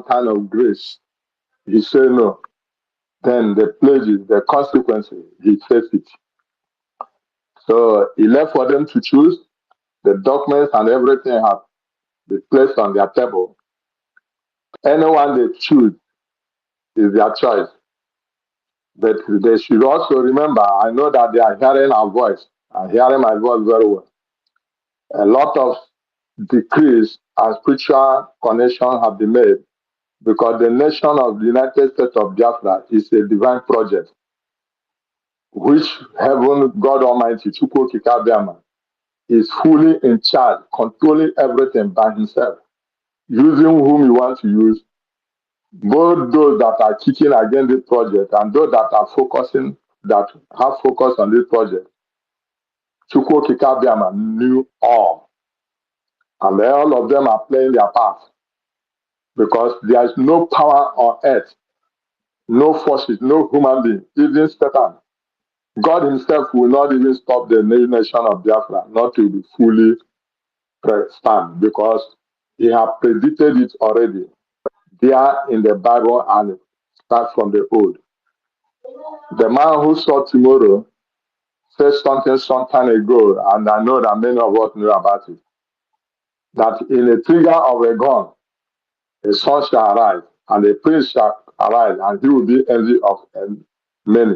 fountain of grace. He said no. Then the plagues, the consequences, he faced it. So he left for them to choose. The documents and everything have been placed on their table. Anyone they choose is their choice. But they should also remember, I know that they are hearing our voice, and hearing my voice very well. A lot of decrees and spiritual connections have been made because the nation of the United States of Biafra is a divine project, which heaven, God Almighty, Chukwu Kikabiama, is fully in charge, controlling everything by himself, using whom you want to use, both those that are kicking against this project and those that are focusing, that have focus on this project. Chukwu Kikabiama knew all, and all of them are playing their part because there is no power on earth, no forces, no human being, even Satan. God himself will not even stop the nation of Biafra not to be fully stand because he has predicted it already there in the Bible and start from the old. The man who saw tomorrow said something some time ago, and I know that many of us know about it, that in a trigger of a gun, a son shall arise, and a prince shall arise, and he will be envy of many.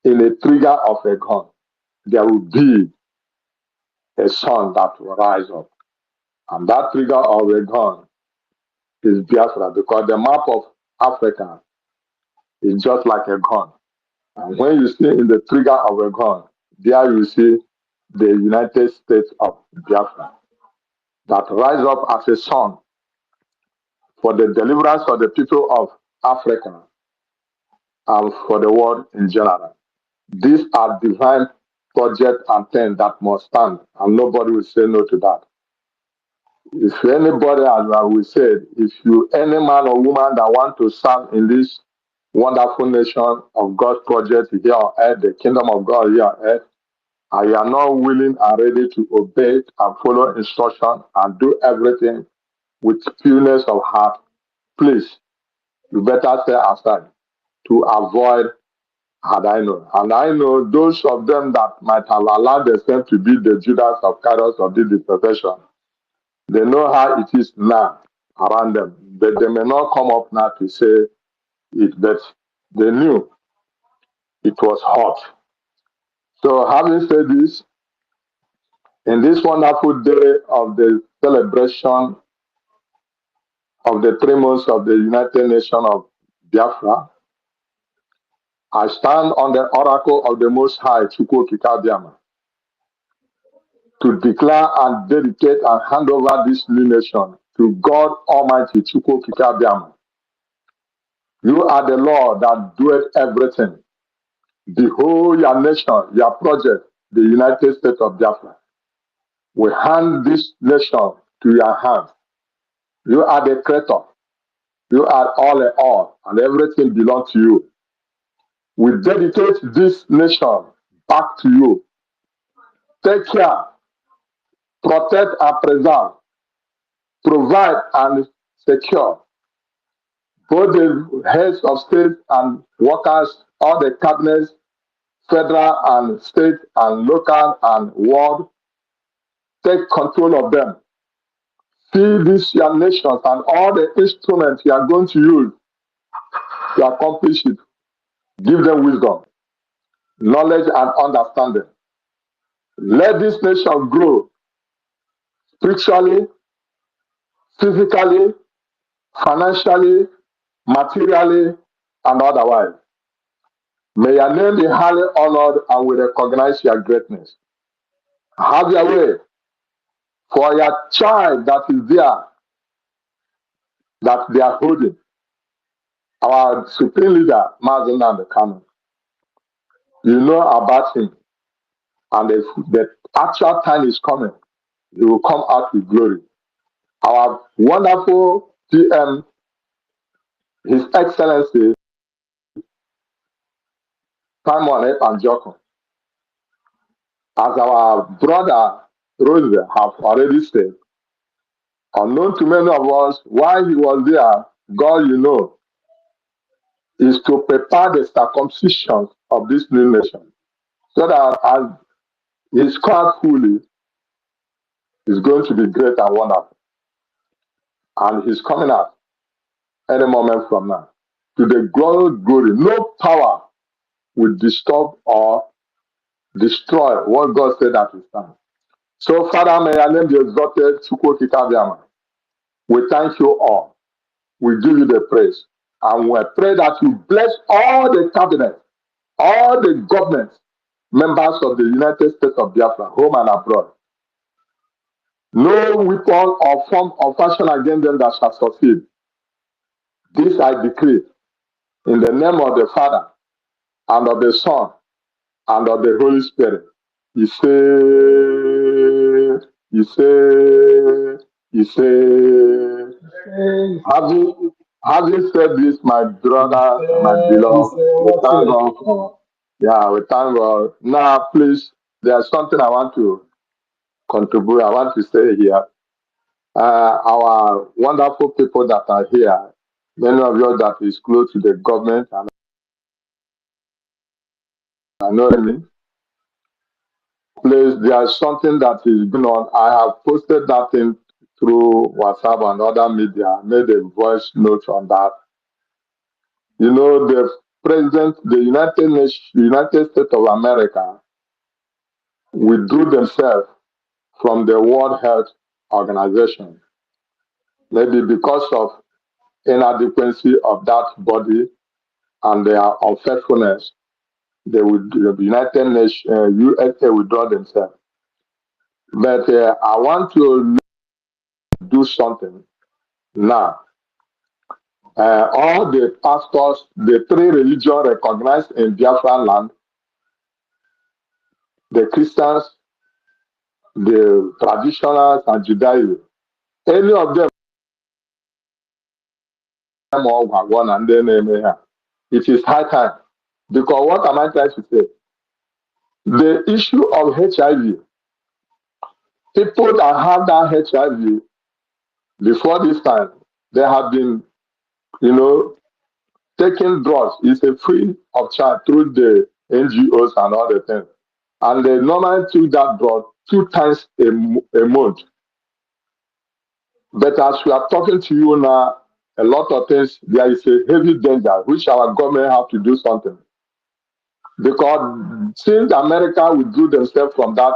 In a trigger of a gun, there will be a son that will rise up. And that trigger of a gun is Biafra, because the map of Africa is just like a gun. And when you see in the trigger of a gun, there you see the United States of Biafra that rise up as a son for the deliverance of the people of Africa and for the world in general. These are divine projects and things that must stand, and nobody will say no to that. If anybody, as we said, if you any man or woman that want to serve in this wonderful nation of God's project here on earth, the kingdom of God here on earth, and you are not willing and ready to obey and follow instruction and do everything with pureness of heart, please, you better stay aside to avoid had I known. And I know those of them that might have allowed themselves to be the Judas of Kairos of this dispensation, they know how it is now around them. But they may not come up now to say it, but they knew it was hot. So having said this, in this wonderful day of the celebration of the 3 months of the United Nations of Biafra, I stand on the oracle of the Most High, Chukwu Kikabiama, to declare and dedicate and hand over this new nation to God Almighty, Chukwu Kikabiama. You are the Lord that doeth everything. Behold your nation, your project, the United States of Biafra. We hand this nation to your hands. You are the creator. You are all in all, and everything belongs to you. We dedicate this nation back to you. Take care, protect and preserve, provide and secure both the heads of state and workers, all the cabinets, federal and state and local and world. Take control of them. See these your nations and all the instruments you are going to use to accomplish it. Give them wisdom, knowledge, and understanding. Let this nation grow spiritually, physically, financially, materially, and otherwise. May your name be highly honored and we recognize your greatness. Have your way for your child that is there, that they are holding. Our supreme leader, Mazen Kanu. You know about him. And the actual time is coming. He will come out with glory. Our wonderful PM, His Excellency, Simon and Joko, as our brother Rose have already said, unknown to many of us, while he was there, God, you know, is to prepare the circumcision of this new nation so that as He's called fully, is going to be great and wonderful. And He's coming out any moment from now. To the glory, no power will disturb or destroy what God said that is done. So, Father, may your name be exalted. Chukwokikabiama. We thank you all. We give you the praise. And we pray that you bless all the cabinet, all the government members of the United States of Biafra, home and abroad. No weapon or form or fashion against them that shall succeed. This I decree in the name of the Father and of the Son and of the Holy Spirit. He said, having said this, my brother, my beloved, we thank God for, we thank God. Now, please, there's something I want to contribute. I want to say here. Our wonderful people that are here, many of you that is close to the government, and I know me. Please, there's something that is going on. I have posted that thing through WhatsApp and other media, made a voice note on that. You know, the president, the United States of America, withdrew themselves from the World Health Organization, maybe because of inadequacy of that body and their unfaithfulness. The United Nations, USA withdraw themselves. But I want to do something now. All the pastors, the three religions recognized in Biafra land, the Christians, the traditionals, and Judaism, any of them all were one and then it is high time. Because what am I trying to say? The issue of HIV, people that have that HIV before this time, they have been, taking drugs. It's a free of charge through the NGOs and all the things. And they normally took that drug 2 times a month. But as we are talking to you now, a lot of things, there is a heavy danger, which our government have to do something. Because since America withdrew themselves from that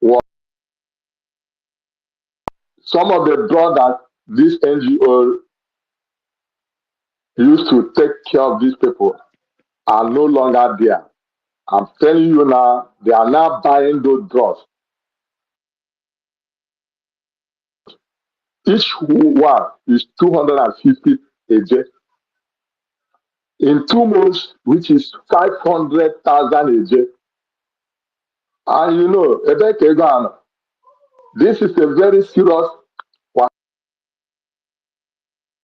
war, some of the drugs that this NGO used to take care of these people are no longer there. I'm telling you now, they are now buying those drugs. Each one is 250 a day. In 2 months, which is 500,000 a day. And this is a very serious one.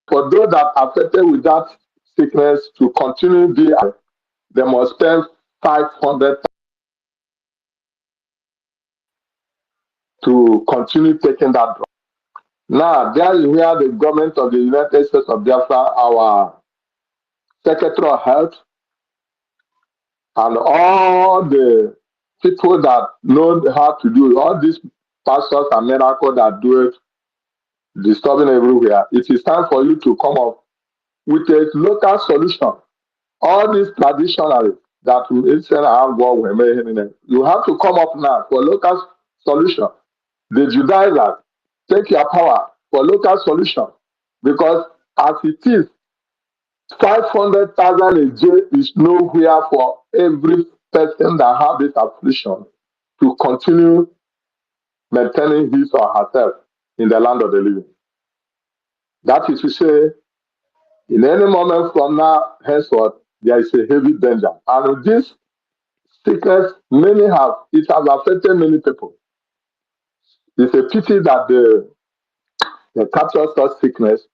For those that are affected with that sickness to continue they must spend 500 to continue taking that drug. Now, there is where the government of the United States of Biafra, our Secretary of Health, and all the people that know how to do it, all these pastors and miracles that do it, disturbing everywhere. It is time for you to come up with a local solution. All these traditionalists that you have to come up now for local solution. The Judaizers, take your power for local solution. Because as it is, 500,000 a day is nowhere for every person that have this affliction to continue maintaining his or herself in the land of the living. That is to say, in any moment from now, henceforth, there is a heavy danger. And this sickness, it has affected many people. It's a pity that they capture such sickness,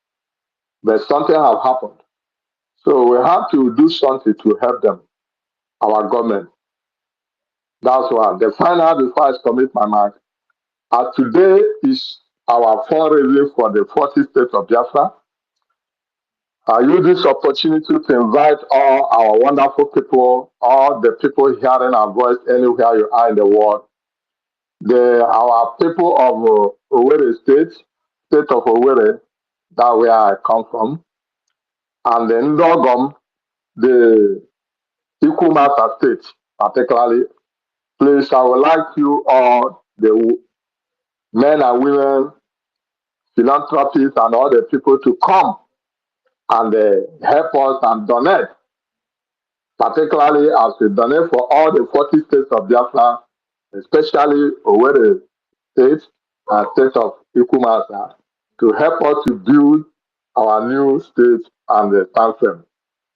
but something have happened. So we have to do something to help them, our government. That's why. The final, before I commit my mind, today is our fundraising for the 40 states of Biafra. I use this opportunity to invite all our wonderful people, all the people hearing our voice anywhere you are in the world. Our people of Owerri state of Owerri, that where I come from, and the Ndogom, the Ikumata state, particularly. Please, I would like you all, the men and women, philanthropists, and all the people to come and help us and donate, particularly as we donate for all the 40 states of Biafra, especially Owerri state and state of Ikumasa, to help us to build our new state and the time frame.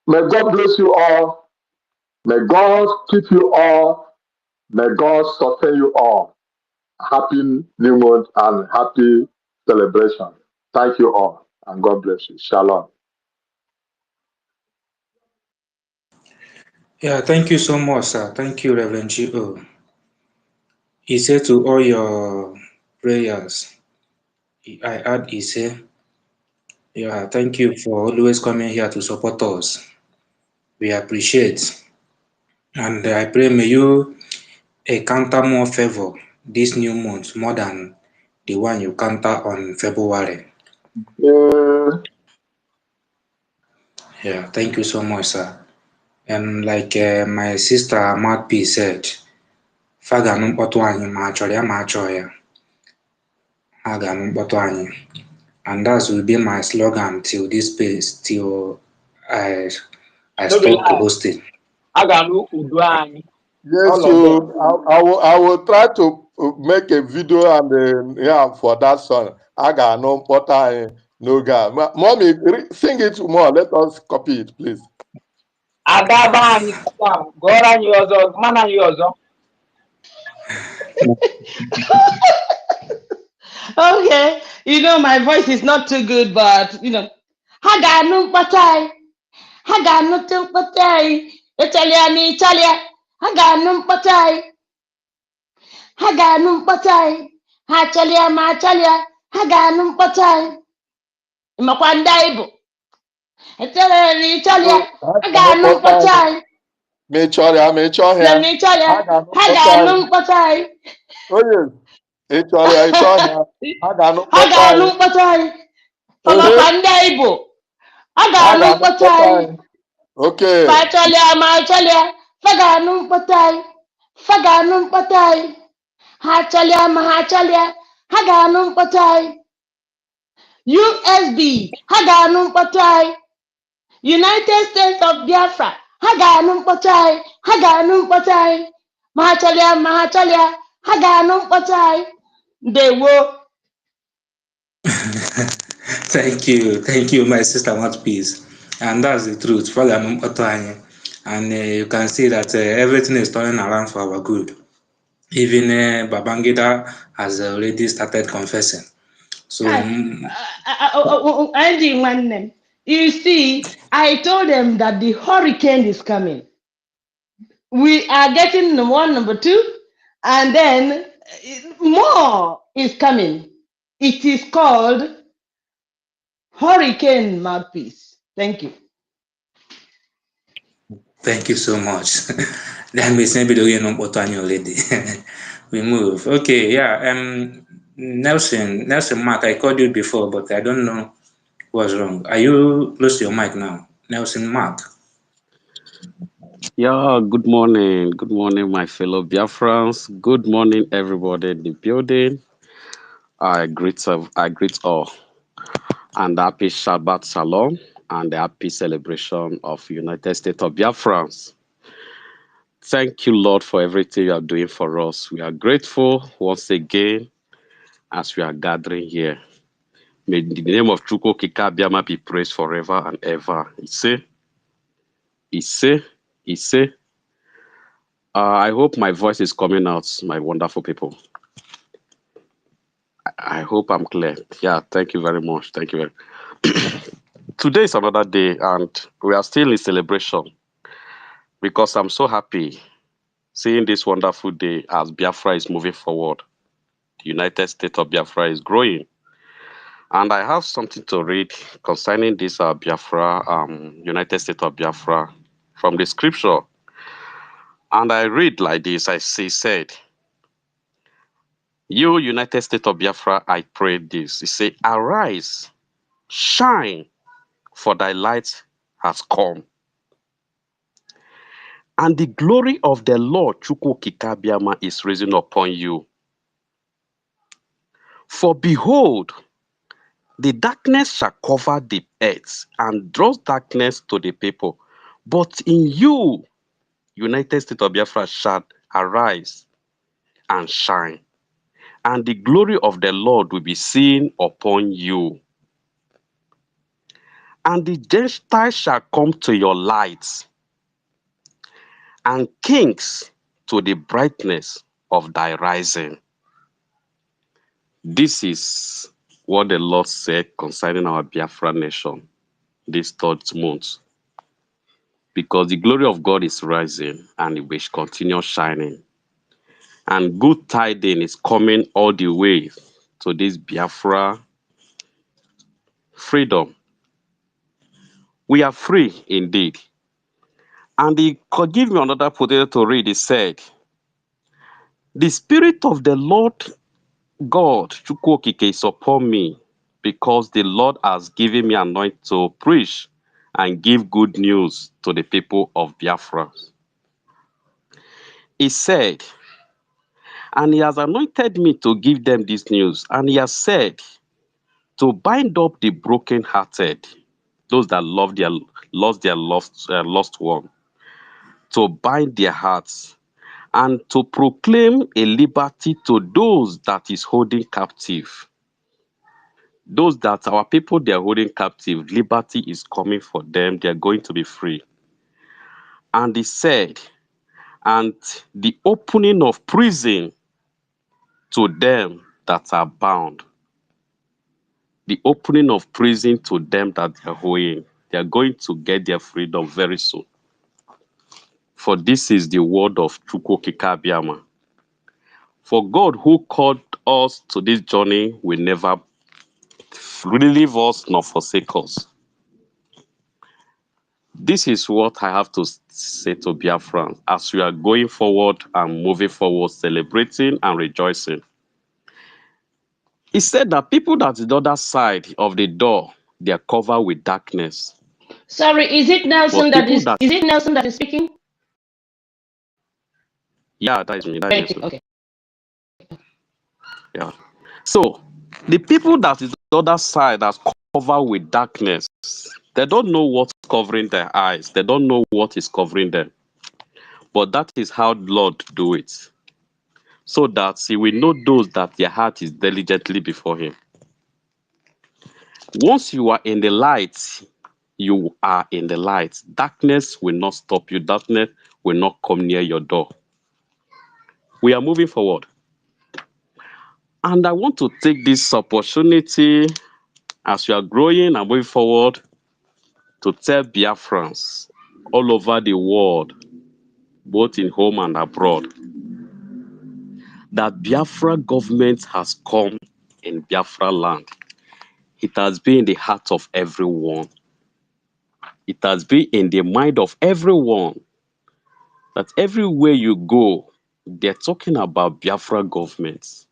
May God bless you all. May God keep you all. May God sustain you all. Happy New Month and happy celebration. Thank you all, and God bless you. Shalom. Yeah, thank you so much, sir. Thank you, Reverend G.O. He said to all your prayers, I add, he said, yeah, thank you for always coming here to support us. We appreciate. And I pray may you encounter more favor this new month more than the one you counter on February. Yeah. Yeah, thank you so much, sir. And like my sister Mark said, fa ga-anụ mkpọtụ anyị ma achọrọ ya ma achọghị ya, ha ga-anụ mkpọtụ anyị. And that will be my slogan till this place, till I No be stop to lie. host it. Aganu Udu anyị. Yes, All so of them. I will try to make a video and yeah for that song. I got no pota no guy. Mommy, sing it more. Let us copy it, please. Adaba anyị taa. Gụọrọ anyị ọzọ. Mana anyị ọzọ. Okay, you know my voice is not too good, but you know, Haganu Patai, Haganu Patai, Italian, Italia, Haganu Patai, Haganu Patai, Hachalia, Machalia, Haganu Patai, Makwandaibo, Italian, Italia, So I got no Haganu pota. Patai, Me choria, me choria. Italia, I got no pota. Haganu Patai, Oh yes, me choria, me choria. I got no pota. Haganu Patai, from Eh, Makwandaibo, I Haganu got no Patai. pota. Okay. Machalia, Faganum Patai, Faganum Patai, Mahachalia, Haganum Patai, USB, Haganum Patai, United States of Biafra, Haganum Patai, Haganum Patai, Mahachalia, Haganum Patai, they were. Thank you, my sister Mouthpiece. And that's the truth. For the and you can see that everything is turning around for our good. Even Babangida has already started confessing. So, Andy, one name. You see, I told them that the hurricane is coming. We are getting number two, and then more is coming. It is called Hurricane Mouthpiece. Thank you. thank you so much. That means maybe the know what already. We move. Okay, yeah. Nelson Mark, I called you before, but I don't know what's wrong. Are you close to your mic now? Nelson Mark. Yeah, good morning. Good morning, my fellow Biafrans. Good morning, everybody in the building. I greet all and happy Shabbat Shalom and the happy celebration of United States of Biafrans. Thank you, Lord, for everything you are doing for us. We are grateful once again as we are gathering here. May the name of Chuko Kika Biama be praised forever and ever. Ise, Ise. I hope my voice is coming out, my wonderful people. I hope I'm clear. Yeah, thank you very much. Thank you. Today is another day, and we are still in celebration because I'm so happy seeing this wonderful day as Biafra is moving forward. The United States of Biafra is growing. And I have something to read concerning this Biafra, United States of Biafra, from the scripture. And I read like this, I see said, you United States of Biafra, I pray this. He said, arise, shine, for thy light has come. And the glory of the Lord Chukwu Kikabiama is risen upon you. For behold, the darkness shall cover the earth and draws darkness to the people. But in you, United States of Biafra, shall arise and shine, and the glory of the Lord will be seen upon you. And the Gentiles shall come to your light, and kings to the brightness of thy rising. This is what the Lord said concerning our Biafra nation this third month. Because the glory of God is rising and it will continue shining. And good tidings is coming all the way to this Biafra freedom. We are free indeed. And he could give me another potato to read. He said, the Spirit of the Lord God, Chukwokike, is upon me, because the Lord has given me anointing to preach and give good news to the people of Biafra. He said, and he has anointed me to give them this news. And he has said, to bind up the brokenhearted, those that lost their lost one, to bind their hearts, and to proclaim a liberty to those that is holding captive. Those that our people they are holding captive, liberty is coming for them. They are going to be free. And he said, and the opening of prison to them that are bound. The opening of prison to them that they are holding. They are going to get their freedom very soon. For this is the word of Chukwokikabiama. For God who called us to this journey will never leave us nor forsake us. This is what I have to say to Biafrans as we are going forward and moving forward, celebrating and rejoicing. He said that people that is the other side of the door, they are covered with darkness. Sorry, is it Nelson But that people is that, is it Nelson that is speaking? yeah, that is me, that is Thank you. Nelson. Okay. Yeah. So the people that is the other side that's covered with darkness, they don't know what's covering their eyes. They don't know what is covering them. But that is how the Lord do it. So that he will know those that their heart is diligently before him. Once you are in the light, you are in the light. Darkness will not stop you. Darkness will not come near your door. We are moving forward. And I want to take this opportunity as we are growing and moving forward to tell Biafrans all over the world, both in home and abroad, that Biafra government has come in Biafra land. It has been in the heart of everyone. It has been in the mind of everyone that everywhere you go, they're talking about Biafra government,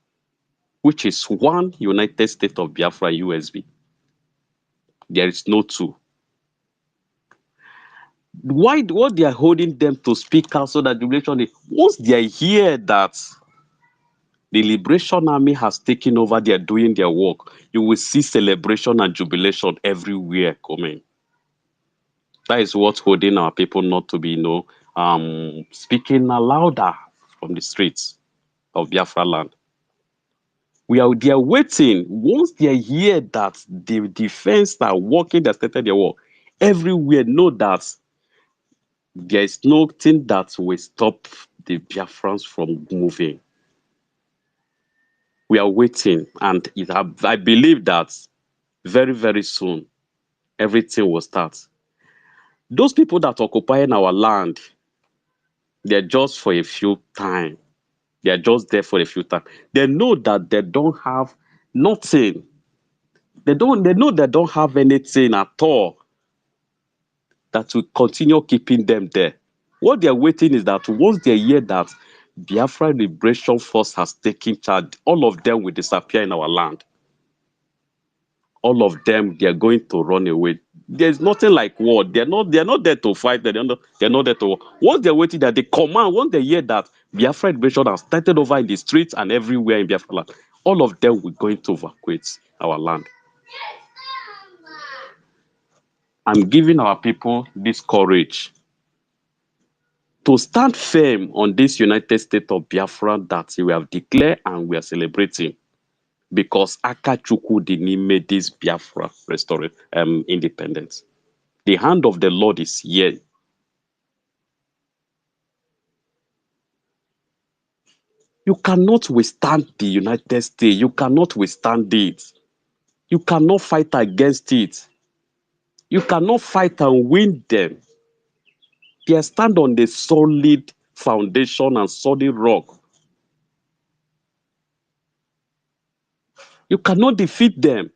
which is one United States of Biafra USB. There is no two. Why what they are holding them to speak out so that the relation is once they hear that the Liberation Army has taken over, they are doing their work, you will see celebration and jubilation everywhere coming. That is what's holding our people not to be, speaking louder from the streets of Biafra land. They are waiting. Once they hear that the defense are working, they started their work. Everywhere know that there is nothing that will stop the Biafrans from moving. We are waiting, and I believe that very, very soon, everything will start. Those people that are occupying our land, they're just for a few time. They're just there for a few time. They know that they don't have nothing They know they don't have anything at all that will continue keeping them there. What they're waiting is that once they hear that Biafra Liberation Force has taken charge, all of them will disappear in our land. All of them, they're going to run away. There's nothing like war. They're not there to fight. They're not there to war. Once they're waiting that they command, once they hear that Biafra Liberation has started over in the streets and everywhere in Biafra land, all of them will going to evacuate our land. I'm giving our people this courage to stand firm on this United States of Biafra that we have declared and we are celebrating, because Akachukwu Dini made this Biafra independence. The hand of the Lord is here. You cannot withstand the United States. You cannot withstand it. You cannot fight against it. You cannot fight and win them. They stand on the solid foundation and solid rock. You cannot defeat them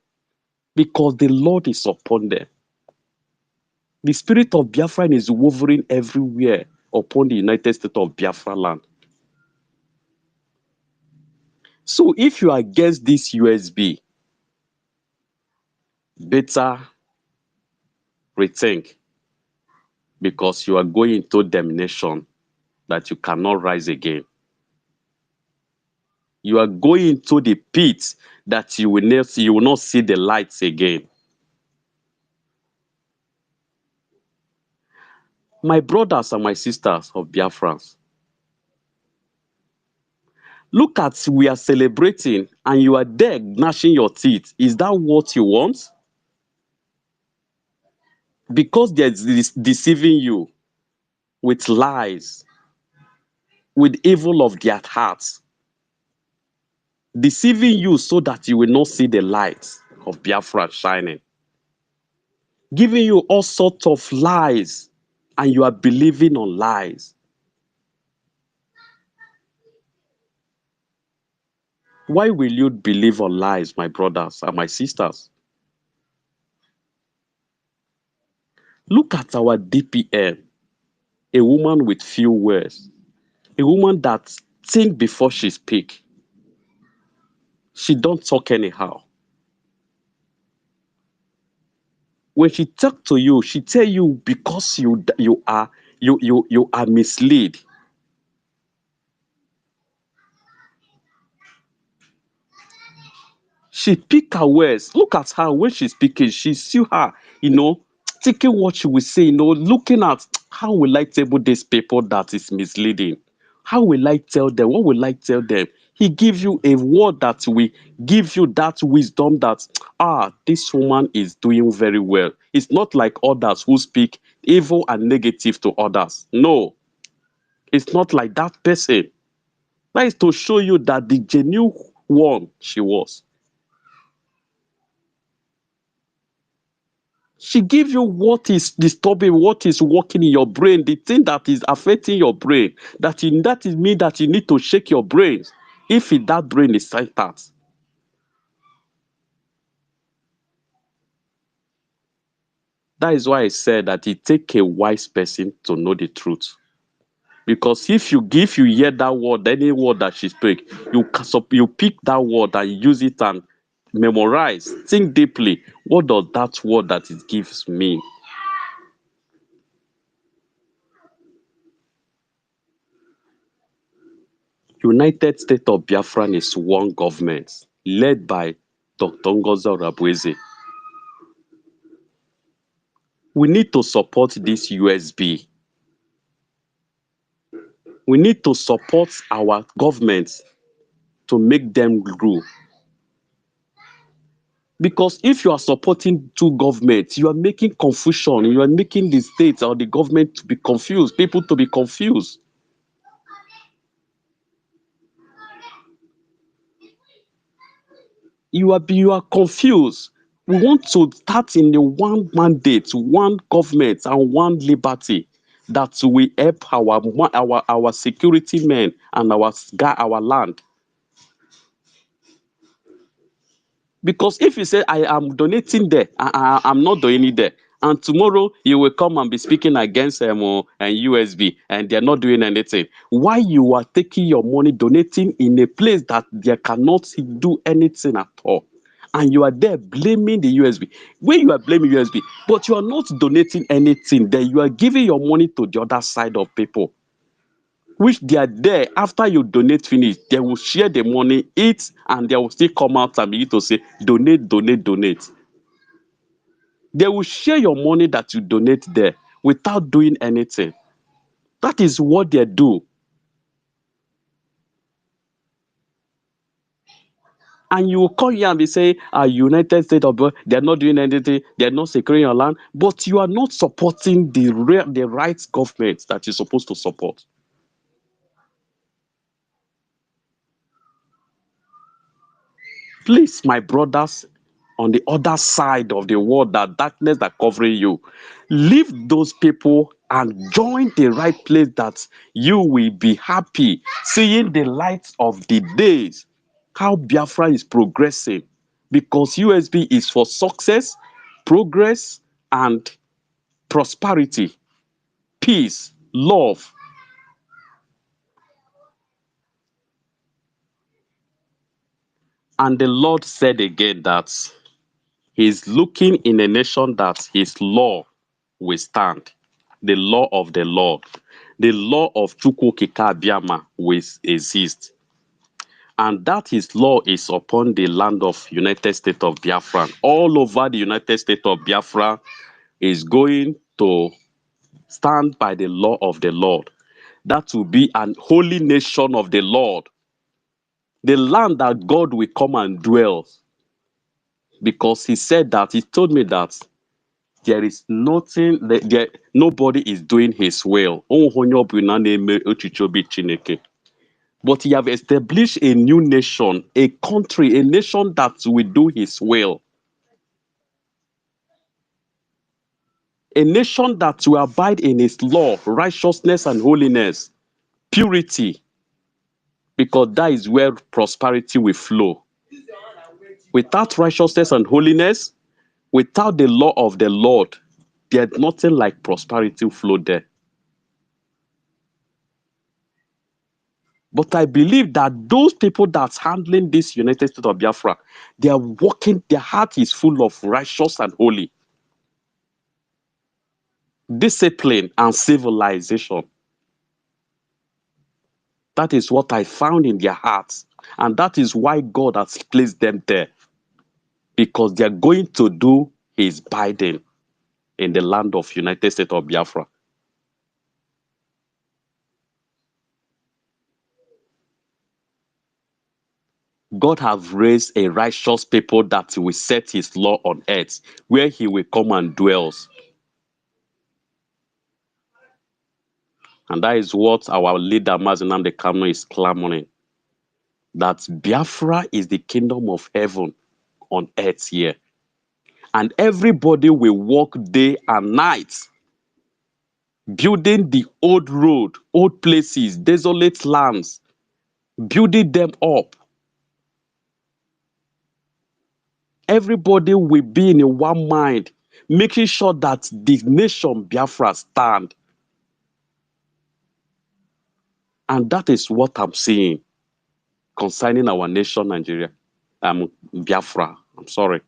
because the Lord is upon them. The spirit of Biafra is hovering everywhere upon the United States of Biafra land. So if you are against this USB, better rethink, because you are going into damnation that you cannot rise again. You are going into the pit that you will not see the lights again. My brothers and my sisters of Biafrans, look at, we are celebrating and you are there gnashing your teeth. Is that what you want? Because they're deceiving you with lies, with evil of their hearts, deceiving you so that you will not see the light of Biafra shining, giving you all sorts of lies, and you are believing on lies. Why will you believe on lies, my brothers and my sisters? Look at our DPM, a woman with few words, a woman that think before she speak. She don't talk anyhow. When she talk to you, she tell you because you are misled. She pick her words. Look at her when she's speaking. She see her, thinking what she will say, looking at how will I table these people that is misleading. How will I tell them? What will I tell them? He give you a word that will give you that wisdom that, this woman is doing very well. It's not like others who speak evil and negative to others. No, it's not like that person. That is to show you that the genuine one she was. She give you what is disturbing, what is working in your brain, the thing that is affecting your brain. That is mean that you need to shake your brains if that brain is centered. That is why I said that it takes a wise person to know the truth. Because if you hear that word, any word that she speak, you pick that word and use it and memorize. Think deeply. What does that word that it gives mean? United States of Biafra is one government led by Dr. Ngozi Rabueze. We need to support this USB. We need to support our government to make them grow. Because if you are supporting two governments, you are making confusion. You are making the state or the government to be confused, people to be confused. You are confused. We want to start in the one mandate, one government, and one liberty that will help our security men and our land. Because if you say, I am donating there, I'm not doing it there, and tomorrow you will come and be speaking against and USB, and they're not doing anything. Why you are taking your money, donating in a place that they cannot do anything at all? And you are there blaming the USB. When you are blaming USB, but you are not donating anything, then you are giving your money to the other side of people, which they are there after you donate finish, they will share the money, eat, and they will still come out and begin to say, donate, donate, donate. They will share your money that you donate there without doing anything. That is what they do. And you will come here and be saying, United States of they're not doing anything, they're not securing your land, but you are not supporting the right government that you're supposed to support. Please, my brothers, on the other side of the world, that darkness that covering you, leave those people and join the right place, that you will be happy seeing the light of the days, how Biafra is progressing, because USB is for success, progress, and prosperity, peace, love. And the Lord said again that He's looking in a nation that His law will stand. The law of the Lord, the law of Chukwukika Abiyama will exist. And that His law is upon the land of United States of Biafra. All over the United States of Biafra is going to stand by the law of the Lord. That will be an holy nation of the Lord. The land that God will come and dwell. Because He said that, He told me that there is nothing, nobody is doing His will. But He have established a new nation, a country, a nation that will do His will. A nation that will abide in His law, righteousness and holiness, purity, because that is where prosperity will flow. Without righteousness and holiness, without the law of the Lord, there's nothing like prosperity flow there. But I believe that those people that's handling this United States of Biafra, they are working, their heart is full of righteous and holy, discipline and civilization. That is what I found in their hearts. And that is why God has placed them there. Because they are going to do His bidding in the land of United States of Biafra. God have raised a righteous people that will set His law on earth, where He will come and dwells. And that is what our leader, Mazi Nnamdi Kanu, is clamoring. That Biafra is the kingdom of heaven on earth here. And everybody will walk day and night, building the old road, old places, desolate lands, building them up. Everybody will be in a one mind, making sure that the nation Biafra stand. And that is what I'm seeing concerning our nation, Nigeria. Biafra, I'm sorry.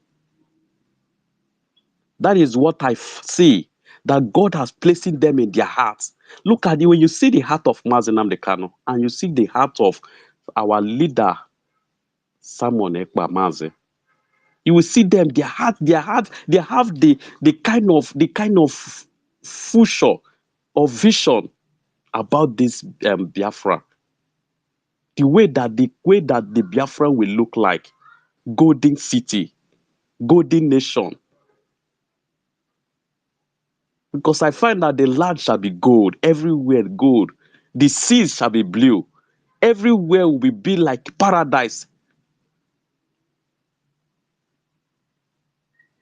That is what I see, that God has placed in them in their hearts. Look at it, when you see the heart of Mazi Nnamdi Kanu and you see the heart of our leader, Simon Ekpa Mazi, you will see them, their heart, they have the kind of future or vision about this Biafra. The way that the Biafra will look like, golden city, golden nation. Because I find that the land shall be gold, everywhere gold. The seas shall be blue. Everywhere will be like paradise.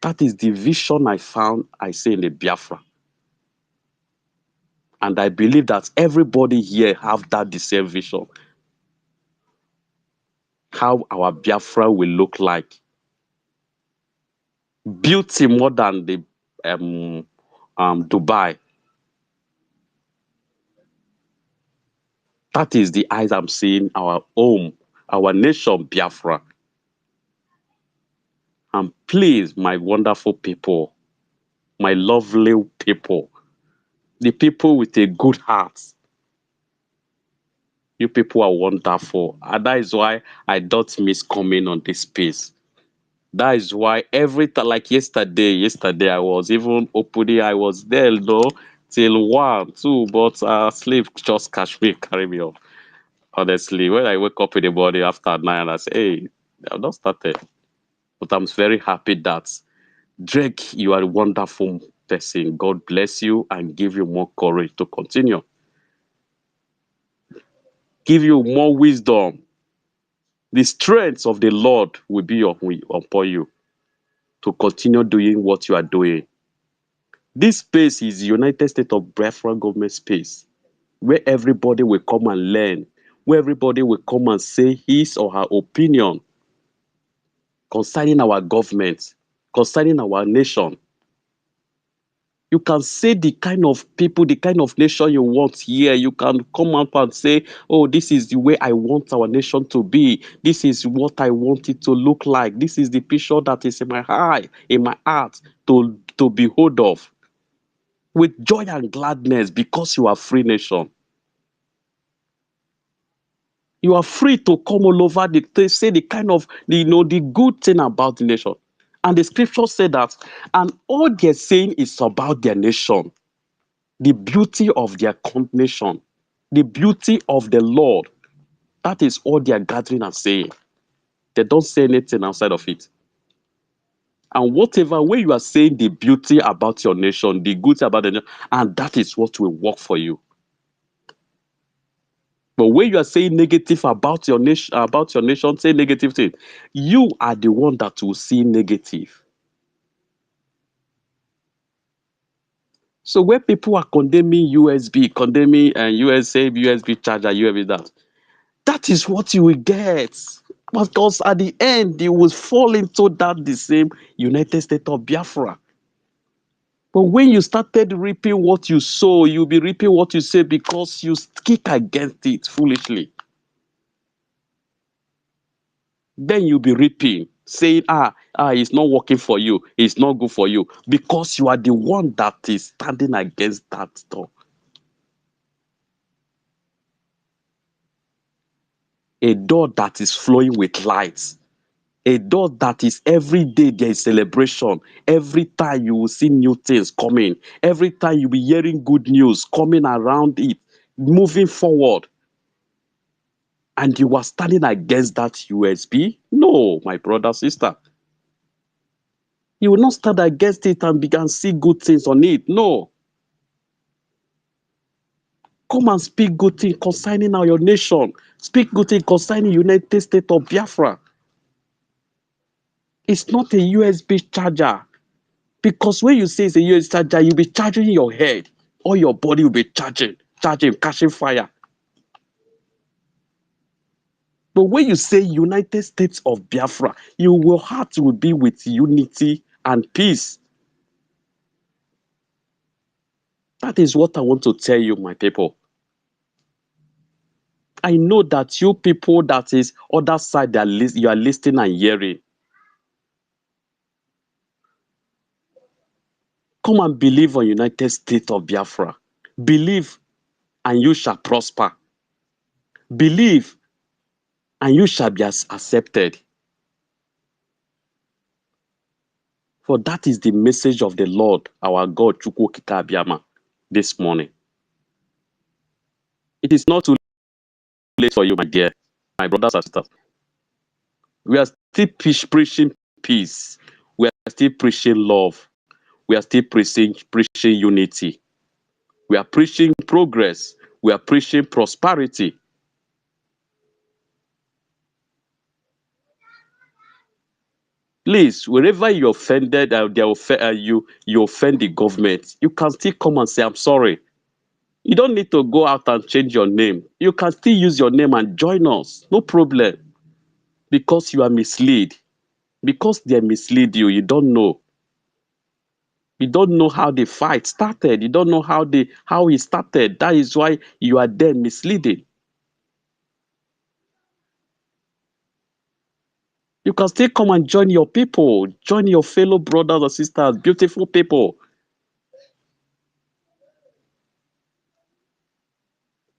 That is the vision I found, I say, in the Biafra. And I believe that everybody here have that the same vision. How our Biafra will look like. beauty more than the Dubai. That is the eyes I'm seeing our home, our nation, Biafra. And please, my wonderful people, my lovely people, the people with a good heart, you people are wonderful. And that is why I don't miss coming on this space. That is why every time, like yesterday I was even opening, I was there, till 1, 2, but sleep just catch me, carry me off. Honestly, when I wake up in the morning after 9, I say, hey, I've not started. But I'm very happy that Drake, you are a wonderful person. God bless you and give you more courage to continue. Give you more wisdom. The strength of the Lord will be upon you to continue doing what you are doing. This space is the United States of Biafra government space, where everybody will come and learn, where everybody will come and say his or her opinion concerning our government, concerning our nation. You can say the kind of people, the kind of nation you want here. You can come up and say, oh, this is the way I want our nation to be. This is what I want it to look like. This is the picture that is in my eye, in my heart to behold of. With joy and gladness, because you are free nation. You are free to come all over to say the kind of the good thing about the nation. And the scripture said that, and all they're saying is about their nation, the beauty of their nation, the beauty of the Lord. That is all they are gathering and saying. They don't say anything outside of it. And whatever way you are saying the beauty about your nation, the good about the nation, and that is what will work for you. But when you are saying negative about your nation, say negative thing. You are the one that will see negative. So where people are condemning USB, condemning USA, USB charger, USB that is what you will get. Because at the end, you will fall into that the same United States of Biafra. But when you started reaping what you sow, you'll be reaping what you say because you kick against it foolishly. Then you'll be reaping, saying, it's not working for you, it's not good for you, because you are the one that is standing against that door. A door that is flowing with light. A door that is every day there is celebration. Every time you will see new things coming. Every time you'll be hearing good news coming around it, moving forward. And you are standing against that USB? No, my brother, sister. You will not stand against it and begin see good things on it. No. Come and speak good things concerning your nation. Speak good things concerning United States of Biafra. It's not a USB charger. Because when you say it's a USB charger, you'll be charging your head. Or your body will be charging, catching fire. But when you say United States of Biafra, your heart will be with unity and peace. That is what I want to tell you, my people. I know that you people that is other side, you are listening and hearing. Come and believe on United States of Biafra. Believe and you shall prosper. Believe and you shall be accepted. For that is the message of the Lord, our God, Chukwu Okike Abiama, this morning. It is not too late for you, my dear, my brothers and sisters. We are still preaching peace. We are still preaching love. We are still preaching unity. We are preaching progress. We are preaching prosperity. Please, wherever you offended, you offend the government, you can still come and say, I'm sorry. You don't need to go out and change your name. You can still use your name and join us. No problem. Because you are misled. Because they mislead you, you don't know. You don't know how the fight started. You don't know how it started. That is why you are then misleading. You can still come and join your people, join your fellow brothers and sisters, beautiful people.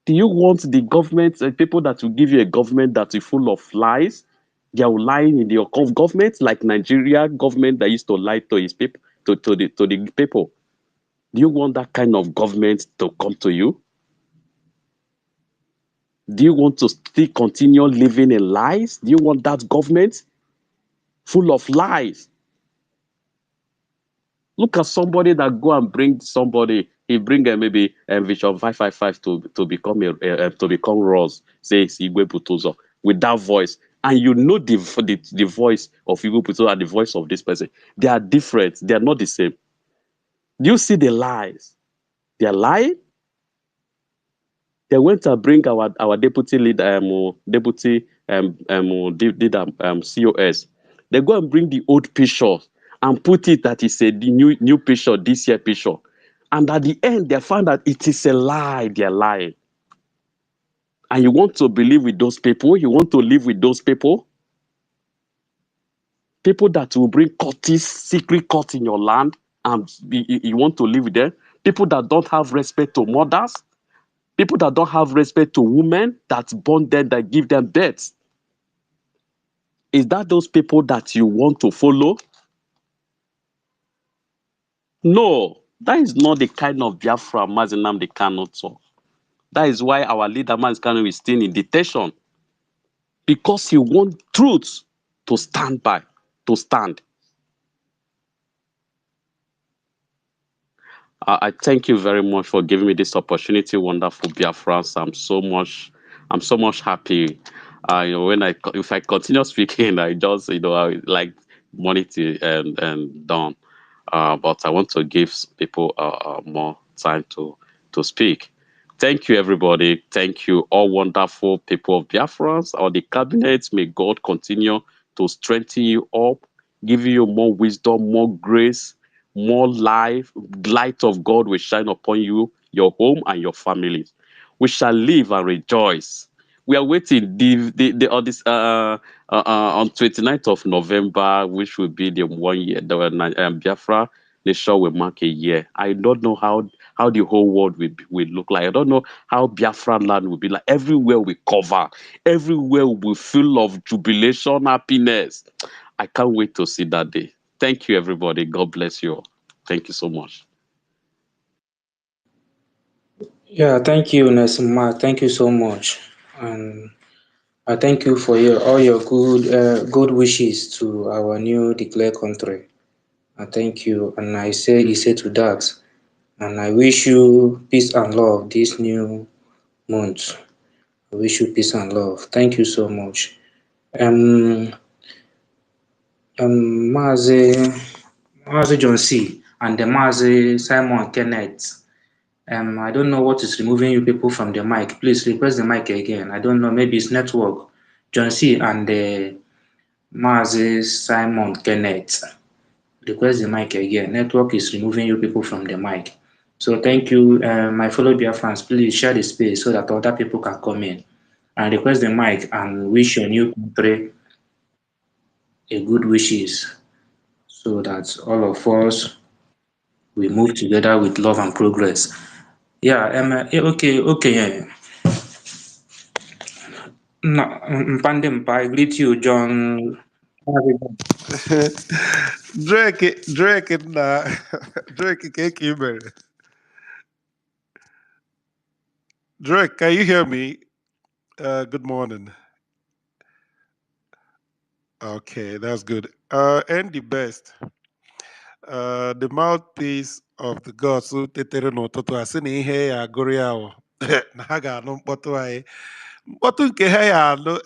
Do you want the government, people that will give you a government that is full of lies? They are lying in your government, like Nigeria government that used to lie to his people, to the people. Do you want that kind of government to come to you? Do you want to still continue living in lies? Do you want that government full of lies? Look at somebody that go and bring somebody. He bring maybe Vision 555 to become to become Rose. Says Igwe Butozo with that voice, and you know the voice of Igwe Butozo and the voice of this person. They are different. They are not the same. Do you see the lies? They are lying. They went to bring our deputy leader, deputy COS. They go and bring the old picture and put it that it's a new picture, this year picture. And at the end, they found that it is a lie. They're lying. And you want to believe with those people? You want to live with those people? People that will bring cultists, secret cult in your land, and you want to live with them? People that don't have respect to mothers? People that don't have respect to women that born them, that give them birth? Is that those people that you want to follow? No, that is not the kind of Biafra Mazinam they cannot talk. That is why our leader Mazinam is still in detention. Because he wants truth to stand by, to stand. I thank you very much for giving me this opportunity, wonderful Biafrans. I'm so much happy. If I continue speaking, I just I like money to and done. But I want to give people more time to speak. Thank you, everybody. Thank you, all wonderful people of Biafrans, all the cabinets. May God continue to strengthen you up, give you more wisdom, more grace, more life. Light of God will shine upon you, your home, and your families. We shall live and rejoice. We are waiting on this on 29th of November, which will be the 1 year the Biafra nation will mark a year. I don't know how the whole world will look like. I don't know how Biafra land will be like. Everywhere we cover, everywhere will be full of jubilation, happiness. I can't wait to see that day. Thank you, everybody. God bless you all. Thank you so much. Yeah, thank you, Nesma. Thank you so much. And I thank you for all your good wishes to our new declared country. I thank you, and I say to that, and I wish you peace and love this new month. I wish you peace and love. Thank you so much. Um, Mazi John C. and the Mazi Simon Kenneth. I don't know what is removing you people from the mic. Please request the mic again. I don't know. Maybe it's network. John C. and the Mazi Simon Kenneth. Request the mic again. Network is removing you people from the mic. So thank you, my fellow Biafrans. Please share the space so that other people can come in and request the mic and wish your new country a good wishes so that all of us we move together with love and progress. Yeah, okay, yeah. No, Mpandempa, I greet you, John. Drake na Drake cake email. Drake, can you hear me? Good morning. Okay, that's good. And the best. The mouthpiece of the gods who tetere n'ụtụtụ a sị na ihe ya agụrụ ya wụ na ha ga-anụ mkpọtụ anyị. Mkpọtụ nke ha ya anụ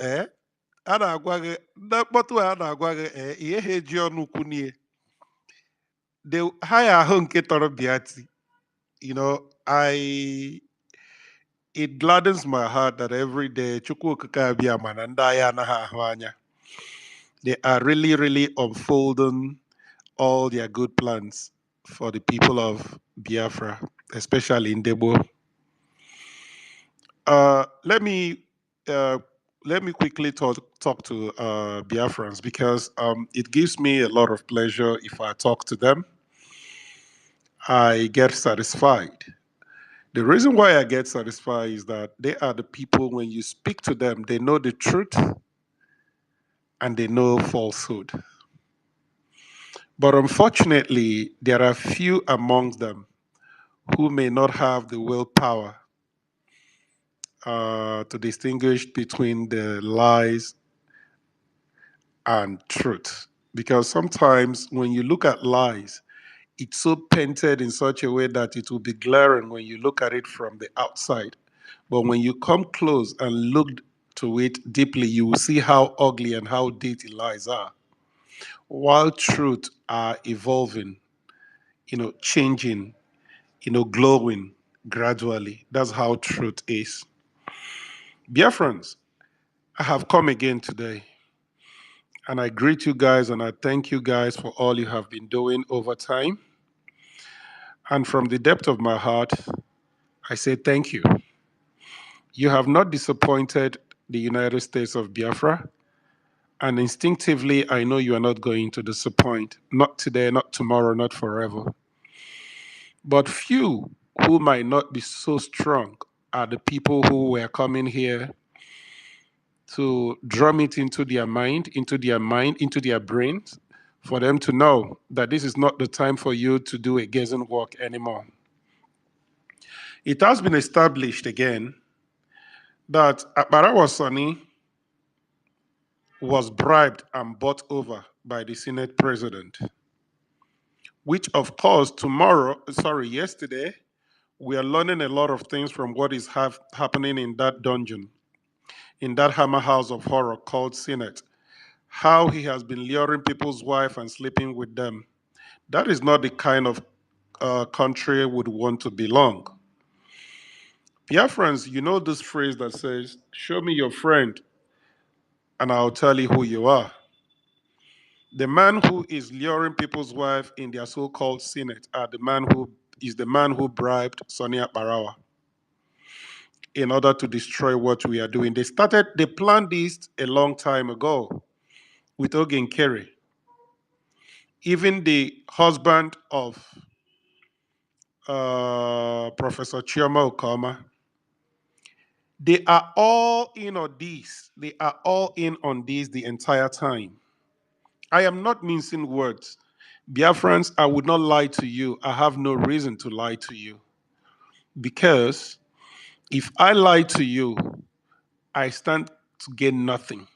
a na-agwa gị ndị mkpọtụ a na-agwa gị ihe ha eji ọnụ kwunie ha ya ahụ nke tọrọ bịati. It gladdens my heart that every day they are really, really unfolding all their good plans. for the people of Biafra, especially in Debo. Uh, let me uh, let me quickly talk to Biafrans because it gives me a lot of pleasure if I talk to them. I get satisfied. The reason why I get satisfied is that they are the people, when you speak to them, they know the truth and they know falsehood. But unfortunately, there are few among them who may not have the willpower to distinguish between the lies and truth. Because sometimes when you look at lies, it's so painted in such a way that it will be glaring when you look at it from the outside. But when you come close and look to it deeply, you will see how ugly and how dirty lies are. While truth are evolving, changing, glowing gradually. That's how truth is. Dear friends, I have come again today. And I greet you guys and I thank you guys for all you have been doing over time. And from the depth of my heart, I say thank you. You have not disappointed the United States of Biafra. And instinctively, I know you are not going to disappoint. Not today, not tomorrow, not forever. But few who might not be so strong are the people who were coming here to drum it into their mind, into their brains, for them to know that this is not the time for you to do a guessing work anymore. It has been established again that Akbarawa Sani was bribed and bought over by the Senate president, which of course yesterday, we are learning a lot of things from what is happening in that dungeon, in that hammer house of horror called Senate. How he has been luring people's wife and sleeping with them. That is not the kind of country would want to belong. Biafrans, you know this phrase that says, show me your friend and I'll tell you who you are. The man who is luring people's wife in their so-called Senate is the man who bribed Sonia Barawa in order to destroy what we are doing. They planned this a long time ago with Ogen Kerry. Even the husband of Professor Chioma Okama, they are all in on this. They are all in on this the entire time. I am not mincing words. Biafrans, I would not lie to you. I have no reason to lie to you. Because if I lie to you, I stand to gain nothing.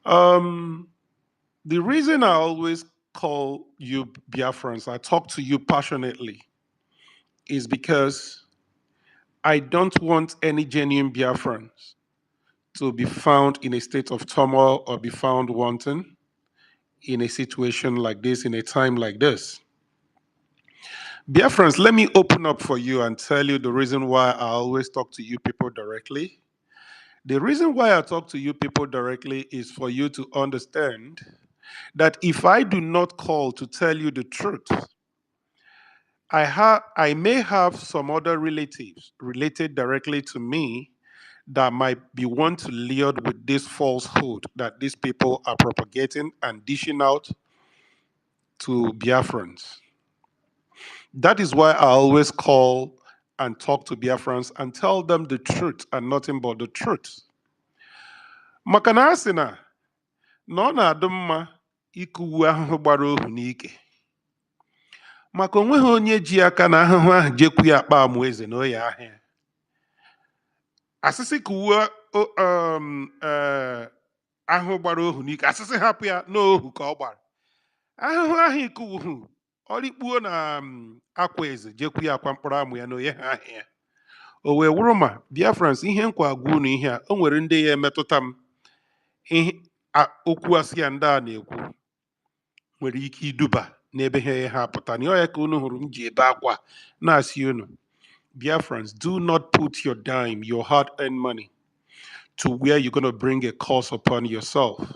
The reason I always call you Biafrans, I talk to you passionately, is because I don't want any genuine Biafrans to be found in a state of turmoil or be found wanting in a situation like this, in a time like this. Biafrans, let me open up for you and tell you the reason why I always talk to you people directly. The reason why I talk to you people directly is for you to understand that if I do not call to tell you the truth, I may have some other relatives related directly to me that might be one to lead with this falsehood that these people are propagating and dishing out to Biafrans. That is why I always call and talk to Biafrans and tell them the truth and nothing but the truth. Makana asina, no na adumma ikuwu ahụhụ gbara ohu n'ike. Maka onweghị onye ji aka na ahụhụ ahụ jekwu ya akpa amụ eze na oya ahịa. Asịsị kuwe ahụhụ gbara ohu n'ike, asịsị hapụ ya n'ohu ka ọ gbara. Ahụhụ ahụ ikuwu ọrịkpuo na akwa eze jekwu ya akwa mkpụrụ amụ ya na oye ha ahịa. O wee wụrụ ma Biafrans ihe nkwa agwa unu ihe a, o nwere ndị ya emetụta m okwu asị ya ndị a na-ekwu nwere ike iduba n'ebe ha pụta na ya ka unu hụrụ m ji ebe akwa na-asị unu, Biafrans, do not put your dime, your hard-earned money, to where you're going to bring a curse upon yourself.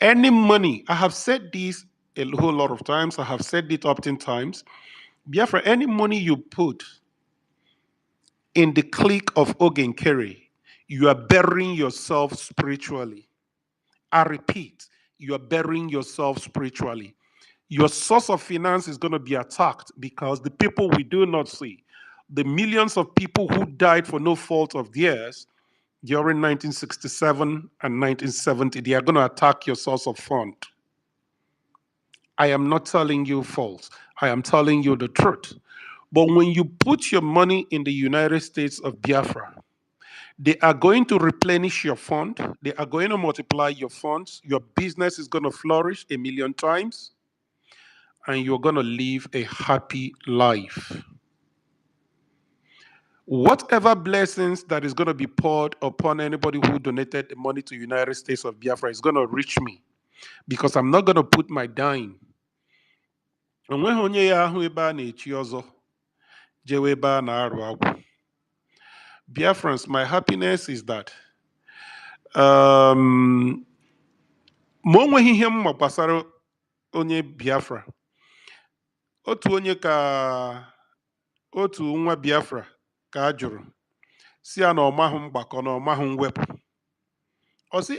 Any money, I have said this a whole lot of times. I have said it often times. Biafra, any money you put in the clique of Ogenkere, you are burying yourself spiritually. I repeat, you are burying yourself spiritually. Your source of finance is going to be attacked because the people we do not see, the millions of people who died for no fault of theirs during 1967 and 1970, they are going to attack your source of fund. I am not telling you false. I am telling you the truth. But when you put your money in the United States of Biafra, they are going to replenish your fund. They are going to multiply your funds. Your business is going to flourish 1,000,000 times. And you're going to live a happy life. Whatever blessings that is going to be poured upon anybody who donated the money to United States of Biafra is going to reach me. Because I'm not going to put my dime. Onweghị onye ya ahụ ebe a na-echi ọzọ jewe ebe a na-arụ agwụ. Biafrans, my happiness is that ma o nweghị ihe mma gbasara onye Biafra. Otu nwa Biafra ka a jụrụ si ya na ọmahụ mgbakọ na ọmahụ mwepụ. Ọ sị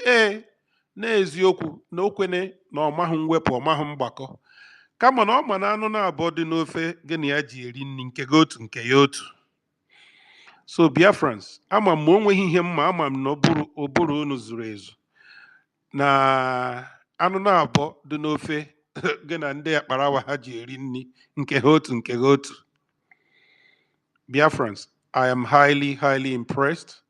n'eziokwu na okwene na ọmahụ mwepụ ọmahụ mgbakọ kama na ọ ma na anụ na-abụọ dị n'ofe gị na ya ji eri nri nke gị otu nke ya otu. So Biafrans, ama m o nweghị ihe mma, ama m na ụbụrụ unu zuru ezu na anụ na-abụọ dị n'ofe gị na ndị akparawa ha ji eri nri nke ha otu nke ha otu. Biafrans, I am highly, highly impressed,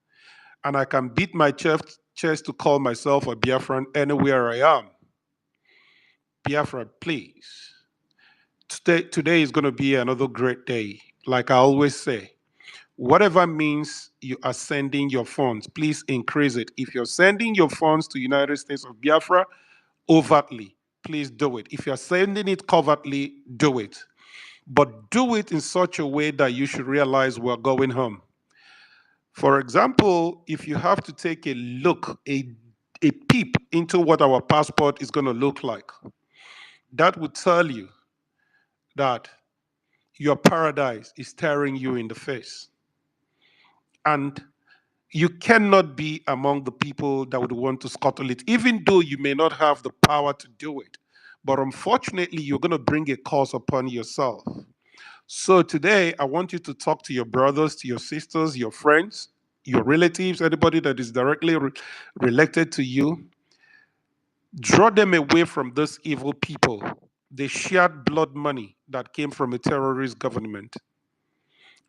and I can beat my chest to call myself a Biafran anywhere I am. Biafra, please. Today is going to be another great day. Like I always say, whatever means you are sending your funds, please increase it. If you're sending your funds to United States of Biafra overtly, please do it. If you're sending it covertly, do it. But do it in such a way that you should realize we're going home. For example, if you have to take a look, a peep into what our passport is going to look like, that would tell you that your paradise is staring you in the face. And you cannot be among the people that would want to scuttle it, even though you may not have the power to do it. But unfortunately, you're going to bring a curse upon yourself. So today, I want you to talk to your brothers, to your sisters, your friends, your relatives, anybody that is directly related to you. Draw them away from those evil people. They shared blood money that came from a terrorist government.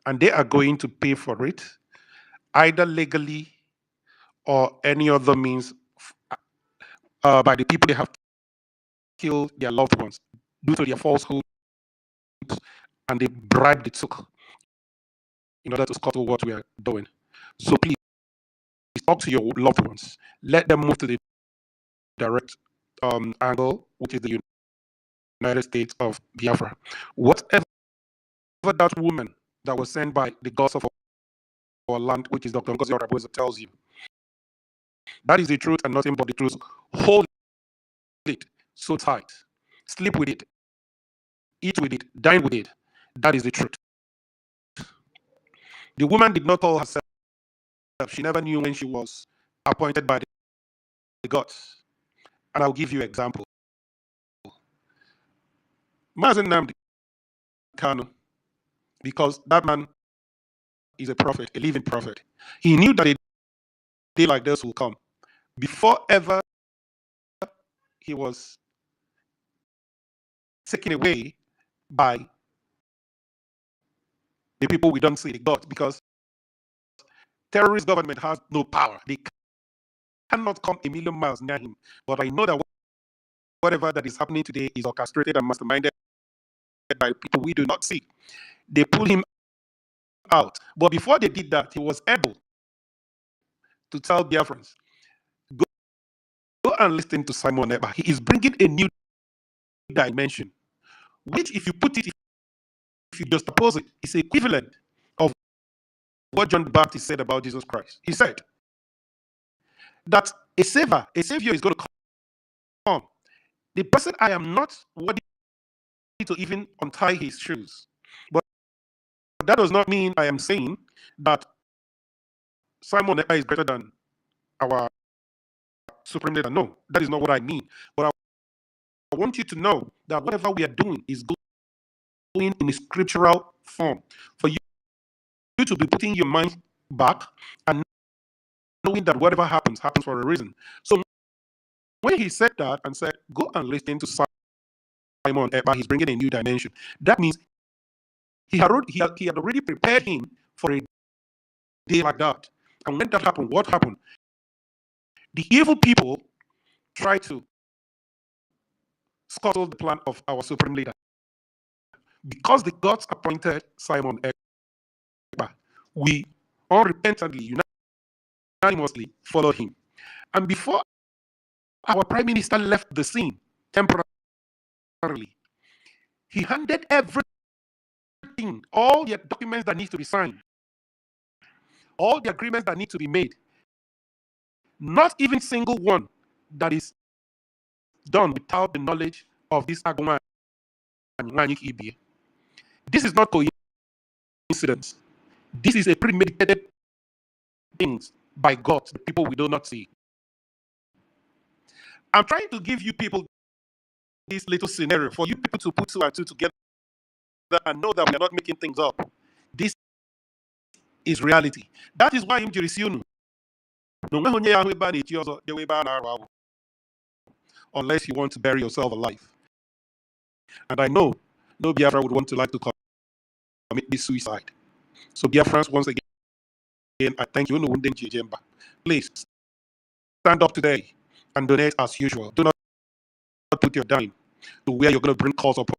And they are going to pay for it, either legally or any other means, by the people they have killed their loved ones due to their falsehoods and the bribe they took in order to scuttle what we are doing. So please talk to your loved ones. Let them move to the direct angle, which is the United States of Biafra. Whatever that woman that was sent by the gods of our land, which is Dr. Ngozi Orabueza, tells you, that is the truth and nothing but the truth. Hold it so tight. Sleep with it. Eat with it. Dine with it. That is the truth. The woman did not call herself. She never knew when she was appointed by the gods. And I'll give you an example. Mazen Namdi Kanu, because that man is a prophet, a living prophet. He knew that a day like this will come. Before ever he was taken away by the people we don't see, the gods, because terrorist government has no power. They cannot come 1,000,000 miles near him. But I know that whatever that is happening today is orchestrated and masterminded by people we do not see. They pull him out. But before they did that, he was able to tell Biafrans, go and listen to Simon Eba. He is bringing a new dimension, which if you put it, if you just oppose it, is equivalent of what John the Baptist said about Jesus Christ. He said that a savior is going to come. The person I am not worthy to even untie his shoes. But that does not mean I am saying that Simon Ekpa is better than our supreme leader. No, that is not what I mean. But I want you to know that whatever we are doing is going in a scriptural form for you to be putting your mind back and knowing that whatever happens for a reason. So when he said that and said, go and listen to Simon Ekpa, he's bringing a new dimension. That means he had already prepared him for a day like that. And when that happened, what happened? The evil people tried to scuttle the plan of our supreme leader. Because the gods appointed Simon Ekpa, we unrepentantly, unanimously followed him. And before our prime minister left the scene temporarily, he handed everything, all the documents that need to be signed, all the agreements that need to be made, not even single one that is done without the knowledge of this Aguma and Nganyik Ibie. This is not coincidence. This is a premeditated thing by God, the people we do not see. I'm trying to give you people this little scenario for you people to put two and two together and know that we are not making things up. This is reality. That is why I'm Jirisiunu. Unless you want to bury yourself alive. And I know no Biafra would want to like to commit this suicide. So Biafrans, once again, I thank you. Please stand up today and donate as usual. Do not put your dime to where you're going to bring calls upon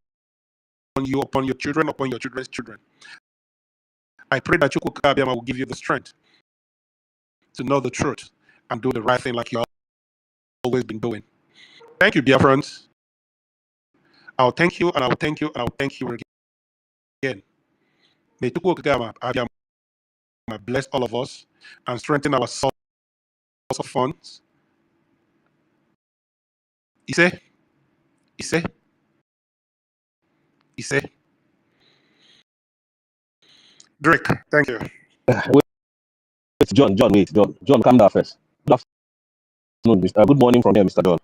you, upon your children, upon your children's children. I pray that Chukwu Kabiama will give you the strength to know the truth and do the right thing like you've always been doing. Thank you, Biafrans. I'll thank you and I'll thank you and I'll thank you again. May Chukwu Kabiama bless all of us and strengthen our source of funds. Ise. Drake, thank you. Wait, John, calm down first. Good afternoon, good morning from here, Mr. John.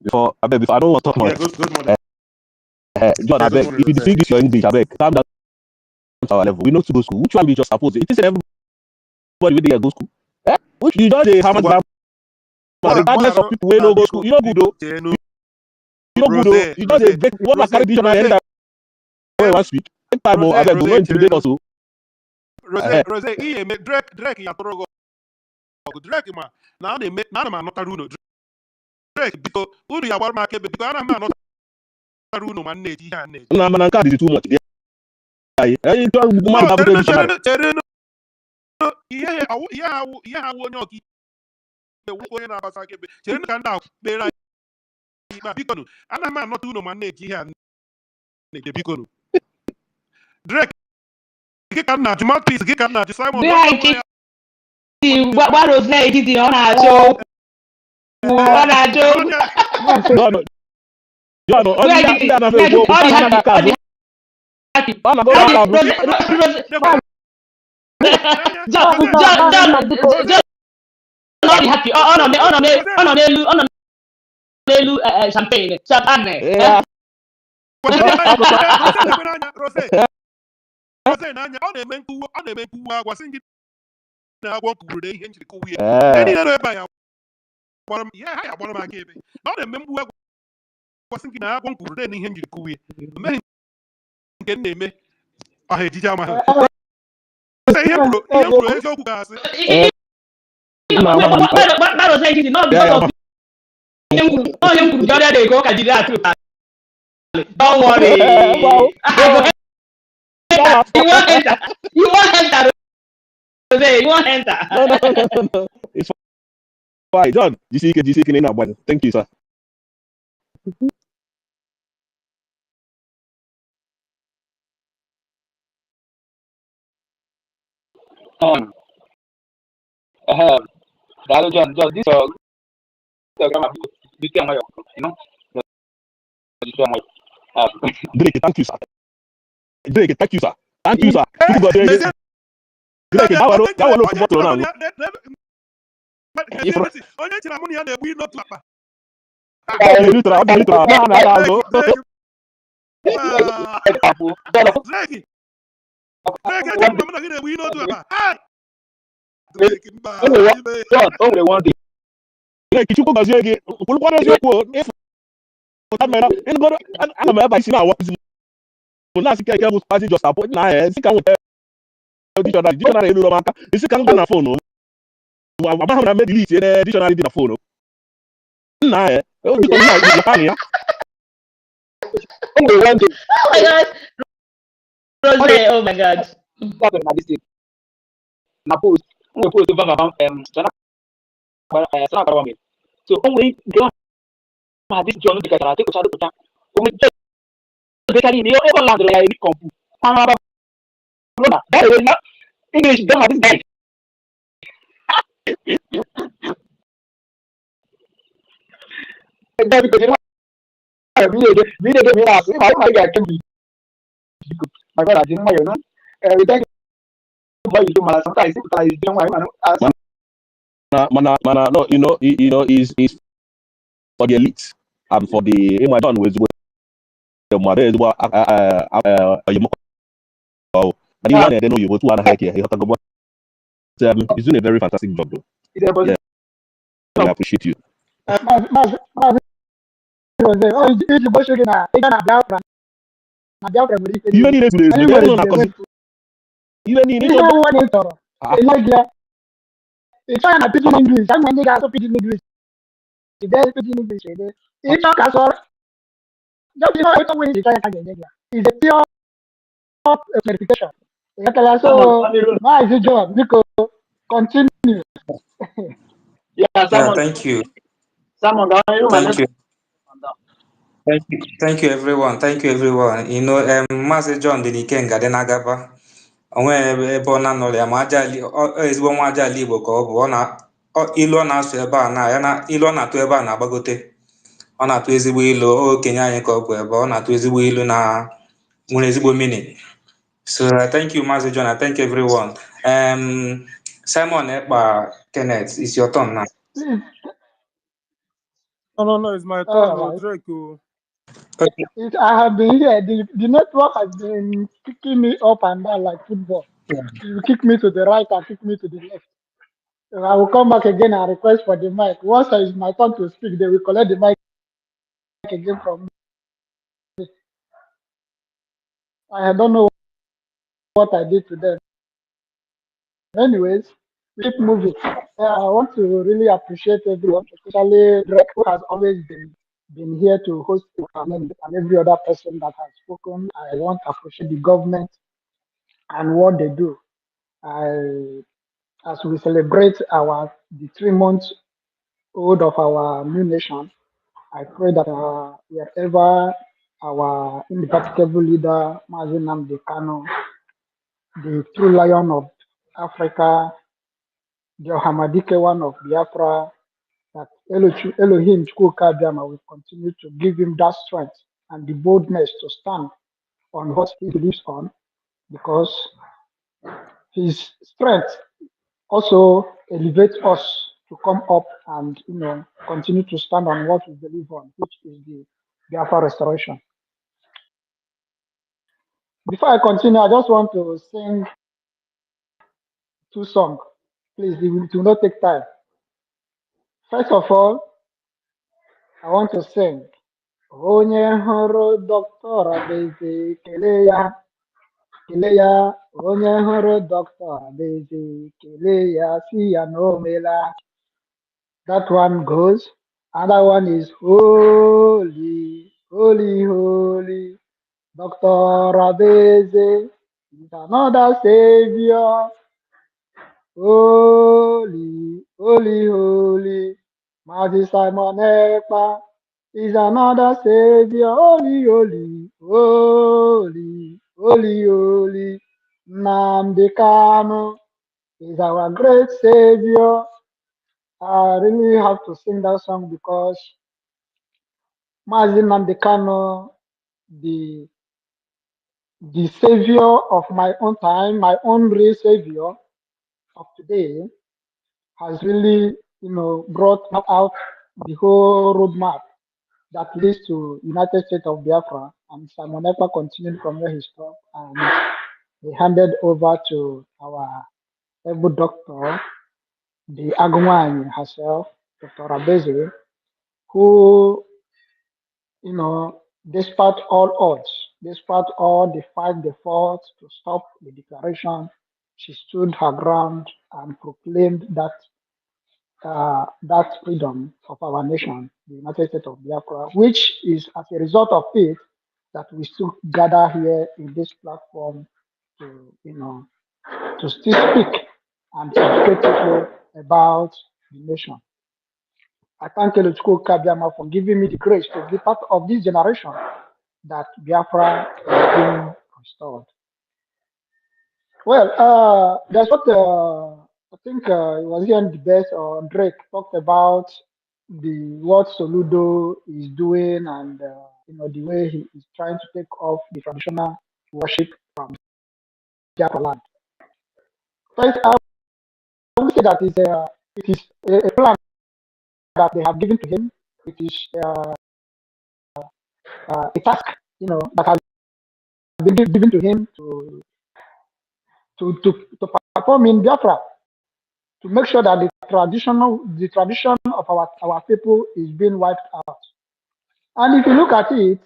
Before I don't want to talk much. Good morning. John, I beg, if you speak this your English, I beg, calm down to our level. We know to go school. Which one be just supposed? It is everybody will dey go school. Which you don't dey hammer down. Regardless of people wey no go school, you know good though. You know good though. You know dey what na carry dictionary anytime wey wan speak. Take time o, I beg, go intimidate us o. Rose, Drake yatorogo. Drake ma, na ma anọtara unu. Drake biko, unu ya gbara m aka ebe biko ana m anọtara unu ma nne eji ihe a na-eji. Na mana nke a dị too much there. Ihe ha onye ọka ikpe onye na-agbasa aka ebe. Chere ka ndị a kpere anyị ikpe biko nu. Ana m anọta unu ma nne eji ihe a na-eji biko nu. Drake Simon. What was that? It on our show. What I do? Champagne. Ọ na-eme nkwuwa agwa sị gị na-agwọ kwuru ihe njiri kụwa ya. Ndị nọ ebe ya gbara m ya ha ya gbara m aka ebe. Na ọ na-eme mgbu agwa sị gị na agwọ kwuru ihe njiri kụwa ya. Meghị nke m na-eme ọha ejije amaghị. Ihe kwuru eziokwu ga-asị. Don't worry. You won't enter. You won't enter. You won't enter. No. It's fine. John, thank you, sir. John, this You know. Drake, thank you, sir. Drake, thank you, sir. Thank you, sir. Drake, that one no support now. Oh my God. Rose, oh my God. So only this John take land English don't have this guy. Because you know my brother didn't know. We thank you for you do man. Sometimes you don't want Mana, no, is for the elite and for the John was they know you go to one hike here. He's doing a very fantastic job, though. Yeah, I appreciate you. Even in today's even in it's trying to speak English. I'm going to speak English. They're speaking English. It's not casual. Just it's always it's a pure clarification. So, why is it job? Because continue. yeah, Thank you. Someone Thank you. Thank you, everyone. Thank you, everyone. Maazị John dị n'Ikenga dị n'Agaba. Onwe ebe ọ na-anọrọ ya ma ezigbo nwa aja ala Igbo ka ọ bụ ilu ọ na-asụ ebe a ilu ọ na-atụ ebe a na-agbagote. Ọ na-atụ ezigbo ilu okenye anyị ka ọ bụ ebe ọ na-atụ ezigbo ilu na nwere ezigbo meaning. So thank you, Maazị John. I thank everyone. Simon Ekpa Kenneth, it's your turn now. Please. No, it's my turn. Right. Drake. Okay. I have been here. The network has been kicking me up and down like football. You kick me to the right and kick me to the left. So I will come back again and request for the mic. Once it's my turn to speak, they will collect the mic again from me. I don't know what I did to them. Anyways, keep moving. I want to really appreciate everyone, especially Drake, who has always been here to host the panel, and every other person that has spoken. I want to appreciate the government and what they do. As we celebrate the 3 months old of our new nation, I pray that wherever our indefatigable leader, Mazi Nnamdi Kanu, the true lion of Africa, the Ohamadike one of Biafra, that Elohim Chukwuka Abiyama will continue to give him that strength and the boldness to stand on what he believes on, because his strength also elevates us to come up and continue to stand on what we believe on, which is the Biafra restoration. Before I continue, I just want to sing 2 songs. Please, it will not take time. First of all, I want to sing Onye hụrụ Dr. Adaeze kele ya, onye hụrụ Dr. Adaeze kele ya, si ya na o meela. That one goes. Other one is holy, holy, holy. Dr. Adaeze is another savior. Holy, holy, holy. Mighty Simon Ekpa is another savior. Holy, holy, holy, holy, holy. Nnamdi Kanu is our great savior. I really have to sing that song because Mazi Nandekano, the savior of my own time, my own real savior of today, has really, brought out the whole roadmap that leads to United States of Biafra. And Simon Ekpa continued from where he stopped, and he handed over to our able doctor, the Agumani herself, Dr. Abeze, who, despite all odds, despite all the fight they fought to stop the declaration, she stood her ground and proclaimed that freedom of our nation, the United States of Biafra, which is as a result of it that we still gather here in this platform to, to still speak and educate people about the nation. I thank Eluchko Kabiama for giving me the grace to be part of this generation that Biafra is being restored. Well, that's what I think it was here in the best or Drake talked about the what Soludo is doing and the way he is trying to take off the traditional worship from Biafra land. First, I would say that it is a plan that they have given to him. It is a task, that has been given to him to perform in Biafra, to make sure that the tradition of our people is being wiped out. And if you look at it,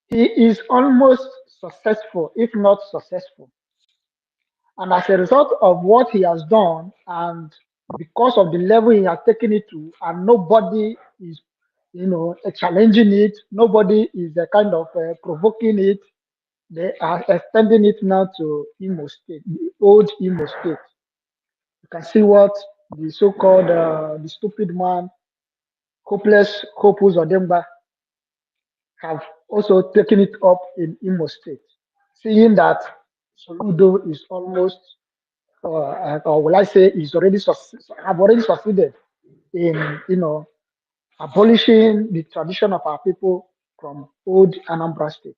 he is almost successful, if not successful. And as a result of what he has done, and because of the level he has taken it to, and nobody is, challenging it, nobody is kind of provoking it, they are extending it now to Imo State, the old Imo State. You can see what the so-called the stupid man, hopeless Hopus Odemba, have also taken it up in Imo State, seeing that Soludo is almost, or will I say, is already have already succeeded in abolishing the tradition of our people from old Anambra State.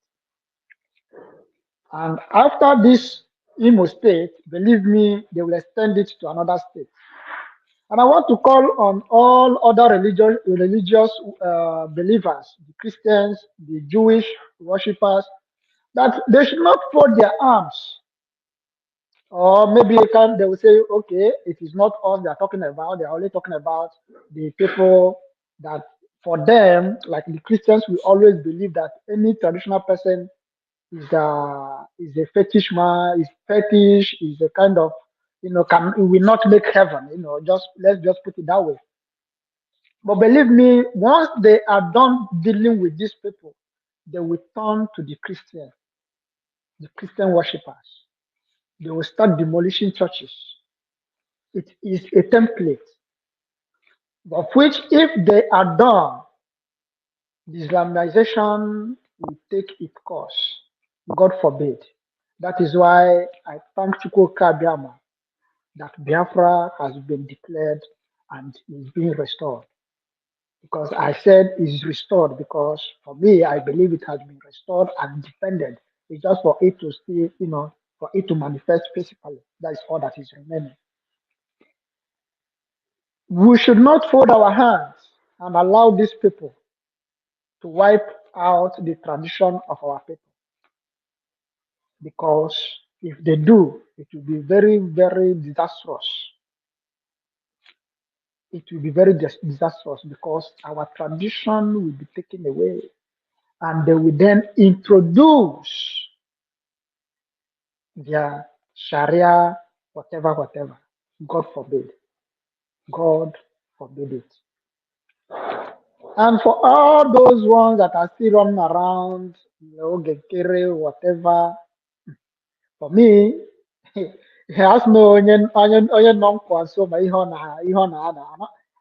And after this Imo State, believe me, they will extend it to another state. And I want to call on all other religious believers, the Christians, the Jewish worshippers, that they should not fold their arms. Or maybe they will say, okay, it is not us they are talking about. They are only talking about the people that, for them, like the Christians, we always believe that any traditional person is a fetish man, is fetish, is a kind of, will not make heaven. Just let's just put it that way. But believe me, once they are done dealing with these people, they will turn to the Christian worshippers. They will start demolishing churches. It is a template of which, if they are done, the Islamization will take its course. God forbid. That is why I thank Chukwuka Kabiama that Biafra has been declared and is being restored. Because I said it's restored because for me, I believe it has been restored and defended. It's just for it to still, for it to manifest physically. That is all that is remaining. We should not fold our hands and allow these people to wipe out the tradition of our people. Because if they do, it will be very, very disastrous. It will be very disastrous because our tradition will be taken away and they will then introduce their Sharia, whatever, whatever. God forbid. God forbid it. And for all those ones that are still running around, Gekere, whatever, for me, he has no onion non-so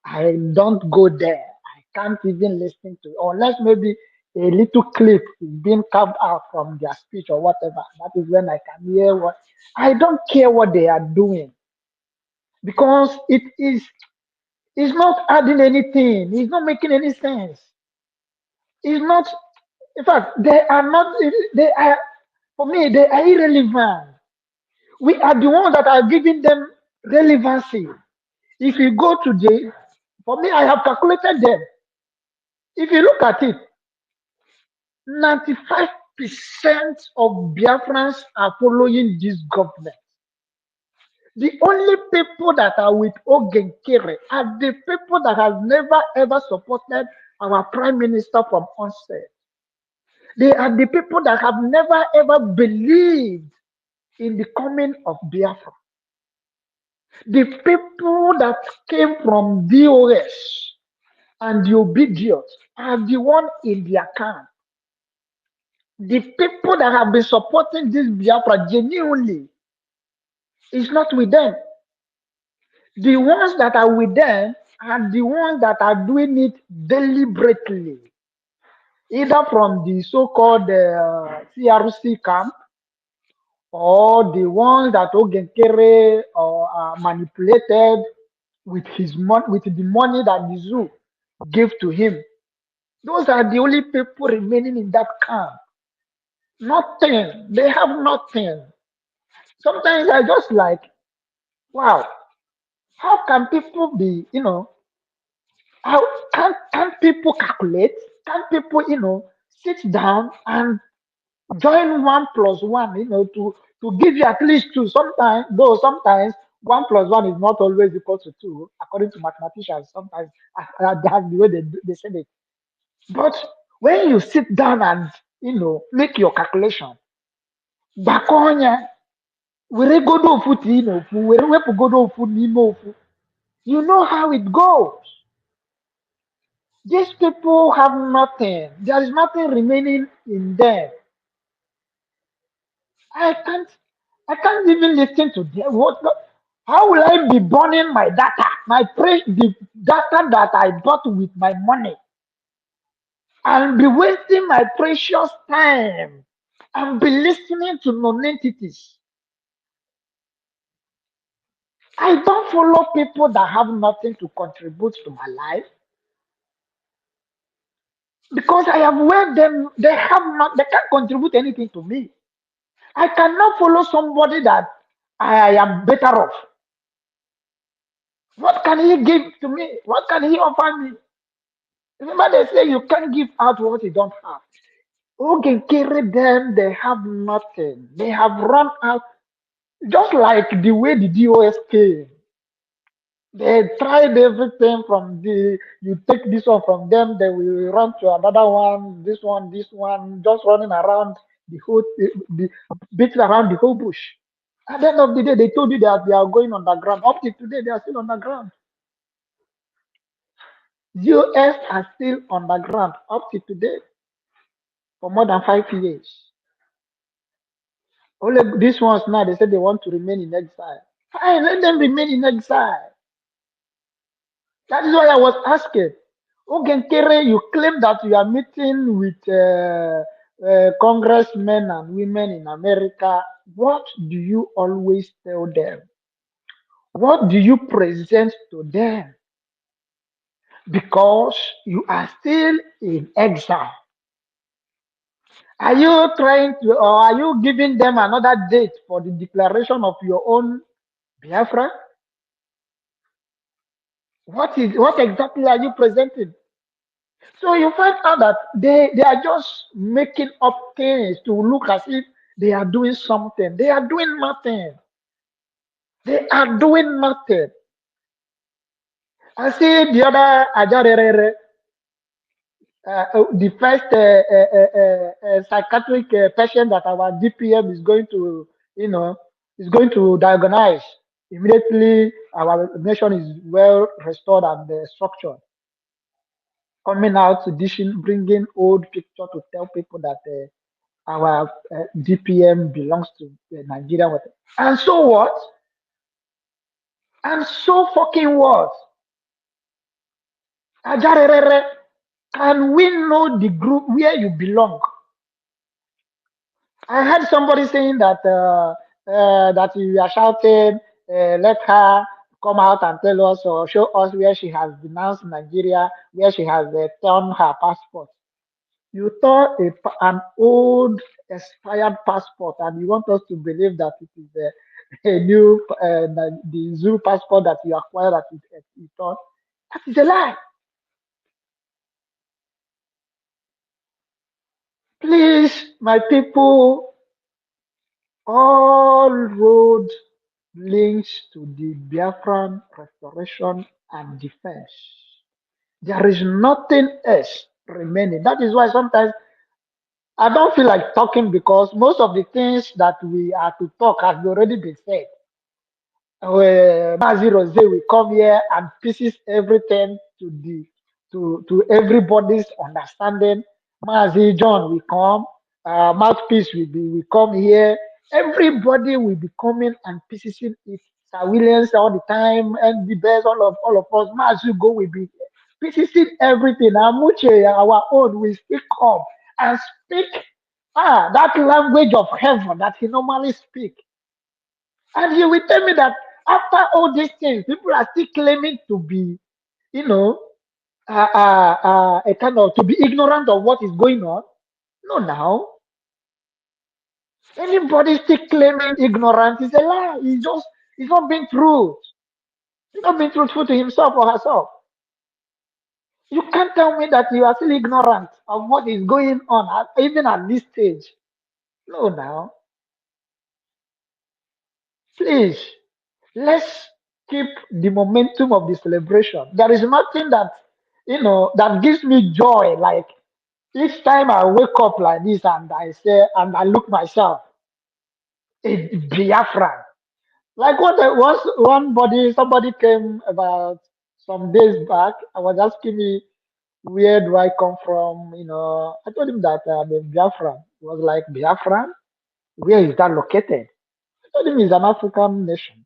I don't go there. I can't even listen to it, unless maybe a little clip is being carved out from their speech or whatever. That is when I can hear what. I don't care what they are doing because it's not adding anything. It's not making any sense. Is not, in fact, they are not, they are, for me, they are irrelevant. We are the ones that are giving them relevancy. If you go to the, for me, I have calculated them. If you look at it, 95% of Biafrans are following this government. The only people that are with Ogenkere are the people that have never ever supported our prime minister from onset. They are the people that have never ever believed in the coming of Biafra. The people that came from DOS and the obedience are the one in their camp. The people that have been supporting this Biafra genuinely is not with them. The ones that are with them are the ones that are doing it deliberately, either from the so-called CRC camp or the ones that Ogenkere manipulated with his with the money that the zoo gave to him. Those are the only people remaining in that camp. Nothing. They have nothing. Sometimes I just like, wow, how can people be, how can people calculate? Can people, sit down and join one plus one, to give you at least two. Sometimes, though sometimes one plus one is not always equal to two, according to mathematicians. Sometimes that's the way they say it. But when you sit down and make your calculation, bakonya, were godo ofu ti na ofu, were wepụ godo ofu n'ime ofu, you know how it goes. These people have nothing. There is nothing remaining in them. I can't I can't even listen to them. How will I be burning my data? The data that I bought with my money and be wasting my precious time and be listening to non-entities. I don't follow people that have nothing to contribute to my life because I have weighed them. They can't contribute anything to me. I cannot follow somebody that I am better off. What can he give to me? What can he offer me? Remember, they say you can't give out what you don't have. Who can carry them? They have nothing. They have run out, just like the way the DOS came. They tried everything from you take this one from them, they will run to another one, this one, just running around the beating around the whole bush. At the end of the day, they told you that they are going underground. Up to today, they are still underground. US are still underground up to today for more than 5 years. Only these ones now, they said they want to remain in exile. Fine, let them remain in exile. That is why I was asking. Ogenkere, you claim that you are meeting with congressmen and women in America. What do you always tell them? What do you present to them? Because you are still in exile. Are you trying to, or are you giving them another date for the declaration of your own Biafra? What exactly are you presenting? So you find out that they are just making up things to look as if they are doing something. They are doing nothing. They are doing nothing. I see the other Ajarere, the first psychiatric patient that our DPM is going to, is going to diagnose. Immediately, our nation is well restored and structured. Coming out, dishing, bringing old picture to tell people that our DPM belongs to Nigeria. And so what? And so fucking what? Ajarere, can we know the group where you belong? I heard somebody saying that that you are shouting, let her come out and tell us or show us where she has denounced Nigeria, where she has turned her passport. You saw an old expired passport, and you want us to believe that it is a new the zoo passport that you acquired at it thought that is a lie. Please, my people, all roads links to the Biafran restoration and defense. There is nothing else remaining. That is why sometimes I don't feel like talking because most of the things that we are to talk has already been said. Mazi Rose will come here and pieces everything to everybody's understanding. Mazi John will come, mouthpiece will come here. Everybody will be coming and piecing it. Sir Williams all the time, and the best, all of us. Mazi go will be piecing everything. Amuche, our own, will still come and speak that language of heaven that he normally speak. And he will tell me that after all these things, people are still claiming to be, you know, a kind of to be ignorant of what is going on. No, now anybody still claiming ignorance is a lie. He's not being true. He's not being truthful to himself or herself. You can't tell me that you are still ignorant of what is going on, even at this stage. No, now please. Let's keep the momentum of the celebration. There is nothing that that gives me joy. Like each time I wake up like this and I say and I look myself, it's Biafra. Like what once somebody came about some days back. I was asking me where do I come from. I told him that I'm a Biafran. He was like Biafran. Where is that located? I told him it's an African nation.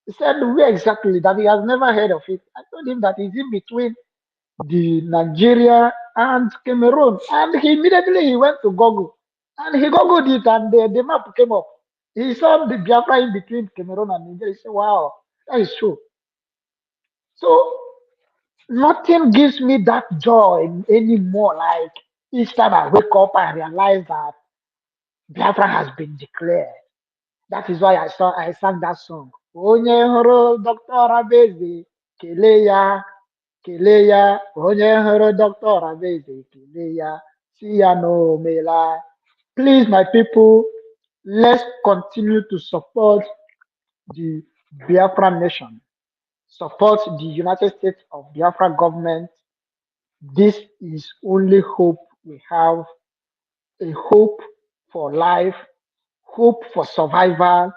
He said, where exactly? That he has never heard of it. I told him that it's in between the Nigeria and Cameroon. And he went to Google. And he Googled it and the map came up. He saw the Biafra in between Cameroon and Nigeria. He said, wow, that is true. So nothing gives me that joy anymore. Like each time I wake up, I realize that Biafra has been declared. That is why I sang that song. Onye hụrụ Dr. Abeze kelee ya kelee ya onye hụrụ Dr. Abeze kelee ya si ya na o meela. Please, my people, let's continue to support the Biafra nation, support the United States of Biafra government. This is only hope we have, a hope for life, hope for survival.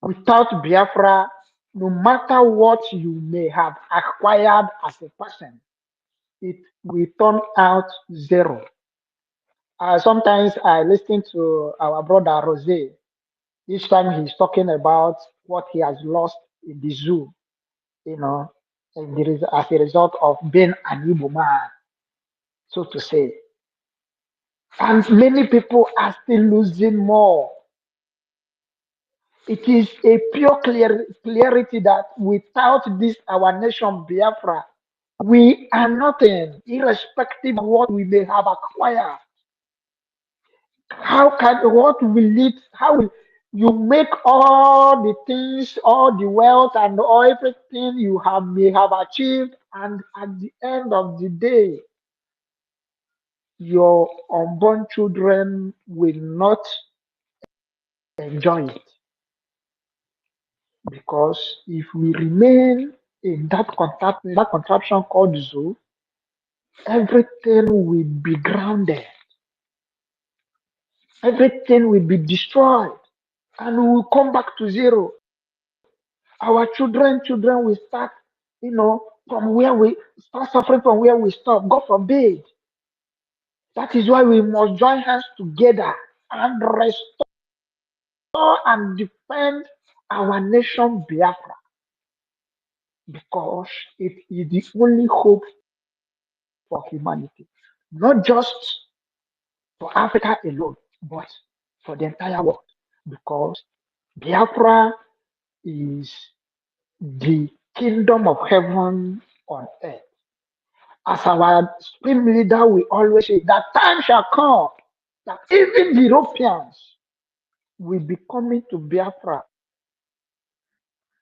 Without Biafra, no matter what you may have acquired as a person, it will turn out zero. Sometimes I listen to our brother Rose each time he's talking about what he has lost in the zoo, you know, and there is as a result of being an Igbo man, so to say. And many people are still losing more. It is a pure clarity that without this, our nation Biafra, we are nothing, irrespective of what we may have acquired. How will you make all the things, all the wealth and all everything you may have achieved, and at the end of the day, your unborn children will not enjoy it? Because if we remain in that contraption called zoo, everything will be grounded, everything will be destroyed, and we will come back to zero. Our children will start, from where we start suffering from where we stop. God forbid. That is why we must join hands together and restore and defend our nation Biafra, because it is the only hope for humanity, not just for Africa alone, but for the entire world. Because Biafra is the kingdom of heaven on earth. As our supreme leader will always say, that time shall come that even the Europeans will be coming to Biafra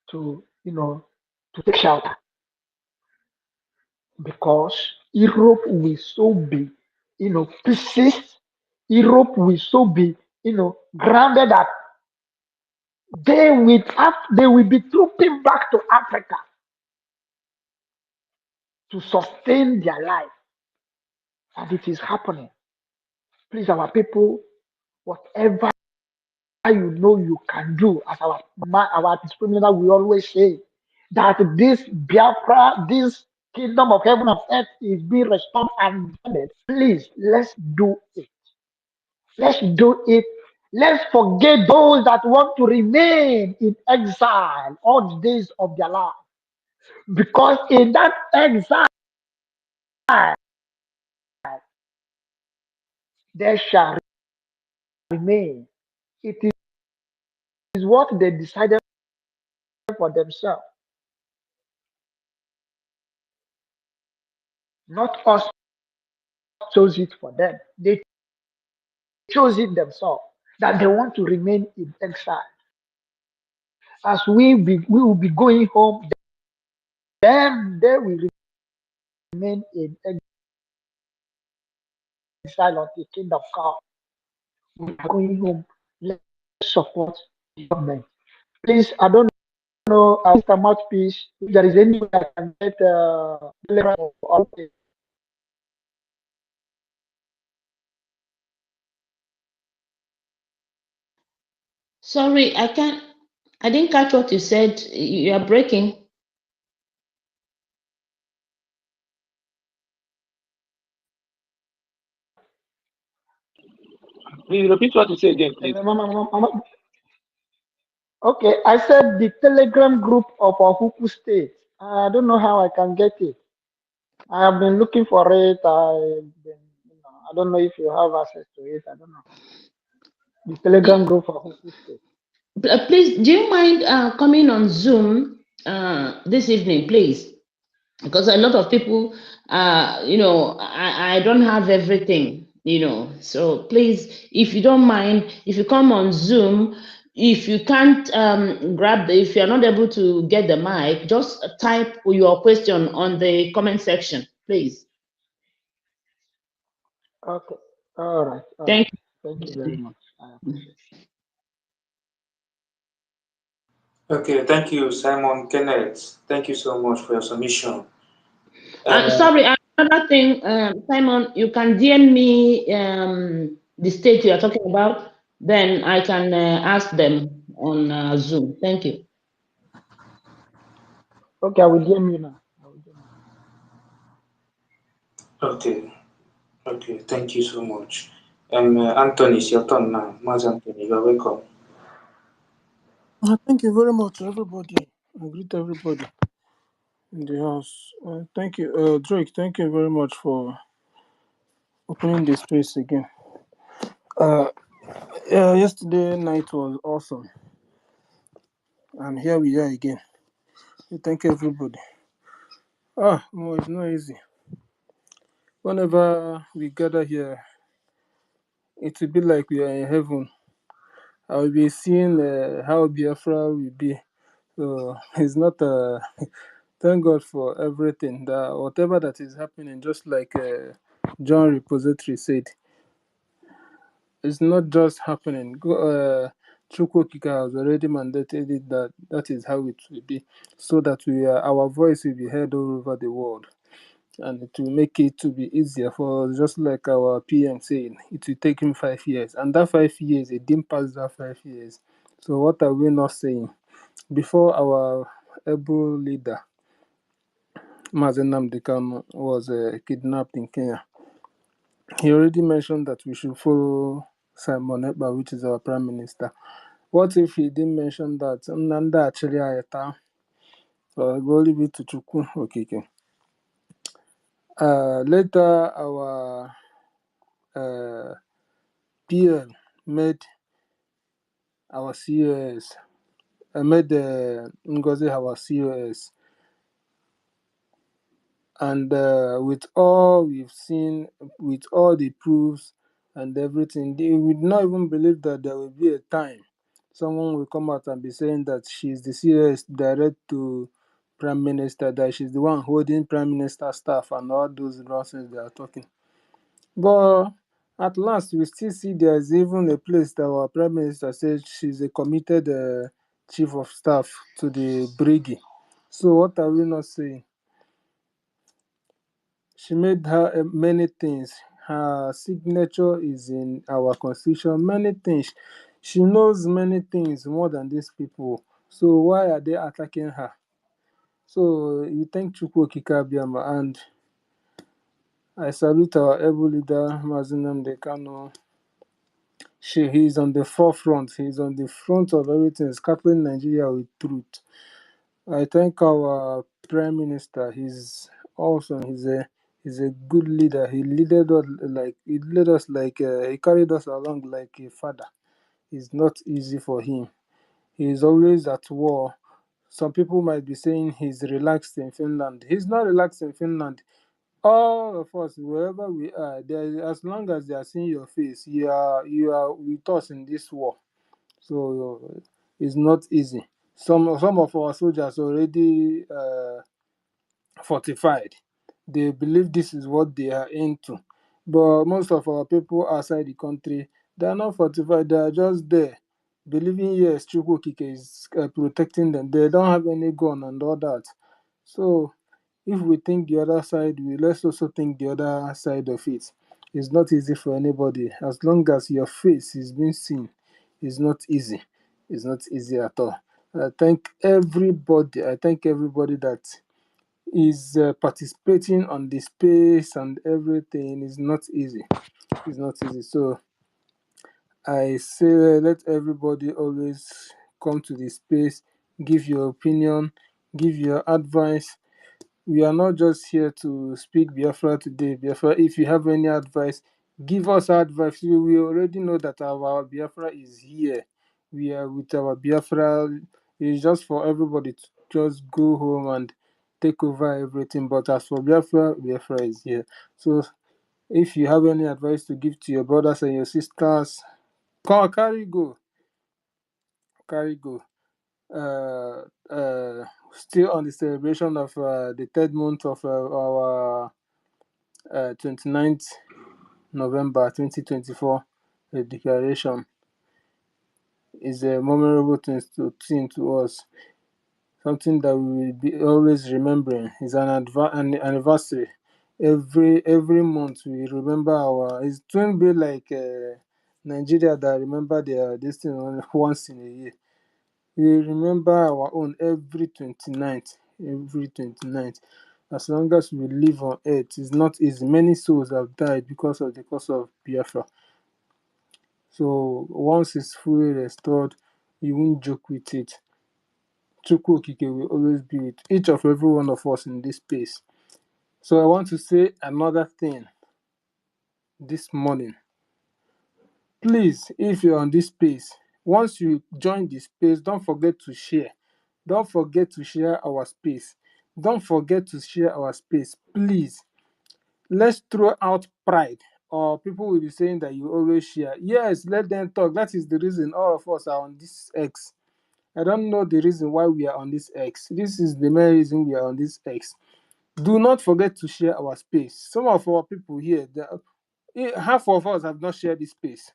to, to take shelter because Europe will so be, pieces. Europe will so be, grounded that they will be trooping back to Africa to sustain their life. And it is happening. Please, our people, whatever you know you can do, as our discriminator will always say, that this Biafra, this kingdom of heaven and earth is being restored and defended. Please, let's do it. Let's do it. Let's forget those that want to remain in exile all the days of their life. Because in that exile, they shall remain. It is what they decided for themselves, not us chose it for them. They chose it themselves that they want to remain in exile. As we will be going home, then they will remain in exile until the kingdom come. We are going home. Let's support the government. Please, I don't know, Mr. Mouthpiece, if there is any way I can get Telegram or Alway. Sorry, I didn't catch what you said. You are breaking. Please repeat what you say again, please. Okay, I said the Telegram group of Ohuku State. I don't know how I can get it. I have been looking for it. I don't know if you have access to it. I don't know. The Telegram group for Ohuku State. Please, do you mind coming on Zoom this evening, please? Because a lot of people, I don't have everything, So please, if you don't mind, if you come on Zoom, if you can't if you're not able to get the mic, just type your question on the comment section, please. Okay. All right. All right. Thank Thank you very you. much. I appreciate it. Okay, thank you, Simon Kenneth. Thank you so much for your submission. Sorry, another thing, Simon, you can DM me the state you are talking about, then I can ask them on Zoom. Thank you. Okay, I will DM you now. Okay, okay, thank you so much. Anthony, it's your turn now. Mas Anthony, you're welcome. Thank you very much, everybody. I greet everybody in the house. Thank you, Drake. Thank you very much for opening the space again. Yeah, yesterday night was awesome, and here we are again. Thank you, everybody. No, it's not easy. Whenever we gather here, it will be like we are in heaven. I will be seeing how Biafra will be. So it's not thank God for everything. That whatever that is happening, just like John Repository said, it's not just happening. Chukwokika has already mandated it that that is how it will be, so that our voice will be heard all over the world, and it will make it to be easier for us. Just like our PM saying, it will take him 5 years, and that 5 years, it didn't pass that 5 years. So what are we not saying? Before our able leader Mazen Nnamdi Kanu was kidnapped in Kenya, he already mentioned that we should follow Simon Ekpa, which is our prime minister. What if he didn't mention that? Nanda actually Ayeta, go leave it to Chukwu Okike. Later, our PL made our COS, made Ngozi our COS. And with all we've seen, with all the proofs and everything, they would not even believe that there will be a time someone will come out and be saying that she's the CS direct to Prime Minister, that she's the one holding Prime Minister staff and all those nonsense they are talking. But at last, we still see there's even a place that our Prime Minister says she's a committed chief of staff to the Briggy. So what are we not saying? She made her many things. Her signature is in our constitution. Many things. She knows many things more than these people. So why are they attacking her? So you thank Chukwu Kikabiama, and I salute our able leader Mazinam Dekano. He is on the forefront. He's on the front of everything, scattering Nigeria with truth. I thank our Prime Minister. He's awesome. He's a good leader. He carried us along like a father. It's not easy for him. He's always at war. Some people might be saying he's relaxed in Finland. He's not relaxed in Finland. All of us, wherever we are, as long as they are seeing your face, you are with us in this war. So it's not easy. Some of our soldiers already fortified. They believe this is what they are into. But most of our people outside the country, they are not fortified. They are just there, believing yes, Chukwu Kike is protecting them. They don't have any gun and all that. So if we think the other side, let's also think the other side of it. It's not easy for anybody. As long as your face is being seen, it's not easy. It's not easy at all. I thank everybody. I thank everybody that is participating on the space and everything. Is not easy. It's not easy. So I say let everybody always come to the space, give your opinion, give your advice. We are not just here to speak Biafra today. Biafra, if you have any advice, give us advice. We already know that our Biafra is here. We are with our Biafra. It's just for everybody to just go home and take over everything. But as for Biafra, Biafra is here. So if you have any advice to give to your brothers and your sisters, come carry go. Carry go. Still on the celebration of the third month of our 29th November 2024, the declaration is a memorable thing to us, something that we will be always remembering. It's an anniversary. Every month we remember it won't be like Nigeria that remember this thing only once in a year. We remember our own every 29th. Every 29th. As long as we live on earth, it's not easy. Many souls have died because of the cause of Biafra. So once it's fully restored, you won't joke with it. Chukwu Okike will always be with each of every one of us in this space. So I want to say another thing this morning. Please, if you're on this space, once you join this space, don't forget to share. Don't forget to share our space. Don't forget to share our space. Please, let's throw out pride. Or people will be saying that you always share. Yes, let them talk. That is the reason all of us are on this X. I don't know the reason why we are on this X. This is the main reason we are on this X. Do not forget to share our space. Some of our people here, half of us have not shared this space.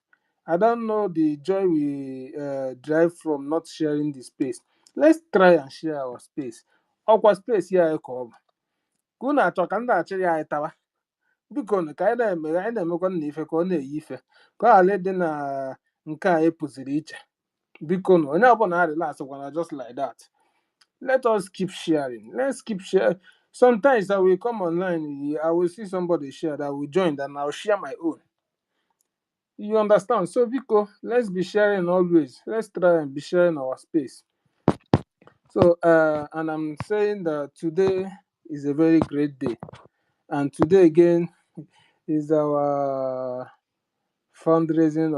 I don't know the joy we derive from not sharing the space. Let's try and share our space. Ọkwa space ya ka ọ bụ. Ka unu achọ ka ndị achịrị anyị tawa. Biko nụ ka anyị na-emekwa na ife ka ọ na-eyi ife. Ka ọ ghara ịdị na nke a epụziri iche. Biko nụ onye ọbụla relax gwana just like that. Let us keep sharing. Let's keep sharing. Sometimes I will come online, I will see somebody share that I will join, and I'll share my own. You understand? So, Biko, let's be sharing always. Let's try and be sharing our space. So, and I'm saying that today is a very great day. And today again is our fundraising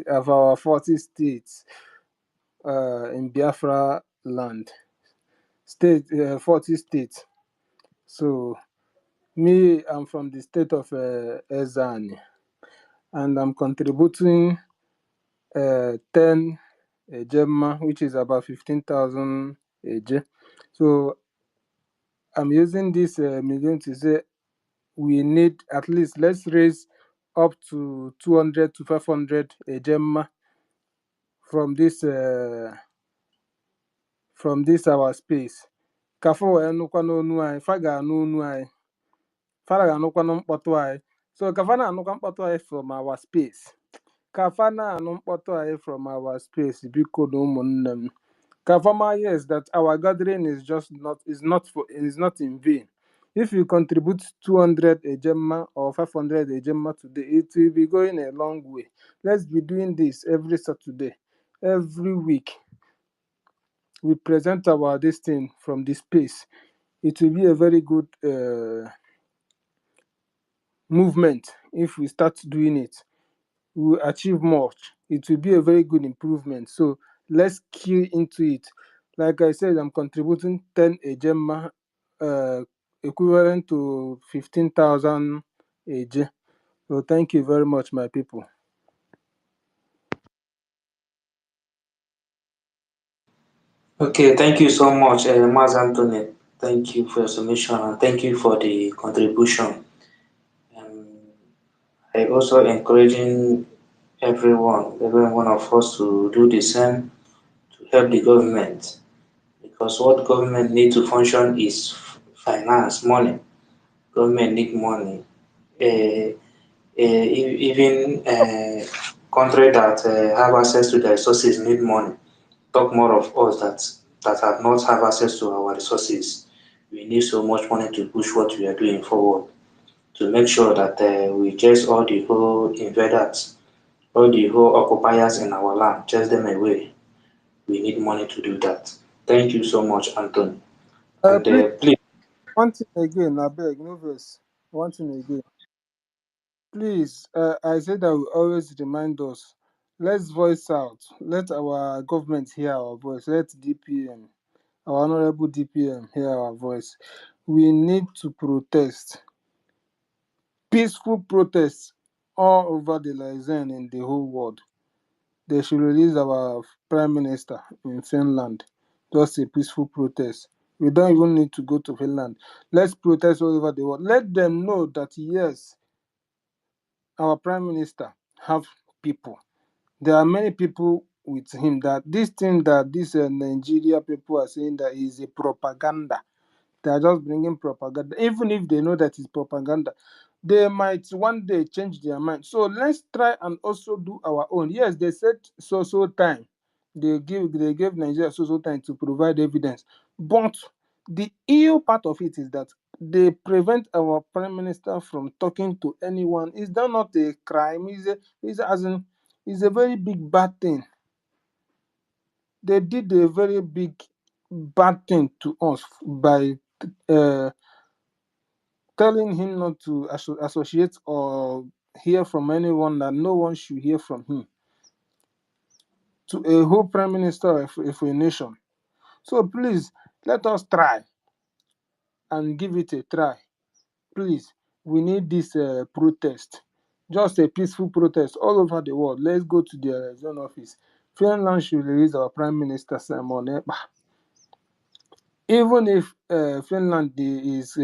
of our 40 states in Biafra land. 40 states. So me, I'm from the state of Ezani, and I'm contributing 10 Gemma, which is about 15,000 AJ. So I'm using this million to say we need at least, let's raise up to 200 to 500 Gemma from this our space. Kafo wee nụkwa n'onu anyị, fa ga-anụ onu anyị, fa ga-anụkwa mkpọtụ anyị. So kafa na-anụkwa mkpọtụ anyị from our space. Kafa na-anụ mkpọtụ anyị from our space, biko na ụmụnne m. Kafama, yes, that our gathering is not in vain. If you contribute 200 ejemma or 500 ejemma today, it will be going a long way. Let's be doing this every Saturday, every week. We present our this thing from this space. It will be a very good movement if we start doing it. We will achieve much. It will be a very good improvement. So let's key into it. Like I said, I'm contributing 10 ejemma, equivalent to 15,000 AJ. So thank you very much, my people. Okay, thank you so much, Mas Anthony. Thank you for your submission and thank you for the contribution. Um, I also encouraging every one of us to do the same to help the government because what government need to function is finance, money. Government need money. Uh, Even country that have access to the resources need money. Talk more of us that have not have access to our resources. We need so much money to push what we are doing forward to make sure that we chase all the whole invaders, all the whole occupiers in our land, chase them away. We need money to do that. Thank you so much, Anthony. And Please, please, one thing again, I beg, no verse. One thing again. Please, I said I will always remind us, let's voice out. Let our government hear our voice. Let DPM, our honorable DPM, hear our voice. We need to protest. Peaceful protests all over the Lysen in the whole world. They should release our prime minister in Finland. Just a peaceful protest. We don't even need to go to Finland. Let's protest all over the world. Let them know that yes, our prime minister have people. There are many people with him. That this thing that this Nigeria people are saying that is a propaganda. They are just bringing propaganda. Even if they know that it's propaganda, they might one day change their mind. So let's try and also do our own. Yes, they said so time. They gave Nigeria so time to provide evidence. But the ill part of it is that they prevent our prime minister from talking to anyone. Is that not a crime? Is a very big bad thing. They did a very big bad thing to us by uh, telling him not to associate or hear from anyone, that no one should hear from him, to a whole prime minister of a nation. So please, let us try and give it a try. Please, we need this protest, just a peaceful protest all over the world. Let's go to the zone office. Finland should release our prime minister Simon Ekpa. Even if Finland is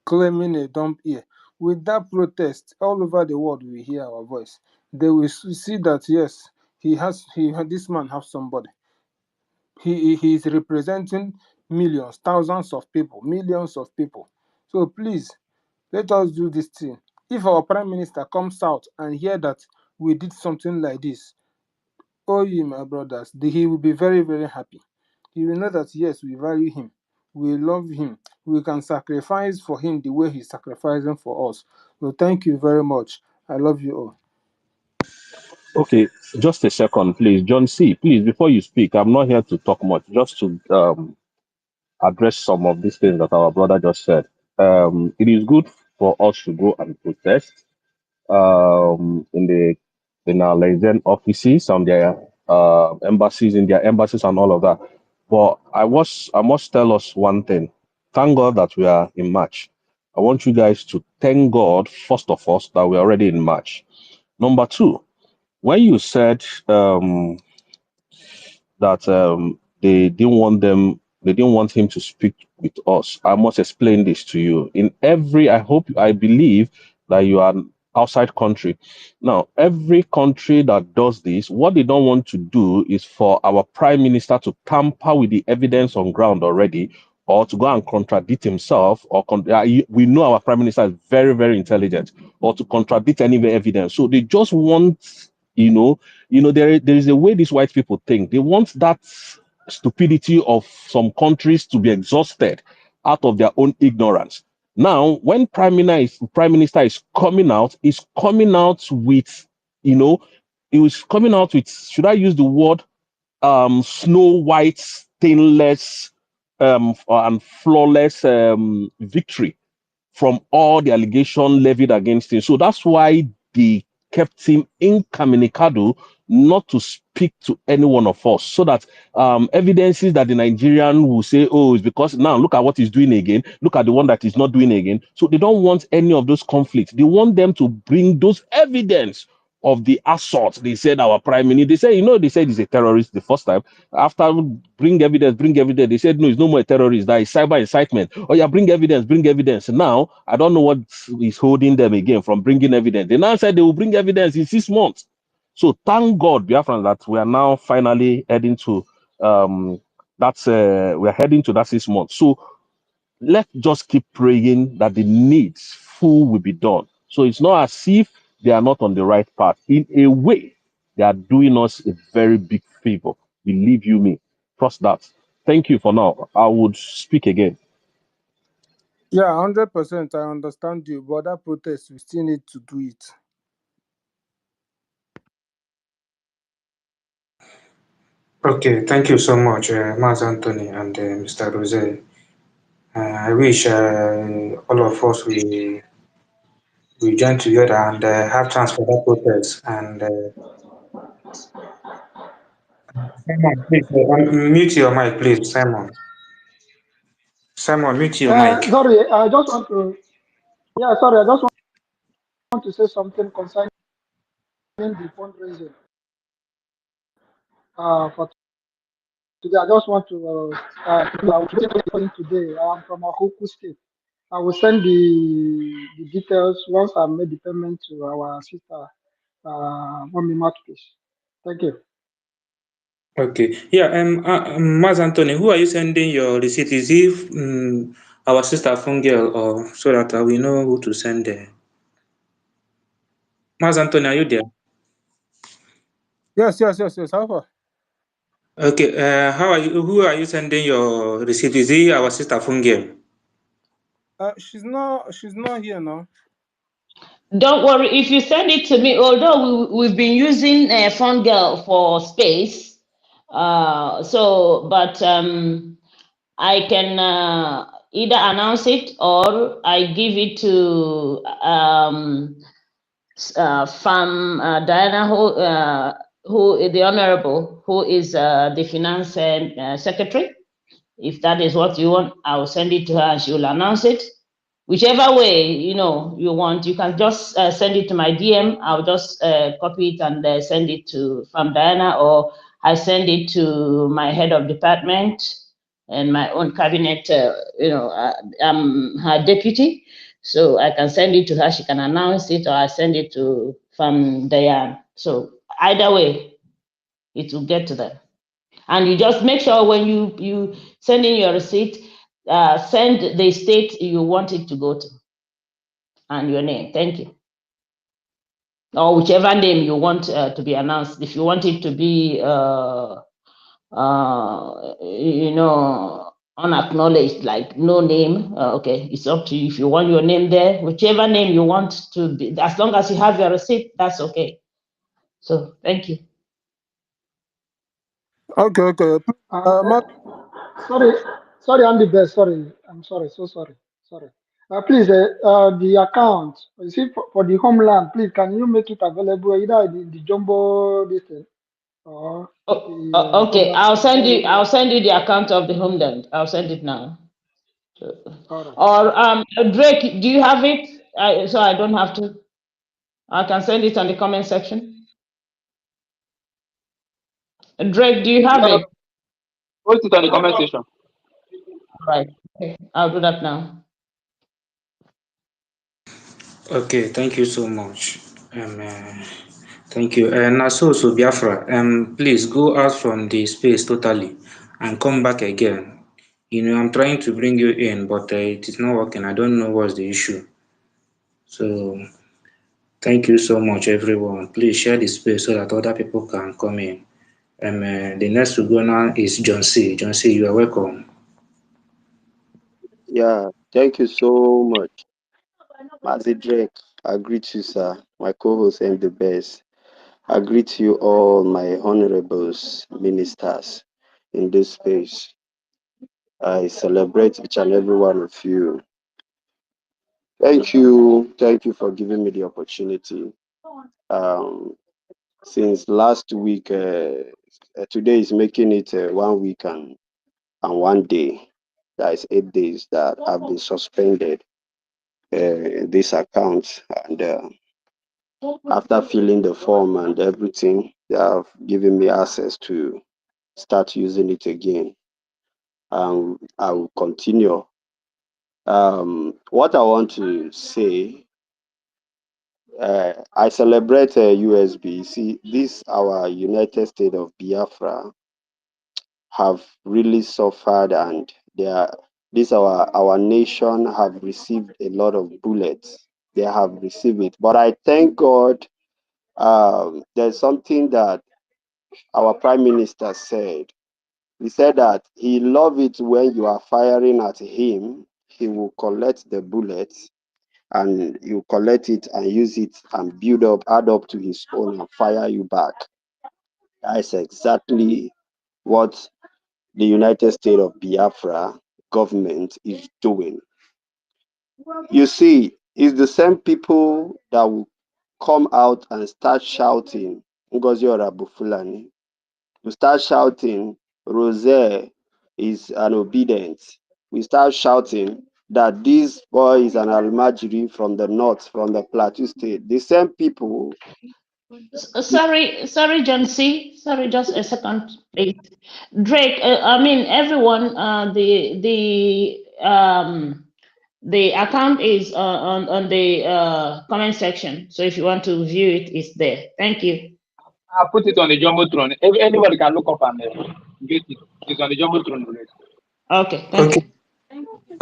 claiming a dump here, with that protest, all over the world will hear our voice. They will see that yes, this man has somebody. He is representing millions, thousands of people, millions of people. So please, let us do this thing. If our prime minister comes out and hear that we did something like this, oh, ye my brothers, he will be very, very happy. He will know that yes, we value him, we love him, we can sacrifice for him the way he's sacrificing for us. So thank you very much. I love you all. Okay, just a second, please. John C., please, before you speak, I'm not here to talk much, just to address some of these things that our brother just said. It is good for us to go and protest in our Leiden offices and their embassies, in their embassies and all of that. But I must tell us one thing. Thank God that we are in March. I want you guys to thank God, first of all, that we're already in March. Number two, when you said that they didn't want him to speak with us. I must explain this to you. I believe that you are outside country. Now, every country that does this, what they don't want to do is for our prime minister to tamper with the evidence on ground already, or to go and contradict himself, we know our prime minister is very, very intelligent, or to contradict any evidence. So they just want, there is a way these white people think. They want that stupidity of some countries to be exhausted out of their own ignorance. Now, when prime minister is coming out, is coming out with, it was coming out with, should I use the word snow white, stainless, and flawless victory from all the allegation levied against him. So that's why they kept him incommunicado, not to speak to any one of us, so that evidences that the Nigerian will say, oh, it's because now look at what he's doing again, look at the one that he's not doing again. So they don't want any of those conflicts. They want them to bring those evidence of the assault. They said our prime minister, they said he's a terrorist the first time. After bring evidence. They said no, he's no more a terrorist. That is cyber incitement. Oh yeah, bring evidence. Now I don't know what is holding them again from bringing evidence. They now said they will bring evidence in 6 months. So thank God, Biafran, that we are now finally heading to we're heading to that 6 months. So let's just keep praying that the needs full will be done. So it's not as if they are not on the right path. In a way, they are doing us a very big favor. Believe you me. Trust that. Thank you for now. I would speak again. Yeah, 100%. I understand you, but that protest, we still need to do it. Okay, thank you so much, Mas Anthony and Mr. Rose. I wish all of us we join together and have chance for that protest. And Simon, please mute your mic, please, Simon. Simon, mute your mic. Sorry, I just want to, yeah, sorry, I just want to say something concerning the fundraising for today. I just want to, I will do today. I'm from Ahoku State. I will send the details once I made the payment to our sister, Mommy Mouthpiece. Thank you. Okay. Yeah, Mas Anthony, who are you sending your receipt? Is it our sister Fungel, or so that we know who to send there? Mas Anthony, are you there? Yes. How far? Okay. Who are you sending your receipt? Is it our sister Fungel? She's not here now. Don't worry, if you send it to me, although we've been using Phone Girl for space, but I can either announce it or I give it to from Diana, who is the honorable, who is the finance secretary. If that is what you want, I will send it to her and she will announce it. Whichever way you want, you can just send it to my DM. I'll just copy it and send it to from Diana, or I send it to my head of department and my own cabinet. I'm her deputy, so I can send it to her. She can announce it, or I send it to from Diana. So either way, it will get to them. And you just make sure when you send in your receipt, send the state you want it to go to and your name. Thank you. Or whichever name you want to be announced. If you want it to be, unacknowledged, like no name, okay, it's up to you. If you want your name there, whichever name you want to be, as long as you have your receipt, that's okay. So thank you. Okay. Sorry, I'm the best. Sorry, I'm sorry. So sorry. Please, the account, you see, for the homeland, please, can you make it available either in the jumbo this thing or the Okay, homeland? I'll send you the account of the homeland. I'll send it now. All right. Or Drake, do you have it? So I don't have to. I can send it on the comment section. Drake, do you have Yeah, it? post it on the comment section. Right. Okay, I'll do that now. Okay, thank you so much. Thank you. And so Biafra, please go out from the space totally and come back again. I'm trying to bring you in, but it is not working. I don't know what's the issue. So thank you so much, everyone. Please share the space so that other people can come in. The next to go now is John C. John C, you are welcome. Yeah, thank you so much. Mazi Drake, I greet you, sir. My co-host and the best. I greet you all, my honorables, ministers in this space. I celebrate each and every one of you. Thank you for giving me the opportunity. Um, since last week, today is making it 1 week and 1 day. That is 8 days that I've been suspended this account, and after filling the form and everything, they have given me access to start using it again. I will continue. What I want to say, I celebrate USB. See, this our United States of Biafra have really suffered, and they are this our nation have received a lot of bullets. They have received it, but I thank God. There's something that our prime minister said. He said that he love it when you are firing at him, he will collect the bullets and you collect it and use it and build up, add up to his own and fire you back. That's exactly what the United States of Biafra government is doing. You see, it's the same people that will come out and start shouting, Ngozi Fulani, we start shouting, Rose is an obedient. We start shouting that this boy is an Almajiri from the north, from the Plateau State. The same people. Sorry, John C. Sorry, just a second, please. Drake, I mean everyone. The account is on the comment section. So if you want to view it, it's there. Thank you. I put it on the jumbotron. Anybody can look up and get it. It's on the jumbotron already. Okay, thank Okay. you.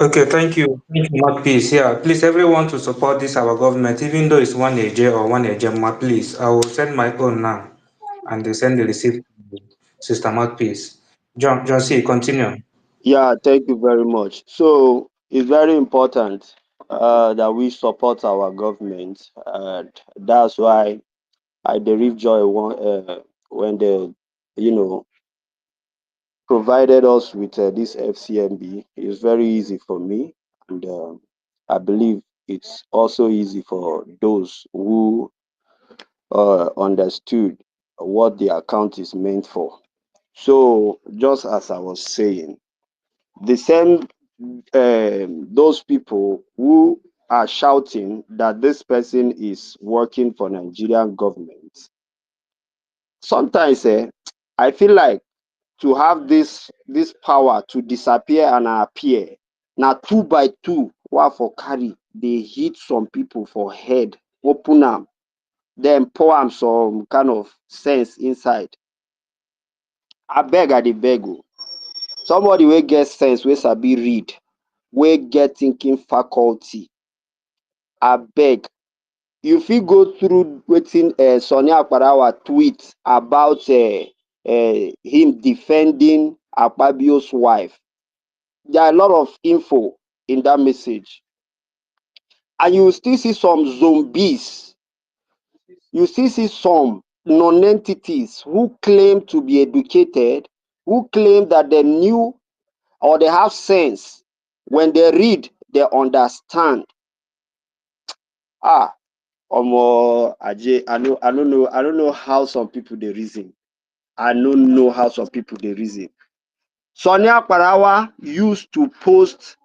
Okay, thank you. Thank you, Mouthpiece. Yeah, please, everyone to support this, our government, even though it's 1 AJ or 1 AJ, please. I will send my own now and they send the receipt to Sister Mouthpiece. John C., continue. Yeah, thank you very much. So it's very important that we support our government. And that's why I derive joy when they, you know, provided us with this FCMB. It's very easy for me, and I believe it's also easy for those who understood what the account is meant for. So, just as I was saying, the same those people who are shouting that this person is working for Nigerian government. Sometimes, I feel like to have this power to disappear and appear. Now 2 by 2, what for carry, they hit some people for head, open them, then pour am some kind of sense inside. I beg I dey beg o. Somebody wey get sense, wey sabi read, wey get thinking faculty, abeg, you fit go through wetin Sunny Akparawa tweet about him defending Akpabio's wife. There are a lot of info in that message. And you still see some zombies. You still see some non-entities who claim to be educated, who claim that they knew or they have sense. When they read, they understand. Ah, Omo Ajay, I don't know how some people they reason. I don't know how some people they reason. Sonia Parawa used to post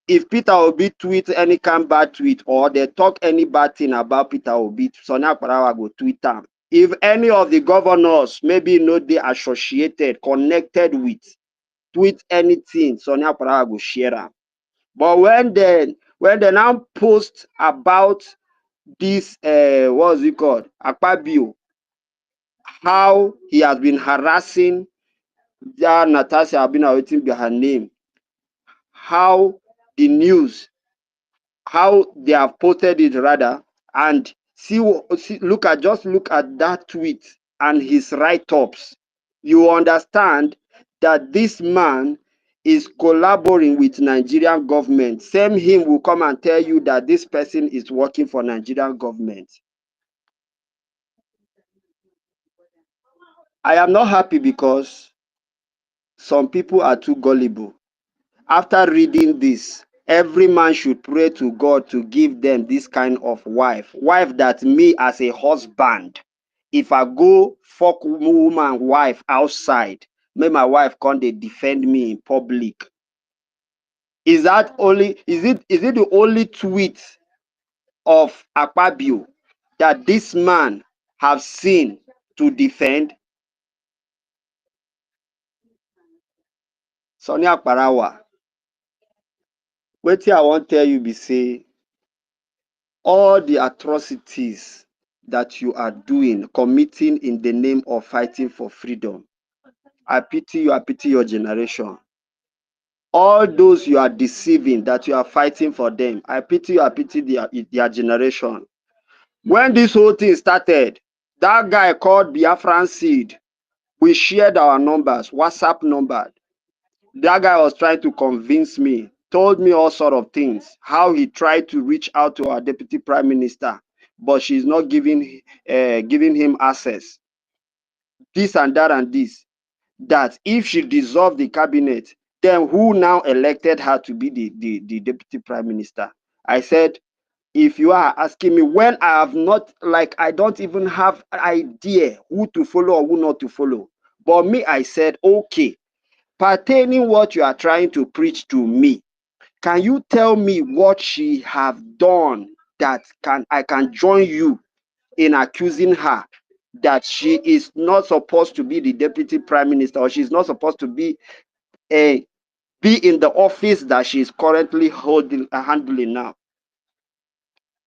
if Peter Obi tweet any kind bad tweet or they talk any bad thing about Peter Obi, Sonia Parawa go tweet them. If any of the governors maybe no they associated, connected with, tweet anything, Sonia Parawa go share them. But when they now post about this what's it called? Akpabio, how he has been harassing that Natasha Abina waiting be her name, how the news, how they have posted it rather, and look at that tweet and his write-ups. You understand that this man is collaborating with Nigerian government. Same him will come and tell you that this person is working for Nigerian government. I am not happy because some people are too gullible. After reading this, every man should pray to God to give them this kind of wife that me as a husband, if I go fuck woman wife outside, may my wife come they defend me in public. Is it the only tweet of Akpabio that this man have seen to defend? Sonia Parawa, wetin I wan tell you be say all the atrocities that you are doing, committing in the name of fighting for freedom, I pity you, I pity your generation. All those you are deceiving that you are fighting for them, I pity you, I pity their generation. When this whole thing started, that guy called Biafran Seed, we shared our numbers, WhatsApp number. That guy was trying to convince me, told me all sort of things, how he tried to reach out to our deputy prime minister, but she's not giving him access. This and that and this. That if she dissolved the cabinet, then who now elected her to be the deputy prime minister? I said, if you are asking me when I have not, like, I don't even have an idea who to follow or who not to follow. But me, I said, okay, pertaining what you are trying to preach to me, can you tell me what she have done that I can join you in accusing her that she is not supposed to be the deputy prime minister, or she's not supposed to be in the office that she is currently handling now?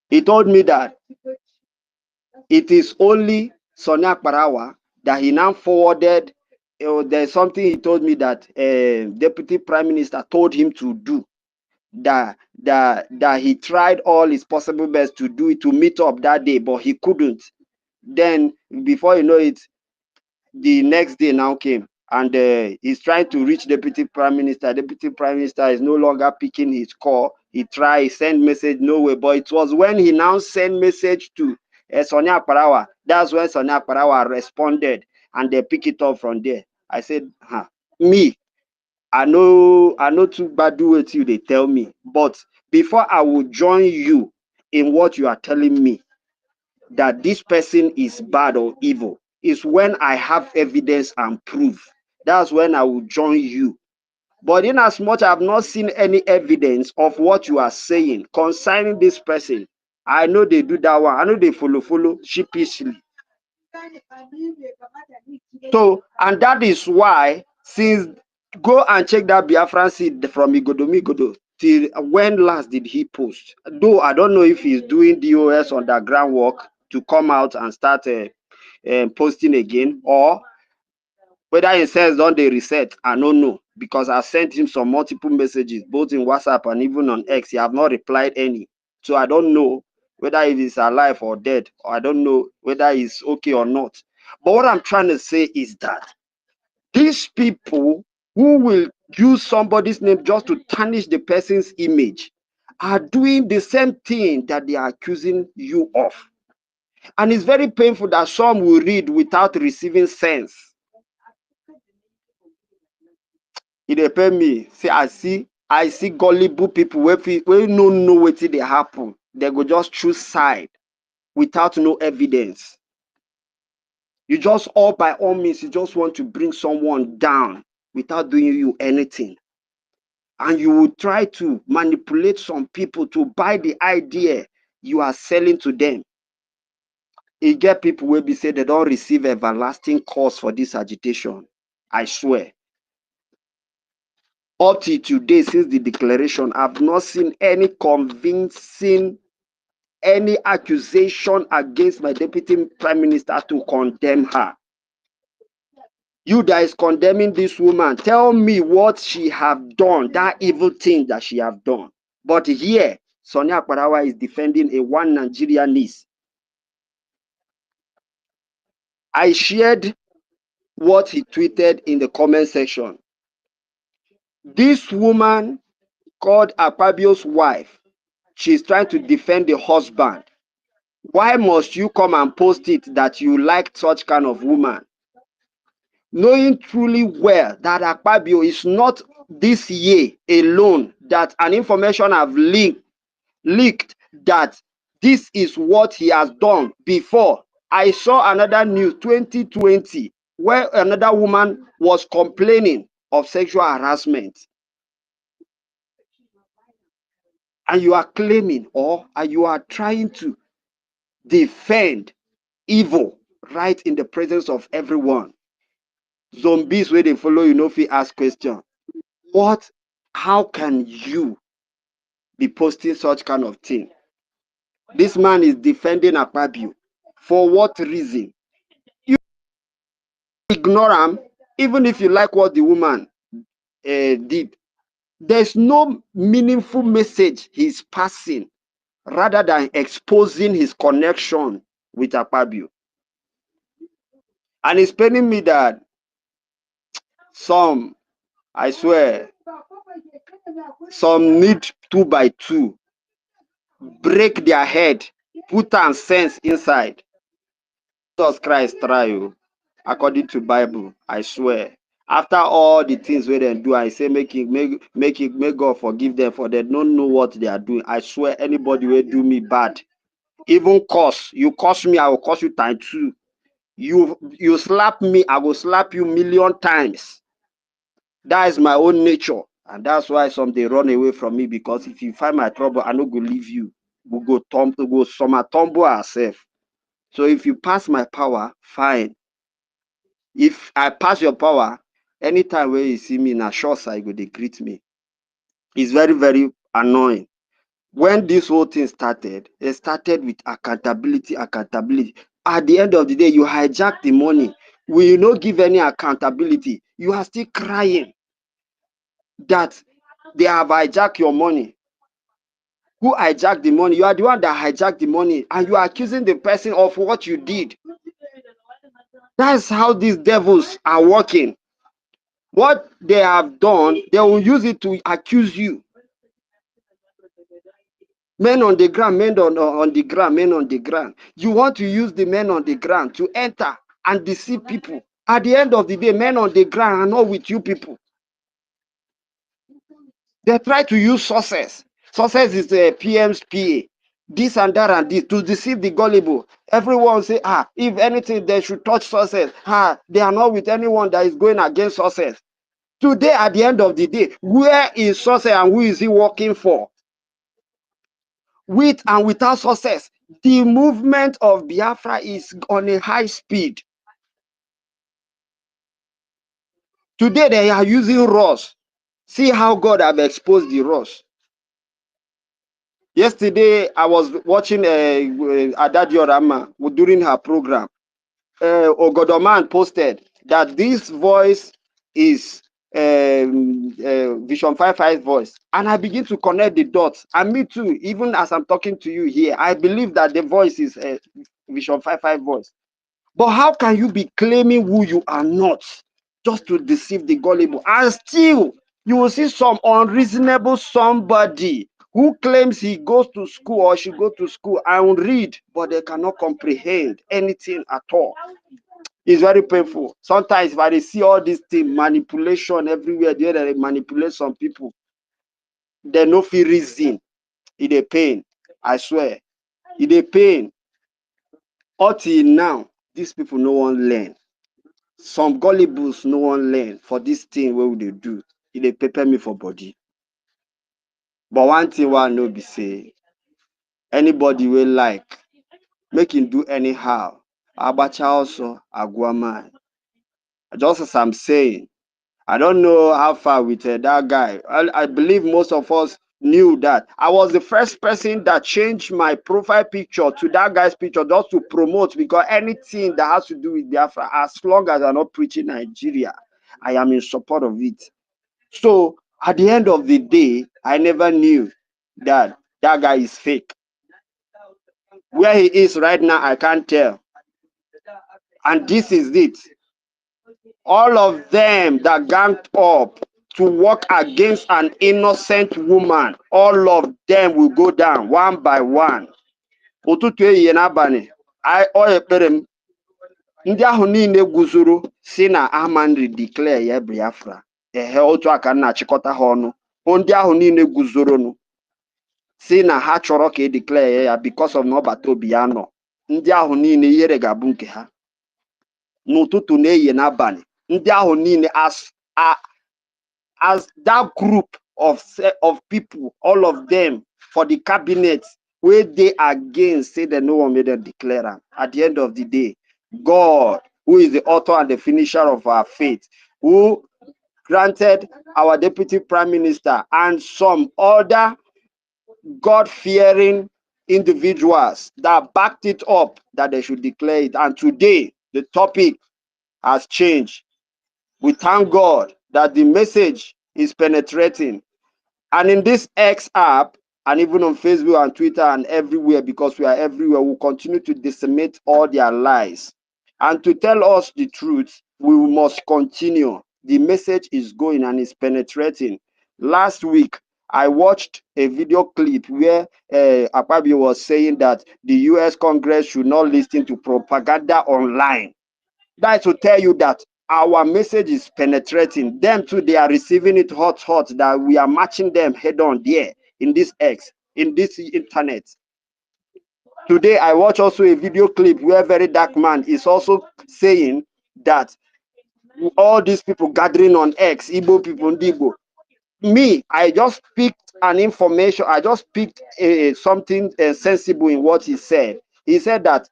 He told me that it is only Sonia Parawa that he now forwarded. There's something he told me that deputy prime minister told him to do, that he tried all his possible best to do it, to meet up that day, but he couldn't. Then before you know it, the next day now came, and he's trying to reach deputy prime minister. Deputy prime minister is no longer picking his call. He tried, send message, no way. But it was when he now sent message to Sonia Parawa, that's when Sonia Parawa responded, and they pick it up from there. I said, me, I know too bad do what you they tell me, but before I will join you in what you are telling me that this person is bad or evil, is when I have evidence and proof. That's when I will join you. But in as much I have not seen any evidence of what you are saying concerning this person, I know they do that one. I know they follow sheepishly. So, and that is why, since go and check that Biafran seed from Igodo till when last did he post? Though I don't know if he's doing DOS underground work to come out and start posting again, or whether he says don't they reset, I don't know, because I sent him some multiple messages both in WhatsApp and even on X. He have not replied any, so I don't know whether he is alive or dead, or I don't know whether he's okay or not. But what I'm trying to say is that these people who will use somebody's name just to tarnish the person's image are doing the same thing that they are accusing you of. And it's very painful that some will read without receiving sense. It depends me. See, I see gullible people where no know what they happen. They go just choose side without no evidence. You just all by all means, you just want to bring someone down without doing you anything. and you will try to manipulate some people to buy the idea you are selling to them. E get people will be say they don't receive everlasting cause for this agitation. I swear. Up till today, since the declaration, I've not seen any convincing, any accusation against my deputy prime minister to condemn her. You that is condemning this woman, tell me what she have done, that evil thing that she have done. But here, Sonia Akparawa is defending a one Nigerian niece. I shared what he tweeted in the comment section. This woman called Akpabio's wife, she's trying to defend the husband. Why must you come and post it that you like such kind of woman? Knowing truly well that Akpabio is not this year alone that an information have leaked that this is what he has done before. I saw another news 2020 where another woman was complaining of sexual harassment. And you are claiming or you are trying to defend evil right in the presence of everyone. Zombies where they follow you, no fit ask question. How can you be posting such kind of thing? This man is defending Akpabio. For what reason? You ignore him, even if you like what the woman did. There's no meaningful message he's passing rather than exposing his connection with Akpabio. And it's paining me that some, I swear, some need 2x2, break their head, put an sense inside. Jesus Christ try you, according to Bible, I swear. After all the things where they do, I say make God forgive them, for they don't know what they are doing. I swear, anybody will do me bad, even curse. You curse me, I will curse you times 2. You slap me, I will slap you million times. That is my own nature, and that's why some they run away from me, because if you find my trouble, I no go leave you. We go tumble ourselves. So if you pass my power, fine. If I pass your power, anytime when you see me in a short side, go they greet me. It's very, very annoying. When this whole thing started, it started with accountability. At the end of the day, you hijack the money. Will you not give any accountability? You are still crying that they have hijacked your money. Who hijacked the money? You are the one that hijacked the money, and you are accusing the person of what you did. That's how these devils are working. What they have done, they will use it to accuse you. Men on the ground, men on the ground, men on the ground. You want to use the men on the ground to enter and deceive people. At the end of the day, men on the ground are not with you people. They try to use sources. Sources is the PM's PA. This and that and this to deceive the gullible. Everyone say, if anything, they should touch sources. They are not with anyone that is going against sources. Today, at the end of the day, where is sources and who is he working for? With and without success, the movement of Biafra is on a high speed. Today they are using Ross. See how God have exposed the Ross. Yesterday I was watching Adadio Rama during her program. Ogodoman posted that this voice is Vision 55 voice, and I begin to connect the dots. And me too, even as I'm talking to you here, I believe that the voice is Vision 55 voice. But how can you be claiming who you are not just to deceive the gullible? And still, you will see some unreasonable somebody who claims he goes to school or she go to school and read, but they cannot comprehend anything at all. It's very painful. Sometimes if I see all this thing, manipulation everywhere, they manipulate some people. They no feel reason. It a pain. I swear. It a pain. Until now, these people no one learn. Some gullibles no one learn for this thing. What would they do? It they prepare me for body. But one thing I know be say anybody will like make him do anyhow. Abacha also Aguaman. Just as I'm saying, I don't know how far with that guy. I believe most of us knew that. I was the first person that changed my profile picture to that guy's picture just to promote, because anything that has to do with Biafra, as long as I'm not preaching Nigeria, I am in support of it. So at the end of the day, I never knew that that guy is fake. Where he is right now, I can't tell. And this is it. All of them that ganged up to work against an innocent woman, all of them will go down one by one. Ụtụtụ ehihie n'abalị, ọ ekpere m ndị ahụ niile guzoro si na Amandri declare ya Biafra, ehe otu aka na-achịkọta ha ọnụ. Ndị ahụ niile guzoronụ si na ha chọrọ ka e declare ya because of na ọbata obi ya nọ. Ndị ahụ niile ihere ga-abụ nke ha n'ụtụtụ na ehihie n'abalị. Ndị ahụ niile as that group of people, all of them for the cabinet where they against say that no one made them declare am. At the end of the day, God, who is the author and the finisher of our faith, who granted our deputy prime minister and some other God-fearing individuals that backed it up, that they should declare it. And today, the topic has changed. We thank God that the message is penetrating. And in this X app, and even on Facebook and Twitter and everywhere, because we are everywhere, we'll continue to disseminate all their lies. And to tell us the truth, we must continue. The message is going and is penetrating. Last week, I watched a video clip where Akpabio was saying that the US Congress should not listen to propaganda online. That's to tell you that our message is penetrating. Them too, they are receiving it hot, that we are matching them head on there in this X, in this internet. Today, I watch also a video clip where Very Dark Man is also saying that all these people gathering on X, Igbo people, Igbo. Me, I just picked an information, I just picked something sensible in what he said. He said that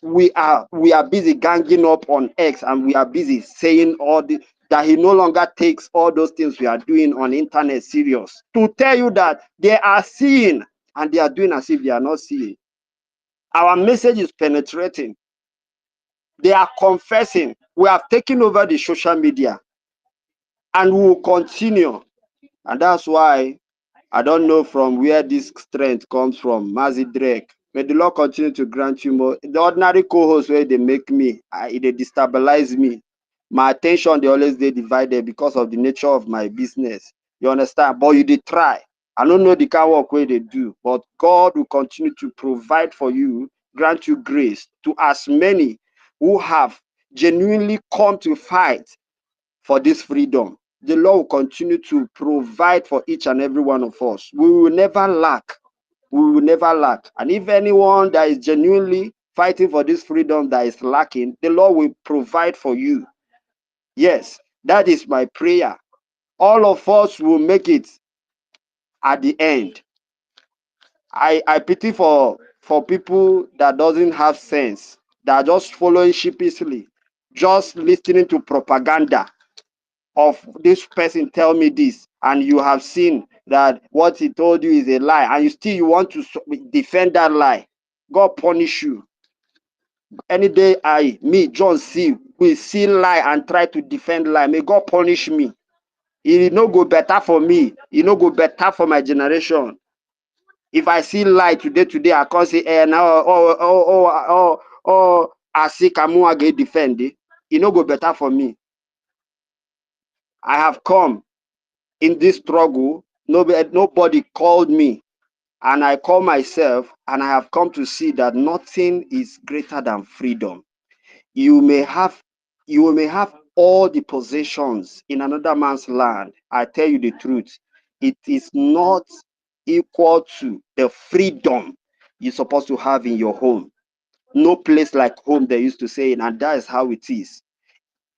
we are busy ganging up on X, and we are busy saying all the that he no longer takes all those things we are doing on internet serious. To tell you that they are seeing and they are doing as if they are not seeing. Our message is penetrating. They are confessing. We have taken over the social media, and we will continue. And that's why I don't know from where this strength comes from. Mazi Drake, may the Lord continue to grant you more. The ordinary co-host where they make me, they destabilize me. My attention, they always they divided because of the nature of my business. You understand? But you did try. I don't know the kind of work where they do, but God will continue to provide for you, grant you grace to as many who have genuinely come to fight for this freedom. The Lord will continue to provide for each and every one of us. We will never lack. We will never lack. And if anyone that is genuinely fighting for this freedom that is lacking, the Lord will provide for you. Yes, that is my prayer. All of us will make it at the end. I pity for people that doesn't have sense, that are just following sheepishly, just listening to propaganda of this person tell me this, and you have seen that what he told you is a lie, and you want to defend that lie. God punish you. Any day John C, will see lie and try to defend lie, may God punish me. It no go better for me. It no go better for my generation. If I see lie today, I can't say, now, I see Kamua get defend it. It no go better for me. I have come in this struggle. Nobody called me, and I call myself, and I have come to see that nothing is greater than freedom. You may have all the possessions in another man's land. I tell you the truth, it is not equal to the freedom you're supposed to have in your home. No place like home, they used to say, and that is how it is.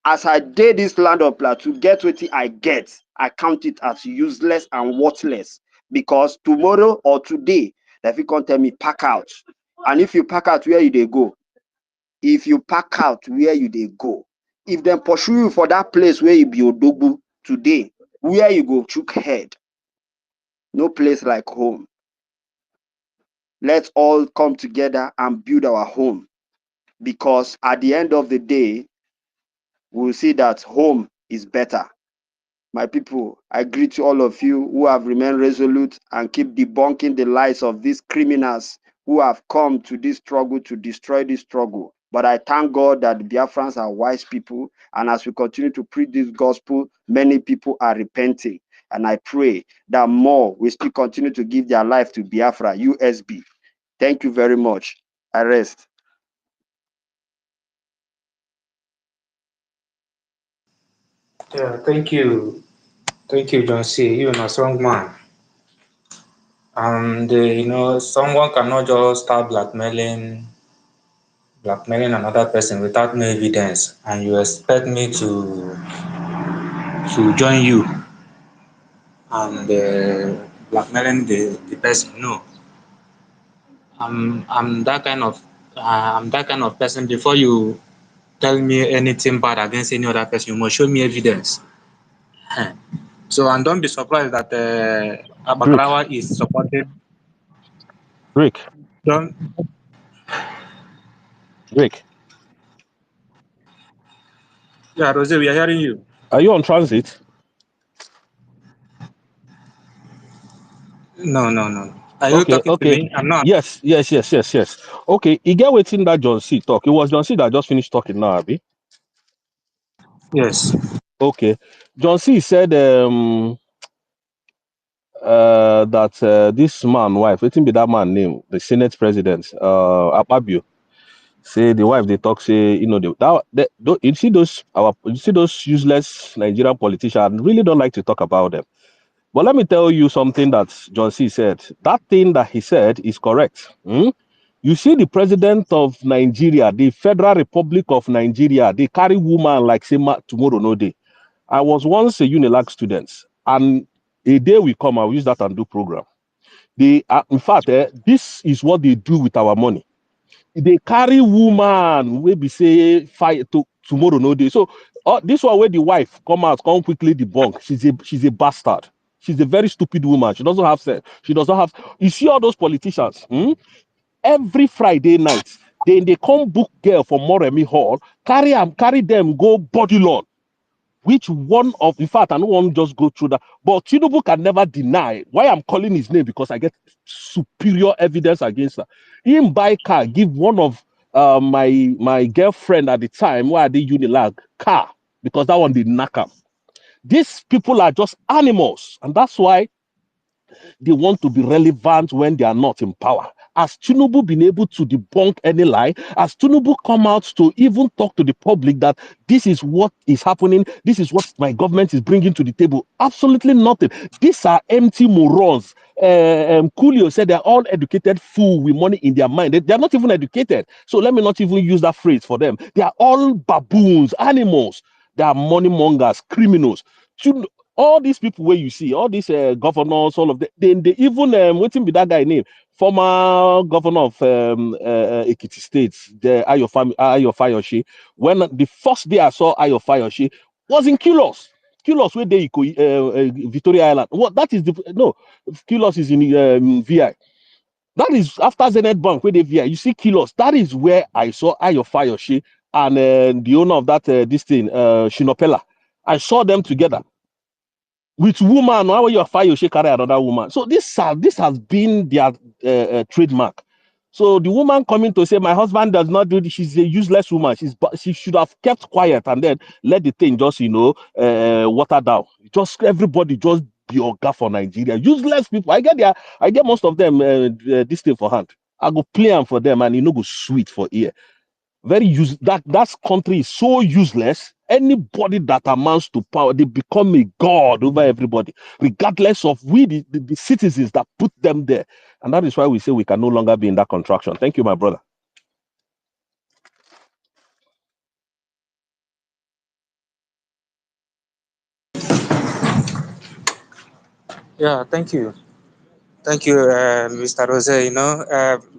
As I did this land of Plateau, get what I get, I count it as useless and worthless. because tomorrow or today, if you can't tell me pack out. And if you pack out, where you they go? If you pack out, where you they go? If them pursue you for that place where you be Odogwu today, where you go chook head? No place like home. Let's all come together and build our home, because at the end of the day, we'll see that home is better. My people, I greet all of you who have remained resolute and keep debunking the lies of these criminals who have come to this struggle to destroy this struggle. But I thank God that the Biafrans are wise people, and as we continue to preach this gospel, many people are repenting. And I pray that more will still continue to give their life to Biafra, USB. Thank you very much. I rest. Yeah, thank you, John C. You're a strong man, and someone cannot just start blackmailing another person without no evidence, and you expect me to join you and blackmailing the person. No, I'm that kind of person. Before you tell me anything bad against any other person, you must show me evidence. So, and don't be surprised that Drake, Abakarawa is supported. Drake, Don't, Drake. yeah, Rose, we are hearing you. Are you on transit? No, no, no. Are you Okay, talking to okay. me? I'm not. Yes. Okay, you get waiting that John C talk. It was John C that just finished talking now, Abi. Yes. Okay. John C said that this man wife, waiting be that man name, the Senate president, Akpabio, say the wife they talk say you see those useless Nigerian politicians really don't like to talk about them. But let me tell you something that John C said. That thing that he said is correct. You see the president of Nigeria, the Federal Republic of Nigeria, they carry woman like say tomorrow no day. I was once a Unilag student, and a day will come, I'll use that and do program. In fact, this is what they do with our money. They carry woman we be say fight to tomorrow no day. So this one where the wife come quickly debunk. She's a bastard. She's a very stupid woman. She doesn't have sense. She doesn't have. You see all those politicians. Every Friday night, they come book girl for Moremi Hall, carry them go body lawn. Which one of, in fact, I don't want to just go through that. But Tinubu can never deny why I'm calling his name, because I get superior evidence against her. Him buy car, give one of my girlfriend at the time where I did Unilag car, because that one did knock up. These people are just animals, and that's why they want to be relevant when they are not in power. Has Tinubu been able to debunk any lie? Has Tinubu come out to even talk to the public that this is what is happening, this is what my government is bringing to the table? Absolutely nothing. These are empty morons. Coolio said they're all educated fool with money in their mind. They're not even educated. So let me not even use that phrase for them. They are all baboons, animals. They are money mongers, criminals. All these people where you see, all these governors, all of them, they even waiting be that guy name, former governor of Ekiti State, the Ayo Fayoshi. When the first day I saw Ayo Fayoshi was in Kilos. Kilos where they Victoria Island. What that is the no, Kilos is in VI. That is after Zenith Bank where they VI. You see Kilos. That is where I saw Ayo Fayoshi and the owner of that this thing, Shinopela. I saw them together with woman. Why you fire you carry another woman? So this has been their trademark. So the woman coming to say my husband does not do this, she's a useless woman. She should have kept quiet and then let the thing just water down. Just everybody just be oga for Nigeria. Useless people. I get most of them this thing for hand. I go play them for them and go sweet for ear. That country is so useless. Anybody that amounts to power, they become a god over everybody, regardless of the citizens that put them there. And that is why we say we can no longer be in that contraction. Thank you, my brother. Yeah, thank you. Thank you, Mr. Rose.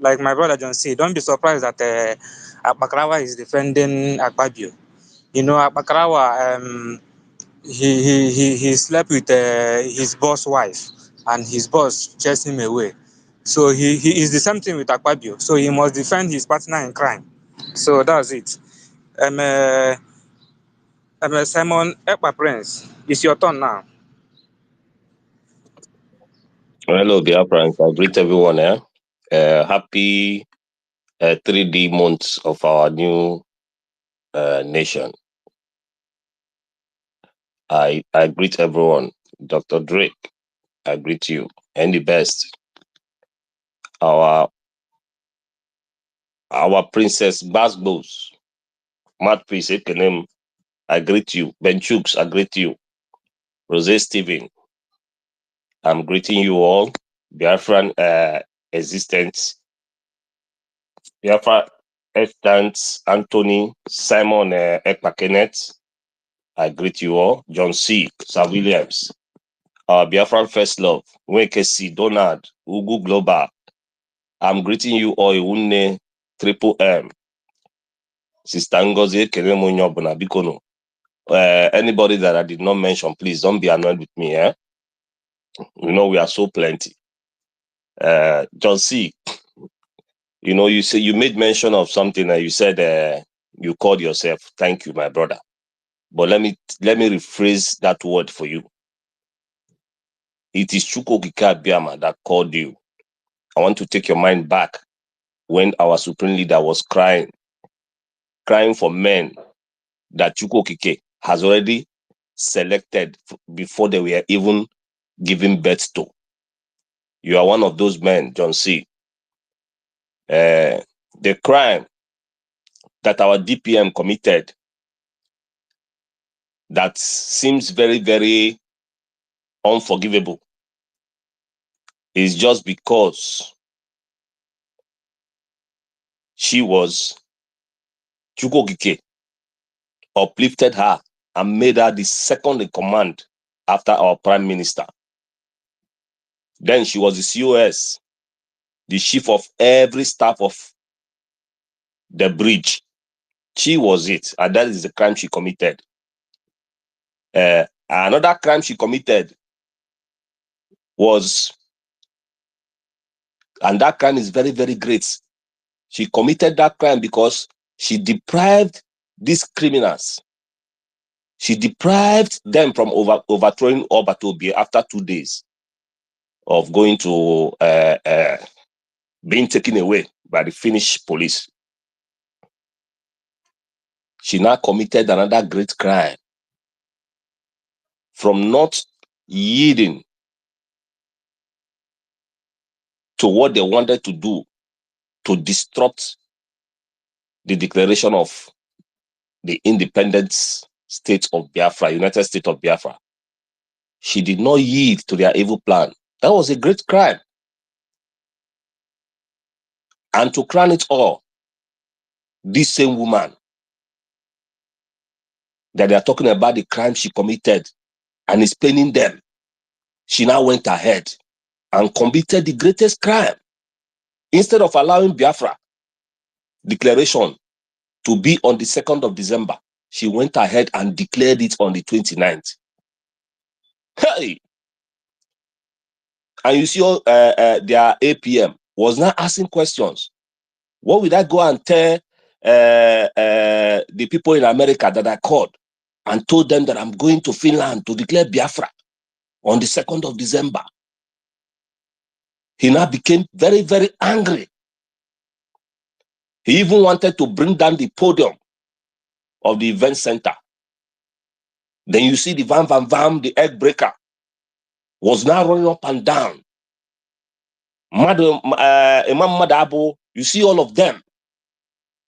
Like my brother John C, don't be surprised that Abakrawa is defending Akpabio. Abakrawa, he slept with his boss' wife, and his boss chased him away. So he is the same thing with Akpabio. So he must defend his partner in crime. So that's it. Um, uh, Simon Ekpa Prince, it's your turn now. Hello, Biafra. I greet everyone. Happy 3D months of our new nation. I greet everyone. Dr. Drake, I greet you. And the best. Our Princess Basbos, Matt Peace, Ekenem, I greet you. Ben Chooks, I greet you. Rose Steven, I'm greeting you all. Biafran existence. Biafra Estance, Anthony, Simon Ekpa Kenneth, I greet you all. John C. Sir Williams, our Biafran First Love, Nwekesi, Donald, Ugu Global. I'm greeting you all. Iwunne, Triple M, Sister Ngozi, Kenemunyo Bikono. Anybody that I did not mention, please don't be annoyed with me. We are so plenty. John C. You say you made mention of something and you said you called yourself. Thank you, my brother. But let me rephrase that word for you. It is Chukwokika Biama that called you. I want to take your mind back when our supreme leader was crying for men that Chukwokike has already selected before they were even given birth to. You are one of those men, John C. The crime that our DPM committed that seems very, very unforgivable is just because she was Chukwokike uplifted her and made her the second in command after our prime minister. Then she was the COS, the chief of every staff of the bridge. She was it, and that is the crime she committed. Another crime she committed was, and that crime is very, very great. She committed that crime because she deprived these criminals. She deprived them from overthrowing Obatobi after 2 days of going to being taken away by the Finnish police. She now committed another great crime from not yielding to what they wanted to do to disrupt the declaration of the independent state of Biafra, United States of Biafra. She did not yield to their evil plan. That was a great crime. And to crown it all, this same woman that they are talking about the crime she committed and explaining them, she now went ahead and committed the greatest crime. Instead of allowing Biafra declaration to be on the 2nd of December, she went ahead and declared it on the 29th. Hey! And you see all their APM was now asking questions. What would I go and tell the people in America that I called and told them that I'm going to Finland to declare Biafra on the 2nd of December? He now became very, very angry. He even wanted to bring down the podium of the event center. Then you see the the egg breaker, was now running up and down. Imam Madabo, you see all of them.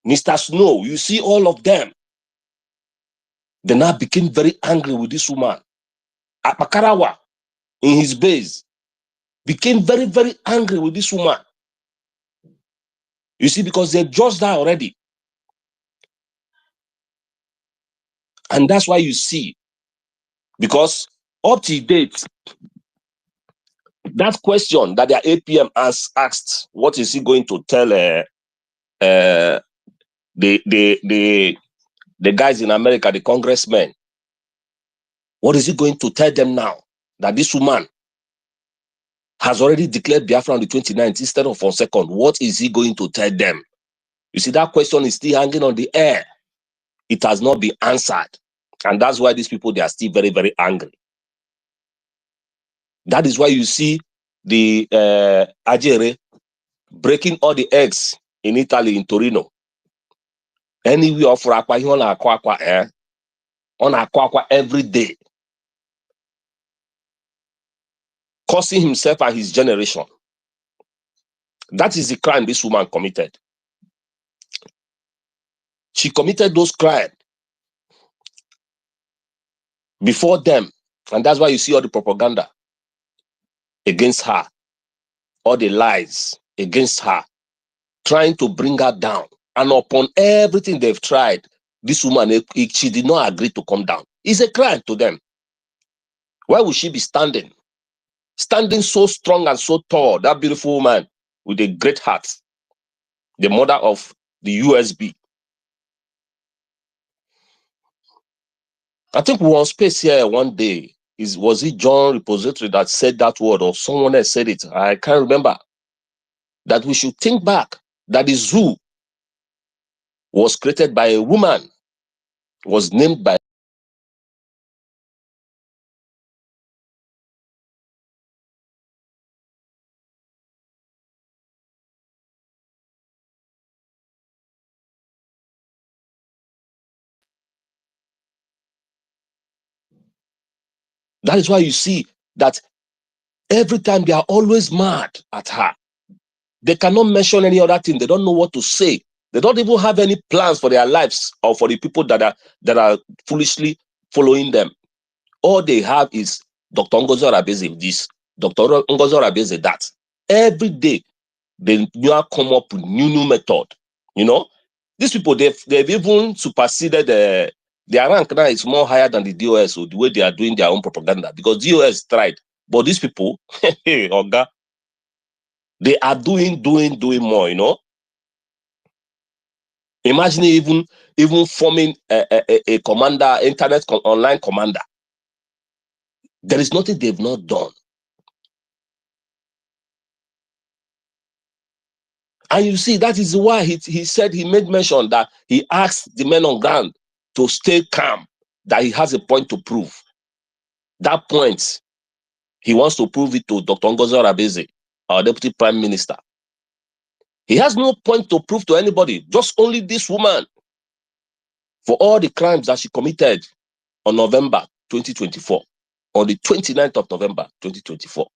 Mr. Snow, you see all of them. They now became very angry with this woman. Apakarawa, in his base, became very, very angry with this woman. You see, because they judged her already. And that's why you see, because up to date, That question that their APM has asked, what is he going to tell the guys in America, the congressmen? What is he going to tell them now that this woman has already declared Biafra on the 29th instead of on 2nd? What is he going to tell them? You see, that question is still hanging on the air. It has not been answered. And that's why these people, they are still very, very angry. That is why you see the Ajere breaking all the eggs in Italy, in Torino. Anywhere for Akwa, on Akwa every day, cursing himself and his generation. That is the crime this woman committed. She committed those crimes before them. And that's why you see all the propaganda against her, all the lies against her, trying to bring her down. And upon everything they've tried, this woman, she did not agree to come down. It's a crime to them. Why would she be standing? Standing so strong and so tall, that beautiful woman with a great heart, the mother of the USB. I think we were on space here one day. Was it John Repository that said that word, or someone else said it? I can't remember. That we should think back that the zoo was created by a woman, was named by. That is why you see that every time they are always mad at her. They cannot mention any other thing. They don't know what to say. They don't even have any plans for their lives or for the people that are foolishly following them. All they have is Dr. Ngozi Arabeze this, Dr. Ngozi Arabeze that. Every day, they come up with new method. You know, these people, they've even superseded their rank now is more higher than the DOS, or the way they are doing their own propaganda, because DOS tried. But these people, hey, Oga, they are doing more, you know. Imagine even forming a commander, online commander. There is nothing they've not done. And you see, that is why he said, he made mention that he asked the men on ground to stay calm, that he has a point to prove. That point, he wants to prove it to Dr. Ngozi Arabeze, our deputy prime minister. He has no point to prove to anybody, just only this woman, for all the crimes that she committed on November 2024, on the 29th of November 2024,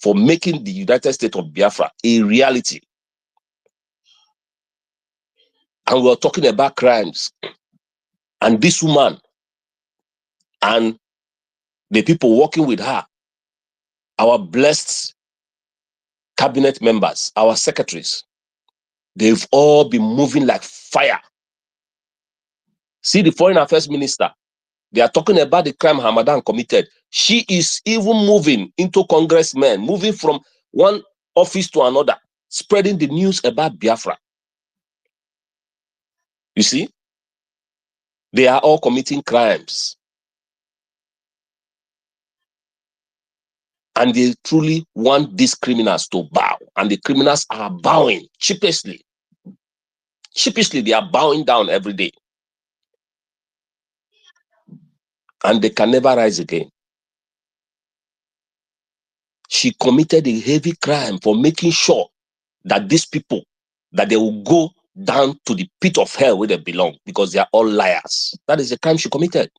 for making the United States of Biafra a reality. And we're talking about crimes. And this woman and the people working with her, our blessed cabinet members, our secretaries, they've all been moving like fire. See the foreign affairs minister, they are talking about the crime Hamadan committed. She is even moving into congressmen, moving from one office to another, spreading the news about Biafra. You see, they are all committing crimes. And they truly want these criminals to bow. And the criminals are bowing sheepishly. Sheepishly, they are bowing down every day. And they can never rise again. She committed a heavy crime for making sure that these people, that they will go down to the pit of hell where they belong, because they are all liars. That is the crime she committed.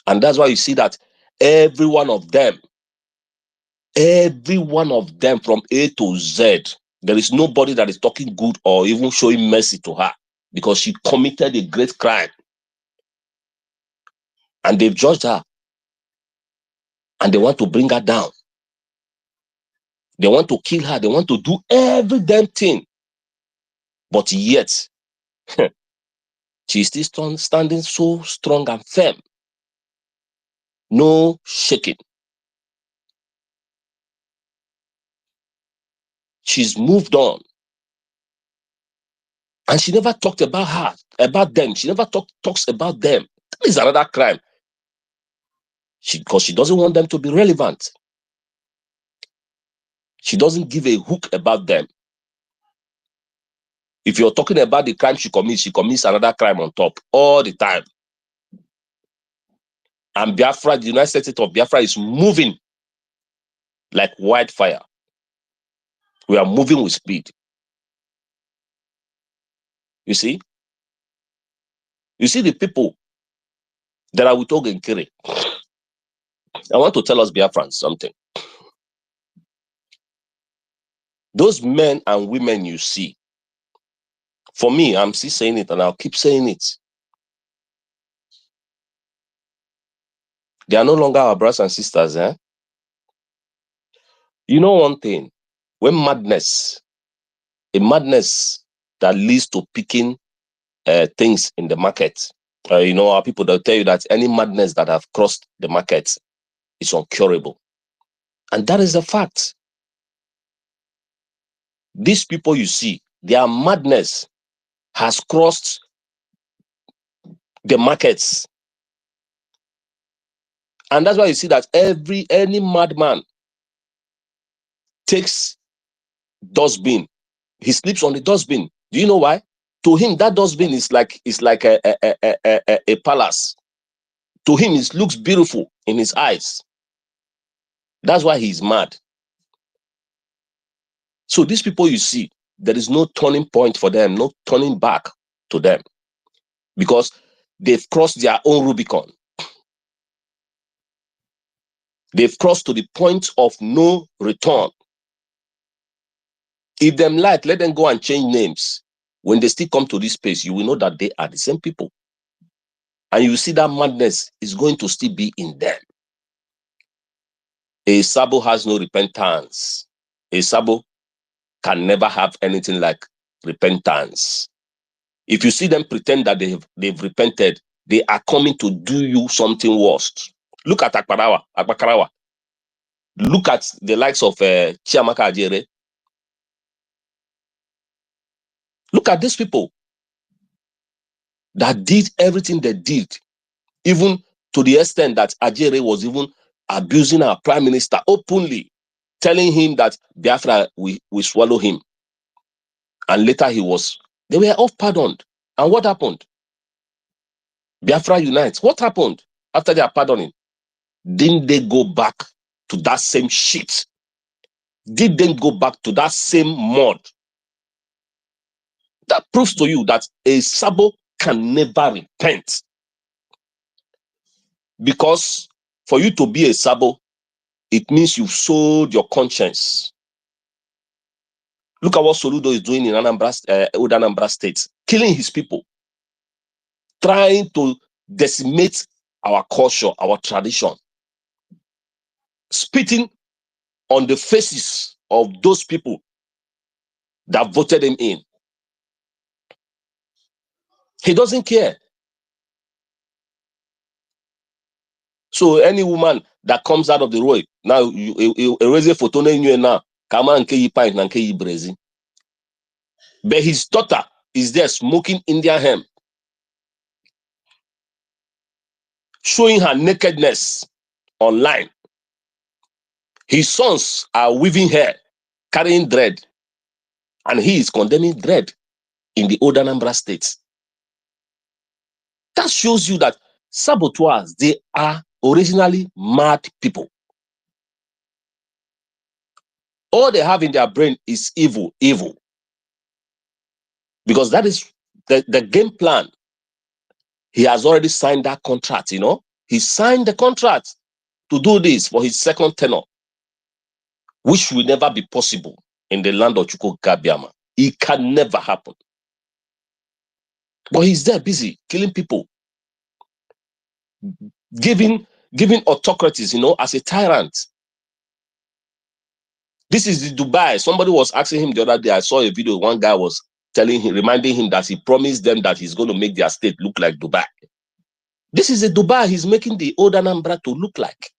And that's why you see that every one of them from A to Z, there is nobody that is talking good or even showing mercy to her, because she committed a great crime. And they've judged her. And they want to bring her down. They want to kill her. They want to do every damn thing. But yet, she is still standing so strong and firm. No shaking. She's moved on. And she never talked about them. She never talks about them. That is another crime. Because she doesn't want them to be relevant. She doesn't give a hook about them. If you're talking about the crime she commits another crime on top all the time. And Biafra, the United States of Biafra is moving like wildfire. We are moving with speed. You see? You see the people that are with Ogenkere. I want to tell us Biafrans something. Those men and women you see, for me, I'm still saying it and I'll keep saying it. They are no longer our brothers and sisters. You know one thing, when a madness that leads to picking things in the market, you know, our people, they'll tell you that any madness that have crossed the market is uncurable. And that is a fact. These people you see, their madness has crossed the markets. And that's why you see that any madman takes dustbin. He sleeps on the dustbin. Do you know why? To him, that dustbin is like a palace. To him, it looks beautiful in his eyes. That's why he's mad. So these people you see, there is no turning point for them, no turning back to them, because they've crossed their own Rubicon. They've crossed to the point of no return. If them like, let them go and change names. When they still come to this space, you will know that they are the same people. And you see that madness is going to still be in them. A Sabo has no repentance. A Sabo can never have anything like repentance. If you see them pretend that they've repented, they are coming to do you something worse. Look at Akbakarawa. Look at the likes of Chiamaka Ajere. Look at these people that did everything they did, even to the extent that Ajere was even abusing our prime minister openly, telling him that Biafra we swallow him. And later they were all pardoned. And what happened? Biafra unites. What happened after they are pardoning? Didn't they go back to that same shit? Did they go back to that same mud? That proves to you that a Sabo can never repent. Because for you to be a Sabo, it means you've sold your conscience. Look at what Soludo is doing in Anambra State, killing his people, trying to decimate our culture, our tradition, spitting on the faces of those people that voted him in. He doesn't care. So any woman that comes out of the road, now you raise a photo now, come and pint and Brazil. But his daughter is there smoking Indian hemp, showing her nakedness online. His sons are weaving hair, carrying dread, and he is condemning dread in the old Anambra State. That shows you that saboteurs, they are originally mad people. All they have in their brain is evil. Because that is the game plan. He has already signed that contract, you know. He signed the contract to do this for his second tenure, which will never be possible in the land of Chukwu Gabiama. It can never happen. But he's there busy killing people, giving autocracies, you know, as a tyrant. This is the Dubai. Somebody was asking him the other day, I saw a video, one guy was reminding him that he promised them that he's going to make their state look like Dubai. This is a Dubai he's making the old Anambra to look like.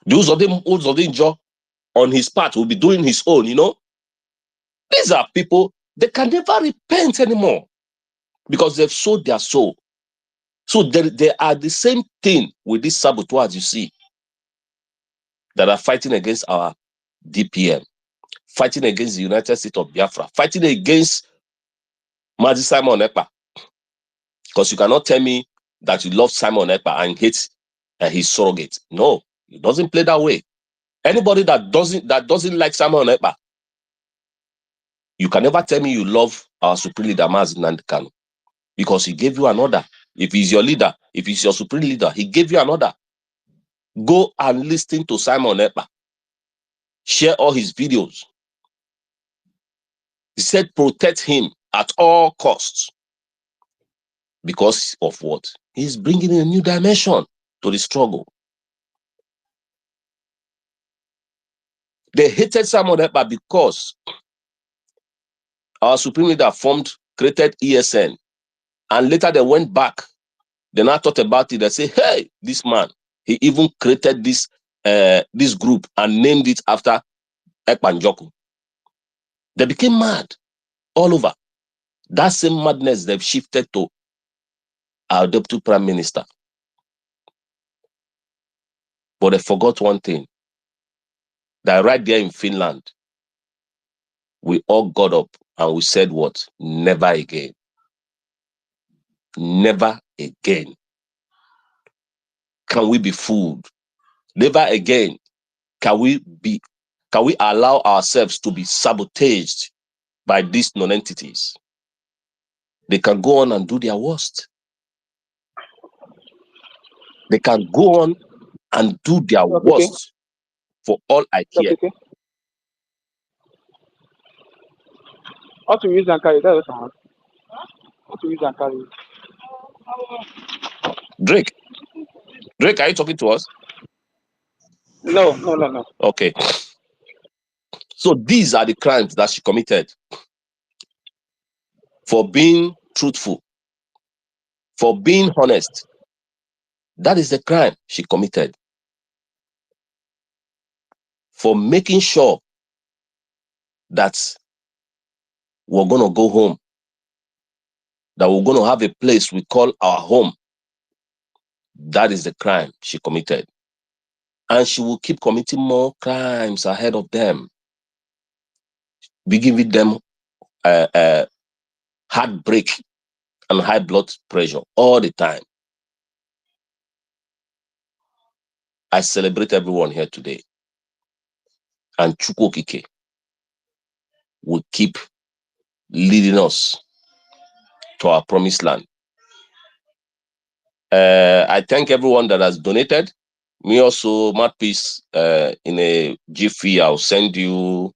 Those of them on his part will be doing his own, you know. These are people, they can never repent anymore because they've sold their soul. So they are the same thing with these saboteurs you see that are fighting against our DPM, fighting against the United States of Biafra, fighting against Mazi Simon Ekpa. Because you cannot tell me that you love Simon Ekpa and hate his surrogate. No, it doesn't play that way. Anybody that doesn't like Simon Ekpa, you can never tell me you love our supreme leader Mazi Nnamdi Kanu, because he gave you an order. If he's your leader, if he's your supreme leader, he gave you an order. Go and listen to Simon Ekpa. Share all his videos. He said protect him at all costs. Because of what? He's bringing in a new dimension to the struggle. They hated Simon Ekpa because our supreme leader created ESN, and later they went back. They now thought about it. They say, hey, this man, he even created this group and named it after Ekpa Njoku. They became mad all over. That same madness they've shifted to our deputy prime minister. But they forgot one thing, that right there in Finland, we all got up and we said what? Never again. Never again can we be fooled. Never again can we allow ourselves to be sabotaged by these non-entities. They can go on and do their worst. They can go on and do their worst for all I care. Okay. How to use and carry? That's what how to use and carry. Drake, are you talking to us? No. Okay. So these are the crimes that she committed. For being truthful, for being honest. That is the crime she committed. For making sure that we're going to go home, that we're going to have a place we call our home. That is the crime she committed. And she will keep committing more crimes ahead of them. Be giving them heartbreak and high blood pressure all the time. I celebrate everyone here today. And Chukwokike will keep leading us to our promised land. I thank everyone that has donated. Me also, Mouthpiece, in a jiffy, I'll send you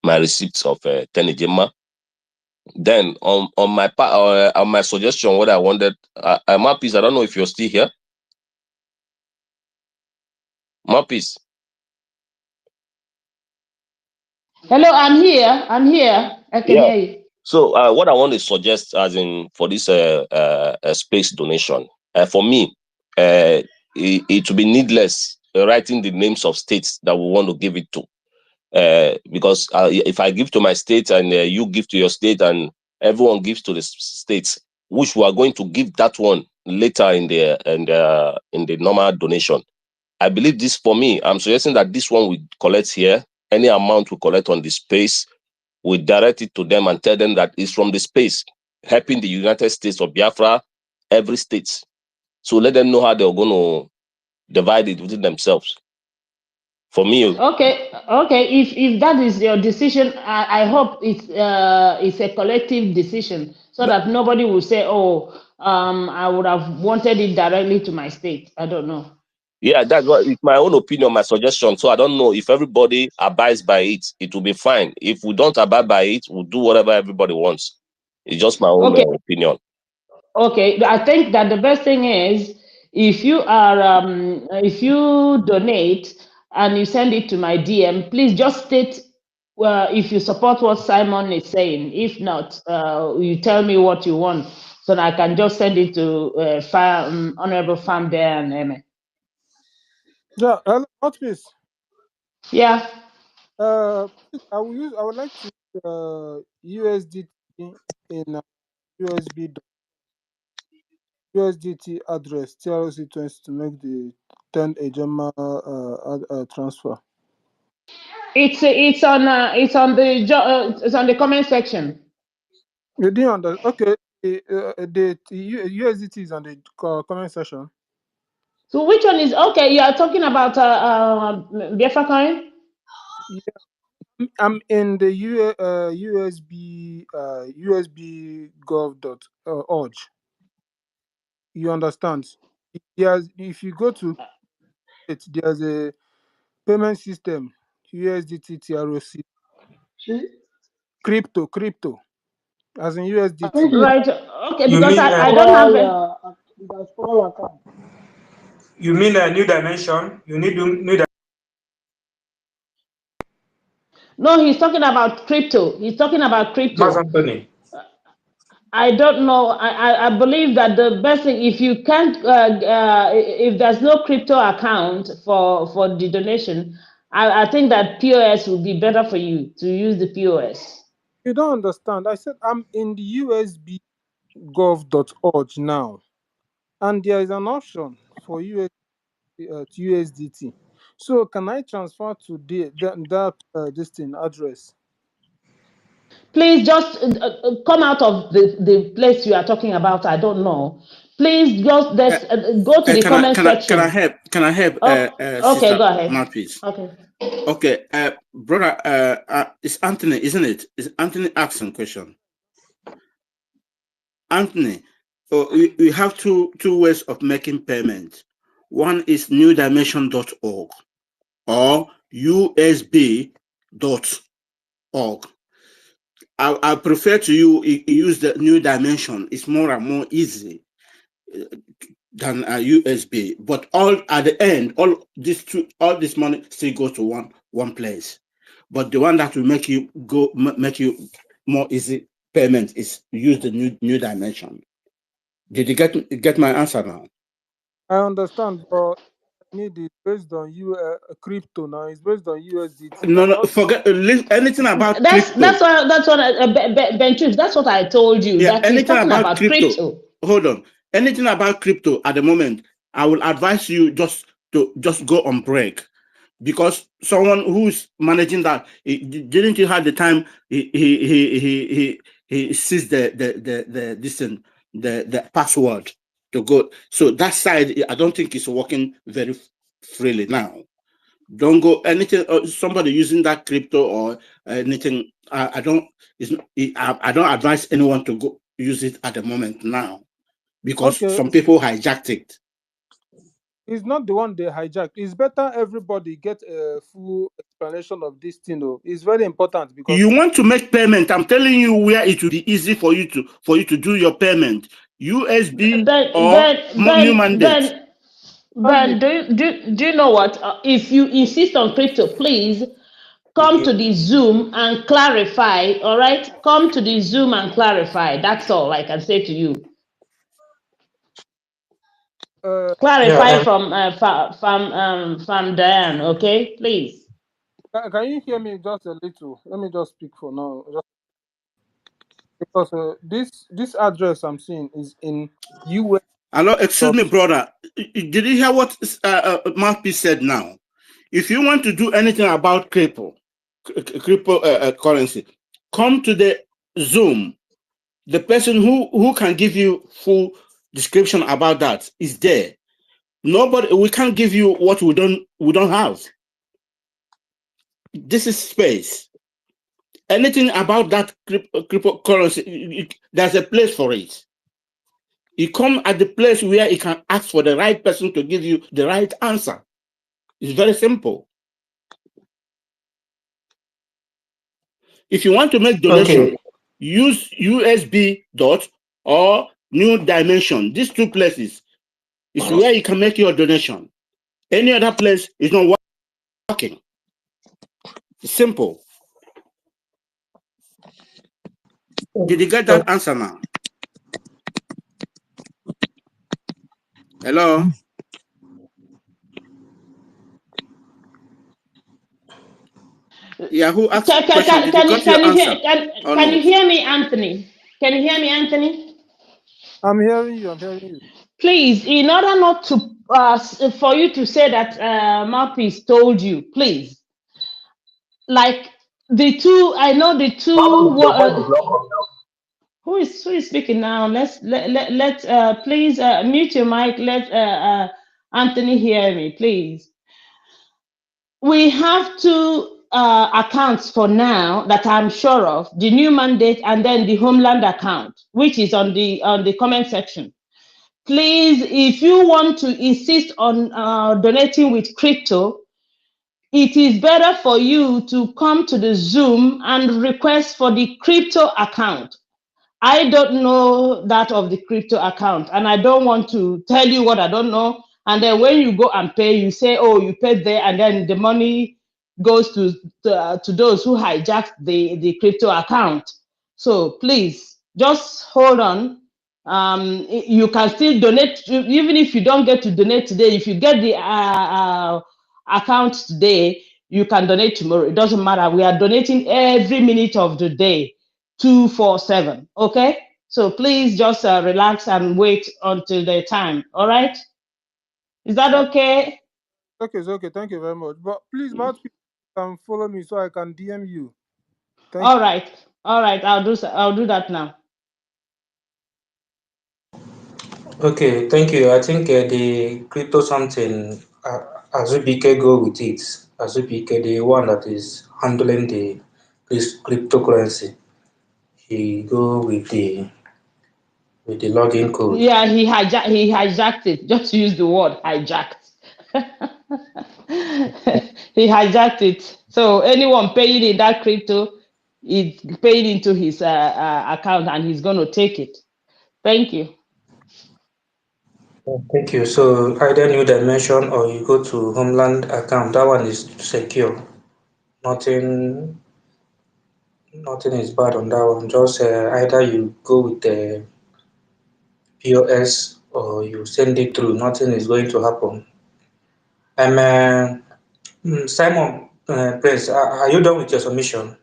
my receipts of Tenijema. Then on my suggestion, what I wanted, Mouthpiece, I don't know if you're still here. Mouthpiece. Hello, I'm here. I can hear you. So what I want to suggest, as in for this space donation, for me, it will be needless writing the names of states that we want to give it to. Because if I give to my state and you give to your state and everyone gives to the states, which we are going to give that one later in the normal donation. I believe this, for me, I'm suggesting that this one we collect here, any amount we collect on the space, we direct it to them and tell them that it's from the space, helping the United States of Biafra, every state. So let them know how they're going to divide it within themselves. For me. Okay. If that is your decision, I hope it's a collective decision, so that nobody will say, "Oh, I would have wanted it directly to my state." I don't know. Yeah, that's what it's my own opinion, my suggestion. So I don't know if everybody abides by it, it will be fine. If we don't abide by it, we'll do whatever everybody wants. It's just my own opinion. Okay, I think that the best thing is if you donate and you send it to my DM, please just state if you support what Simon is saying. If not, you tell me what you want, so that I can just send it to Honorable Farm there and Yeah, Mouthpiece. yeah. I would like to USDT in USDT address TRC20 to make the 10 Ejema transfer. It's on the comment section. You didn't understand? Okay, the USDT is on the comment section. So which one is okay? You are talking about Biafra coin? Yeah, I'm in the USB gov.org. You understand? If you go to it, there's a payment system, USDT TROC, See, crypto, as in I USDT. think Right. Okay, You because mean I don't have it. it has spoiled account. you mean a new dimension? You need new dimension. No, he's talking about crypto. He's talking about Mas crypto. Anthony. I don't know. I believe that the best thing, if you can't, if there's no crypto account for the donation, I think that POS would be better for you to use the POS. You don't understand. I said I'm in the USB gov.org now, and there is an option for USDT. So can I transfer to this thing address? Please just come out of the place you are talking about. I don't know. Please just go to the comment section. Can I help, Oh, okay, Sister go ahead. Mouthpiece? Okay. Okay, brother, it's Anthony, isn't it? Is Anthony asking question? Anthony, we have two ways of making payment. One is newdimension.org or usb.org. I prefer to use the New Dimension. It's more and more easy than a USB. But all at the end, all this money still goes to one place. But the one that will make you more easy payment is use the New Dimension. Did you get my answer now? I understand, but I need it based on crypto now. It's based on USDT. No, forget anything about That's crypto. that's what Ben Chief, that's what I told you. Yeah, That he's anything talking about crypto. crypto. Hold on. Anything about crypto at the moment, I will advise you just to go on break, because someone who's managing that, didn't you have the time he sees the password to go. So that side, I don't think it's working very freely now. Don't go anything. Somebody using that crypto or anything. I don't. I don't advise anyone to go use it at the moment now, because Okay, some people hijacked it. it's not the one they hijacked. It's better everybody get a full explanation of this thing, though. It's very important because You want to make payment. I'm telling you where it will be easy for you to do your payment. USB or new mandate. Ben, do you know what? If you insist on crypto, please come to the Zoom and clarify. All right, come to the Zoom and clarify. That's all I can say to you. Clarify Yeah. from Diane, okay? Please. can you hear me just a little? Let me just speak for now, because this address I'm seeing is in US. Hello, excuse me, brother. Did you hear what Mouthpiece said now? If you want to do anything about crypto currency, come to the Zoom. The person who can give you full description about that is there. Nobody, we can't give you what we don't have. This is space. Anything about that cryptocurrency, there's a place for it. You come at the place where you can ask for the right person to give you the right answer. It's very simple. If you want to make donation, Okay. use USB dot or New Dimension. These two places is where you can make your donation. Any other place is not working. It's simple. Did you get that answer now? Hello. Yeah, who asked the question? Did you got your answer or Can you not? hear me, Anthony? Can you hear me, Anthony? I'm hearing you. I'm hearing you. Please, in order not to for you to say that Mouthpiece told you, please, like the two, I know the two. Who is speaking now? Let please mute your mic. Let Anthony hear me, please. We have two accounts for now that I'm sure of: the new mandate and then the Homeland account, which is on the comment section. Please, if you want to insist on donating with crypto, it is better for you to come to the Zoom and request for the crypto account. I don't know that of the crypto account, and I don't want to tell you what I don't know. And then when you go and pay, you say, "Oh, you paid there," and then the money goes to those who hijacked the crypto account. So please, just hold on. You can still donate, even if you don't get to donate today. If you get the account today, you can donate tomorrow. It doesn't matter. We are donating every minute of the day. 247. Okay, so please just relax and wait until the time. All right, is that okay? Okay, it's okay. Thank you very much. But please, Mouthpiece, can follow me so I can DM you. Thank All right, all right, I'll do that now. Okay, thank you. I think the crypto something, Azubike go with it. Azubike, the one that is handling this cryptocurrency, he go with the login code. Yeah, he hijacked it. Just use the word hijacked. He hijacked it. So anyone paying in that crypto is paying into his account, and he's going to take it. Thank you. Thank you. So either new dimension or you go to Homeland account. That one is secure. Nothing, nothing is bad on that one. Just either you go with the POS or you send it through. Nothing is going to happen. Simon Prince, are you done with your submission?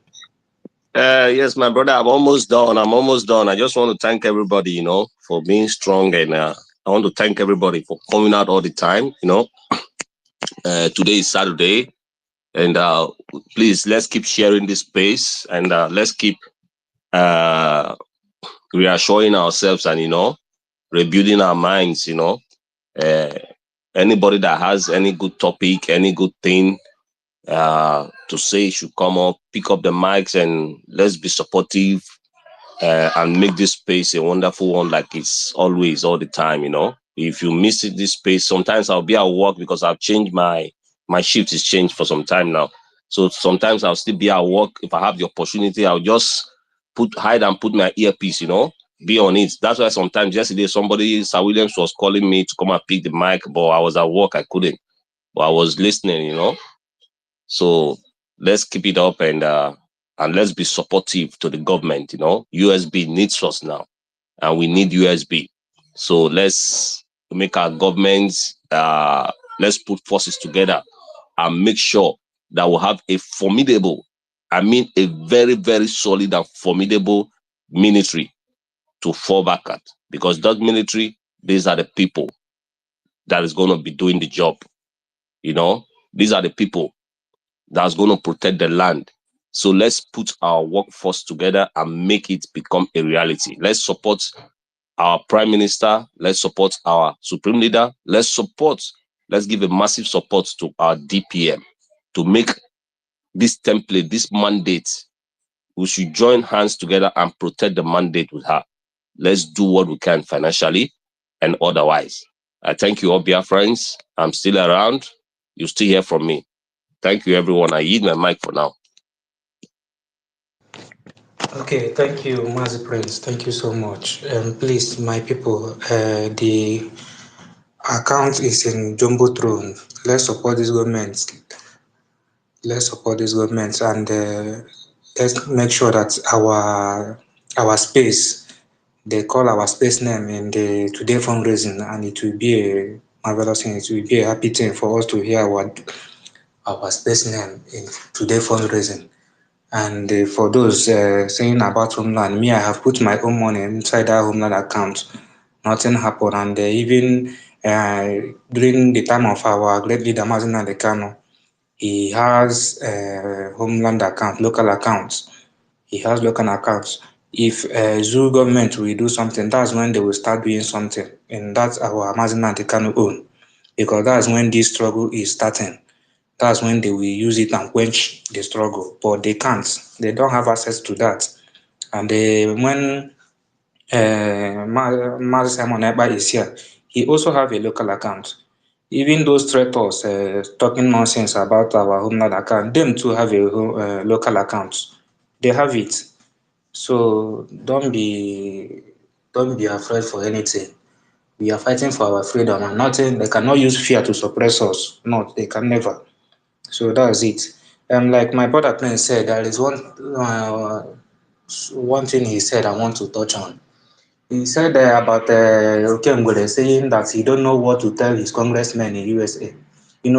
Yes, my brother, I'm almost done. I just want to thank everybody, for being strong. And I want to thank everybody for coming out all the time. Today is Saturday. And please, let's keep sharing this space, and let's keep reassuring ourselves and, rebuilding our minds, anybody that has any good topic, any good thing to say should come up, pick up the mics, and let's be supportive and make this space a wonderful one, like it's always, all the time. If you miss it, this space, sometimes I'll be at work because I've changed my shift is changed for some time now. So sometimes I'll still be at work. If I have the opportunity, I'll just hide and put my earpiece, be on it. That's why sometimes yesterday Sir Williams was calling me to come and pick the mic, but I was at work, I couldn't. But I was listening. So let's keep it up, and let's be supportive to the government. USB needs us now, and we need USB. So let's make our governments, let's put forces together and make sure that we have a formidable, a very, very solid and formidable military to fall back at. Because that military, these are the people that is going to be doing the job. These are the people that's going to protect the land. So let's put our workforce together and make it become a reality. Let's support our prime minister. Let's support our supreme leader. Let's give a massive support to our DPM to make this template, this mandate. We should join hands together and protect the mandate with her. Let's do what we can financially and otherwise. I thank you all, dear friends. I'm still around. You still hear from me. Thank you, everyone. I yield my mic for now. Okay, thank you, Mazi Prince. Thank you so much. Please, my people, the account is in Jumbotron. Let's support this government. Let's support this government, and let's make sure that our space they call our space name in the today fundraising, and it will be a marvelous thing. It will be a happy thing for us to hear our space name in today fundraising. And for those saying about Homeland, me, I have put my own money inside that Homeland account. Nothing happened. And even during the time of our great leader, Mazin Adekano, he has Homeland account, local accounts. He has local accounts. If Zoo government will do something, that's when they will start doing something. And that's our Mazin Adekano own. Because that's when this struggle is starting. That's when they will use it and quench the struggle. But they can't. They don't have access to that. And when Mazi Simon Ekpa is here, he also have a local account. Even those traitors talking nonsense about our Homeland account, them too have a local account. They have it. So don't be afraid for anything. We are fighting for our freedom, and nothing. They cannot use fear to suppress us. No, they can never. So that's it. Like my brother Prince said, there is one thing he said I want to touch on. He said about Okengwere saying that he don't know what to tell his congressmen in USA.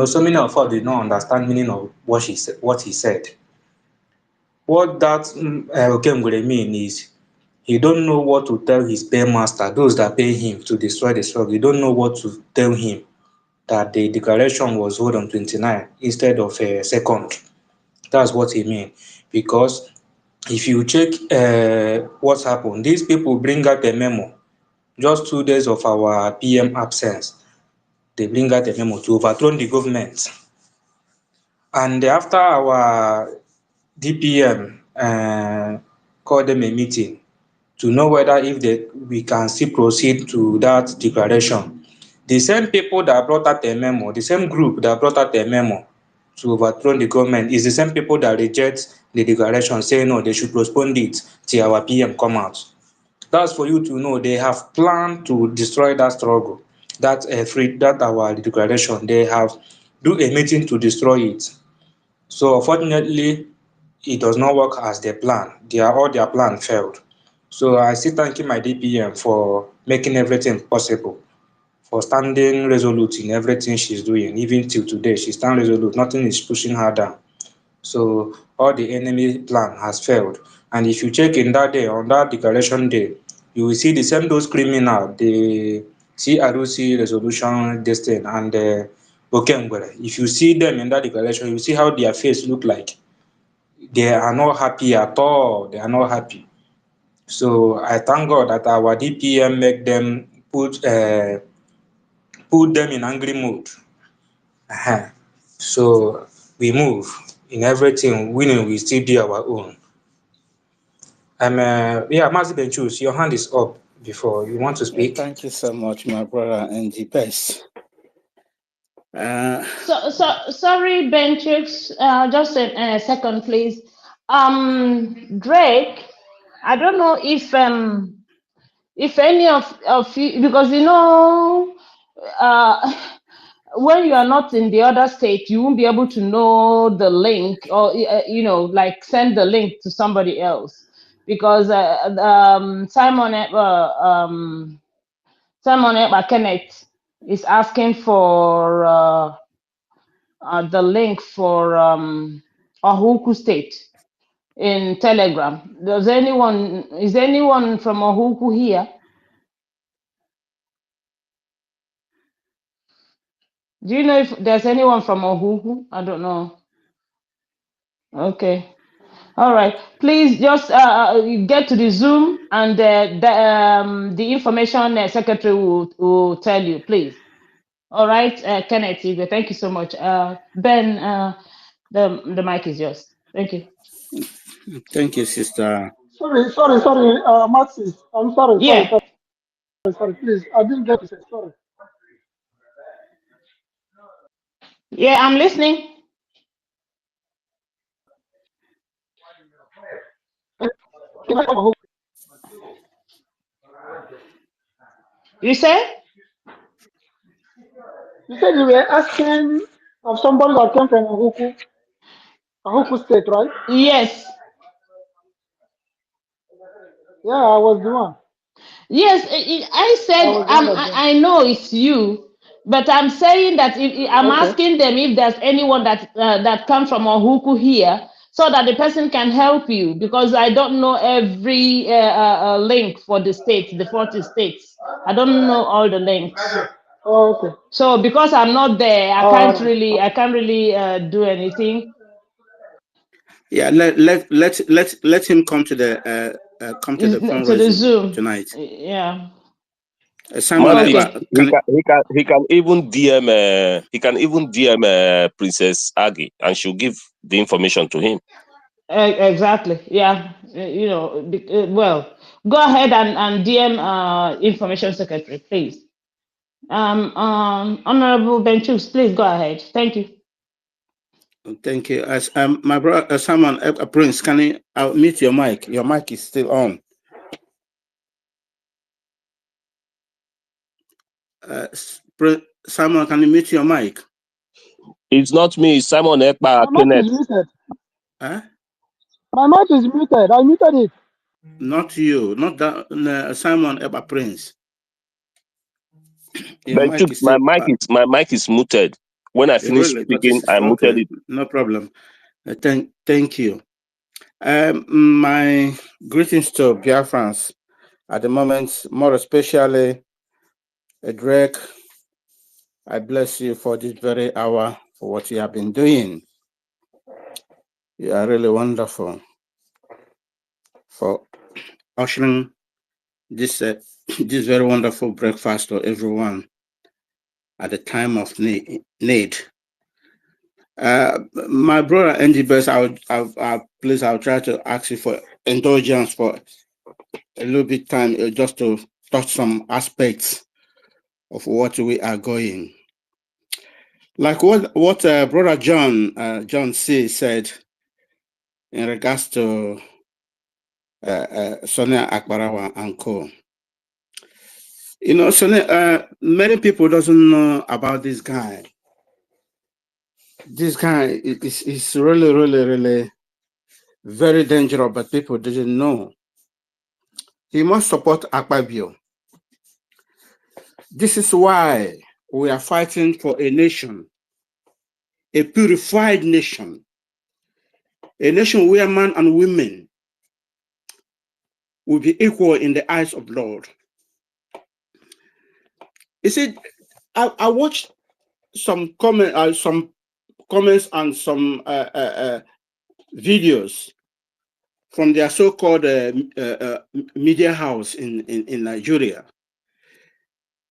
So many of us did not understand meaning of what he said. What that Okengwere mean is he don't know what to tell his paymaster, those that pay him to destroy the struggle. He don't know what to tell him that the declaration was held on 29 instead of 2nd. That's what he mean. Because if you check what's happened, these people bring out a memo just 2 days of our PM absence. They bring out a memo to overthrow the government. And after our DPM called them a meeting to know whether we can still proceed to that declaration. The same people that brought out a memo, the same group that brought out a memo to overthrow the government is the same people that reject the declaration, saying no, they should postpone it till our PM come out. That's for you to know they have planned to destroy that struggle, that our declaration. They have do a meeting to destroy it. So unfortunately, it does not work as they plan. All their plan failed. So I still thanking my DPM for making everything possible, for standing resolute in everything she's doing. Even till today, she stands resolute. Nothing is pushing her down. So all the enemy plan has failed. And if you check in that day, on that declaration day, you will see the same those criminal, the CRC resolution, this thing, and Okengwere. If you see them in that declaration, you see how their face look like. They are not happy at all. They are not happy. So I thank God that our DPM make them put them in angry mood. So we move in everything. Winning will still be our own. Yeah, Mazi Benchus, your hand is up before you want to speak. Thank you so much, my brother, and the best. Sorry, Benchus. Just a second, please. Drake, I don't know if any of you, because when you are not in the other state, you won't be able to know the link, or like send the link to somebody else, because Simon Ekpa Kenneth is asking for the link for Ohuku State in Telegram. Is anyone from Ohuku here? Do you know if there's anyone from Ohuhu? I don't know. Okay. All right. Please just get to the Zoom, and the information secretary will tell you, please. All right, Kenneth, thank you so much. Ben, the mic is yours. Thank you. Thank you, sister. Sorry, Maxis. I'm sorry, Yeah. sorry, please. I didn't get to say sorry. Yeah, I'm listening. You said? You said you were asking of somebody that came from Ahuku State, right? Yes. Yeah, I was the one. Yes, I said one of them. I know it's you, but I'm saying that I'm Okay. asking them if there's anyone that comes from Ohuku here, so that the person can help you, because I don't know every link for the states, the 40 states. I don't know all the links. Oh, okay. So because I'm not there, I All can't right. really do anything. Yeah, let him come to the To the fundraising Zoom. tonight. Yeah. Simon Madam, Okay. Eba, he can even DM Princess Aggie, and she'll give the information to him. Exactly. Yeah. Well, go ahead and DM information secretary, please. Honorable Benchus, please go ahead. Thank you. thank you. As my brother Simon Prince, can you mute your mic? Your mic is still on. Simon, can you mute your mic? It's not me, it's Simon Ekpa My mic Kenneth. is muted. Huh? My mic is muted. I muted it. Not you, not that Simon Eba Prince. Your But mic is my still mic is muted. When I finish really, but speaking, it's I muted okay. it. No problem. Thank you. My greetings to Biafrans at the moment, more especially Drake. I bless you for this very hour, for what you have been doing. You are really wonderful for ushering this this very wonderful breakfast to everyone at the time of need. My brother Andy Best, I'll try to ask you for indulgence for a little bit time just to touch some aspects of what we are going. Like what brother John C said in regards to Sonia Akbarawa and co. You know, Sonia, many people doesn't know about this guy. This guy is really, really, really very dangerous, but people didn't know. He must support Akpabio. This is why we are fighting for a nation, a purified nation, a nation where men and women will be equal in the eyes of the Lord. You see, I watched some comments and some videos from their so-called media house in Nigeria.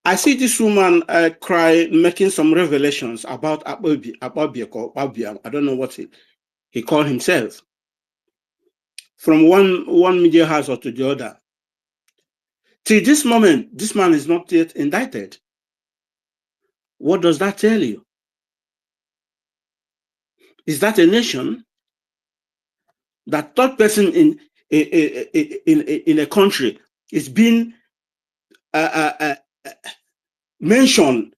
I see this woman cry, making some revelations about Abia. I don't know what he called himself. From one media house or to the other. Till this moment, this man is not yet indicted. What does that tell you? Is that a nation? That third person in a country is being mentioned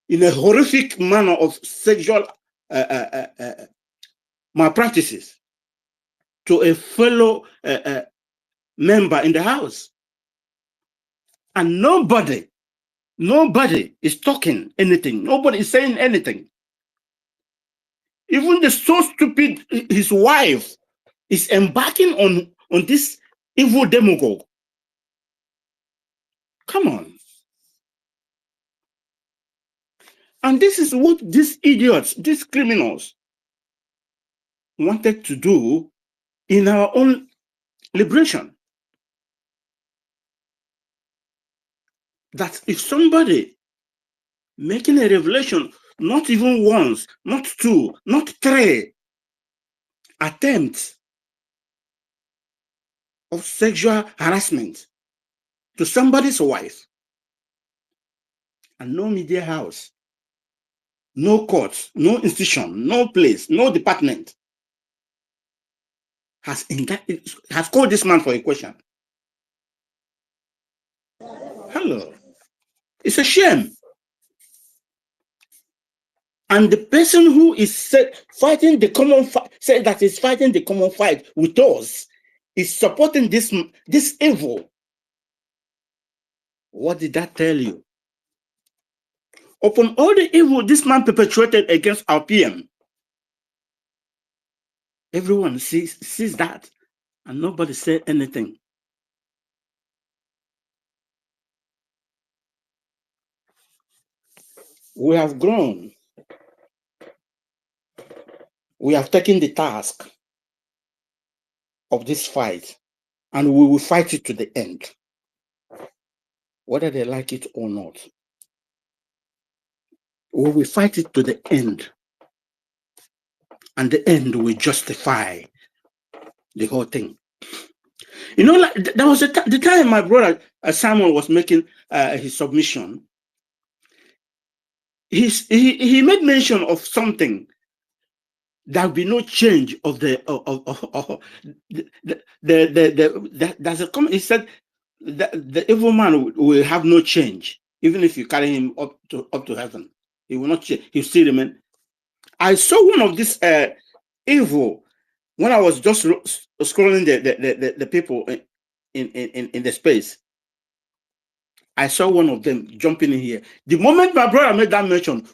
in a horrific manner of sexual malpractices to a fellow member in the house. And nobody is talking anything. Nobody is saying anything. Even the so stupid, his wife is embarking on this evil demagogue. Come on. And this is what these idiots, these criminals wanted to do in our own liberation. That if somebody making a revelation, not even once, not two, not three attempts of sexual harassment to somebody's wife, and no media house, no court, no institution, no place, no department has called this man for a question. Hello. It's a shame. And the person who is fighting the common fight, said that is fighting the common fight with us, is supporting this evil. What did that tell you? Upon all the evil this man perpetrated against our PM, everyone sees that, and nobody said anything. We have grown. We have taken the task of this fight, and we will fight it to the end, whether they like it or not. We will fight it to the end, and the end will justify the whole thing. You know, like there was the time my brother Simon was making his submission. He made mention of something. There will be no change of the there's a comment. He said the evil man will have no change, even if you carry him up to heaven. He will not change. He will still remain. I saw one of this evil when I was just scrolling the people in the space. I saw one of them jumping in here. The moment my brother made that mention,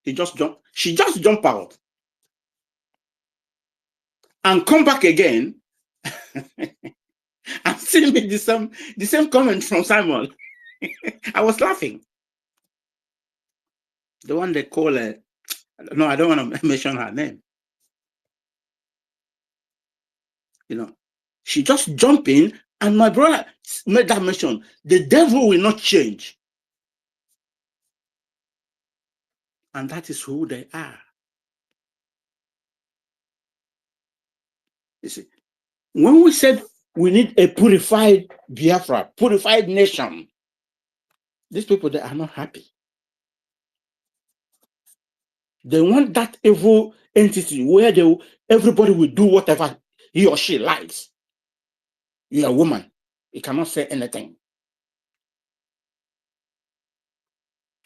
he just jumped. She just jumped out and come back again and still make the same comment from Simon. I was laughing. The one they call no, I don't want to mention her name. You know, she just jumped in, and my brother made that mention. The devil will not change. And that is who they are. You see, when we said we need a purified Biafra, purified nation, these people, they are not happy. They want that evil entity where everybody will do whatever he or she likes. You're a woman. You cannot say anything.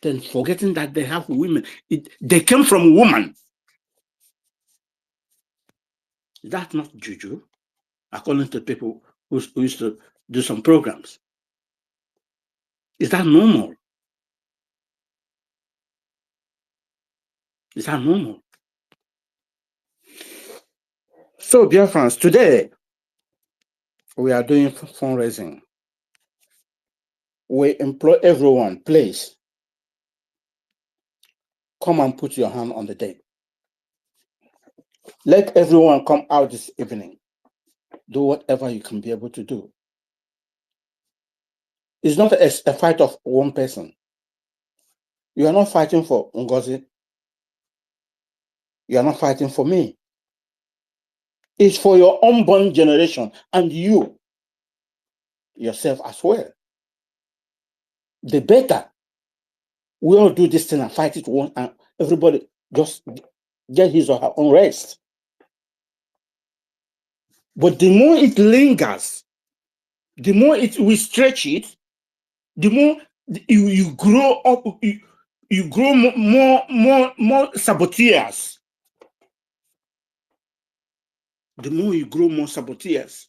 Then forgetting that they have women. They came from woman. That's not juju, according to people who used to do some programs. Is that normal? Is that normal? So, dear friends, today we are doing fundraising. We implore everyone, please, come and put your hand on the day. Let everyone come out this evening. Do whatever you can be able to do. It's not a fight of one person. You are not fighting for Ngozi. You are not fighting for me. It's for your unborn generation and you yourself as well. The better we all do this thing and fight it once, and everybody just get his or her own rest. But the more it lingers, the more we stretch it, the more you grow up, you grow more saboteurs. The more you grow more saboteurs.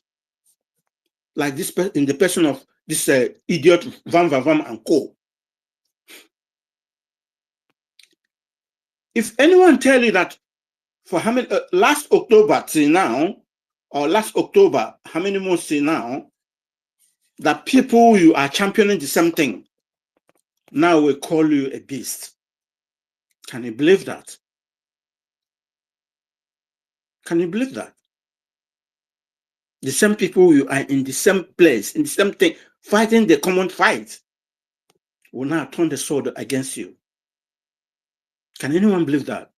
Like this in the person of this idiot Van and co. If anyone tell you that for how many last October till now, or last October, how many months till now, that people you are championing the same thing now will call you a beast. Can you believe that? Can you believe that? The same people you are in the same place, in the same thing, fighting the common fight, will now turn the sword against you. Can anyone believe that?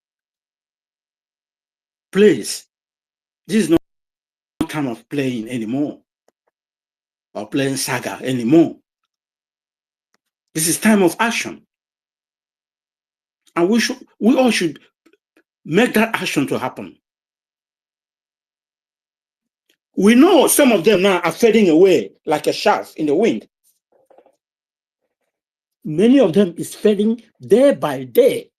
Please, this is not time of playing anymore, or playing saga anymore. This is time of action. And we all should make that action to happen. We know some of them now are fading away like a shaft in the wind. Many of them is fading day by day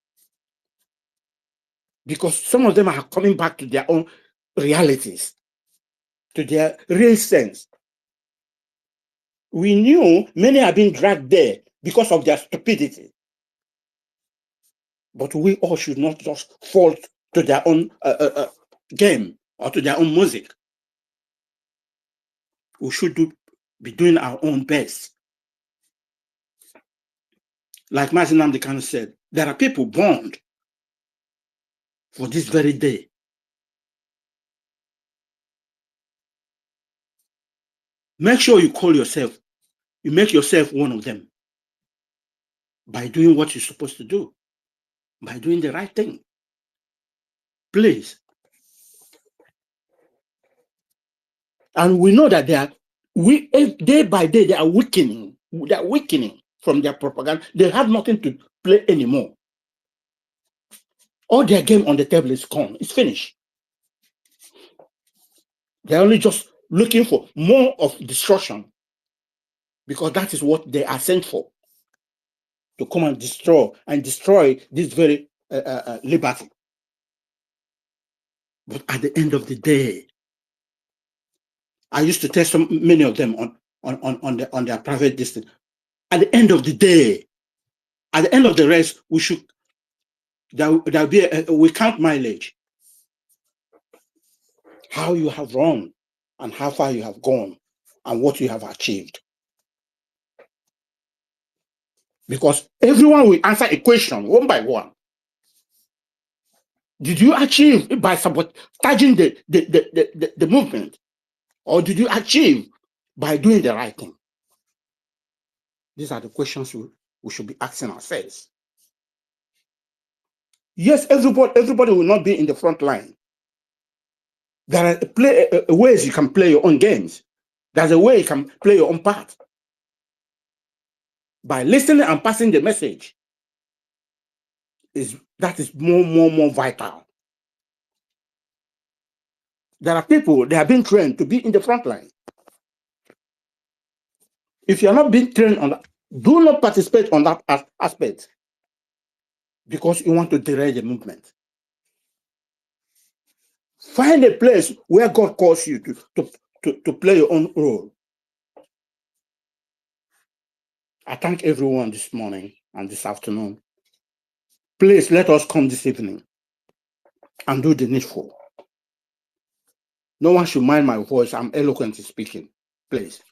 because some of them are coming back to their own realities, to their real sense. We knew many are being dragged there because of their stupidity. But we all should not just fall to their own game or to their own music. We should be doing our own best. Like Mazin Namdekan said, there are people born for this very day. Make sure you call yourself, you make yourself one of them by doing what you're supposed to do, by doing the right thing. Please. And we know that day by day, they are weakening. They are weakening from their propaganda. They have nothing to play anymore. All their game on the table is gone. It's finished. They're only just looking for more of destruction because that is what they are sent for, to come and destroy this very liberty. But at the end of the day, I used to tell many of them on their private distance. At the end of the day, at the end of the race, there'll be we count mileage, how you have run and how far you have gone and what you have achieved. Because everyone will answer a question one by one. Did you achieve by sabotaging the movement? Or did you achieve by doing the right thing? These are the questions we should be asking ourselves. Yes, everybody will not be in the front line. There are ways you can play your own games. There's a way you can play your own part. By listening and passing the message, that is more vital. There are people, they have been trained to be in the front line. If you are not being trained on that, do not participate on that aspect because you want to derail the movement. Find a place where God calls you to play your own role. I thank everyone this morning and this afternoon. Please let us come this evening and do the needful. No one should mind my voice. I'm eloquent in speaking. Please.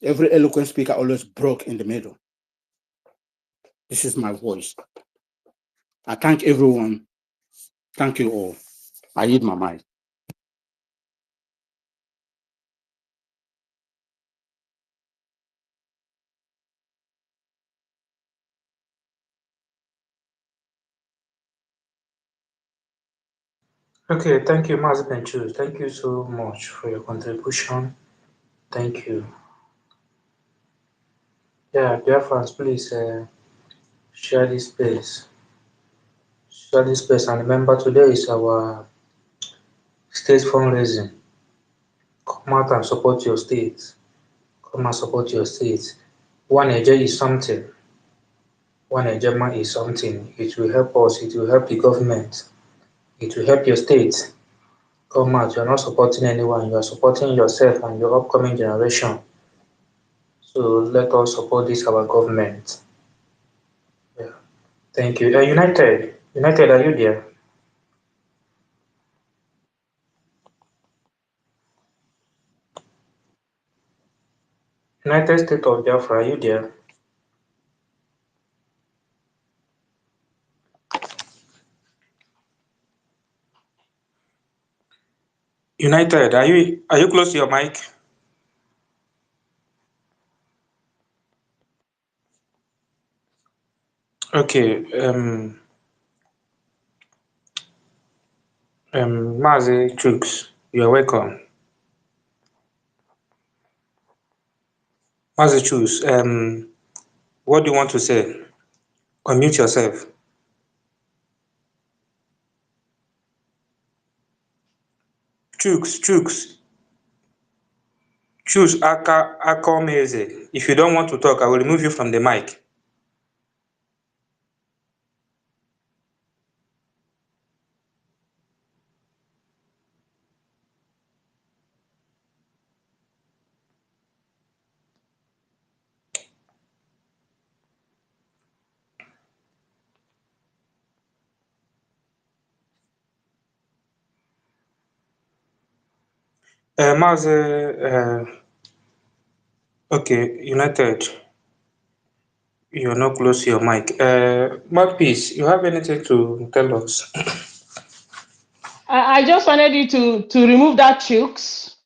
Every eloquent speaker always broke in the middle. This is my voice. I thank everyone. Thank you all. I yield my mic. Okay, thank you, Master Benchu. Thank you so much for your contribution. Thank you. Yeah, dear friends, please share this space. Share this space, and remember, today is our state fundraising. Come out and support your state. Come and support your state. One AJ is something. One Ejema is something. It will help us. It will help the government. It will help your state. Come out. You're not supporting anyone. You are supporting yourself and your upcoming generation. So let us support this our government. Yeah. Thank you. United. United, are you there? United States of Biafra, are you there? United, are you close to your mic? Okay. Mazi Chooks, you are welcome. Mazi Chooks, what do you want to say? Unmute yourself. Chooks, choose Akomeze. If you don't want to talk, I will remove you from the mic. Maze, okay, United, you're not close to your mic. Mouthpiece, you have anything to tell us? I just wanted you to remove that chooks.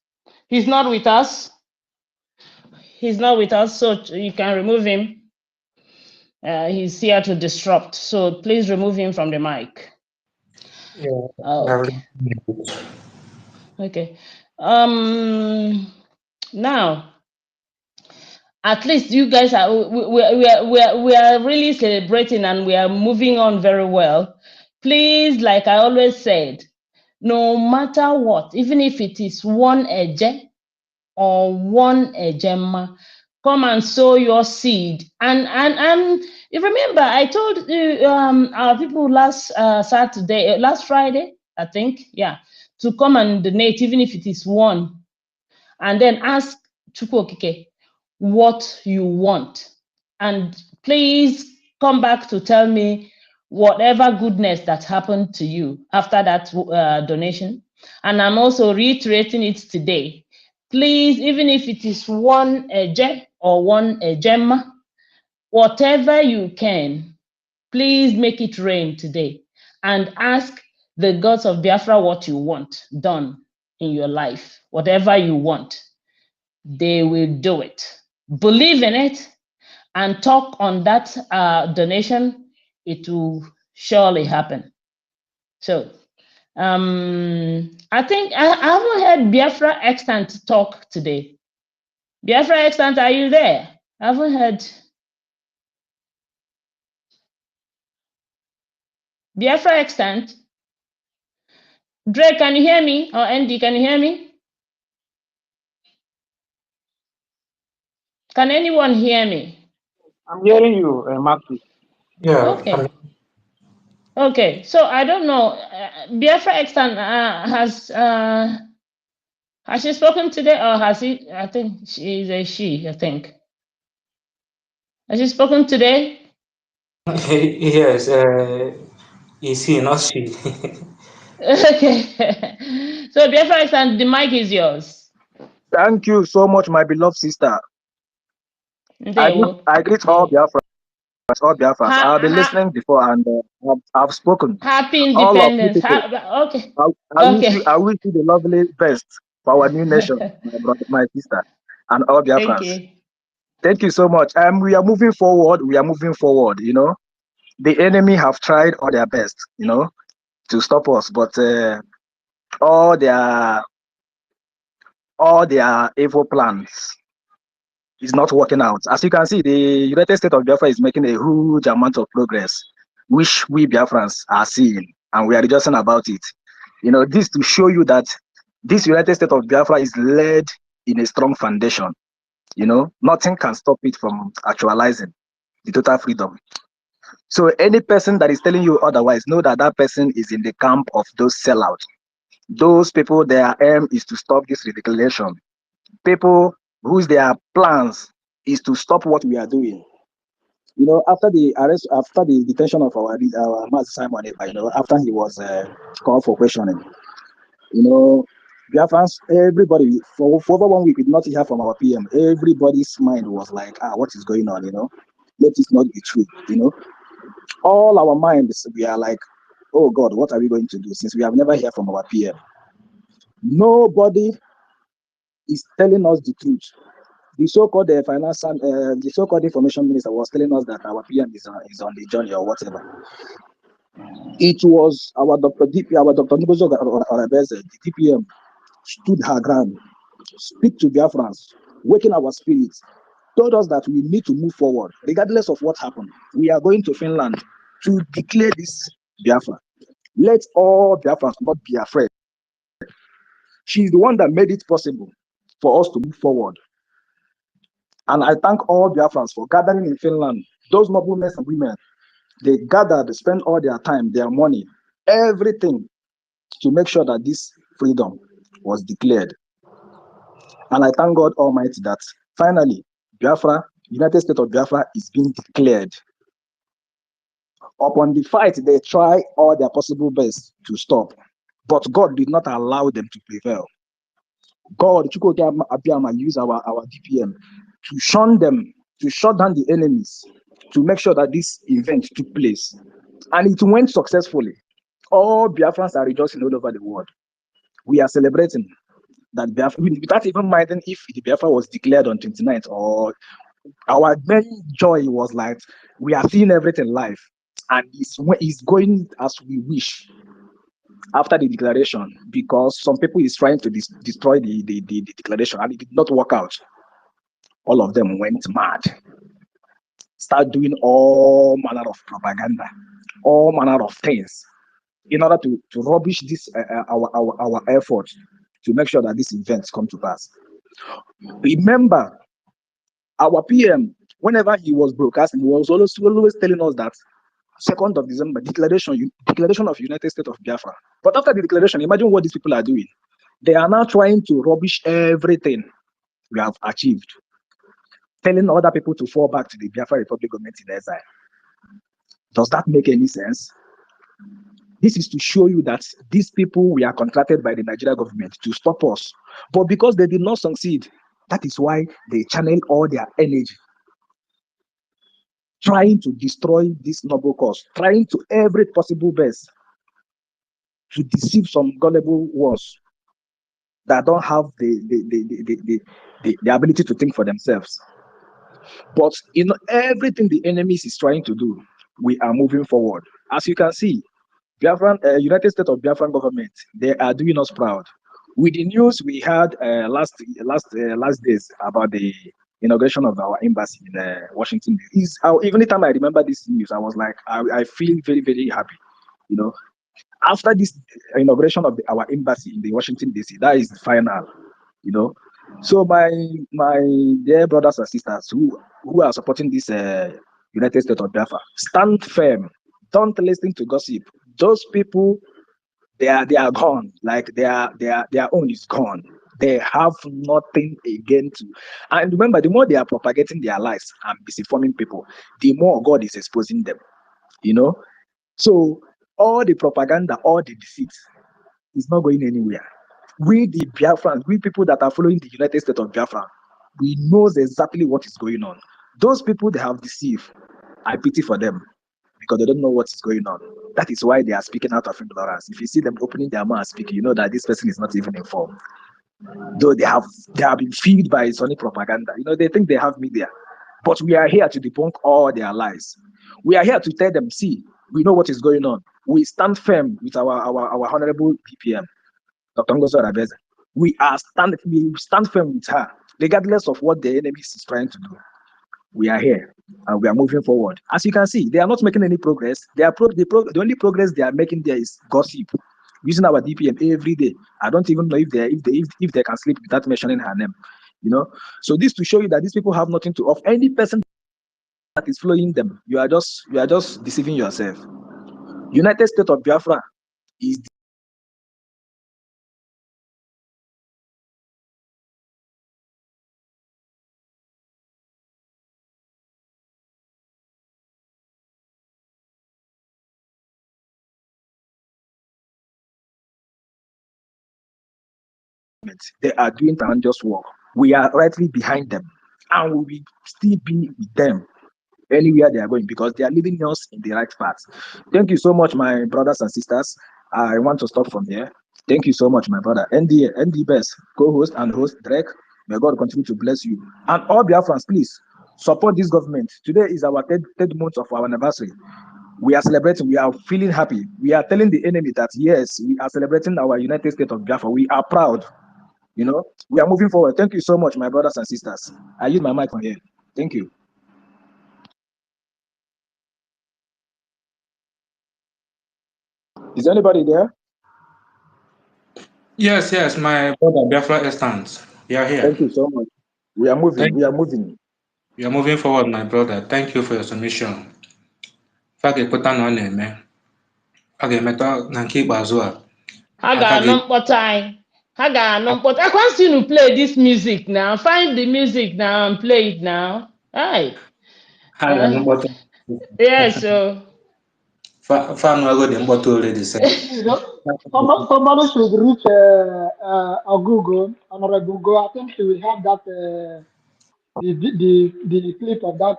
He's not with us. He's not with us, so you can remove him. He's here to disrupt. So please remove him from the mic. Yeah, Okay. Okay. Now, at least you guys are we are really celebrating and we are moving on very well. Please, like I always said, no matter what, even if it is one eje or one ejema, come and sow your seed. And you remember I told our people last Saturday, last Friday, I think, yeah, to come and donate, even if it is one, and then ask Chukwokike what you want. And please come back to tell me whatever goodness that happened to you after that donation. And I'm also reiterating it today. Please, even if it is one eje or one ejema, whatever you can, please make it rain today and ask the gods of Biafra what you want done in your life, whatever you want. They will do it. Believe in it and talk on that donation. It will surely happen. So I think I haven't heard Biafra extant talk today. Biafra extant, are you there? I haven't heard. Biafra extant. Drake, can you hear me? Or Andy, can you hear me? Can anyone hear me? I'm hearing you, Maxi. Yeah. Okay. Okay. So I don't know. Biafra extant has she spoken today or has he? I think she is a she, I think. Has she spoken today? Yes, is he, not she. Okay. So Biafra extant, the mic is yours. Thank you so much, my beloved sister. There you I greet all Biafrans, all Biafrans. I've been listening before and I've spoken. Happy All of you independence. people, Okay. I Okay. wish you the lovely best for our new nation, my brother, my sister, and all Thank Biafrans. you. Thank you so much. We are moving forward. We are moving forward. You know, the enemy have tried all their best, you know, to stop us, but all their evil plans is not working out. As you can see, the United States of Biafra is making a huge amount of progress, which we Biafrans are seeing, and we are rejoicing about it. You know, this to show you that this United States of Biafra is led in a strong foundation. You know, nothing can stop it from actualizing the total freedom. So any person that is telling you otherwise, know that that person is in the camp of those sellouts. Those people, their aim is to stop this ridiculation. People whose their plans is to stop what we are doing. You know, after the arrest, after the detention of our Master Simon, you know, after he was called for questioning, you know, Biafrans, everybody for over 1 week we did not hear from our PM. Everybody's mind was like, what is going on? You know, let this not be true. You know, all our minds we are like, oh God, what are we going to do? Since we have never heard from our PM, nobody is telling us the truth. The so-called the so-called information minister was telling us that our PM is on the journey or whatever. It was our Dr. Nibozo Orabeze, the DPM, stood her ground, speak to Biafrans, waking our spirits, told us that we need to move forward, regardless of what happened. We are going to Finland to declare this Biafra. Let all Biafrans not be afraid. She's the one that made it possible for us to move forward. And I thank all Biafrans for gathering in Finland. Those noble men and women, they gathered, spent all their time, their money, everything to make sure that this freedom was declared. And I thank God Almighty that finally Biafra, United States of Biafra, is being declared. Upon the fight, they try all their possible best to stop, but God did not allow them to prevail. God, Chukwuka Abiyama, use our DPM to shun them, to shut down the enemies, to make sure that this event took place. And it went successfully. All Biafrans are rejoicing all over the world. We are celebrating that Biafra, without even minding if the Biafra was declared on 29th, or our main joy was like, we are seeing everything live, and it's going as we wish after the declaration, because some people is trying to destroy the declaration, and it did not work out. All of them went mad, start doing all manner of propaganda, all manner of things, in order to rubbish this our effort to make sure that these events come to pass. Remember, our PM, whenever he was broadcasting, he was always telling us that 2nd of December, declaration of United States of Biafra. But after the declaration, imagine what these people are doing. They are now trying to rubbish everything we have achieved, telling other people to fall back to the Biafra Republic government in exile. Does that make any sense? This is to show you that these people we are contracted by the Nigeria government to stop us. But because they did not succeed, that is why they channel all their energy trying to destroy this noble cause, trying to every possible best to deceive some gullible ones that don't have the ability to think for themselves. But in everything the enemies is trying to do, we are moving forward. As you can see, Biafran, United States of Biafran government, they are doing us proud. With the news we had last days about the inauguration of our embassy in Washington, even the time I remember this news, I was like, I feel very, very happy. You know, after this inauguration of our embassy in the Washington DC, that is the final. You know, so my dear brothers and sisters who are supporting this United States of Biafra, stand firm. Don't listen to gossip. Those people, they are gone. Like their own is gone. They have nothing again to. And remember, the more they are propagating their lies and misinforming people, the more God is exposing them. You know, so all the propaganda, all the deceit is not going anywhere. We, the Biafrans, we people that are following the United States of Biafra, we know exactly what is going on. Those people they have deceived, I pity for them because they don't know what is going on. That is why they are speaking out of ignorance. If you see them opening their mouth speaking, you know that this person is not even informed. Though they have been feed by Sony propaganda. You know, they think they have media. But we are here to debunk all their lies. We are here to tell them, see, we know what is going on. We stand firm with our honorable PPM, Dr. Ngozo Arabeza. We stand firm with her, regardless of what the enemy is trying to do. We are here and we are moving forward. As you can see, they are not making any progress. The only progress they are making there is gossip, using our DPM every day. I don't even know if they can sleep without mentioning her name. You know, so this to show you that these people have nothing to offer. Any person that is following them, you are just deceiving yourself. United States of Biafra is they are doing tremendous work. We are rightly behind them, and we will still be with them anywhere they are going because they are leading us in the right path. Thank you so much, my brothers and sisters. I want to stop from here. Thank you so much, my brother. ND Best, co-host and host Drake. May God continue to bless you. And all Biafrans, please support this government. Today is our third month of our anniversary. We are celebrating. We are feeling happy. We are telling the enemy that yes, we are celebrating our United States of Biafra. We are proud. You know, we are moving forward. Thank you so much, my brothers and sisters. I use my mic from here. Thank you. Is anybody there? Yes, my brother Biafra Estance. You are here. Thank you so much. We are moving. Thank We are moving. you are moving forward, my brother. Thank you for your submission. Fa ga-ekweta na ọ na-eme. A ga-emeta na nke ikpeazụ a. Ha Aka ga-anụ gị mkpọtụ anyị. Ha ga-anụ mkpọtụ. I want you to play this music now. Find the music now and play it now. Hi. ha ga-anụ mkpọtụ. Yes, so Fan I got them bottle already sir. You know, somebody should reach a Google, Honorable Go. I think he will have that the clip of that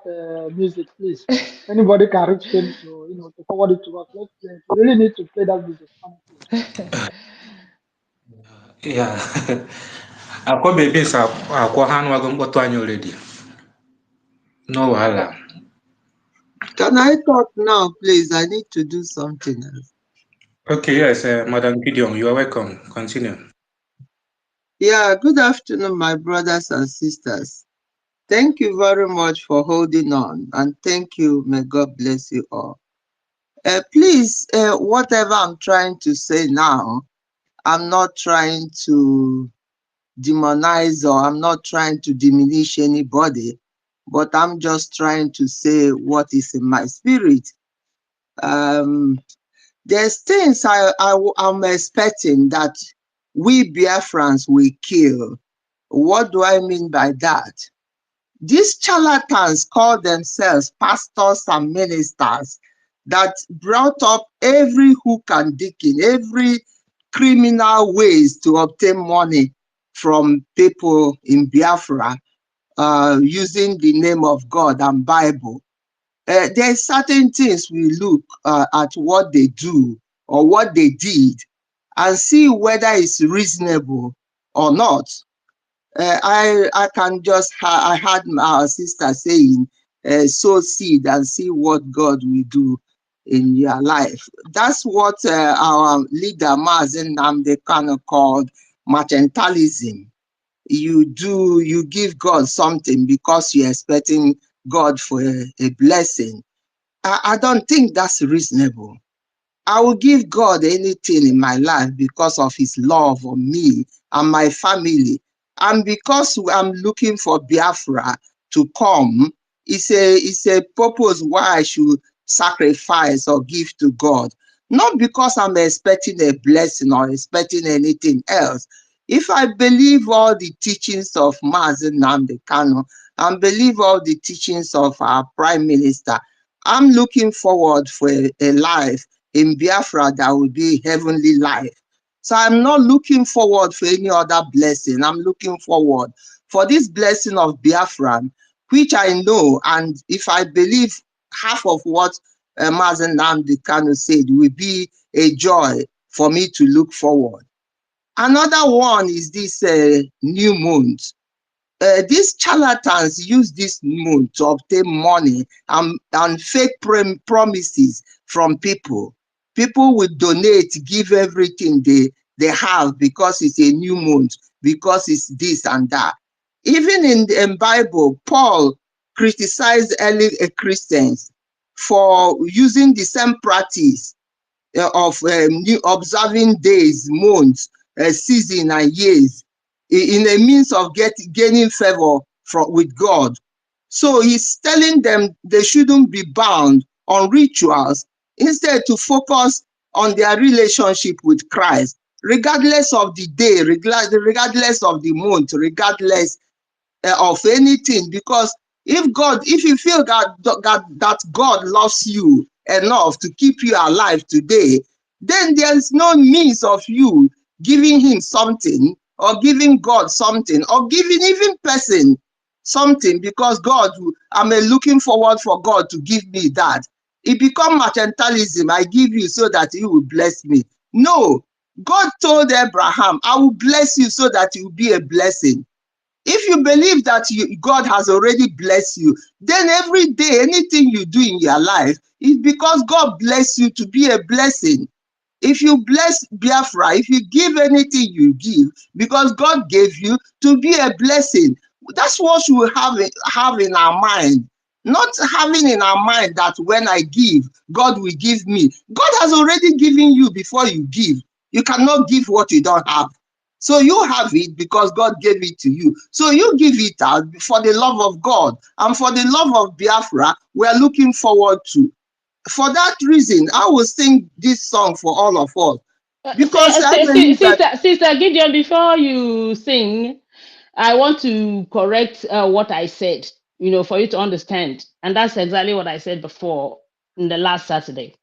music, please. Anybody can reach him to to forward it to us. Let's play it. We really need to play that music, honestly. Yeah. Ako baby sa ako han wagon bottle already. No wahala. Can I talk now, please? I need to do something else. Okay, yes, Madam Gideon, you are welcome. Continue. Yeah, good afternoon, my brothers and sisters. Thank you very much for holding on, and thank you. May God bless you all. Please, whatever I'm trying to say now, I'm not trying to demonize or I'm not trying to diminish anybody, but I'm just trying to say what is in my spirit. Um, there's things I'm expecting that we Biafrans will kill. What do I mean by that? These charlatans call themselves pastors and ministers that brought up every hook and digging, every criminal ways to obtain money from people in Biafra using the name of God and Bible. There's certain things we look at what they do or what they did and see whether it's reasonable or not. I can just I had our sister saying, sow seed and see what God will do in your life. That's what our leader Mazen Namde kind of called merchantilism. You give God something because you're expecting God for a blessing. I don't think that's reasonable. I will give God anything in my life because of his love on me and my family. And because I'm looking for Biafra to come, it's a purpose why I should sacrifice or give to God. Not because I'm expecting a blessing or expecting anything else. If I believe all the teachings of Mazen Nnamdi Kanu and believe all the teachings of our Prime Minister, I'm looking forward for a life in Biafra that will be heavenly life. So I'm not looking forward for any other blessing. I'm looking forward for this blessing of Biafra, which I know, and if I believe half of what Mazen Nnamdi Kanu said will be a joy for me to look forward. Another one is this new moon. These charlatans use this moon to obtain money and fake promises from people. People will donate, give everything they have because it's a new moon, because it's this and that. Even in the Bible, Paul criticized early Christians for using the same practice of new observing days, months, season, and years in a means of gaining favor with God. So he's telling them they shouldn't be bound on rituals, instead to focus on their relationship with Christ, regardless of the day, regardless of the month, regardless of anything. Because if you feel that God loves you enough to keep you alive today, then there's no means of you giving him something or giving God something or giving even person something, because I'm looking forward for God to give me that. It become mercantilism. I give you so that you will bless me. No, God told Abraham, I will bless you so that you will be a blessing. If you believe that God has already blessed you, then every day, anything you do in your life is because God bless you to be a blessing. If you bless Biafra, if you give anything you give, because God gave you to be a blessing, that's what we have in our mind. Not having in our mind that when I give, God will give me. God has already given you before you give. You cannot give what you don't have. So you have it because God gave it to you. So you give it out for the love of God and for the love of Biafra. We are looking forward to. For that reason, I will sing this song for all of us, because I believe that. Sister Gideon, before you sing, I want to correct what I said, for you to understand. And that's exactly what I said before in the last Saturday.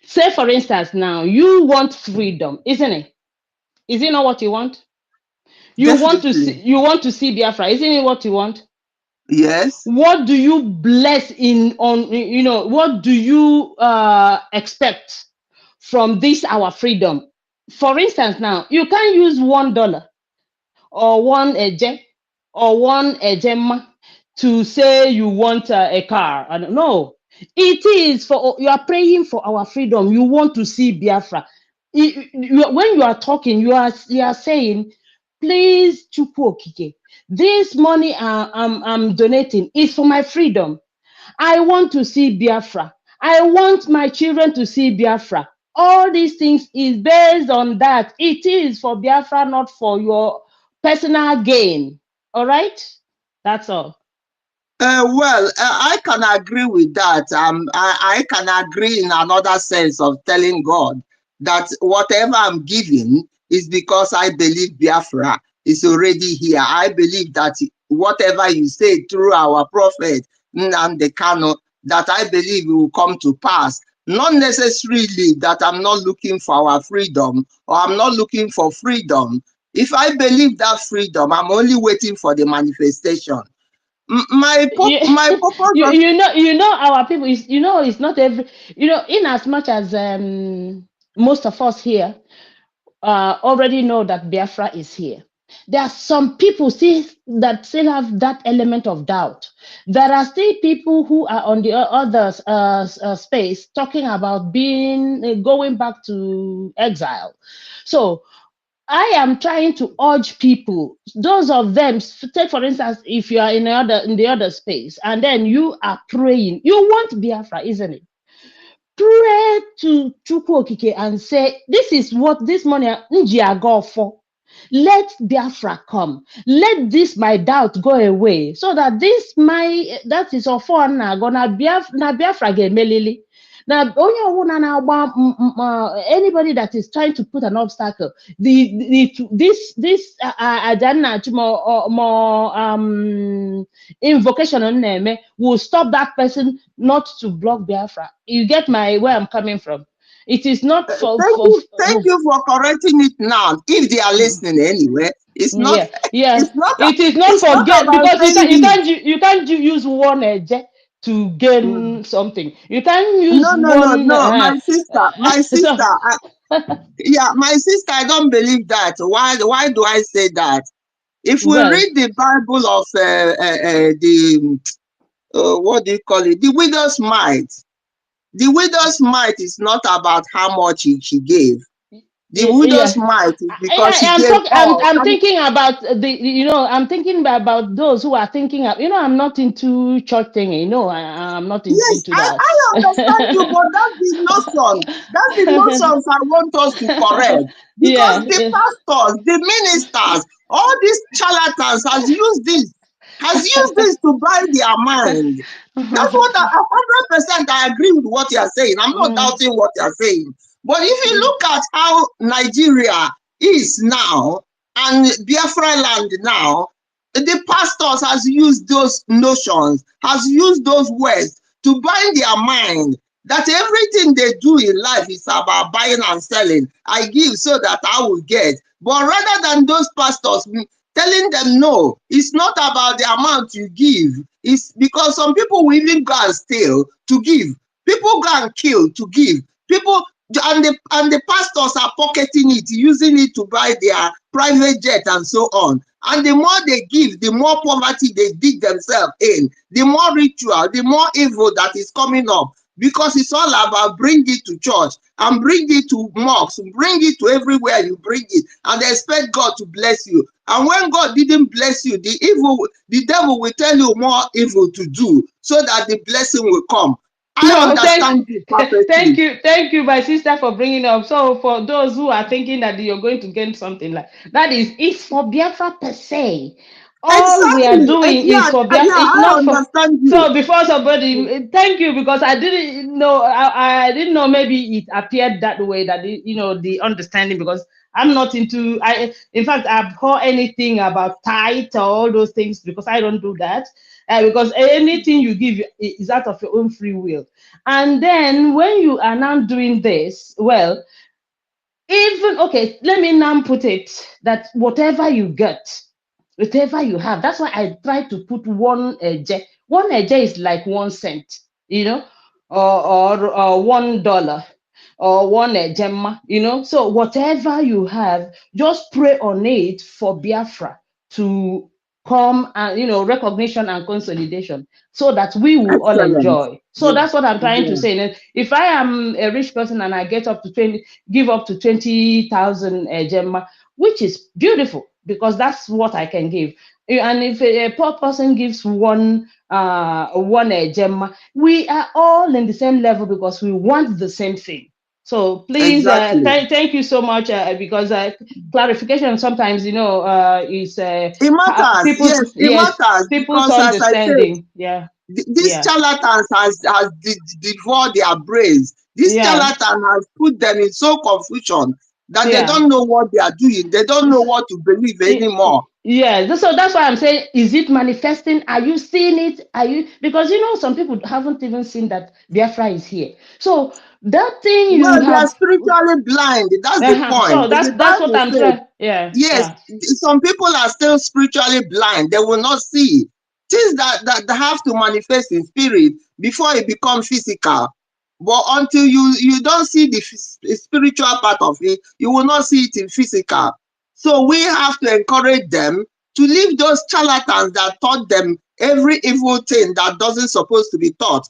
Say, for instance, now you want freedom, isn't it? Is it not what you want? You want to see, Definitely. Biafra, isn't it what you want? Yes. What do you bless in on, what do you expect from this our freedom? For instance, now you can't use $1 or one eje or one ejema to say you want a car. I don't know. It is for, you are praying for our freedom. You want to see Biafra. When you are talking, you are saying, please, Chukwu Okike, this money I'm donating is for my freedom. I want to see Biafra. I want my children to see Biafra. All these things is based on that. It is for Biafra, not for your personal gain. All right? That's all. Well, I can agree with that. I can agree in another sense of telling God that whatever I'm giving is because I believe Biafra is already here. I believe that whatever you say through our prophet Nnamdi Kanu, that I believe will come to pass. Not necessarily that I'm not looking for our freedom or I'm not looking for freedom. If I believe that freedom, I'm only waiting for the manifestation. My You, my purpose. you know our people is, it's not every, in as much as most of us here already know that Biafra is here. There are some people that still have that element of doubt. There are still people who are on the other space talking about going back to exile. So I am trying to urge people, those of them, take for instance, if you are in the other space, and then you are praying, you want Biafra, isn't it? Pray to Chukwu Okike and say, this is what this money I go for. Let Biafra come. Let this my doubt go away, so that that is of fun now. Gonna Biafra get melili. Now, anybody that is trying to put an obstacle, this more invocation on name will stop that person not to block Biafra. You get where I'm coming from. It is not Thank you for correcting it now. If they are listening anyway, it's not. Yeah. It's not. It is not It's not forget, about because saying it. you can't use one edge to gain something. You can use one. No. My sister, So yeah, my sister. I don't believe that. Why do I say that? If we well, read the Bible of the what do you call it? The widow's mite. The widow's mite is not about how much she gave. The widow's yeah. mite is because she I'm gave talking. all. I'm thinking about I'm thinking about those who are thinking of. I'm not into church thing. I'm not Yes, into that. I understand you, but that's the notion. That's the notions I want us to correct. Because Yeah. the pastors, the ministers, all these charlatans has used this to buy their mind. That's what 100% I agree with what you are saying. I'm not doubting what you are saying. But if you look at how Nigeria is now and Biafra land now, the pastors has used those notions, has used those words to bind their mind that everything they do in life is about buying and selling. I give so that I will get. But rather than those pastors telling them, no, it's not about the amount you give. It's because some people will even go and steal to give. People go and kill to give. People and the pastors are pocketing it, using it to buy their private jet and so on. And the more they give, the more poverty they dig themselves in, the more ritual, the more evil that is coming up. Because it's all about bring it to church and bring it to mosques, bring it to everywhere you bring it, and they expect God to bless you. And when God didn't bless you, the devil will tell you more evil to do so that the blessing will come. I No, understand you perfectly. thank you, my sister, for bringing it up. So, for those who are thinking that you're going to gain something like that, it's for Biafra per se. All we are Exactly. doing is Yeah, for Biafra. It's I not for. understand you. So, before somebody, thank you, because I didn't know. I didn't know. Maybe it appeared that way. That the understanding, because I'm not into. In fact, I've heard anything about tithe or all those things, because I don't do that. because anything you give is out of your own free will. And then when you are now doing this, well, even okay, let me now put it that whatever you get, whatever you have, that's why I try to put one eje. One eje is like 1 cent, you know, or $1 or one gemma, you know. So whatever you have, just pray on it for Biafra to come, and recognition and consolidation, so that we will all Excellent. enjoy. So that's what I'm trying to Yeah. say. And if I am a rich person and I get up to 20, give up to 20,000 gemma, which is beautiful, because that's what I can give. And if a poor person gives one gemma, we are all in the same level, because we want the same thing. So please, Exactly. thank you so much, because clarification sometimes, is It matters. people's, Yes, it yes, matters people's because, as I said, understanding. Yeah, these yeah, charlatans has devoured their brains. This yeah, charlatan has put them in so confusion that they yeah. don't know what they are doing. They don't know what to believe anymore. Yeah, so that's why I'm saying, is it manifesting? Are you seeing it? Are you, because some people haven't even seen that Biafra is here. So that thing No, you they are have, spiritually blind. That's the so point. The that's what Bible I'm says, trying. Yeah, yes, yeah, some people are still spiritually blind. They will not see things that have to manifest in spirit before it becomes physical. But until you don't see the spiritual part of it, you will not see it in physical. So we have to encourage them to leave those charlatans that taught them every evil thing that doesn't supposed to be taught,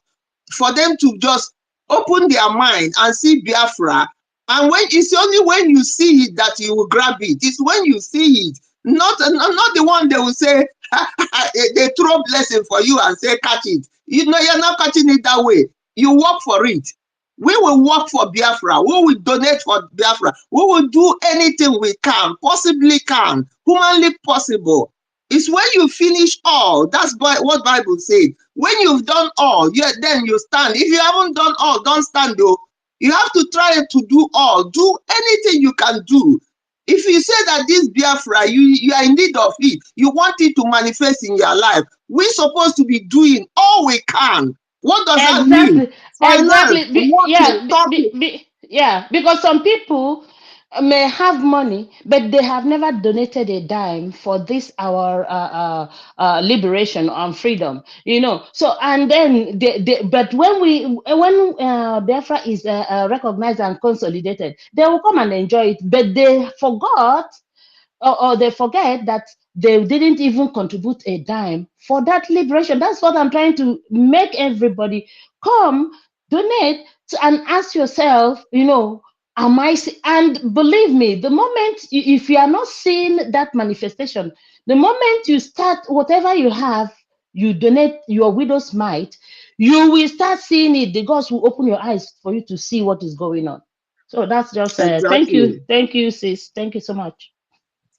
for them to just open their mind and see Biafra. And when it's only when you see it that you will grab it. It's when you see it, not the one they will say they throw blessing for you and say catch it. You're not catching it that way. You work for it. We will work for Biafra. We will donate for Biafra. We will do anything we can, possibly can, humanly possible. It's when you finish all. That's what Bible said. When you've done all, then you stand. If you haven't done all, don't stand though. You have to try to do all. Do anything you can do. If you say that this Biafra, you are in need of it, you want it to manifest in your life, we're supposed to be doing all we can. What does that mean? exactly, Finance, exactly. working, talking. Yeah, because some people may have money, but they have never donated a dime for this our liberation and freedom. So, and then but when Biafra is recognized and consolidated, they will come and enjoy it, but they forgot, or they forget that they didn't even contribute a dime for that liberation. That's what I'm trying to make everybody come, donate, and ask yourself, and believe me, the moment, if you are not seeing that manifestation, the moment you start, whatever you have, you donate your widow's mite, you will start seeing it. The gods will open your eyes for you to see what is going on. So that's just, Exactly. thank you, sis. Thank you so much.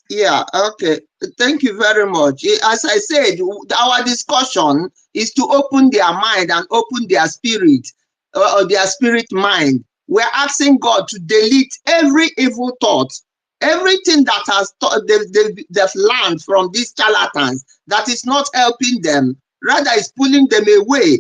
Yeah, okay. Thank you very much. As I said, our discussion is to open their mind and open their spirit, or their spirit mind. We're asking God to delete every evil thought, everything that has they've learned from these charlatans that is not helping them, rather is pulling them away.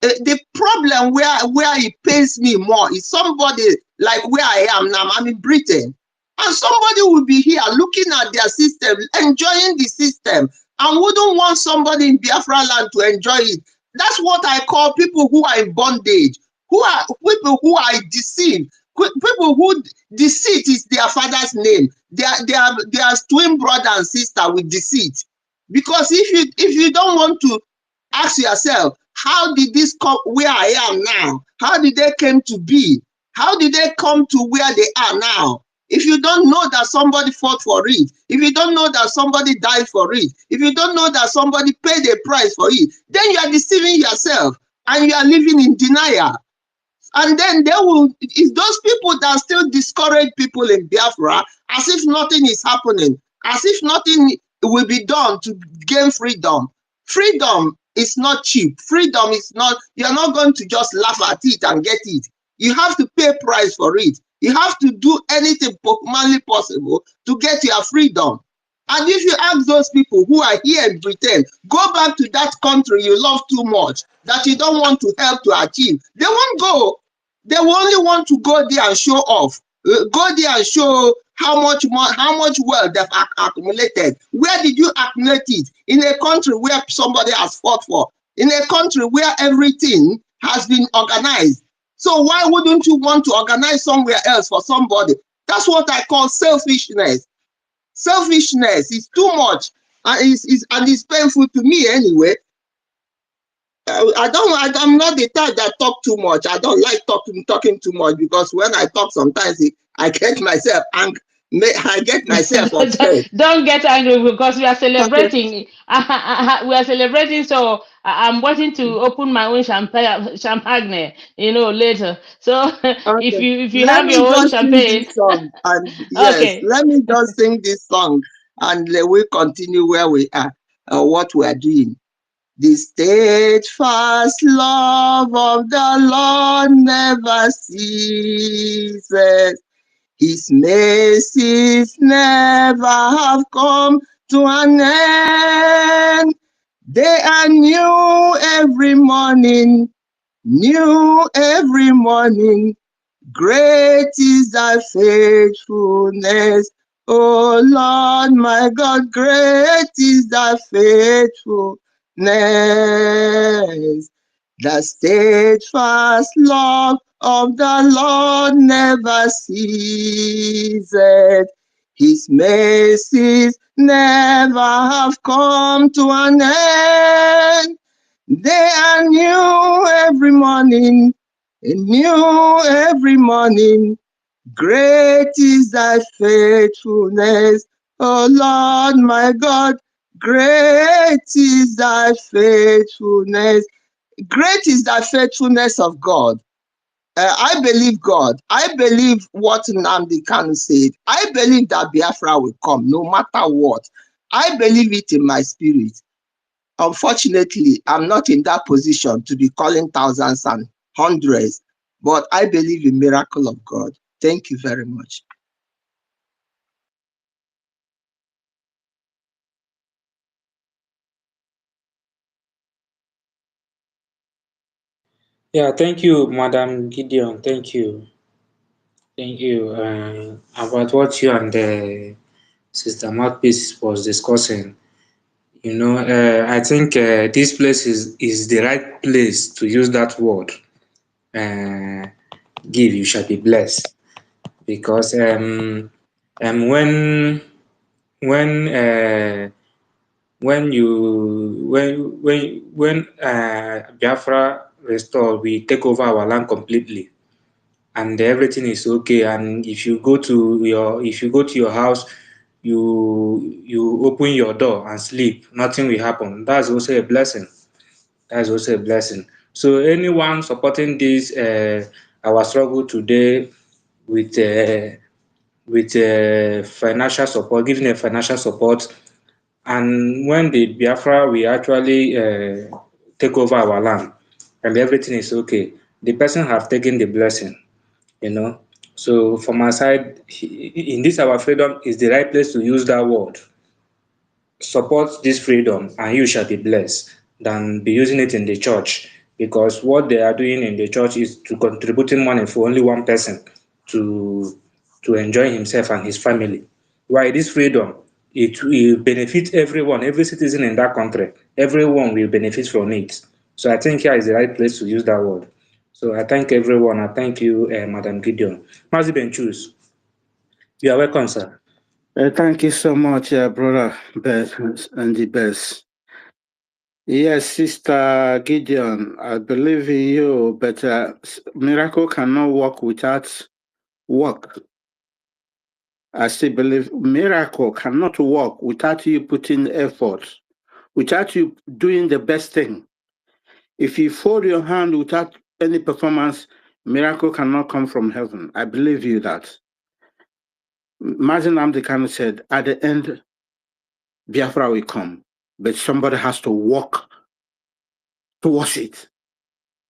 The problem where it pains me more is somebody like where I am now. I'm in Britain, and somebody will be here looking at their system, enjoying the system, and wouldn't want somebody in Biafra land to enjoy it. That's what I call people who are in bondage, who are people who are deceived, people who deceit is their father's name. They are twin brother and sister with deceit. Because if you don't want to ask yourself, how did this come where I am now? How did they come to be? How did they come to where they are now? If you don't know that somebody fought for it, if you don't know that somebody died for it, if you don't know that somebody paid a price for it, then you are deceiving yourself and you are living in denial. And then it's those people that still discourage people in Biafra as if nothing is happening, as if nothing will be done to gain freedom. Freedom is not cheap. Freedom is not, you're not going to just laugh at it and get it. You have to pay price for it. You have to do anything humanly possible to get your freedom. And if you ask those people who are here in Britain, go back to that country you love too much, that you don't want to help to achieve, they won't go. They will only want to go there and show off. Go there and show how much more, how much wealth they've accumulated. Where did you accumulate it? In a country where somebody has fought for, in a country where everything has been organized. So why wouldn't you want to organize somewhere else for somebody? That's what I call selfishness. Selfishness is too much, and it's painful to me anyway. I'm not the type that talk too much. I don't like talking too much, because when I talk sometimes I get myself angry. I get myself upset. Don't get angry, because we are Okay. celebrating. We are celebrating, so I'm waiting to open my own champagne, later. So if Okay. you Let have me your own just sing champagne, this song, and yes, okay. let me just sing this song, and we continue where we are, what we are doing. The steadfast love of the Lord never ceases. His mercies never have come to an end. They are new every morning, new every morning. Great is thy faithfulness, O Lord my God, great is thy faithfulness. The steadfast love of the Lord never ceases. His mercies never have come to an end. They are new every morning, new every morning. Great is thy faithfulness, O Lord my God. Great is thy faithfulness. Great is thy faithfulness of God. I believe God. I believe what Nnamdi Kanu said. I believe that Biafra will come no matter what. I believe it in my spirit. Unfortunately, I'm not in that position to be calling thousands and hundreds, but I believe in miracle of God. Thank you very much. Yeah, thank you, Madam Gideon. Thank you. Thank you. About what you and Sister Mouthpiece was discussing, I think this place is the right place to use that word. Uh, Give, you shall be blessed, because when uh, when you when Biafra restore, we take over our land completely, and everything is okay. And if you go to your house, you open your door and sleep, nothing will happen. That's also a blessing. That's also a blessing. So anyone supporting this our struggle today with financial support, giving a financial support, and when the Biafra we actually take over our land and everything is okay, the person have taken the blessing, you know. So from my side, in this our freedom is the right place to use that word. Support this freedom and you shall be blessed, than be using it in the church, because what they are doing in the church is to contributing money for only one person to enjoy himself and his family. Why this freedom, it will benefit everyone, every citizen in that country, everyone will benefit from it. So I think here is the right place to use that word. So I thank everyone. I thank you, Madam Gideon. Mazi Benchus, you are welcome, sir. Thank you so much, brother Beth and the best. Yes, Sister Gideon, I believe in you, but miracle cannot work without work. I still believe miracle cannot work without you putting effort, without you doing the best thing. If you fold your hand without any performance, miracle cannot come from heaven. I believe you that. Mazin Amdekan said, at the end, Biafra will come, but somebody has to walk towards it.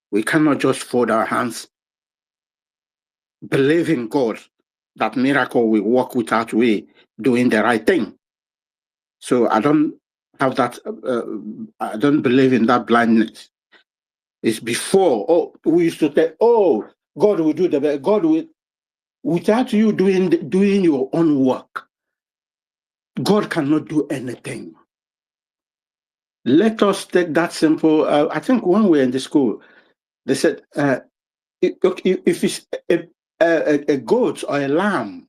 We cannot just fold our hands, believe in God that miracle will work without we doing the right thing. So I don't have that. I don't believe in that blindness. It's before. Oh, we used to say, "Oh, God will do the best. God will." Without you doing your own work, God cannot do anything. Let us take that simple. I think when we were in the school, they said, if it's a goat or a lamb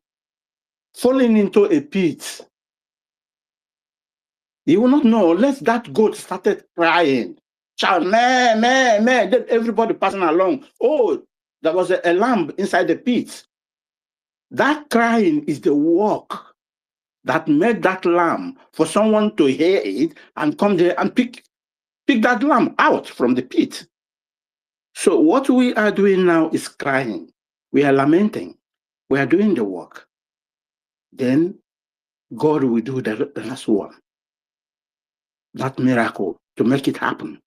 falling into a pit, you will not know unless that goat started crying, shout, meh, meh, meh, then everybody passing along. Oh, there was a lamb inside the pit. That crying is the work that made that lamb for someone to hear it and come there and pick that lamb out from the pit. So what we are doing now is crying. We are lamenting. We are doing the work. Then God will do the last one, that miracle to make it happen.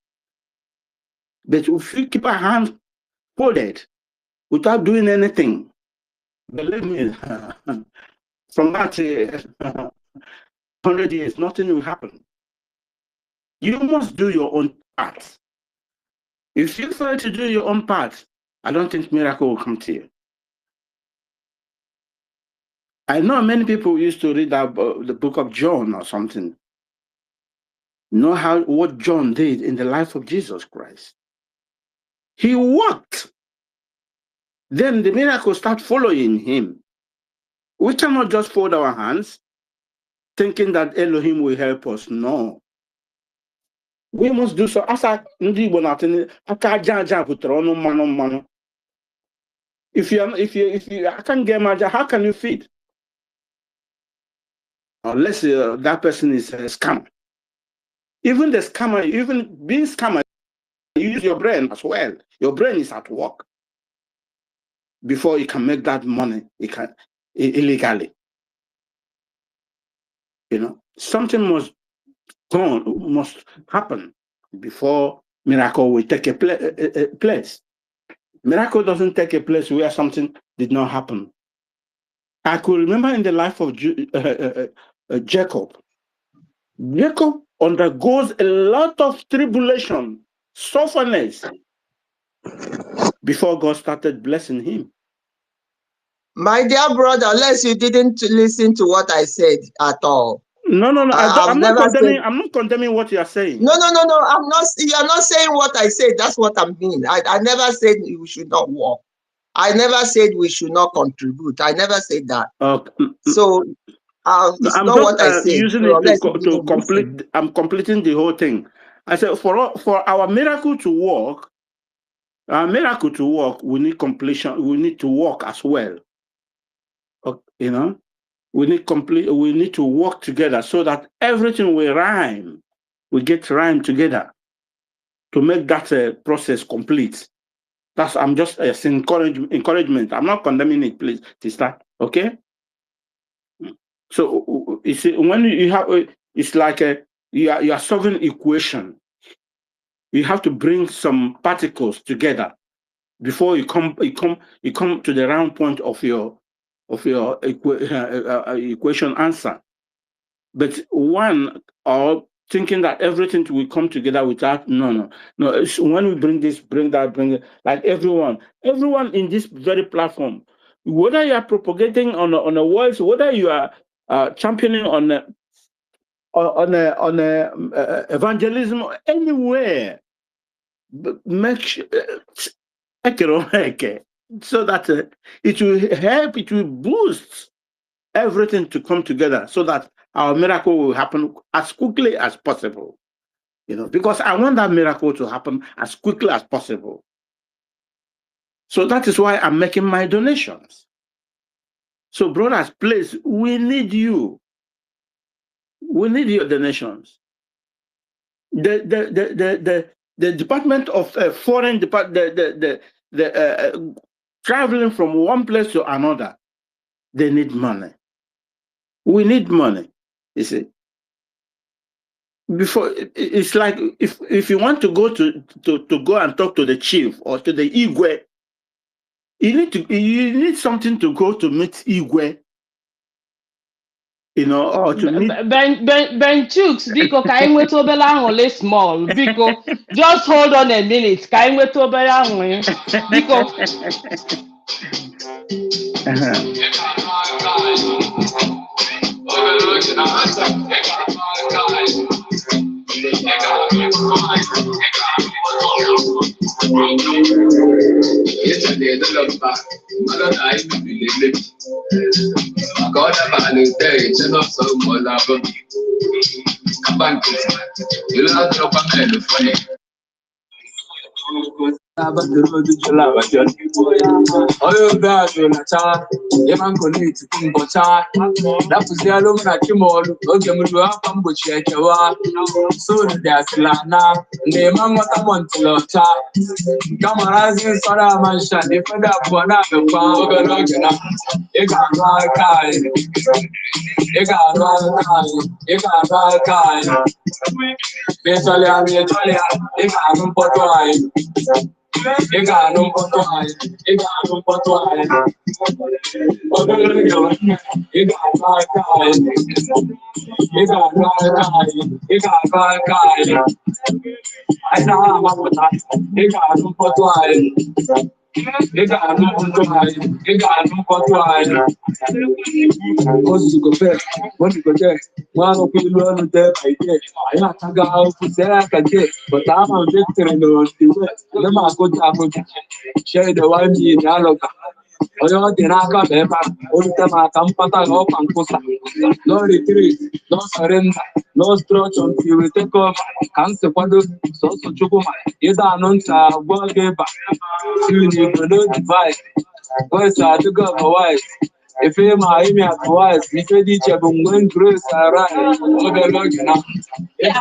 But if we keep our hands folded without doing anything, believe me, from that 100 years, nothing will happen. You must do your own part. If you fail to do your own part, I don't think miracle will come to you. I know many people used to read the book of John or something. Know what John did in the life of Jesus Christ. He walked. Then the miracle start following him. We cannot just fold our hands thinking that Elohim will help us. No. We must do so. If you I can't get my how can you feed? Unless that person is a scammer. Even the scammer, even being scammer, you use your brain as well. Your brain is at work before you can make that money. You can illegally. You know, something must happen before miracle will take a place. Miracle doesn't take a place where something did not happen. I could remember in the life of Jacob. Jacob undergoes a lot of tribulation, sufferness, before God started blessing him. My dear brother, unless you didn't listen to what I said at all. No. I'm not condemning what you are saying. No. I'm not. You're not saying what I said. That's what I mean. I never said we should not work. I never said we should not contribute. I never said that. So it's I'm not just what I said. using So it to complete. I'm completing the whole thing. I said for our miracle to work, we need completion. We need to work as well. You know, we need to work together so that everything will rhyme. We get rhyme together to make that process complete. I'm just encouragement. I'm not condemning it, please, sister. Okay. So you see, when you have, it's like you are solving equation. You have to bring some particles together before you come to the round point of your equation answer. But one or thinking that everything will come together without no. It's when we bring this, bring that, bring it, like everyone in this very platform, whether you are propagating on a voice, whether you are championing on evangelism anywhere, make sure, so that it will help, it will boost everything to come together so that our miracle will happen as quickly as possible. You know, because I want that miracle to happen as quickly as possible. So that is why I'm making my donations. So brothers, please, we need you. We need your donations. The Department of Foreign traveling from one place to another, they need money. We need money. You see, before it's like if you want to go to go and talk to the chief or to the Igwe, you need something to go to meet Igwe. you know, or to meet. Ben Chooks, biko ka anyị nweta obere aṅụrị small, biko just hold on a minute ka anyị nweta obere aṅụrị, biko. No retreat, no surrender, no stretch until we take over. Can't kwado so chukuma. Either anunta gwageba. Soon you no divide. Voice are to go wise. If you my email at wise, if you teach a when grace arise, okay, look now. You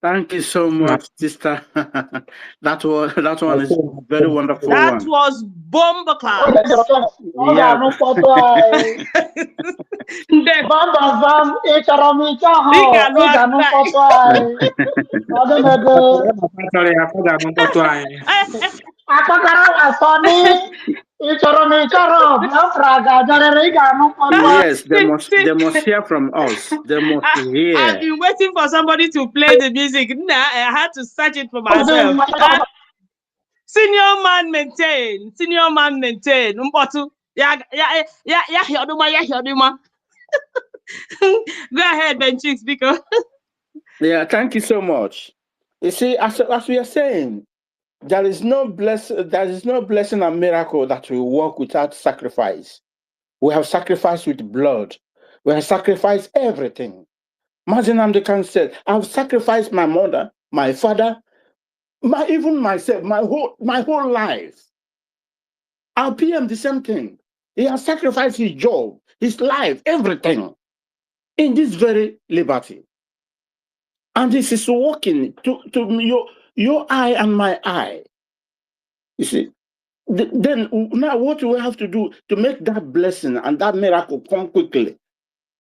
Thank you so much, sister. that one is very wonderful. That was bomba class. Yes, they must hear from us. They must hear. I've been waiting for somebody to play the music. Nah, I had to search it for myself. Senior man maintain. Senior man maintain. Yeah. Go ahead, Ben Chicks, because yeah, thank you so much. You see, as we are saying, there is no blessing and miracle that will work without sacrifice. We have sacrificed with blood. We have sacrificed everything. Mazin Amdekan said, I've sacrificed my mother, my father, even myself, my whole life. Our PM, the same thing. He has sacrificed his job, his life, everything in this very liberty. And this is working to your eye and my eye. You see, then now what do we have to do to make that blessing and that miracle come quickly?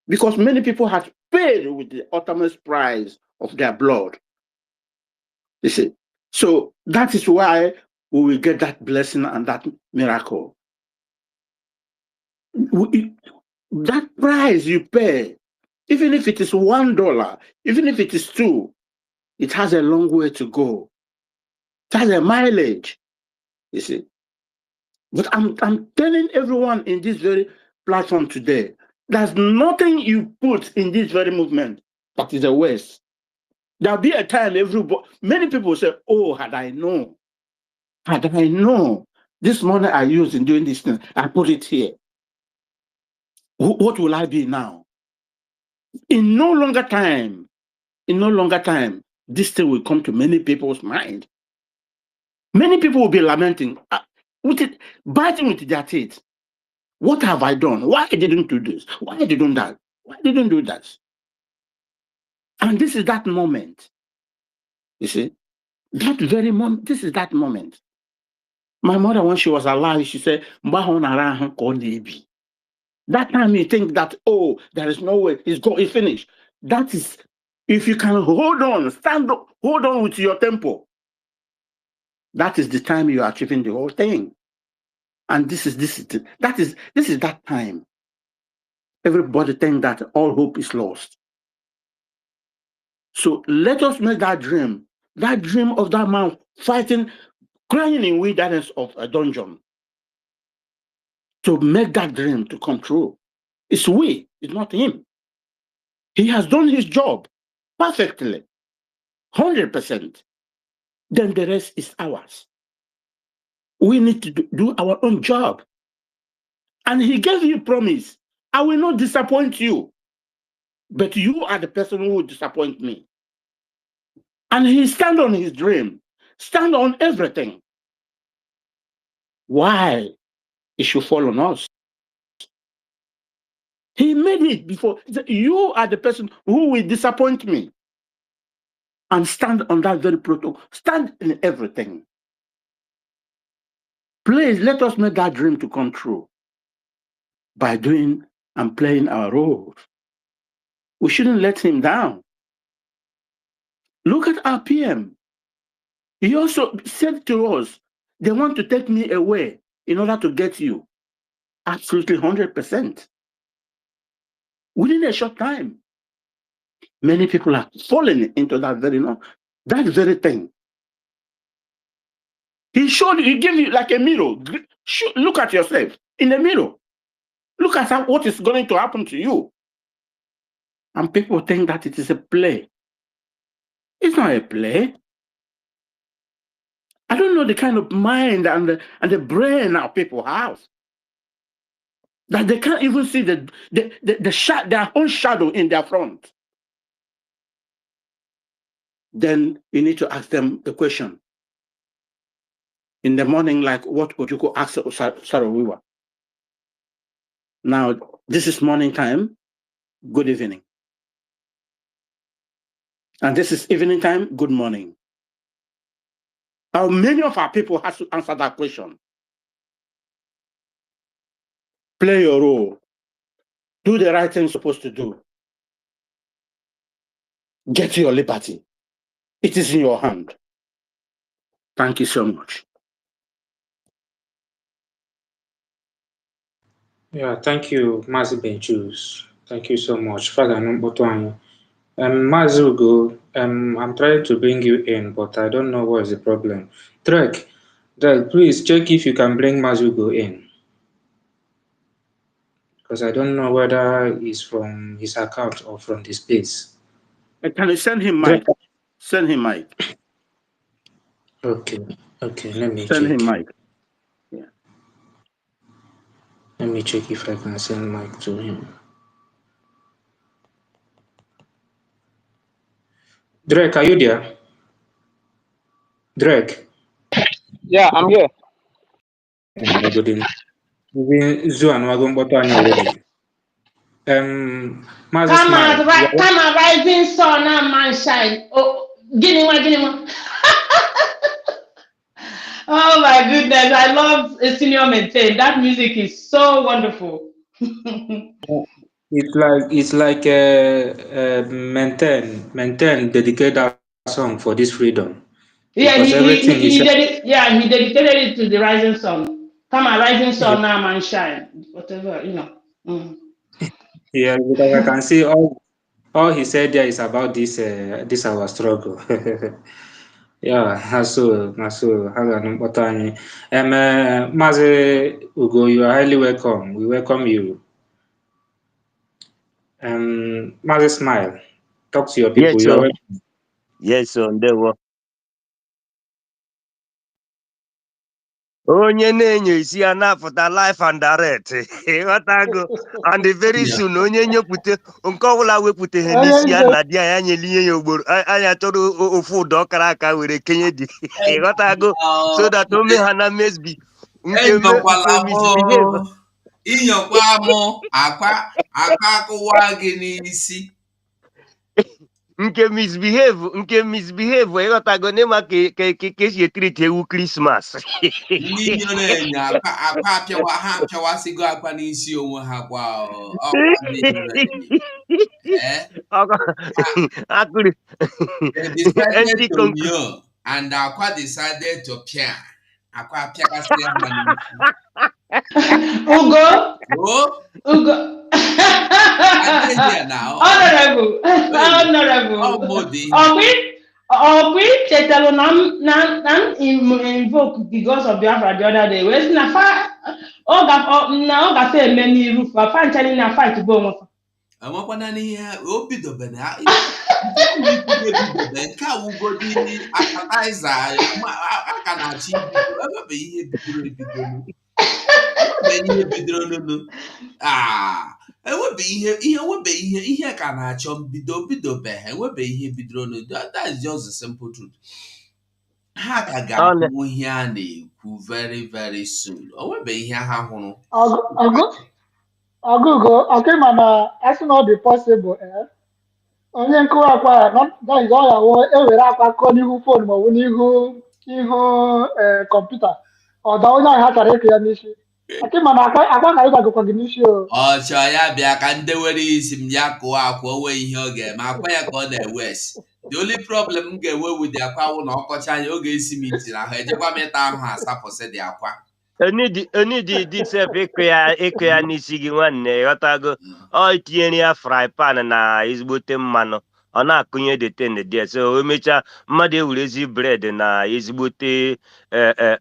Because many people have paid with the utmost price of their blood. You see, so that is why we will get that blessing and that miracle. That price you pay, even if it is $1, even if it is $2, it has a long way to go. It has a mileage, you see. But I'm telling everyone in this very platform today, there's nothing you put in this very movement that is a waste. There'll be a time many people say, oh, had I known this money I used in doing this thing, I put it here. What will I be now? In no longer time, this thing will come to many people's mind. Many people will be lamenting. biting with their teeth. What have I done? Why I didn't do this? Why I didn't that? Why I didn't do that? And this is that moment. You see, that very moment. This is that moment. My mother, when she was alive, she said, that time you think that, oh, there is no way, it's finished. That is, if you can hold on, stand up, hold on with your tempo, that is the time you are achieving the whole thing. And this is that time. Everybody think that all hope is lost. So let us make that dream of that man fighting, crying in wilderness of a dungeon, to make that dream to come true. It's we, it's not him. He has done his job perfectly, 100%. Then the rest is ours. We need to do our own job. And he gave you promise, I will not disappoint you, but you are the person who will disappoint me. And he stand on his dream, stand on everything. Why it should fall on us? He made it before. He said, you are the person who will disappoint me. And stand on that very protocol. Stand in everything. Please let us make that dream to come true by doing and playing our role. We shouldn't let him down. Look at our PM. He also said to us, they want to take me away in order to get you. Absolutely 100%. Within a short time, many people are falling into that very thing. He showed you, he gave you like a mirror. Look at yourself in the mirror. Look at what is going to happen to you. And people think that it is a play. It's not a play. I don't know the kind of mind and the brain our people have, that they can't even see their own shadow in their front. Then you need to ask them the question. In the morning, like what Ojuko asked Sarawiwa. Now, this is morning time, good evening. And this is evening time, good morning. How many of our people has to answer that question? Play your role. Do the right thing you're supposed to do. Get your liberty. It is in your hand. Thank you so much. Yeah, thank you, Mazi Benchus. Thank you so much. Father Nombotwani. Mazi Ugo, I'm trying to bring you in, but I don't know what is the problem. Drake, please check if you can bring Mazi Ugo in. Because I don't know whether he's from his account or from the space. Can you send him mic? Send him mic. Okay, let me send check. him mic. Yeah. Let me check if I can send mic to him. Drake, are you there? Drake? Yeah, I'm here. Good evening. Zoo and Wagon Botany already. Mazi Smile. Come on, rising sun and man shine. Oh, give me one. Oh my goodness, I love a senior maintain. That music is so wonderful. It's like maintain dedicate that song for this freedom. Yeah, Because everything he dedicated it to the rising sun. Come on, rising sun now man shine. Whatever, you know. Mm. Yeah, because I can see all he said there is about this our struggle. Yeah, so haga numpota anyị. Mazi Ugo, you are highly welcome. We welcome you. Mazi Smile, talk to your people. Yes, You are sir. welcome. Yes, sir. Ndewo. Onye na-enyo isi ya na-apụta life and direct. Ịghọtago. And very Yeah. soon onye nyepụta nke ọbụla wepụtaghị n'isi ya na di ya nyelie ya ogboro anya chọrọ ofu ụdọ ọkara aka were kenye di. Ịghọtago. So that o mee ha na mesbi misbehave. Inyokwa mụ akwa akụwa gị n'isi. Nke misbehave ịghọtago n'ịma ka esi etriti ewu Krismas. Ndị nyere enyo akwa apịawa ha apịawasịgo akwa n'isi onwe ha kwa ọkwa ndị nyere enyo. They decided to kneel and akwa decided to pia. Akwa apịakasị ha n'isi. Ugo. Ugo. Honorable. Ọkwa chetara na m invoke the gods of Biafra the other day. Wee sị na ọ gafe eme n'iru fa nchani na fight bụ onwe fa. Amakwana n'ihe o bidobe nke a wugodi appetizer aka na-achị ibido ebe ihe bidoro n'ụlọ. Ewebe ihe ka na-achọ bidobeghị ewebe ihe bidoro n'ụlọ. That is just the simple truth. Ha ka ga-ahụ ihe a na-ekwu very very soon. O nwebe ihe ha hụrụ. Ọgụgụ ọkịma na asị na ọ dị possible onye nkụwa akwa that is all ya wụ ewere akwa kụọ n'ihu fon maọbụ n'ihu kọmputa ọda onye ahụ ha chọrọ ịkụ ya n'isi ọkịma na akwa ka ịdagokwa gị n'isi o. Ọ chọọ ya bịa ka ndị were isi m ya kụọ akwa onwe ihe ọ ga-eme akwa ya ka ọ na-ewe esi. The only problem m ga-enwe with the akwa wụ na ọkọcha anya oge esi m iti na ahụ ejekwa m ịta ahụ asapụsị dị akwa. Onidi sef ịkụ ya n'isi gị nwanne ghọtago ọ tinyere ya fry pan na ezigbote mmanụ ọ na-akụnye deten dị so o mechaa mmadụ ewurezi bred na ezigbote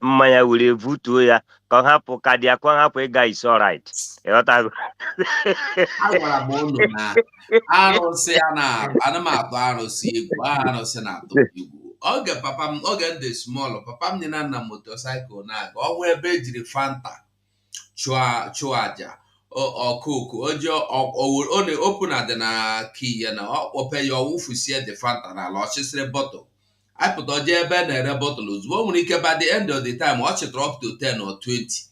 mmanya were vutuo ya ka ọ hapụ ka dị akwa hapụ ịga is alright ghọtago. Agwara m ụnụ na arụsị a na-ana m atụ arụsị egwu arụsị na-atụ egwu. Oge papa m oge ndị small papa m nyere nna motorcycle na-aga ọnwa ebe ejiri Fanta chụọ aja ọkụkụ ọ na-open adị na key ya na ọkpọpe ya ọwụfusie dị Fanta n'ala ọchịsịrị bọtụl apụta oje ebe na-ere bọtụl ozugbo o nwere ike by the end of the time ọ chịtara up to 10 or 20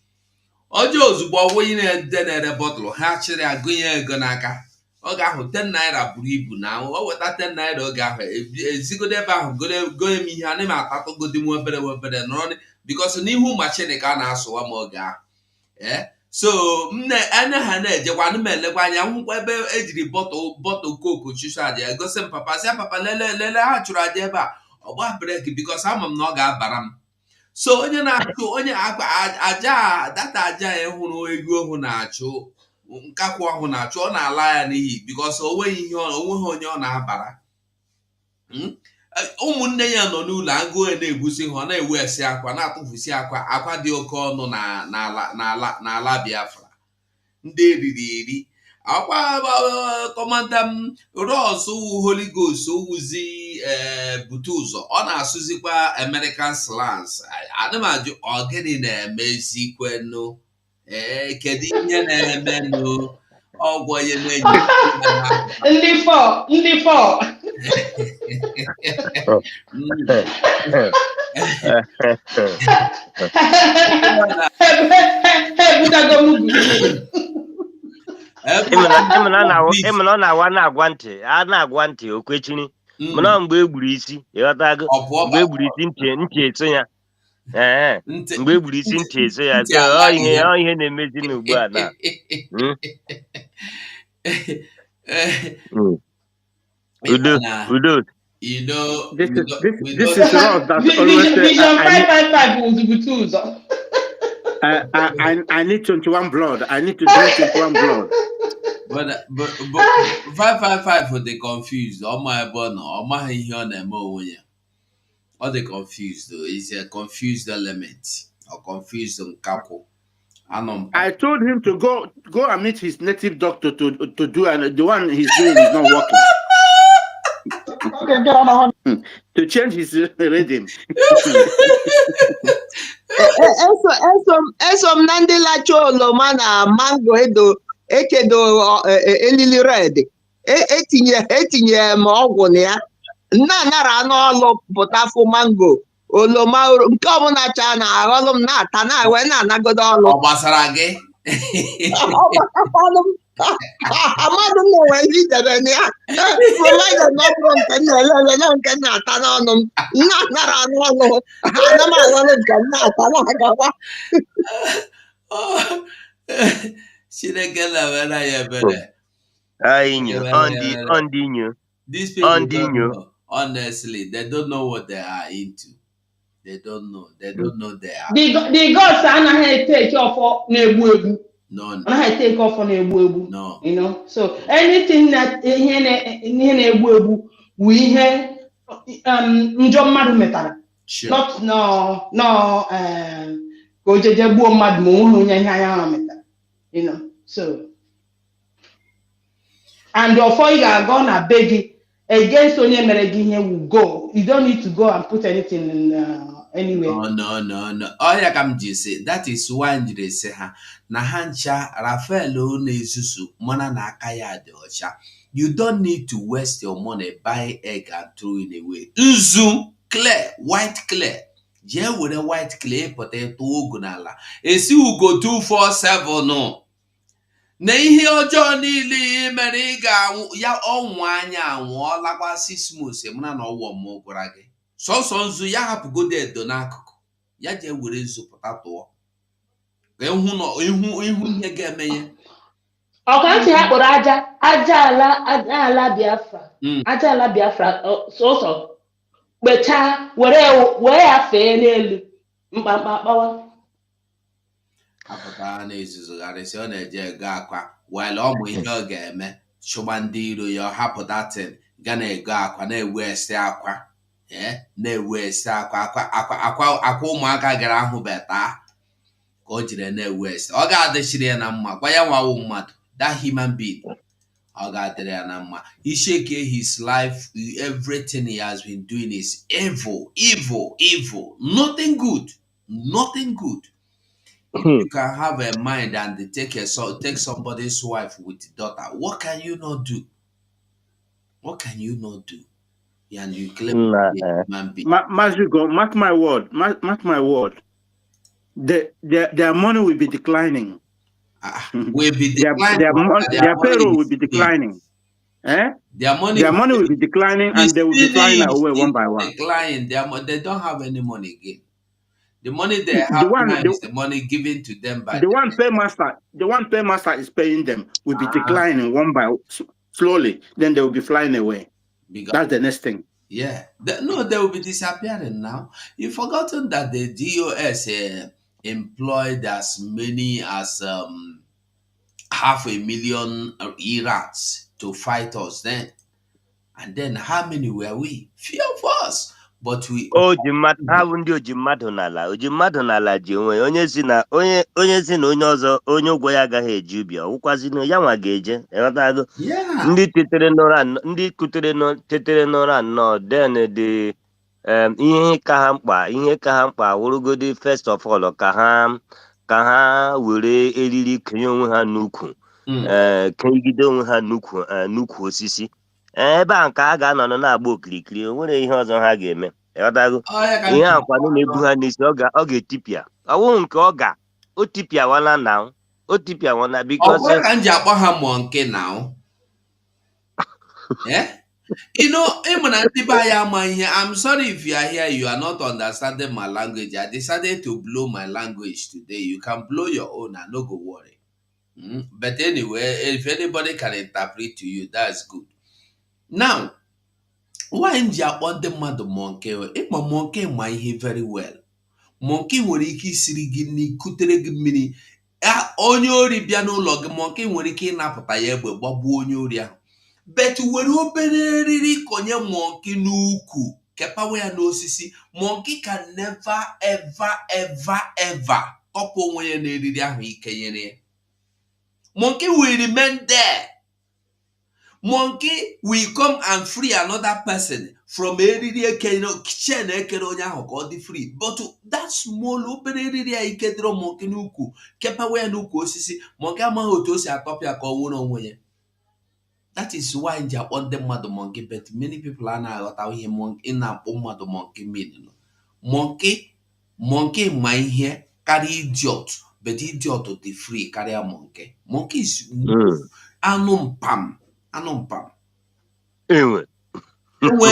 oje ozugbo ọwụnye na-ede na-ere bọtụl ha chịrị agụnye ego n'aka. Ọ ga-ahụ 10 naira buru ibu na o weta 10 naira oge ahụ ezigodo ebe ahụ goe m ihe a na m atatụgodi m obere nọrọ because n'ihu machin ka a na-asụwa m oge ahụ. So anya ha na-ejekwa ana m elekwa anya nwụkwa ebe ejiri bọtụl koku chụsụ aja egosi m papa sị papa lele ha chụrụ aja ebe a ọgba breki because ama m na ọ ga-abara m. So onye na-achụ onye aja data aja ya hụrụ ego ohu na-achụ nkakwụ ahụ na-achụ ọ na-ala ya n'iyi because onweghị onye ọ na-abara. Ụmụnne ya nọ n'ụlọ agụụ na-egusi ha ọ na-ewe esi akwa na-atụfusi akwa dị oke ọnụ n'ala Biafra ndị eriri eri akwa kọmanda m Ross Holy Ghost wuzi bute ụzọ ọ na-asụzikwa American slangs. Ana m ajụ ọ gịnị na-emezikwenu kedu ihe na-emenụ ọgwọ ya na-enyi ndị fọ ịmana ọ na-awa na-agwa ntị okwechiri mana mgbe egburu isi ịghọtago mgbe egburu isi ntị eso ya mgbe egburu isi ntị eso ya ọ ihe na-emezi n'ugbu a na udo. This is Ross that always I need 21 blood. I need to drink 21 blood. But 555 for the confused. Oh my boy, no, my here on them all the confused though. It's a confused element or confused couple. I told him to go and meet his native doctor to do, and the one he's doing is not working. To change his rhythm. Esom nandi lacho loma na mango ekedo elili red etinye ma ọgwụ na ya nna nara n'ọlụ pụta fụ mango oroma nke ọbụla cha na aghọlụ m na-ata na wee na-anagodo ọlụ Ọ gbasara gị? amadụ m na-enwe ihe idere na ya provided na ọ bụrụ nke m na-elele na nke m na-ata n'ọnụ m na-anara n'ọnụ ana m aghọlụ nke m na-ata na-agawa Chineke na-emere ya ebere. These people don't know. Honestly, they don't know what they are into. They don't know. They don't know they are. The gods anaghị take ọfọ na-egbu egbu. No. Anaghị take ọfọ na-egbu egbu. No. You know, so anything that ihe na-egbu egbu bụ ihe njọ mmadụ metara. Sure. Not no ka o jeje gbuo mmadụ ma onwe onye ihe anya ahụ metara. You know, so and ọfọ ị ga-aga na be gị against onye mere gị ihe will go. You don't need to go and put anything in anywhere. No. All ya kam ji say that is why njiri say ha na ha ncha Rafael na-ezuzu mana na aka ya dị ọcha. You don't need to waste your money buy egg and throw it away. Nzu clear, white clear. Jee were white clear potato ogu n'ala. Esi ugo 247 no. Na ihe ọjọọ niile mere ị ga-anwụ ya ọnwụ anya anwụọlakwa 6 months mara na ọwụọ ma ọ gwara gị sọsọ nzu ya hapụgodo edo n'akụkụ ya jee were nzu pụta tụọ ka ihu ihe ga-eme ya ọkantị ha kpọrọ aja ala Biafra aja ala Biafra sọsọ kpechaa were ya fee n'elu mkpamkpa kpawa apụtara na ezuzugharịsị ọ na-eje ego akwa wele ọ bụ ihe ọ ga-eme chụgba ndị iro ya ọ hapụ datin ga na-ego akwa na-ewe esi akwa na-ewe esi akwa ụmụaka gara ahụ beta ka o jiri na-ewe esi ọ ga-adịchiri ya na mma gwa ya nwawo mmadụ that human being ọ ga-adịrị ya na mma isheke his life everything he has been doing is evil nothing good. If you can have a mind and take somebody's wife with daughter, what can you not do? And you claim to be a human being. Mazigo, mark my word. Their money will be declining. Will be declining. Their payroll will be declining. Their money will be declining, and they will be flying away one by one. Declining. They don't have any money again. The money they have now is the money given to them by the one paymaster is paying them will be declining slowly. Then they will be flying away. That's the next thing. Yeah. They will be disappearing now. You've forgotten that the DOS employed as many as 500,000 Irats to fight us then. And then how many were we? Few of us. But we ha bụ ndị oji mmadụ n'ala ji onwe onye si na onye ọzọ onye ụgwọ ya agaghị eji ubi ọwụkwazị ya nwa ga-eje ịghọtago ndị tetere n'ụra nnọọ then dị ihe ka ha mkpa wụrụgodi first of all ka ha were eriri kenye onwe ha n'ukwu kegide onwe ha n'ukwu osisi ebe a nke a ga-anọ na-agba okirikiri o nwere ihe ọzọ ha ga-eme ịghọtago ihe akwado na-ebu ha n'isi ọ ga-etipịa ọwụ nke o tipịawana because ọ ka m ji akpọ ha monkey now ịmụ na ndị be anyị ama ihe. I'm sorry if you are here you are not understanding my language. I decided to blow my language today. You can blow your own and no go worry. But anyway, if anybody can interpret to you, that's good. Now, why nji akpọ ndị mmadụ monkey? Ịkpọ monkey ma ihe very well. Monkey nwere ike isiri gị n'ikutere gị mmiri. Onye ori bịa n'ụlọ gị, monkey nwere ike ịnapụta ya egbe gbagbuo onye ori ahụ. Bet were obere eriri konye monkey n'ukwu kepawe ya n'osisi. Monkey can never ever tọpụ onwe ya n'eriri ahụ ike nyere ya. Monkey will remain there. Monkey will come and free another person from eriri chain ekere onye ahụ ka ọ dị free. But that small obere eriri a ike dịrọ monkey n'ukwu kepawe ya n'ukwu osisi. Monkey amaghị otu o si atọpịa ka ọ nwere onwe ya. That is why nji akpọ ndị mmadụ monkey, but many people are na-aghọta ihe monkey na-akpọ mmadụ monkey mean. monkey ma ihe karịa idiot, but idiot dị free karịa monkey. Monkey is anụ mpam. Enwe. Enwe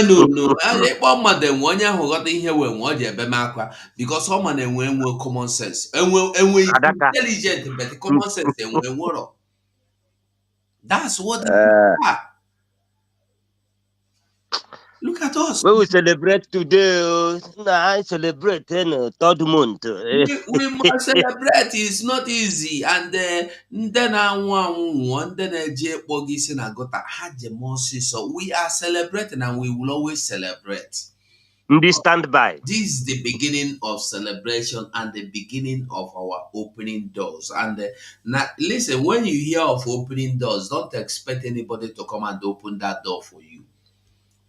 ịkpọ mmadụ enwe, onye ahụ ghọta ihe wee nwe ọ ji ebe m akwa because ọ ma na enwe common sense. Enwe Adaka. intelligent, but common sense enwero. That's what it is. Look at us. We will celebrate today. I celebrate in third month. We must celebrate. It's not easy. And then so we are celebrating and we will always celebrate. This standby. This is the beginning of celebration and the beginning of our opening doors. And now, listen, when you hear of opening doors, don't expect anybody to come and open that door for you.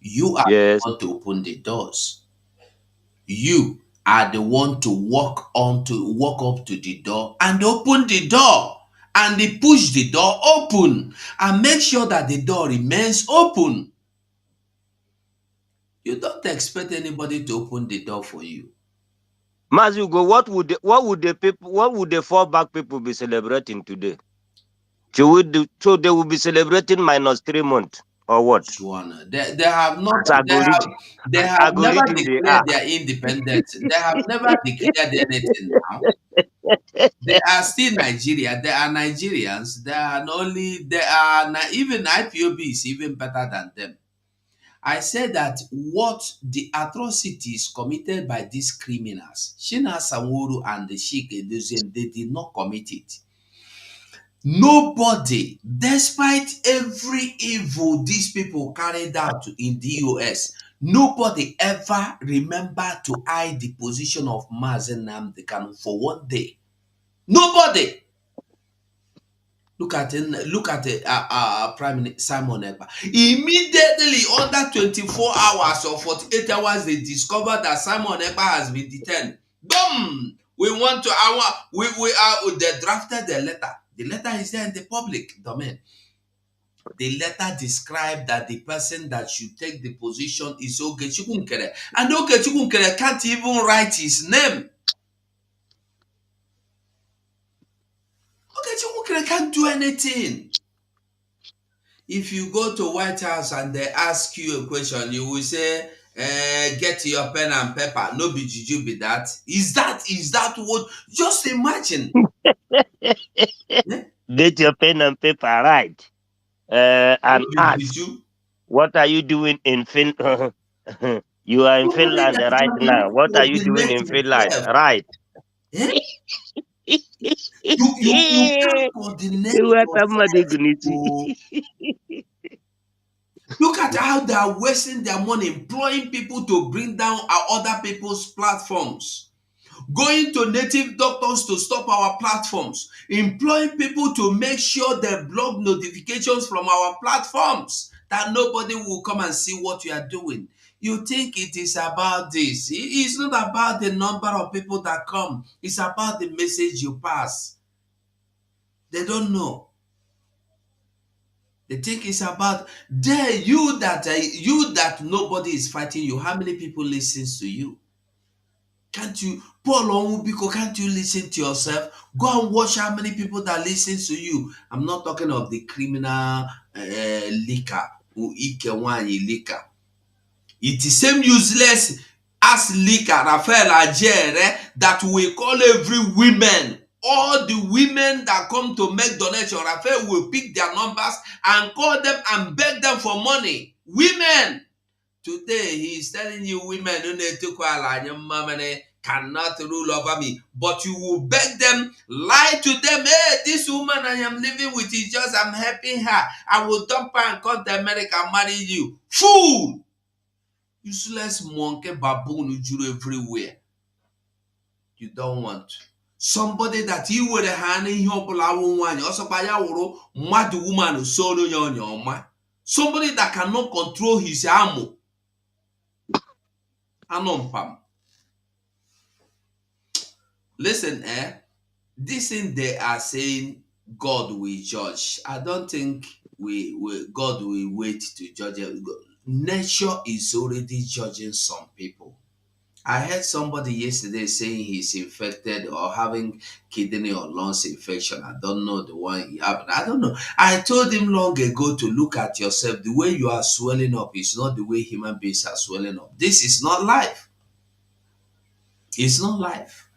You are the one to open the doors. You are the one to walk up to the door and open the door and push the door open and make sure that the door remains open. You don't expect anybody to open the door for you. Mazugo, what would the fallback people be celebrating today? So they will be celebrating -3 months or what? They have not. They have never declared their independence. They have never declared anything now. They are still Nigeria. They are Nigerians. Even IPOB is even better than them. I said that what the atrocities committed by these criminals, Shina Sanworu and the Sheikh Eduzian, they did not commit it. Nobody, despite every evil these people carried out in the US, nobody ever remembered to hide the position of Mazen Nnamdi Kanu for one day. Nobody. Look at Prime Minister Simon Ekpa. Immediately, under 24 hours or 48 hours, they discovered that Simon Ekpa has been detained. Boom! They drafted the letter. The letter is there in the public domain. The letter described that the person that should take the position is Okechukwu Nkere. And Okechukwu Nkere can't even write his name. Okechukwu Nkere can't do anything. If you go to White House and they ask you a question, you will say, get your pen and paper. No be juju be that. Is that what? Just imagine. Get your pen and paper, right? And ask, what are you doing in Finland? You are in Finland right now. What are you doing in Finland? Right. You can't coordinate yourself. Look at how they are wasting their money employing people to bring down other people's platforms. Going to native doctors to stop our platforms. Employing people to make sure they block notifications from our platforms, that nobody will come and see what you are doing. You think it is about this. It's not about the number of people that come. It's about the message you pass. They don't know. They think it's about you that nobody is fighting you. How many people listens to you? Can't you, Paul Onwubiko, can't you listen to yourself? Go and watch how many people that listens to you. I'm not talking of the criminal liquor, liquor. It is same useless as liquor, Rafael Ajere, that we call every women. All the women that come to make donation, Rafael will pick their numbers and call them and beg them for money. Women. Today, he is telling you women cannot rule over me. But you will beg them, lie to them. Hey, this woman I am living with is just, I'm helping her. I will dump her and come to America and marry you. Fool! Useless monkey baboon who everywhere. You don't want somebody that you would have in your one also by our mad woman solo your somebody that cannot control his ammo. Anompam. Listen, this thing they are saying God will judge. I don't think God will wait to judge. Nature is already judging some people. I heard somebody yesterday saying he's infected or having kidney or lungs infection. I don't know the one he had. I don't know. I told him long ago to look at yourself. The way you are swelling up is not the way human beings are swelling up. This is not life. It's not life.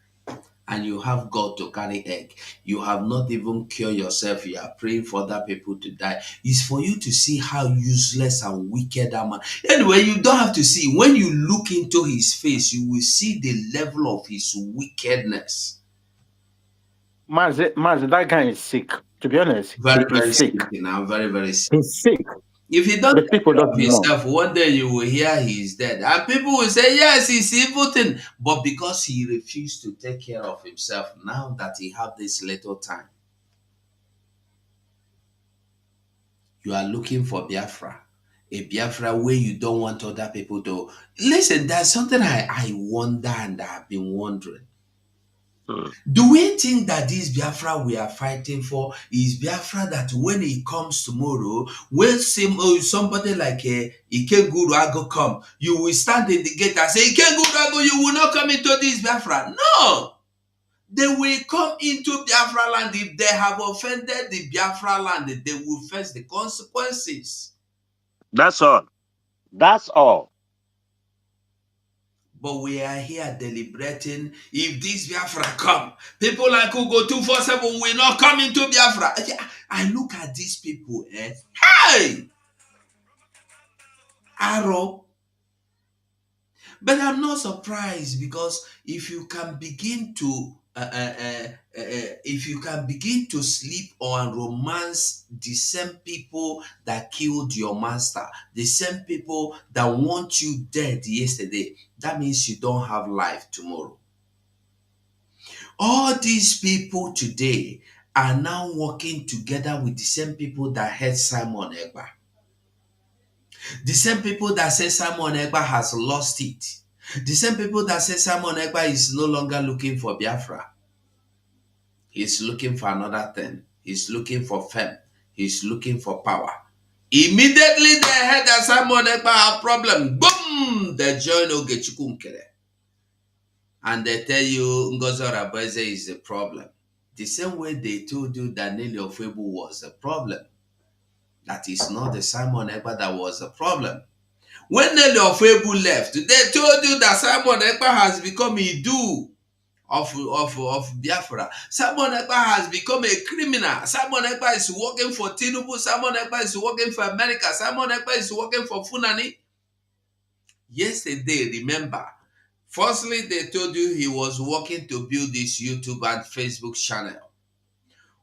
And you have God to carry egg. You have not even cured yourself. You are praying for other people to die. It's for you to see how useless and wicked that man. Anyway, you don't have to see. When you look into his face, you will see the level of his wickedness. Mazi, that guy is sick. To be honest, Very, he very is sick. sick now. Very, very sick. He's sick. If he don't The take people care don't of know. himself, one day you will hear he's dead. And people will say, yes, he's evil thing. But because he refused to take care of himself, now that he have this little time, you are looking for Biafra. A Biafra where you don't want other people to listen. There's something I wonder and I've been wondering. Do we think that this Biafra we are fighting for is Biafra that when it comes tomorrow, when somebody like Ikeguru Ago come, you will stand in the gate and say, Ikeguru Ago, you will not come into this Biafra? No! They will come into Biafra land. If they have offended the Biafra land, they will face the consequences. That's all. That's all. But we are here deliberating if this Biafra come. People like who go 247 will not come into Biafra. I look at these people, hey! Arrow. But I'm not surprised because if you can begin to if you can begin to sleep or romance the same people that killed your master, the same people that want you dead yesterday, that means you don't have life tomorrow. All these people today are now working together with the same people that hurt Simon Egba. The same people that say Simon Egba has lost it. The same people that say Simon Egba is no longer looking for Biafra. He's looking for another thing. He's looking for fame. He's looking for power. Immediately they heard that Simon Egba had a problem. Boom! They join Ogechukwu Nkere. And they tell you Ngozi Orabaeze is the problem. The same way they told you that Nelly Ofebu was a problem. That is not the Simon Ekpa that was a problem. When Nelly Ofebu left, they told you that Simon Ekpa has become a do of Biafra. Simon Ekpa has become a criminal. Simon Ekpa is working for Tinubu. Simon Ekpa is working for America. Simon Ekpa is working for Funani. Yesterday, remember, firstly, they told you he was working to build this YouTube and Facebook channel.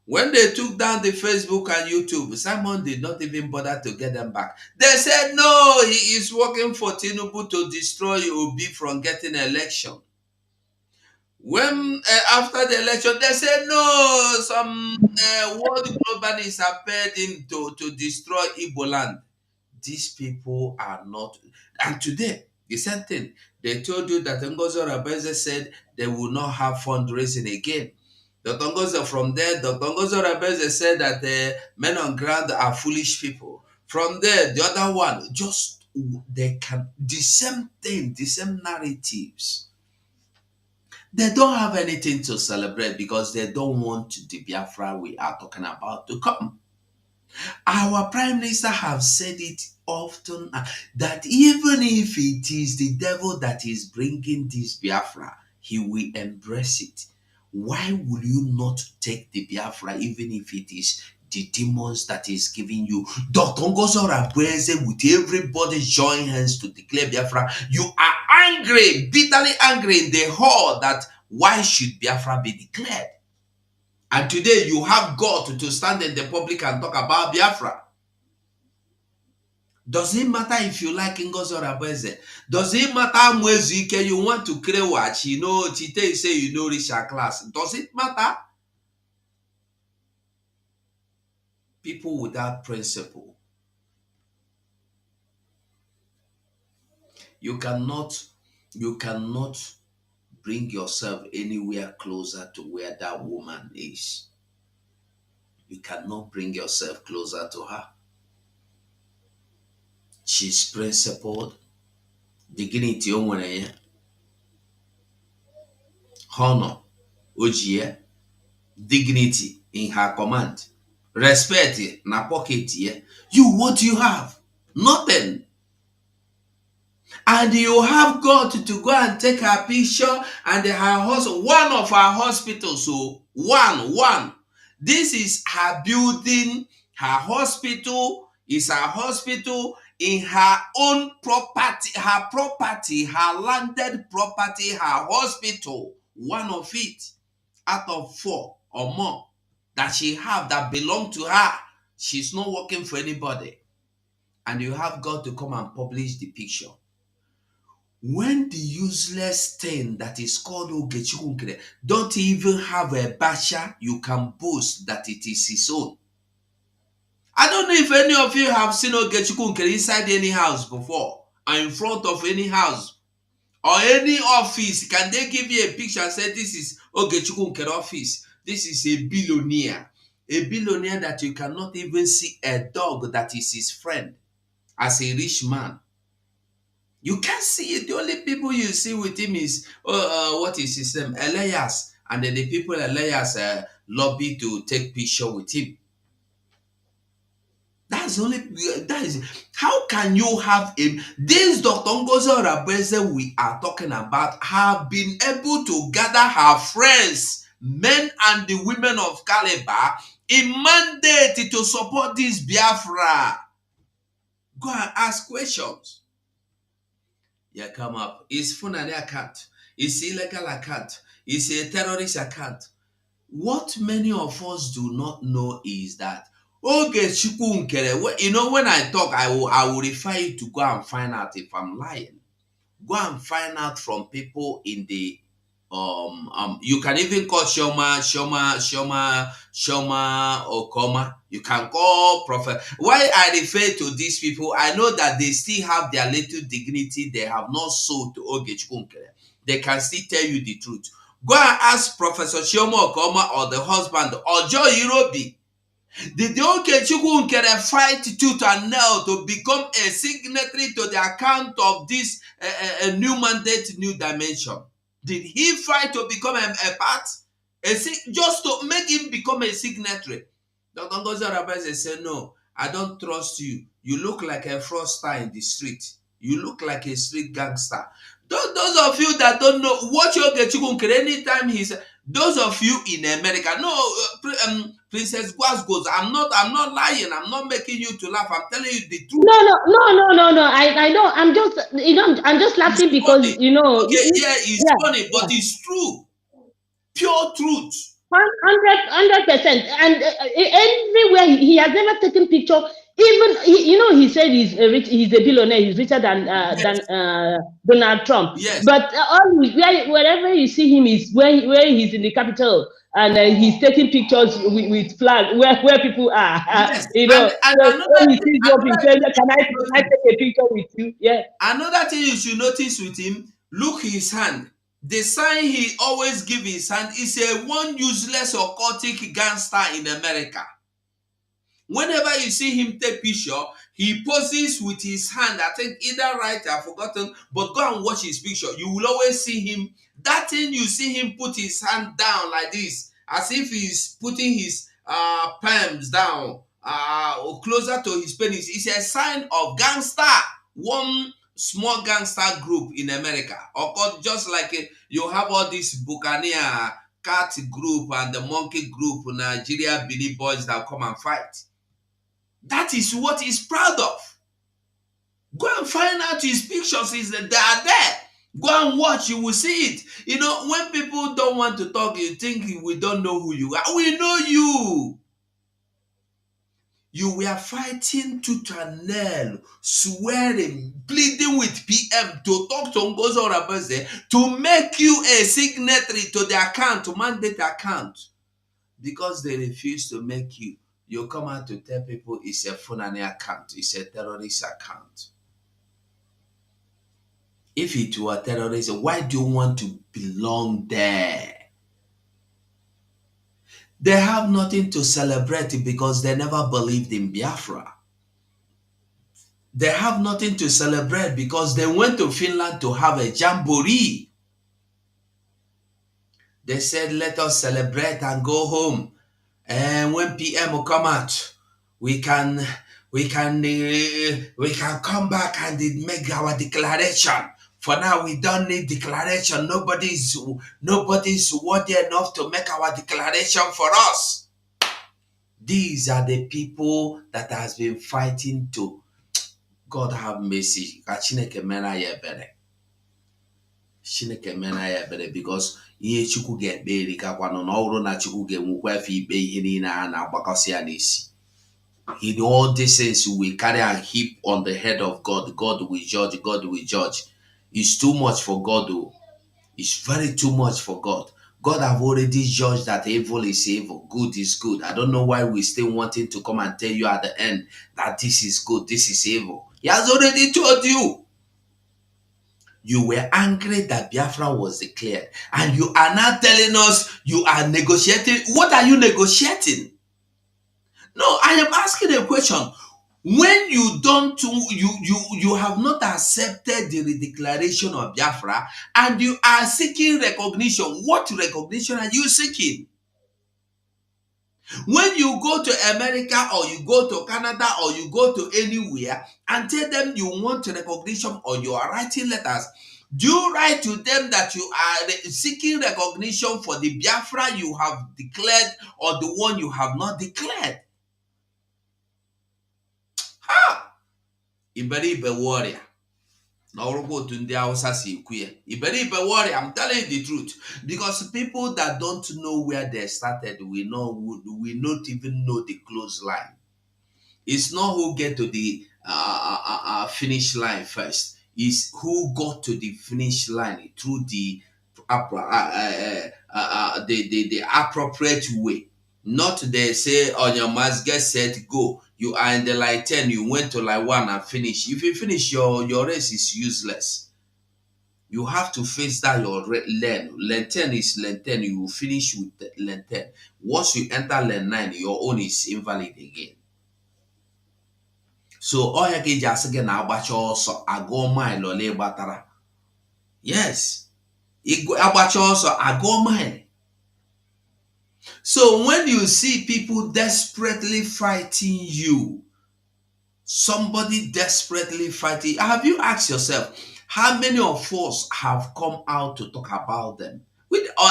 When they took down the Facebook and YouTube, Simon did not even bother to get them back. They said, no, he is working for Tinubu to destroy Obi from getting election. When after the election, they said, no, some world globalists have paid him to destroy Igbo land. These people are not. And today, the same thing. They told you that Ngozi Orabaeze said they will not have fundraising again. Dr. Ngozi, from there, Dr. Ngozi Orabaeze said that the men on ground are foolish people. From there, the other one, just they can, the same thing, the same narratives. They don't have anything to celebrate because they don't want the Biafra we are talking about to come. Our Prime Minister have said it often that even if it is the devil that is bringing this Biafra, he will embrace it. Why will you not take the Biafra even if it is the demons that is giving you? Dr. Ngozi Orabaeze with everybody join hands to declare Biafra. You are angry, bitterly angry in the hall that why should Biafra be declared? And today you have God to stand in the public and talk about Biafra. Does it matter if you like Ngozi Orabaeze? Does it matter how much you want to create watch? You know, Chite say you know reach your class. Does it matter? People without principle. You cannot bring yourself anywhere closer to where that woman is. You cannot bring yourself closer to her. She's principled. Dignity. honor, ojie, dignity in her command, respect na pocket here. You, what do you have? Nothing. And you have got to go and take her picture and one of her hospitals. So one. This is her building. Her hospital is her hospital in her own property, her landed property, her hospital. One of it out of 4 or more that she have that belong to her. She's not working for anybody. And you have got to come and publish the picture. When the useless thing that is called Ogechikunkere don't even have a basha, you can boast that it is his own. I don't know if any of you have seen Ogechikunkere inside any house before, or in front of any house, or any office. Can they give you a picture and say this is Ogechikunkere office? This is a billionaire. A billionaire that you cannot even see a dog that is his friend as a rich man. You can't see it. The only people you see with him is what is his name? Elias. And then the people Elias lobby to take picture with him. That is how can you have him? This Dr. Ngozi Rabeze we are talking about have been able to gather her friends, men and the women of caliber, in mandate to support this Biafra. Go and ask questions. Yeah, come up. It's Funani account. It's illegal account. It's a terrorist account. What many of us do not know is that you know, when I talk, I will refer you to go and find out if I'm lying. Go and find out from people in the you can even call Shoma Okoma. You can call Prophet. Why I refer to these people, I know that they still have their little dignity. They have not sold to Ogechikunkere. They can still tell you the truth. Go and ask Professor Shoma Okoma or the husband or Joe Irobi. Did Ogechikunkere fight tooth and nail to become a signatory to the account of this new mandate, new dimension? Did he fight to become a part? Just to make him become a signatory? Dr. Ngozi Arabese said, no, I don't trust you. You look like a fraudster in the street. You look like a street gangster. Those of you that don't know, watch Ogechikunkere anytime he's... Those of you in America, no, Princess Guas goes, I'm not lying. I'm not making you to laugh. I'm telling you the truth. No. I know. I'm just, I'm just laughing It's because, funny. Okay, yeah, it's funny, but it's true. Pure truth. 100%. And everywhere he has never taken picture. Even he said he's a billionaire. He's richer than Donald Trump. Yes. But wherever you see him is where he's in the capital, and he's taking pictures with flag where people are. Yes. So when he sees you, he says, "Can I take a picture with you?" Yeah. Another thing you should notice with him, look his hand. The sign he always give his hand is a one useless occultic gangster in America. Whenever you see him take picture, he poses with his hand. I think either right, I've forgotten, but go and watch his picture. You will always see him. That thing you see him put his hand down like this, as if he's putting his palms down or closer to his penis. It's a sign of gangster. One small gangster group in America, or just like you have all these Buccaneer cat group and the monkey group, Nigeria Billy boys that come and fight. That is what he's proud of. Go and find out his pictures. They are there. Go and watch. You will see it. You know, when people don't want to talk, you think we don't know who you are. We know you. You were fighting tooth and nail, swearing, pleading with PM to talk to Ngozi Arabese to make you a signatory to the account, to mandate account. Because they refuse to make you. You come out to tell people it's a Funani account, it's a terrorist account. If it were terrorism, why do you want to belong there? They have nothing to celebrate because they never believed in Biafra. They have nothing to celebrate because they went to Finland to have a jamboree. They said, let us celebrate and go home. And when PM will come out, we can come back and make our declaration. For now, we don't need declaration. Nobody's worthy enough to make our declaration for us. These are the people that has been fighting to. God have mercy. Chineke mena ya ebere because ihe Chukwu ga-ekpe erikakwanụ na ọ bụrụ na Chukwu ga-enwekwa efe ikpe ihe niile a na-agbakọsị ya n'isi. In all these things we carry a heap on the head of God. God will judge. God will judge. It's too much for God though. It's very too much for God. God have already judged that evil is evil, good is good. I don't know why we still wanting to come and tell you at the end that this is good, this is evil. He has already told you. You were angry that Biafra was declared, and you are now telling us you are negotiating. What are you negotiating? No, I am asking a question. When you don't, you have not accepted the declaration of Biafra, and you are seeking recognition. What recognition are you seeking? When you go to America or you go to Canada or you go to anywhere and tell them you want recognition or you are writing letters, do you write to them that you are seeking recognition for the Biafra you have declared or the one you have not declared? Ha! Iberibe warrior. Iberibe warrior, I'm telling you the truth. Because people that don't know where they started will not even know the close line. It's not who get to the finish line first. It's who got to the finish line through the appropriate way. Not they say on your mask, get set, go. You are in the line 10, you went to line 1 and finish. If you finish, your race is useless. You have to face that your lane. Lane 10 is lane 10. You will finish with lane 10. Once you enter lane 9, your own is invalid again. So all you can just get now about also I go mile or lay batara. Yes. About also I go mile. So when you see people desperately fighting you, somebody desperately fighting, have you asked yourself, how many of us have come out to talk about them?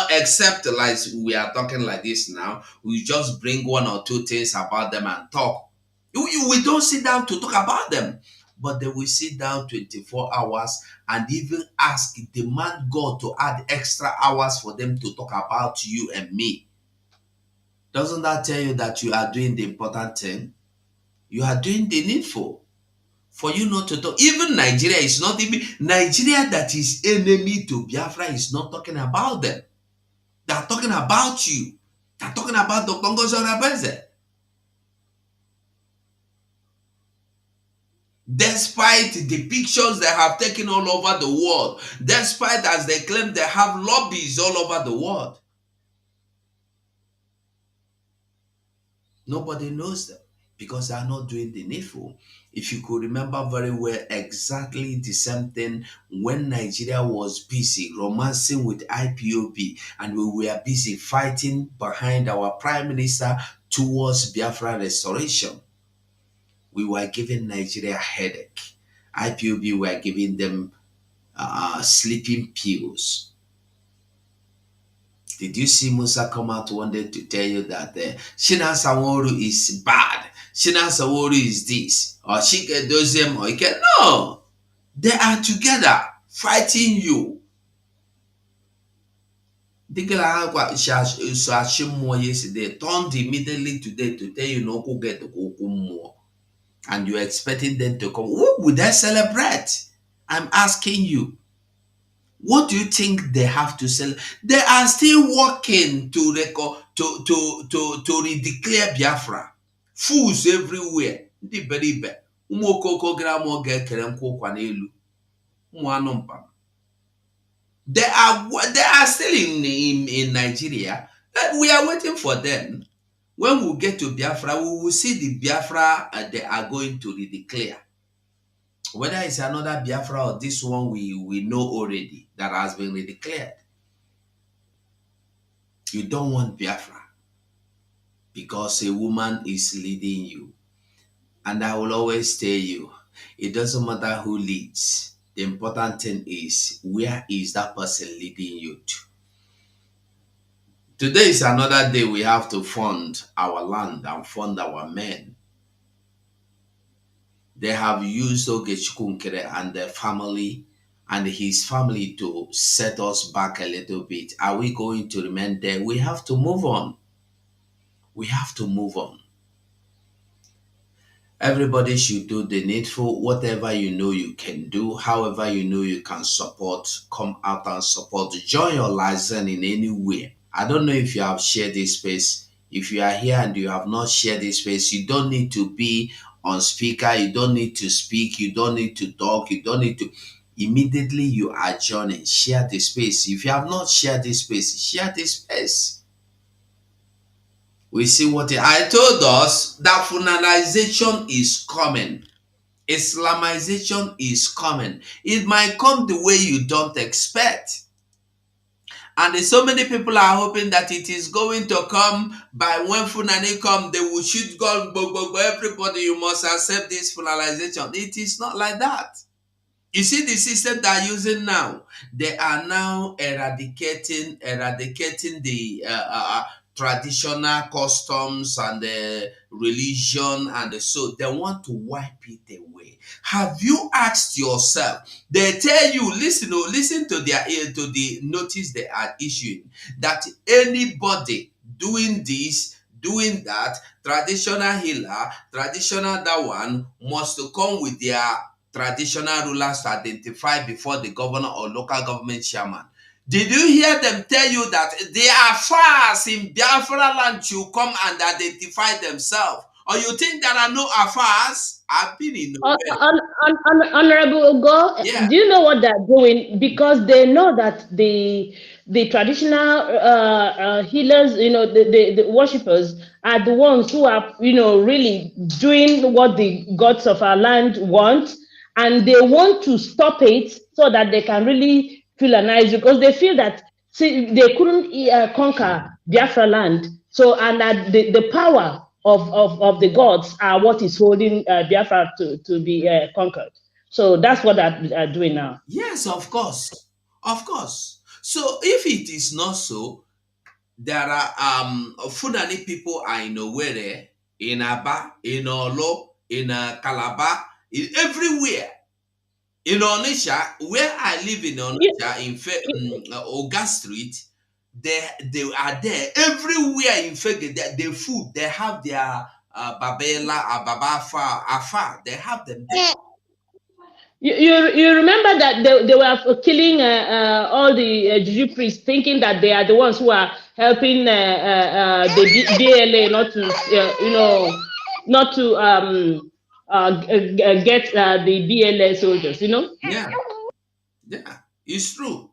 Except like we are talking like this now, we just bring 1 or 2 things about them and talk. We don't sit down to talk about them, but they will sit down 24 hours and even demand God to add extra hours for them to talk about you and me. Doesn't that tell you that you are doing the important thing? You are doing the needful. For you not to talk. Even Nigeria is not even, Nigeria that is enemy to Biafra is not talking about them. They are talking about you. They are talking about the Congos Orabeze. Despite the pictures they have taken all over the world, despite as they claim they have lobbies all over the world, nobody knows them because they are not doing the needful. If you could remember very well, exactly the same thing when Nigeria was busy romancing with IPOB and we were busy fighting behind our prime minister towards Biafra restoration. We were giving Nigeria a headache. IPOB were giving them sleeping pills. Did you see Musa come out one day to tell you that Shina Saworu is bad? Shina Saworu is this. Or Shike Dozem or Ike? No. They are together fighting you. Yesterday turned immediately today to tell you no go get the more. And you're expecting them to come. What would they celebrate? I'm asking you. What do you think they have to sell? They are still working to redeclare Biafra. Fools everywhere. They are still in Nigeria. We are waiting for them. When we get to Biafra, we will see the Biafra they are going to redeclare. Whether it's another Biafra or this one we know already that has been redeclared. You don't want Biafra because a woman is leading you. And I will always tell you, it doesn't matter who leads. The important thing is, where is that person leading you to? Today is another day we have to fund our land and fund our men. They have used Ogechukwu and their family and his family to set us back a little bit. Are we going to remain there? We have to move on. We have to move on. Everybody should do the needful. Whatever you know you can do, however you know you can support, come out and support. Join your license in any way. I don't know if you have shared this space. If you are here and you have not shared this space, you don't need to be on speaker. You don't need to speak. You don't need to talk. You don't need to. Immediately you are joining. Share the space. If you have not shared this space, share this space. We see what I told us, that finalization is coming. Islamization is coming. It might come the way you don't expect. And so many people are hoping that it is going to come by when Funani come, they will shoot God, everybody, you must accept this finalization. It is not like that. You see the system they are using now. They are now eradicating the traditional customs and the religion, and so they want to wipe it away. Have you asked yourself? They tell you, listen to their ear, to the notice they are issuing, that anybody doing this, doing that, traditional healer, traditional that one, must come with their traditional rulers to identify before the governor or local government chairman. Did you hear them tell you that they are Afars in Biafra land to come and identify themselves? Or you think there are no Afars? I've been in nowhere. Honorable Ugo, Yeah. do you know what they're doing? Because they know that the traditional healers, the worshippers are the ones who are, really doing what the gods of our land want, and they want to stop it so that they can really villainize, because they feel that, see, they couldn't conquer Biafra land. So, and that the power of the gods are what is holding Biafra to be conquered. So that's what they're doing now. Yes, of course. Of course. So if it is not so, there are Fulani people are in Owerri, in Aba, in Olo, in Calabar, in everywhere. In Onitsha, where I live in Onitsha, in Oga Street, they are there everywhere. In fact, the food, they have their Babela, Babafa, Afa, they have them there. You remember that they were killing all the Juju priests, thinking that they are the ones who are helping the BLA not to, not to get the BLA soldiers, Yeah, yeah, it's true.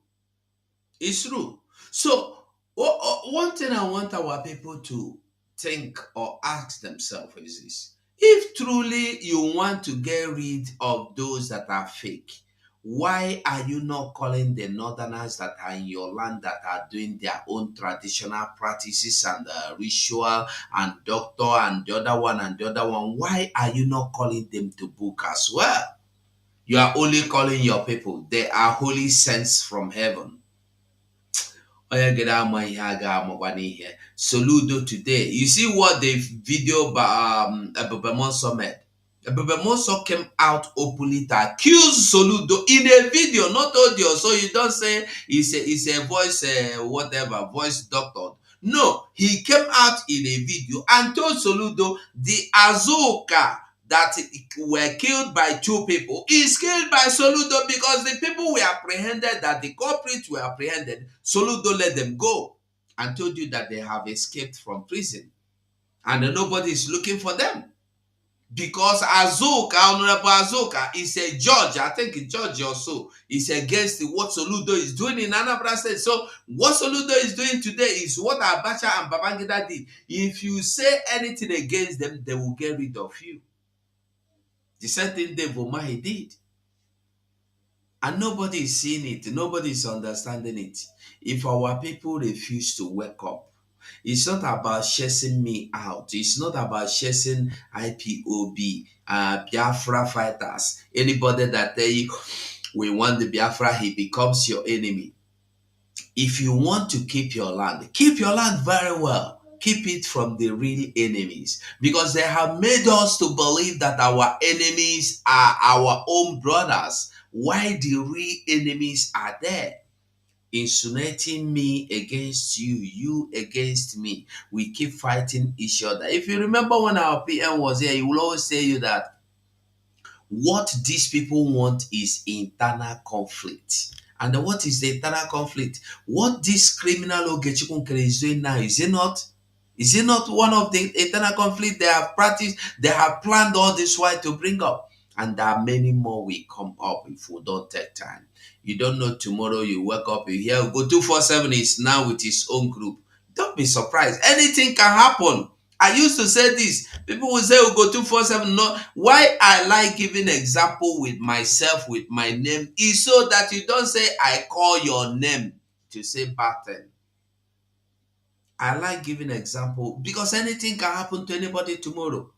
It's true. So, one thing I want our people to think or ask themselves is this: if truly you want to get rid of those that are fake, why are you not calling the northerners that are in your land, that are doing their own traditional practices and ritual and doctor and the other one and the other one? Why are you not calling them to book as well? You are only calling your people. They are holy saints from heaven. Soludo today. You see what the video by Ebebemonso made? Ebebemonso came out openly to accuse Soludo in a video, not audio. So you don't say it's a voice, whatever, voice doctor. No, he came out in a video and told Soludo the Azuka that were killed by two people is killed by Soludo, because the people were apprehended, that the culprits were apprehended. Soludo let them go and told you that they have escaped from prison and nobody is looking for them, because Azuka, Honorable Azuka, is a judge. I think a judge also is against what Soludo is doing in Anambra State. So what Soludo is doing today is what Abacha and Babangida did. If you say anything against them, they will get rid of you. The same thing Dave did. And nobody is seeing it. Nobody is understanding it. if our people refuse to wake up, it's not about chasing me out. It's not about chasing IPOB, Biafra fighters. Anybody that tell you we want the Biafra, he becomes your enemy. If you want to keep your land very well. Keep it from the real enemies, because they have made us to believe that our enemies are our own brothers, while the real enemies are there, insinuating me against you, you against me. We keep fighting each other. If you remember when our PM was here, he will always say you that what these people want is internal conflict. And what is the internal conflict? What this criminal Ogechukwu is doing now, is it not? Is it not one of the internal conflict they have practiced, they have planned all this while to bring up? And there are many more will come up if we don't take time. You don't know tomorrow you wake up, you hear Go 247 is now with his own group. Don't be surprised. Anything can happen. I used to say this. People will say, Go 247. No, why I like giving example with myself, with my name, is so that you don't say I call your name to say bad thing. I like giving example because anything can happen to anybody tomorrow.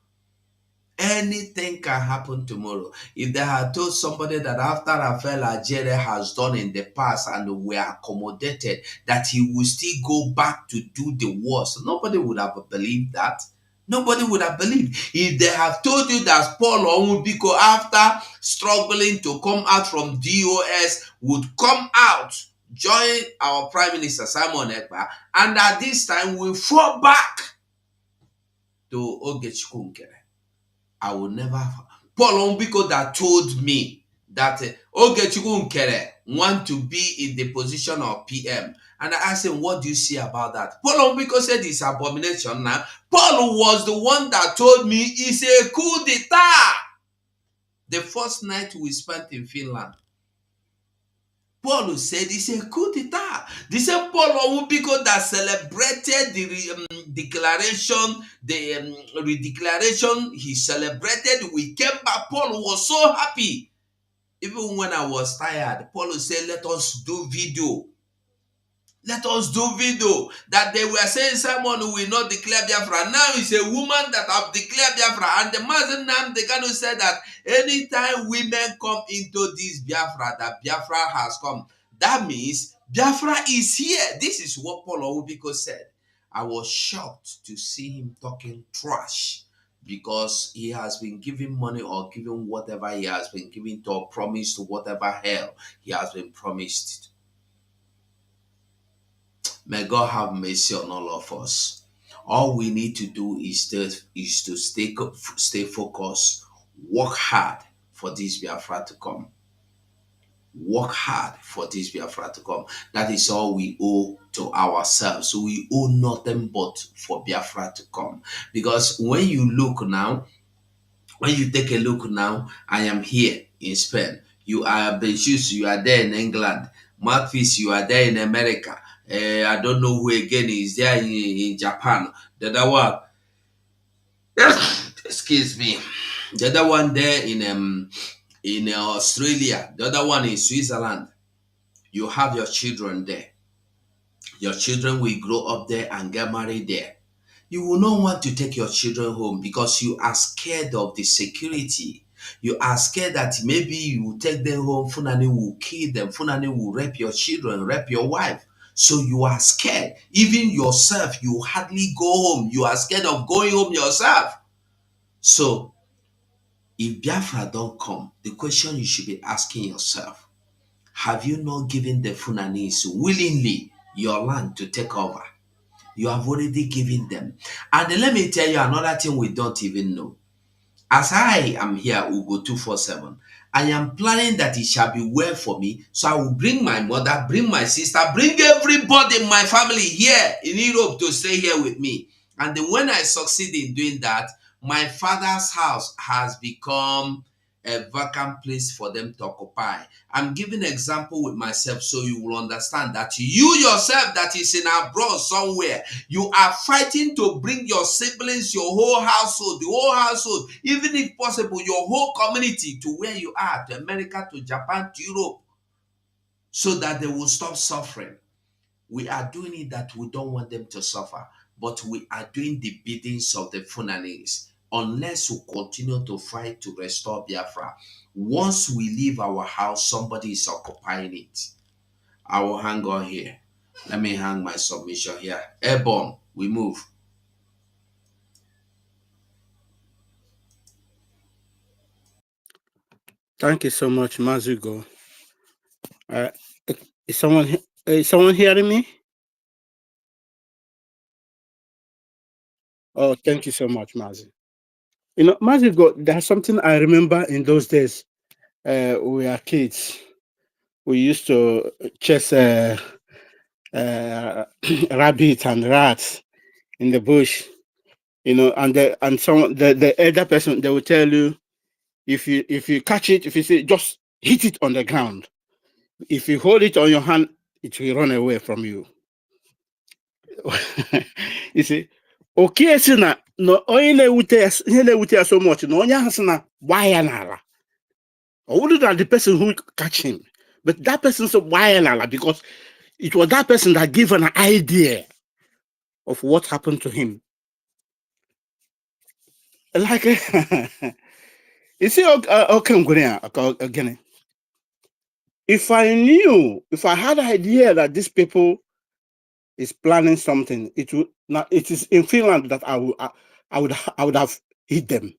Anything can happen tomorrow. If they had told somebody that after Rafael Ajere has done in the past and were accommodated, that he will still go back to do the worst, nobody would have believed that. Nobody would have believed. If they have told you that Paul Onwubiko, after struggling to come out from DOS, would come out, join our Prime Minister Simon Ekpa, and at this time will fall back to Ogechukwu Nkere, I will never. Paul Onwubiko that told me that Ogechukwu Nkere want to be in the position of PM. And I asked him, what do you see about that? Paul Onwubiko said it's abomination now. Paul was the one that told me it's a coup d'etat. The first night we spent in Finland, Paul said it's a coup d'etat. The same Paul Onwubiko that celebrated the declaration, the redeclaration he celebrated, we came back. Paul was so happy. Even when I was tired, Paul said, let us do video. Let us do video. That they were saying someone who will not declare Biafra. Now it's a woman that have declared Biafra. And the Muslim Nam, they kind of said that anytime women come into this Biafra, that Biafra has come. That means Biafra is here. This is what Paul Onwubiko said. I was shocked to see him talking trash, because he has been giving money or giving whatever he has been giving to, or promised to whatever hell he has been promised. May God have mercy on all of us. All we need to do is to stay focused, work hard for this Biafra to come. Work hard for this Biafra to come. That is all we owe to ourselves. So we owe nothing but for Biafra to come. Because when you look now, when you take a look now, I am here in Spain. You are Benjus, you are there in England. Marquis, you are there in America. I don't know who again is there in Japan. The other one, excuse me. The other one there in Australia. The other one in Switzerland. You have your children there. Your children will grow up there and get married there. You will not want to take your children home because you are scared of the security. You are scared that maybe you will take them home, Funani will kill them, Funani will rape your children, rape your wife. So you are scared. Even yourself, you hardly go home. You are scared of going home yourself. So if Biafra don't come, the question you should be asking yourself, have you not given the Funanis willingly your land to take over? You have already given them. And let me tell you another thing we don't even know. As I am here, Ugo 247, I am planning that it shall be well for me. So I will bring my mother, bring my sister, bring everybody in my family here in Europe to stay here with me. And then when I succeed in doing that, my father's house has become a vacant place for them to occupy. I'm giving an example with myself so you will understand that you yourself that is in abroad somewhere, you are fighting to bring your siblings, your whole household, the whole household, even if possible, your whole community to where you are, to America, to Japan, to Europe, so that they will stop suffering. We are doing it that we don't want them to suffer, but we are doing the biddings of the Funanis. Unless we continue to fight to restore Biafra, once we leave our house, somebody is occupying it. I will hang on here. Let me hang my submission here. Airborne, we move. Thank you so much, Mazugo. Is someone hearing me? Oh, thank you so much, Mazi. You know, Mazugo, there's something I remember in those days. We were kids. We used to chase rabbits and rats in the bush. You know, and the elder person, they will tell you, if you catch it, if you say just hit it on the ground. If you hold it on your hand, it will run away from you. You see, okay, si na no onye na-ewute ya so much na onye ahụ si na gbaa ya n'ala. Or would that the person who catch him, but that person said gbaa ya n'ala because it was that person that gave an idea of what happened to him. Like, you see, okay, again. If I had an idea that these people is planning something, it is in Finland that I would have hit them.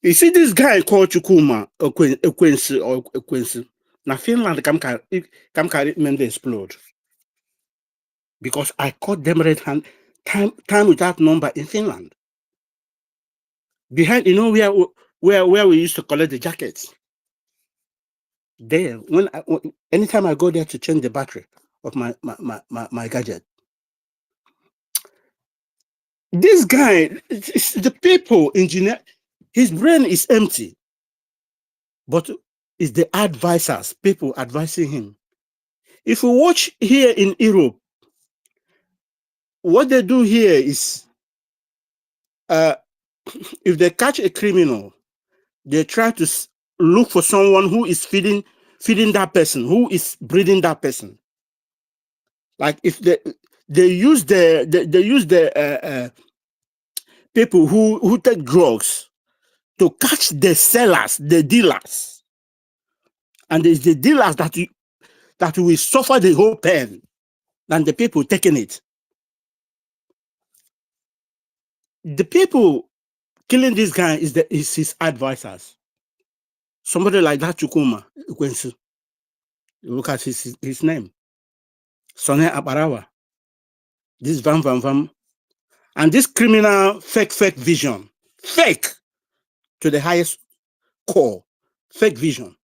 You see this guy called Chukuma Ekwensu. Now Finland come carry men explode. Because I caught them red hand time without number in Finland. Behind, you know where we used to collect the jackets. There, anytime I go there to change the battery of my gadget. This guy, the people engineer, his brain is empty. But it's the advisors, people advising him. If you watch here in Europe, what they do here is, if they catch a criminal, they try to look for someone who is feeding that person, who is breeding that person. Like if they use the people who take drugs to catch the sellers, the dealers, and it's the dealers that will suffer the whole pain than the people taking it. The people killing this guy is his advisors. Somebody like that Chukuma Ekwensu. Look at his name. Sonny Abarawa. This Vam. And this criminal fake vision. Fake to the highest core. Fake vision.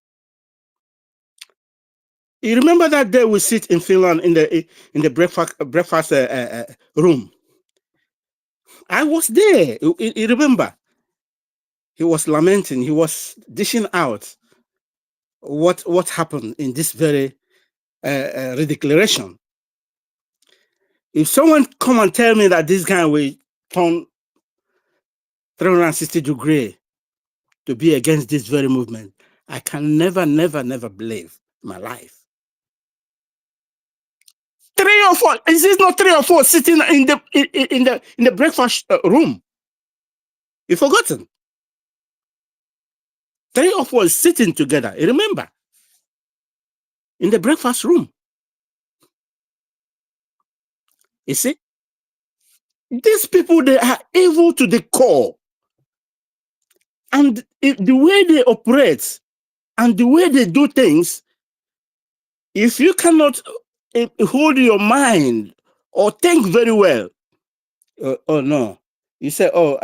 You remember that day we sit in Finland in the breakfast room. I was there. You remember? He was lamenting. He was dishing out what happened in this very redeclaration. If someone come and tell me that this guy will turn 360 degrees to be against this very movement, I can never believe in my life. 3 or 4. Is this not 3 or 4 sitting in the breakfast room? You've forgotten. 3 or 4 sitting together. You remember? In the breakfast room. You see? These people, they are evil to the core. And the way they operate and the way they do things, if you cannot hold your mind or think very well, oh no, you say, oh,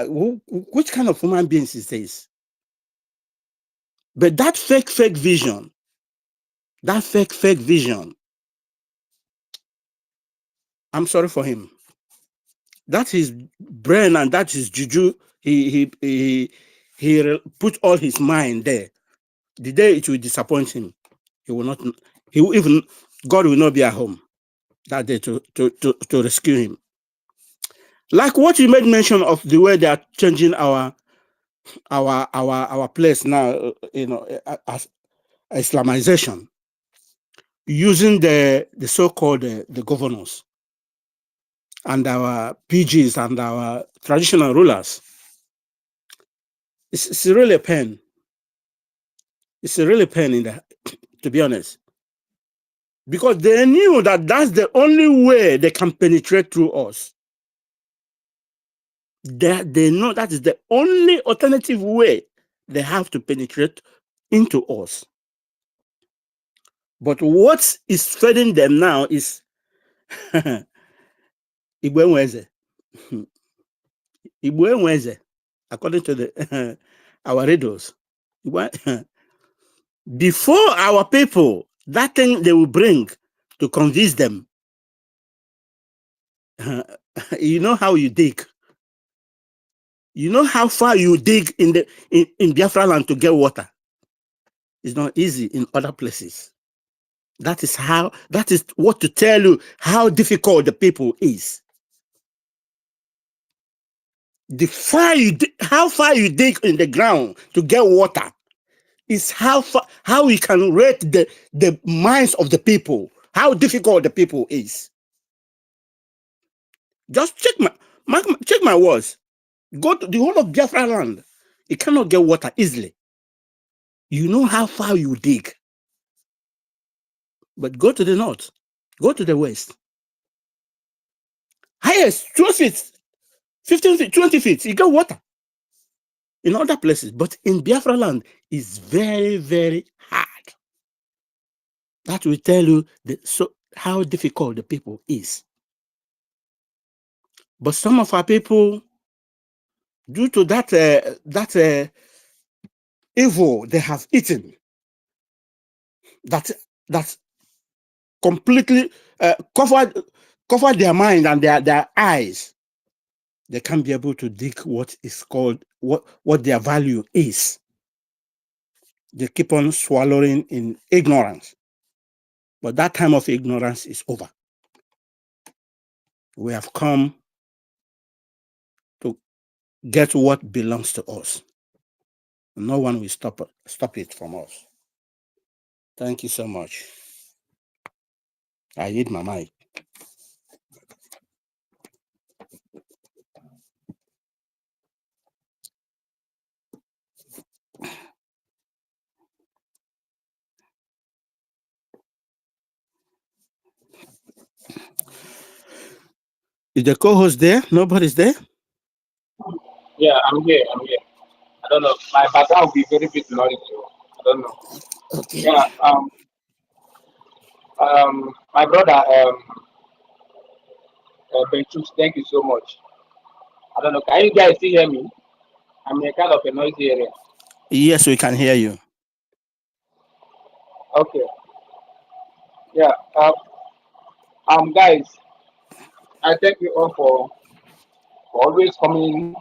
which kind of human beings is this? But that fake vision, I'm sorry for him. That's his brain and that's his juju. He put all his mind there. The day it will disappoint him, he will not. He will even God will not be at home that day to rescue him. Like what you made mention of the way they are changing our place now, you know, as Islamization. using the so-called the governors and our PGs and our traditional rulers. It's really a pain. It's a really pain in the, to be honest, because they knew that that's the only way they can penetrate through us. They know that is the only alternative way they have to penetrate into us. But what is feeding them now is Igwenweze. Igwenweze, according to the our readers. Before our people, that thing they will bring to convince them. You know how you dig. You know how far you dig in Biafra land to get water. It's not easy in other places. That is what to tell you how difficult the people is. How far you dig in the ground to get water is how we can rate the minds of the people, how difficult the people is. Just check my words. Go to the whole of Biafra land. You cannot get water easily. You know how far you dig. But go to the north, go to the west. Highest 12 feet, 15 feet, 20 feet, you get water. In other places, but in Biafra land, it's very, very hard. That will tell you how difficult the people is. But some of our people, due to that evil they have eaten, that completely covered their mind and their eyes, they can't be able to dig what is called what their value is. They keep on swallowing in ignorance. But that time of ignorance is over. We have come to get what belongs to us. No one will stop it from us. Thank you so much. I hit my mic. Is the co-host there? Nobody's there? Yeah, I'm here. I don't know. My background will be very bit noisy. I don't know. Okay. Yeah. My brother, Benchus, thank you so much. I don't know. Can you guys still hear me? I'm in a kind of a noisy area. Yes, we can hear you. Okay. Yeah. Guys, I thank you all for always coming,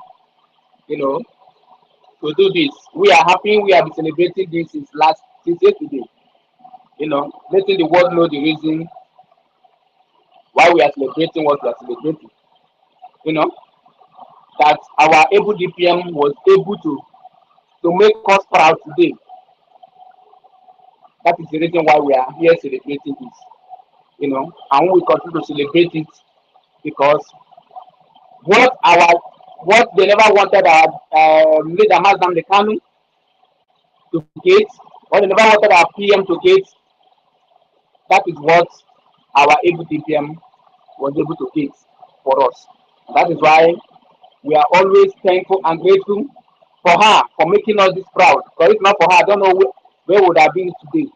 to do this. We are happy. We have been celebrating this since yesterday. Letting the world know the reason why we are celebrating what we are celebrating. That our able DPM was able to make us proud today. That is the reason why we are here celebrating this. And we continue to celebrate it because what they never wanted our leader Mazdam Kanu to get, what they never wanted our PM to get, that is what our able DPM was able to get for us. That is why we are always thankful and grateful for her for making us this proud. Because if not for her, I don't know where would have been today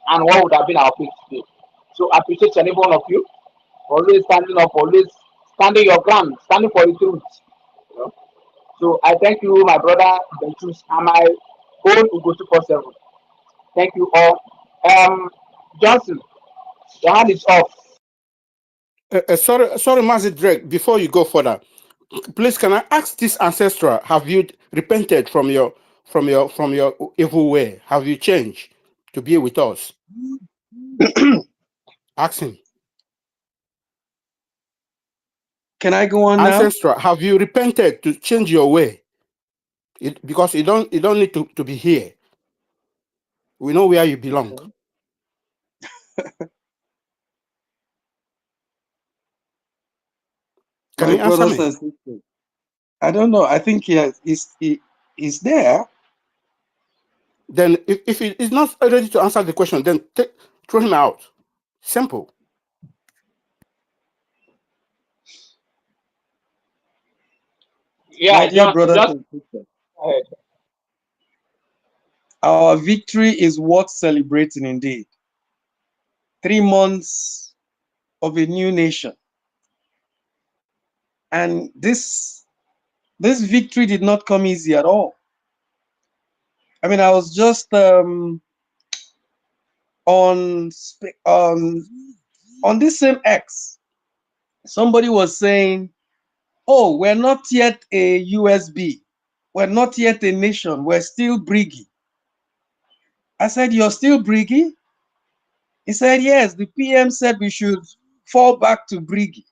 and what would have been our fate today. So I appreciate any one of you for always standing up, always standing your ground, standing for the truth. So I thank you, my brother Benchus, and my own Ugo 247. Thank you all. Johnson, your hand is off. Sorry, Master Drake. Before you go further, please, can I ask this ancestor? Have you repented from your evil way? Have you changed to be with us? Ask him. Can I go on now? Ancestor, have you repented to change your way? Because you don't need to be here. We know where you belong. Can My you answer brothers me? and sisters, I don't know. I think he's there. Then if he is not ready to answer the question, then throw him out. Simple. My Yeah, dear brothers just and sisters, go ahead. our victory is worth celebrating indeed. 3 months of a new nation. And this victory did not come easy at all. I mean, I was just on this same X. Somebody was saying, "Oh, we're not yet a USB. We're not yet a nation. We're still briggy." I said, "You're still briggy?" He said, "Yes, the PM said we should fall back to briggy."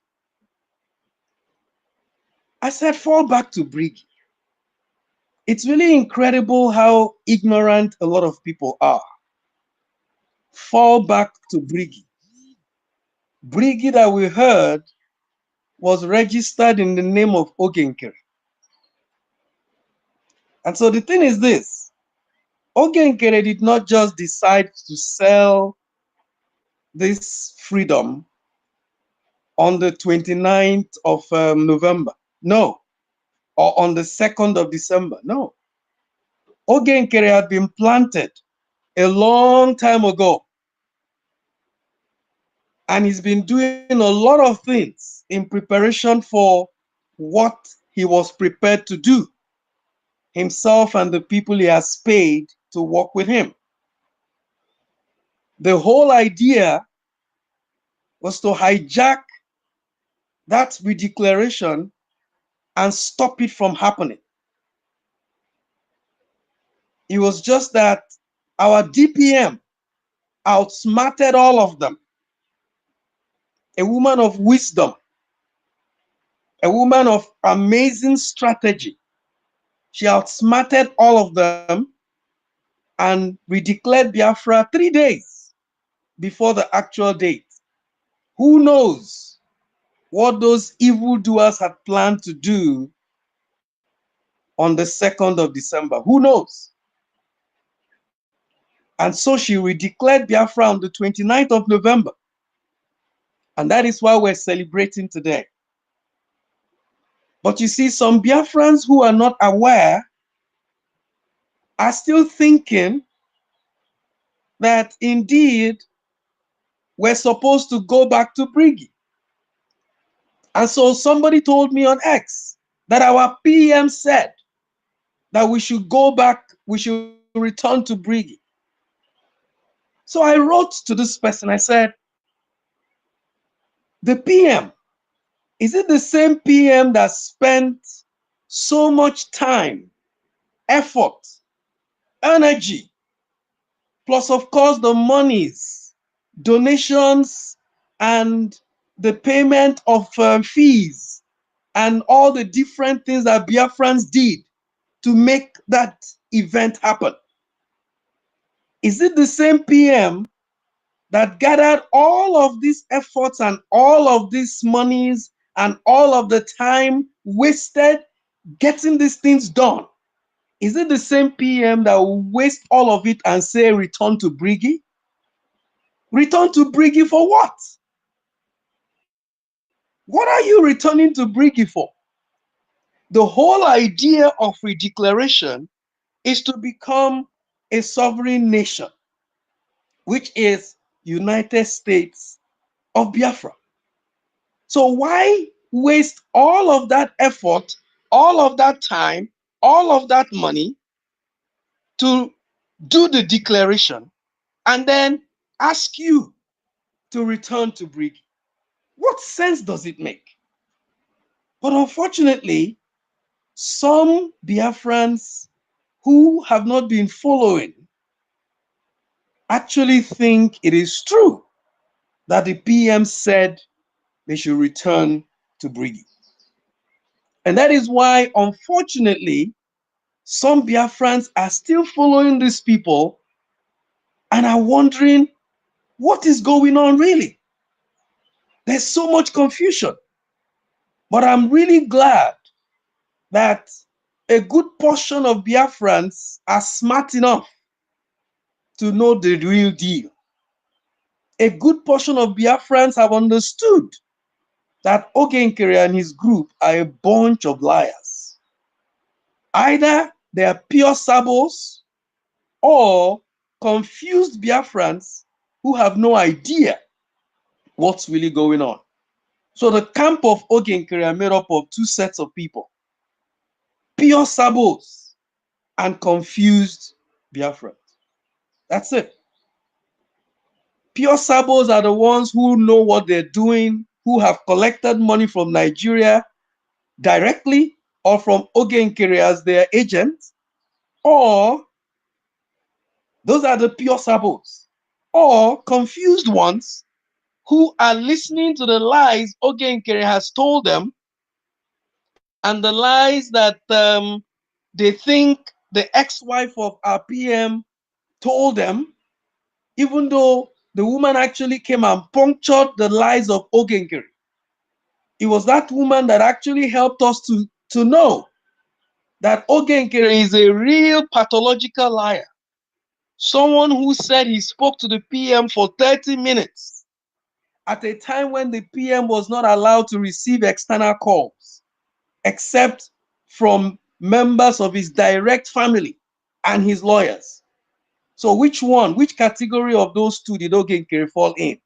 I said, "Fall back to briggy." It's really incredible how ignorant a lot of people are. Fall back to briggy. Briggy that we heard was registered in the name of Ogenkere. And so the thing is this, Ogenkere did not just decide to sell this freedom on the 29th of November. No. Or on the 2nd of December. No. Ogenkere had been planted a long time ago. And he's been doing a lot of things in preparation for what he was prepared to do, himself and the people he has paid to work with him. The whole idea was to hijack that redeclaration and stop it from happening. It was just that our DPM outsmarted all of them. A woman of wisdom, a woman of amazing strategy. She outsmarted all of them, and we declared Biafra 3 days before the actual date. Who knows what those evildoers had planned to do on the 2nd of December? Who knows? And so she redeclared Biafra on the 29th of November. And that is why we're celebrating today. But you see, some Biafrans who are not aware are still thinking that indeed we're supposed to go back to Briggy. And so somebody told me on X that our PM said that we should go back, we should return to Briggy. So I wrote to this person, I said, the PM, is it the same PM that spent so much time, effort, energy, plus of course the monies, donations, and the payment of fees, and all the different things that Biafrans did to make that event happen? Is it the same PM that gathered all of these efforts and all of these monies and all of the time wasted getting these things done? Is it the same PM that will waste all of it and say return to Briggy? Return to Briggy for what? What are you returning to Briggy for? The whole idea of redeclaration is to become a sovereign nation, which is United States of Biafra. So why waste all of that effort, all of that time, all of that money to do the declaration and then ask you to return to Briggy? What sense does it make? But unfortunately, some Biafrans who have not been following actually think it is true that the PM said they should return to Briggy. And that is why, unfortunately, some Biafrans are still following these people and are wondering, What is going on really? There's so much confusion. But I'm really glad that a good portion of Biafrans are smart enough to know the real deal. A good portion of Biafrans have understood that Ogenkere and his group are a bunch of liars. Either they are pure sabos or confused Biafrans who have no idea what's really going on. So the camp of Ogenkere are made up of two sets of people: pure sabos and confused Biafrans. That's it. Pure sabos are the ones who know what they're doing, who have collected money from Nigeria directly or from Ogenkere as their agent, or those are the pure sabos, or confused ones who are listening to the lies Ogenkere has told them and the lies that they think the ex-wife of our PM told them, even though the woman actually came and punctured the lies of Ogenkere. It was that woman that actually helped us to know that Ogenkere is a real pathological liar. Someone who said he spoke to the PM for 30 minutes at a time when the PM was not allowed to receive external calls, except from members of his direct family and his lawyers. So which category of those two did Ogenkere fall in?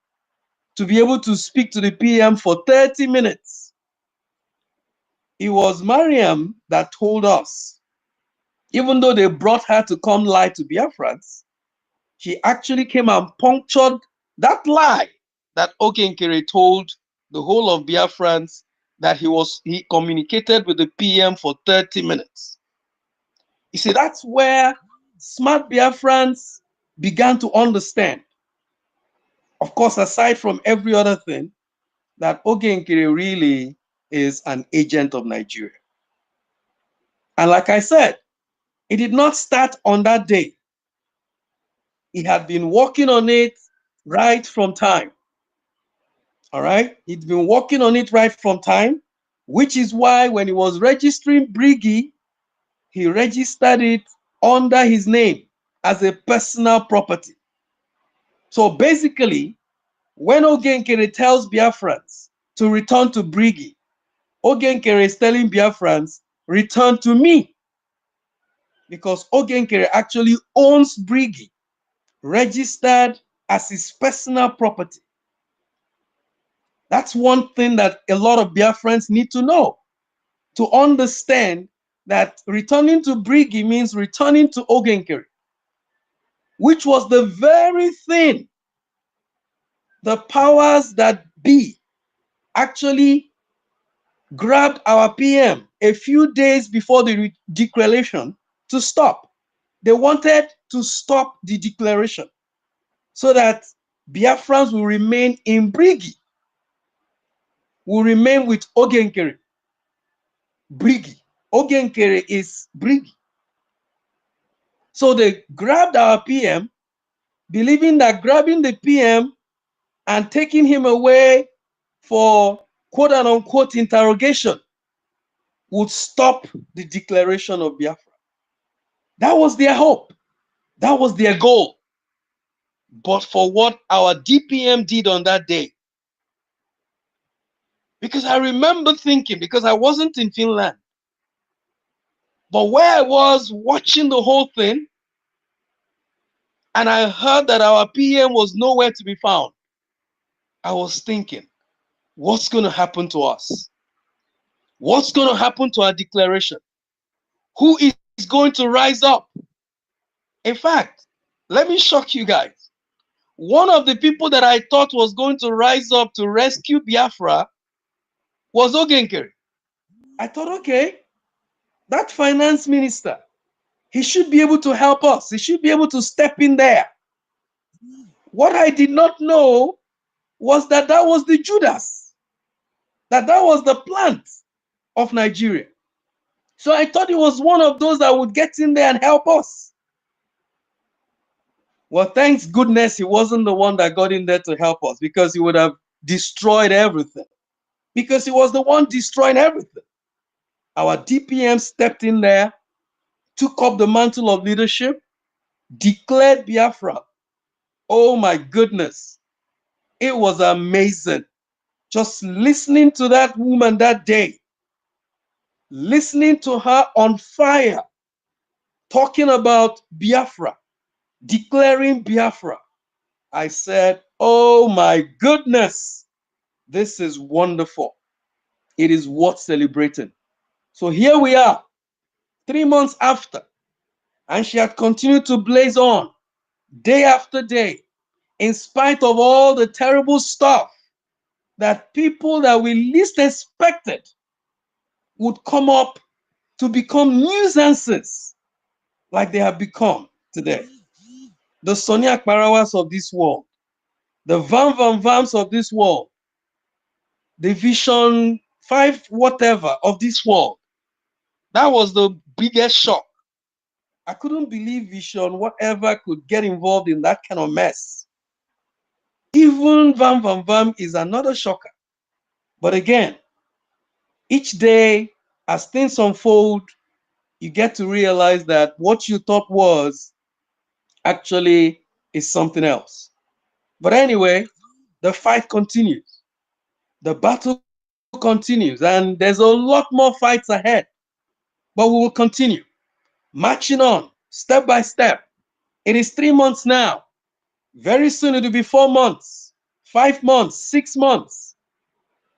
To be able to speak to the PM for 30 minutes. It was Mariam that told us, even though they brought her to come lie to Biafrans, she actually came and punctured that lie that Ogenkere told the whole of Biafrans, that he communicated with the PM for 30 minutes. You see, that's where smart Biafrans began to understand, of course, aside from every other thing, that Ogenkere really is an agent of Nigeria. And like I said, it did not start on that day. He had been working on it right from time. All right? He'd been working on it right from time, which is why when he was registering Briggy, he registered it under his name as a personal property. So basically, when Ogenkere tells Biafrans to return to Briggy, Ogenkere is telling Biafrans, return to me. Because Ogenkere actually owns Briggy, registered as his personal property. That's one thing that a lot of Biafrans need to know, to understand that returning to Briggy means returning to Ogenkere, which was the very thing the powers that be actually grabbed our PM a few days before the declaration to stop. They wanted to stop the declaration so that Biafrans will remain in Briggy, will remain with Ogenkere. Briggy. Ogenkere is Briggy. So they grabbed our PM, believing that grabbing the PM and taking him away for quote unquote interrogation would stop the declaration of Biafra. That was their hope. That was their goal. But for what our DPM did on that day, because I remember thinking, because I wasn't in Finland, but where I was watching the whole thing, and I heard that our PM was nowhere to be found, I was thinking, what's going to happen to us? What's going to happen to our declaration? Who is going to rise up? In fact, let me shock you guys. One of the people that I thought was going to rise up to rescue Biafra was Ogenkere. I thought, okay, that finance minister, he should be able to help us. He should be able to step in there. What I did not know was that that was the Judas, that was the plant of Nigeria. So I thought it was one of those that would get in there and help us. Well, thanks goodness he wasn't the one that got in there to help us, because he would have destroyed everything. Because he was the one destroying everything. Our DPM stepped in there, took up the mantle of leadership, declared Biafra. Oh my goodness. It was amazing. Just listening to that woman that day, listening to her on fire, talking about Biafra, declaring Biafra. I said, oh my goodness, this is wonderful. It is worth celebrating. So here we are, 3 months after, and she had continued to blaze on day after day, in spite of all the terrible stuff that people that we least expected would come up to become nuisances like they have become today. The Sonia Parawas of this world, the Van Van Vams of this world, the Vision 5 whatever of this world. That was the biggest shock. I couldn't believe Vision whatever could get involved in that kind of mess. Even Van Van Vam is another shocker. But again, each day as things unfold, you get to realize that what you thought was actually is something else. But anyway, the fight continues. The battle continues, and there's a lot more fights ahead. But we will continue, marching on, step by step. It is 3 months now. Very soon it will be 4 months, 5 months, 6 months.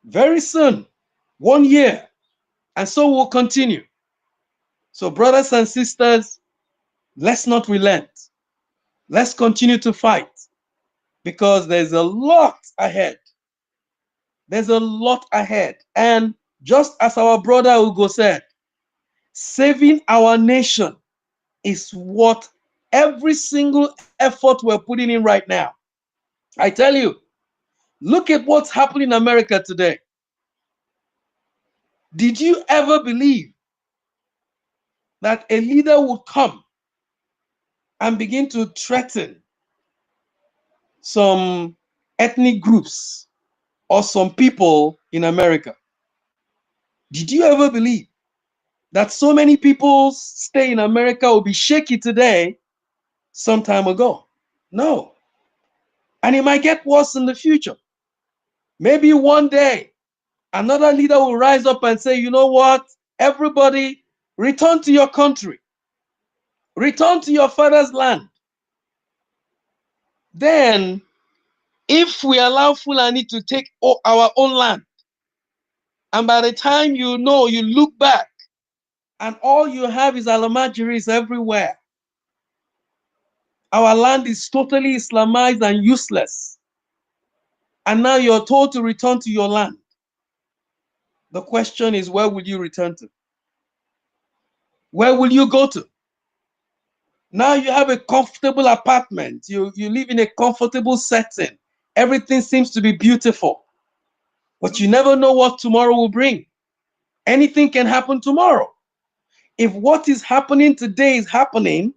Very soon, 1 year. And so we'll continue. So, brothers and sisters, let's not relent. Let's continue to fight, because there's a lot ahead. There's a lot ahead. And just as our brother Ugo said, saving our nation is what every single effort we're putting in right now. I tell you, look at what's happening in America today. Did you ever believe that a leader would come and begin to threaten some ethnic groups or some people in America? Did you ever believe that so many people's stay in America will be shaky today some time ago? No. And it might get worse in the future. Maybe one day another leader will rise up and say, you know what? Everybody, return to your country. Return to your father's land. Then, if we allow Fulani to take our own land, and by the time you know, you look back, and all you have is alamajiris everywhere. Our land is totally Islamized and useless. And now you're told to return to your land. The question is, where will you return to? Where will you go to? Now you have a comfortable apartment. You live in a comfortable setting. Everything seems to be beautiful. But you never know what tomorrow will bring. Anything can happen tomorrow. If what is happening today is happening,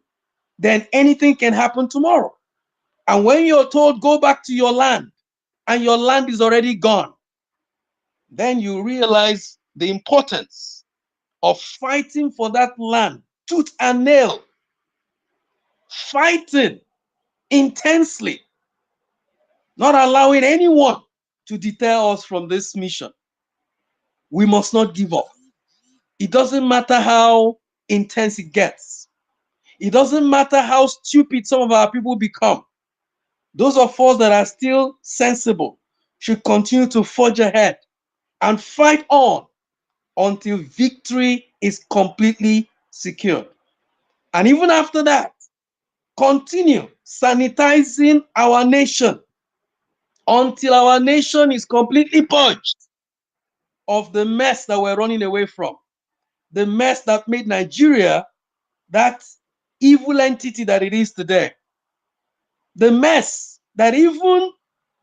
then anything can happen tomorrow. And when you're told, go back to your land, and your land is already gone, then you realize the importance of fighting for that land, tooth and nail, fighting intensely, not allowing anyone to deter us from this mission. We must not give up. It doesn't matter how intense it gets. It doesn't matter how stupid some of our people become. Those of us that are still sensible should continue to forge ahead and fight on until victory is completely secured. And even after that, continue sanitizing our nation until our nation is completely purged of the mess that we're running away from, the mess that made Nigeria that evil entity that it is today, the mess that even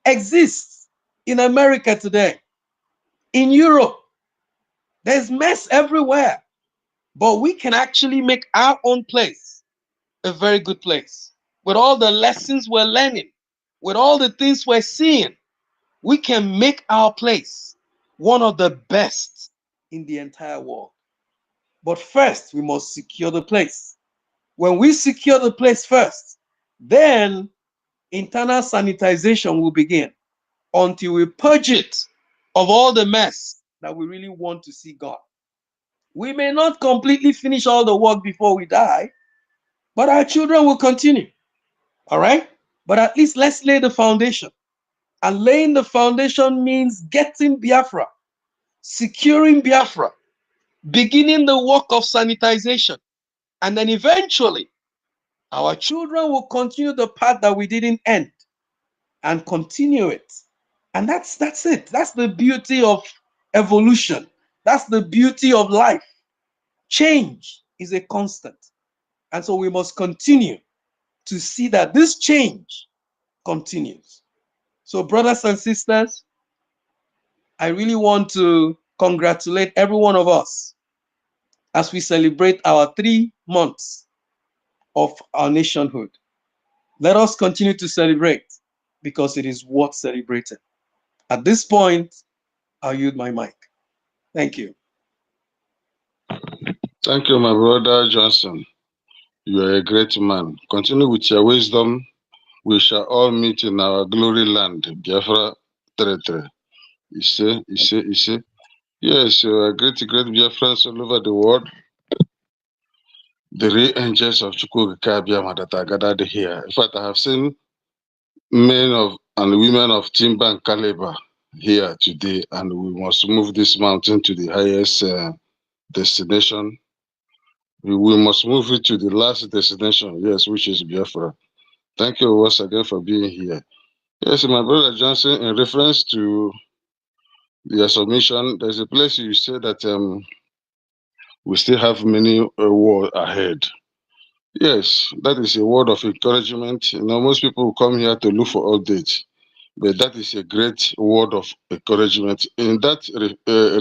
exists in America today, in Europe. There's mess everywhere, but we can actually make our own place a very good place. with all the lessons we're learning, with all the things we're seeing, we can make our place one of the best in the entire world. But first, we must secure the place. When we secure the place first, then internal sanitization will begin until we purge it of all the mess that we really want to see gone. We may not completely finish all the work before we die, but our children will continue. All right? But at least let's lay the foundation. And laying the foundation means getting Biafra, securing Biafra, beginning the work of sanitization. And then eventually, our children will continue the path that we didn't end and continue it. And that's it. That's the beauty of evolution. That's the beauty of life. Change is a constant. And so we must continue to see that this change continues. So, brothers and sisters, I really want to congratulate every one of us as we celebrate our 3 months of our nationhood. Let us continue to celebrate because it is worth celebrating. At this point, I'll yield my mic. Thank you. Thank you, my brother Johnson. You are a great man. Continue with your wisdom. We shall all meet in our glory land, Biafra territory. You say. Yes, you are great Biafrans all over the world. The real angels of Chukwukabiama that are gathered here. In fact, I have seen men of and women of timber and caliber here today, and we must move this mountain to the highest destination. We must move it to the last destination, yes, which is Biafra. Thank you once again for being here. Yes, my brother Johnson, in reference to your submission, there's a place you said that we still have many work ahead. Yes, that is a word of encouragement. You know, most people come here to look for updates, but that is a great word of encouragement. In that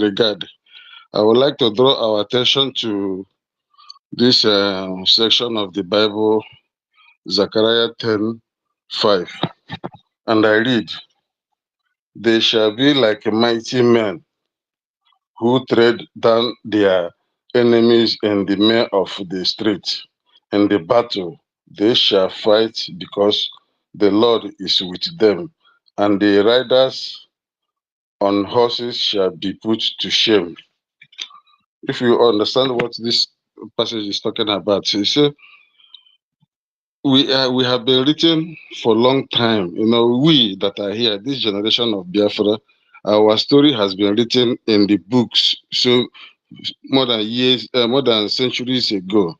regard, I would like to draw our attention to this section of the Bible, Zechariah 10:5, and I read, "They shall be like mighty men who tread down their enemies in the middle of the street. In the battle, they shall fight because the Lord is with them, and the riders on horses shall be put to shame." If you understand what this passage is talking about, you see, we have been written for a long time. You know, we that are here, this generation of Biafra, our story has been written in the books. So more than centuries ago.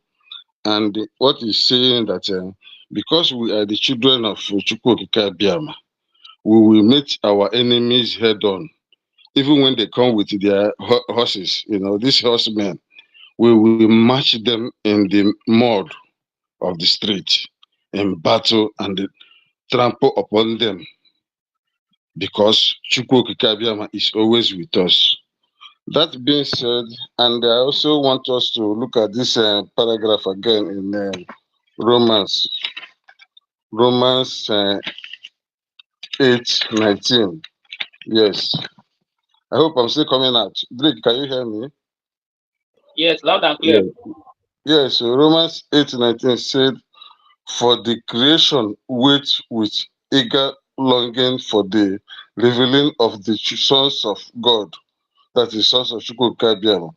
And what is saying that because we are the children of Chukwuokike Biama, we will meet our enemies head on, even when they come with their horses. You know, these horsemen, we will match them in the mud of the street in battle and trample upon them because Chukwuokike Biama is always with us. That being said, and I also want us to look at this paragraph again in Romans, Romans 8:19. Yes, I hope I'm still coming out. Drake, can you hear me? Yes, loud and clear. Yeah. Yes, so Romans 8:19 said, "For the creation waits with eager longing for the revealing of the sons of God," that is, sons of Chukwukabiama.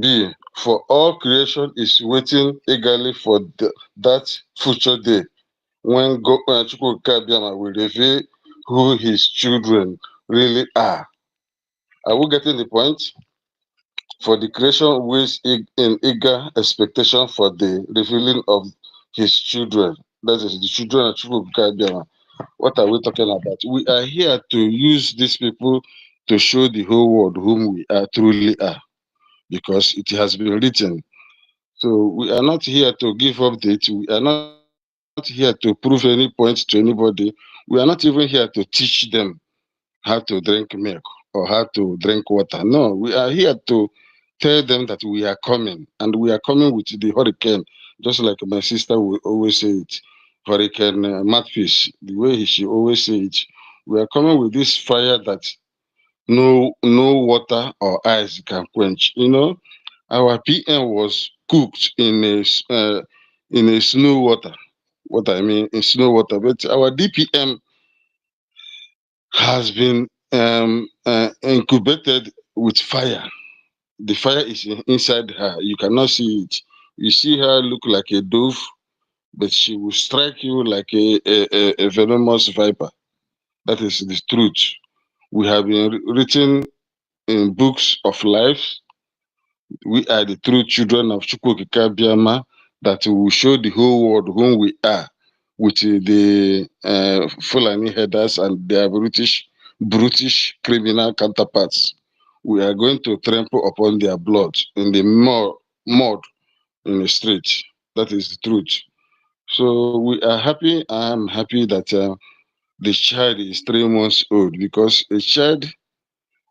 B, "For all creation is waiting eagerly for that future day when Chukwukabiama will reveal who his children really are." Are we getting the point? For the creation waits in eager expectation for the revealing of his children. That is the children of Chukwukabiama. What are we talking about? We are here to use these people to show the whole world whom we are truly are, because it has been written. So we are not here to give updates. We are not here to prove any point to anybody. We are not even here to teach them how to drink milk or how to drink water. No, we are here to tell them that we are coming, and we are coming with the hurricane Just like my sister will always say it, Hurricane Matfish, the way she always say it, we are coming with this fire that no water or ice can quench. You know, our PM was cooked in a snow water. What I mean in snow water, but our DPM has been incubated with fire. The fire is inside her. You cannot see it. You see her look like a dove, but she will strike you like a venomous viper. That is the truth. We have been written in books of life. We are the true children of Chukwukika Biama that will show the whole world whom we are with the Fulani headers and their brutish criminal counterparts. We are going to trample upon their blood in the mud in the street. That is the truth. So we are happy. I am happy that the child is 3 months old because a child,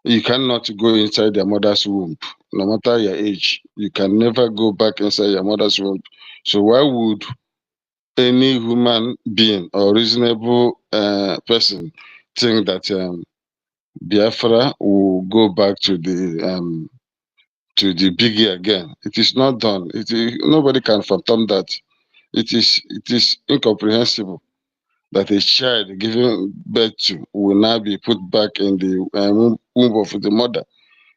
you cannot go inside their mother's womb, no matter your age. You can never go back inside your mother's womb. So why would any human being or reasonable person think that Biafra will go back to the biggie again? It is not done. Nobody can fathom that. It is incomprehensible that a child given birth to will now be put back in the womb of the mother.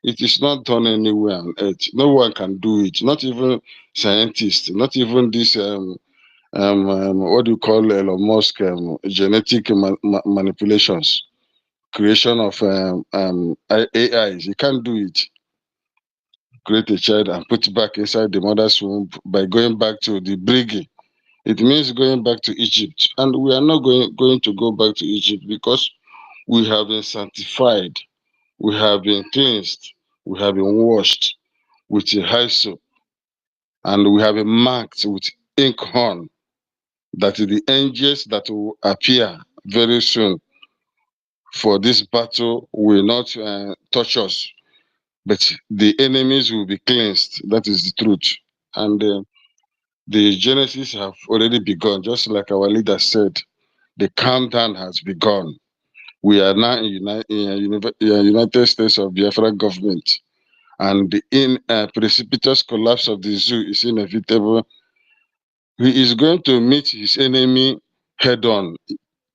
It is not done anywhere on earth. No one can do it. Not even scientists. Not even this what do you call Elon Musk genetic manipulations, creation of AIs. You can't do it. Create a child and put it back inside the mother's womb by going back to the bringing. It means going back to Egypt, and we are not going to go back to Egypt because we have been sanctified, we have been cleansed, we have been washed with a high soap, and we have been marked with inkhorn, that the angels that will appear very soon for this battle will not touch us, but the enemies will be cleansed. That is the truth. And the Genesis have already begun, just like our leader said. The countdown has begun. We are now in United States of Biafra government, and the precipitous collapse of the zoo is inevitable. He is going to meet his enemy head on,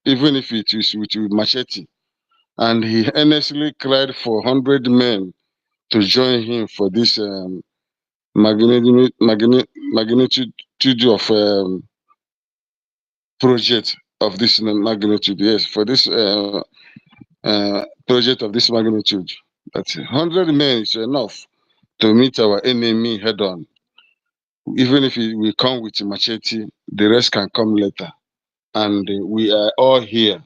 even if it is with machete. And he earnestly cried for 100 men to join him for this magnitude of project of this magnitude. Yes, for this project of this magnitude. That 100 men is enough to meet our enemy head on. Even if we come with machete, the rest can come later. And we are all here,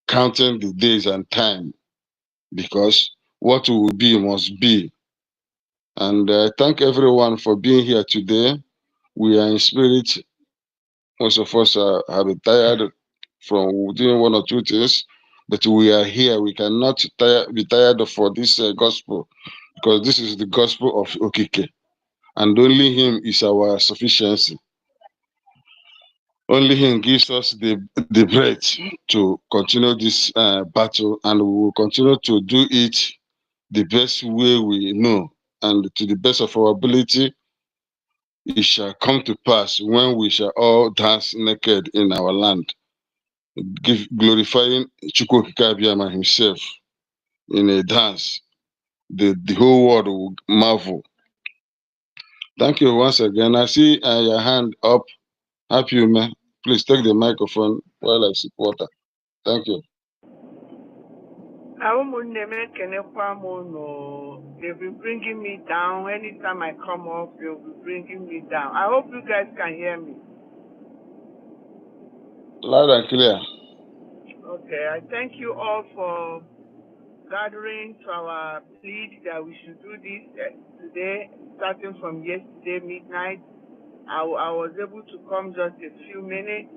counting the days and time, because what will be must be. And I thank everyone for being here today. We are in spirit. Most of us have been tired from doing one or two things, but we are here. We cannot be tired for this gospel, because this is the gospel of Okike, and only Him is our sufficiency. Only Him gives us the breath to continue this battle, and we will continue to do it the best way we know, and to the best of our ability. It shall come to pass when we shall all dance naked in our land, glorifying Chukwukika Abiyama himself in a dance. The whole world will marvel. Thank you once again. I see your hand up. Happy man. Please take the microphone while I sip water. Thank you. Ụmụnne m ekenekwa m unu. They've been bringing me down. Anytime I come up, they'll be bringing me down. I hope you guys can hear me. Loud and clear. Okay, I thank you all for gathering to our plea that we should do this today, starting from yesterday midnight. I was able to come just a few minutes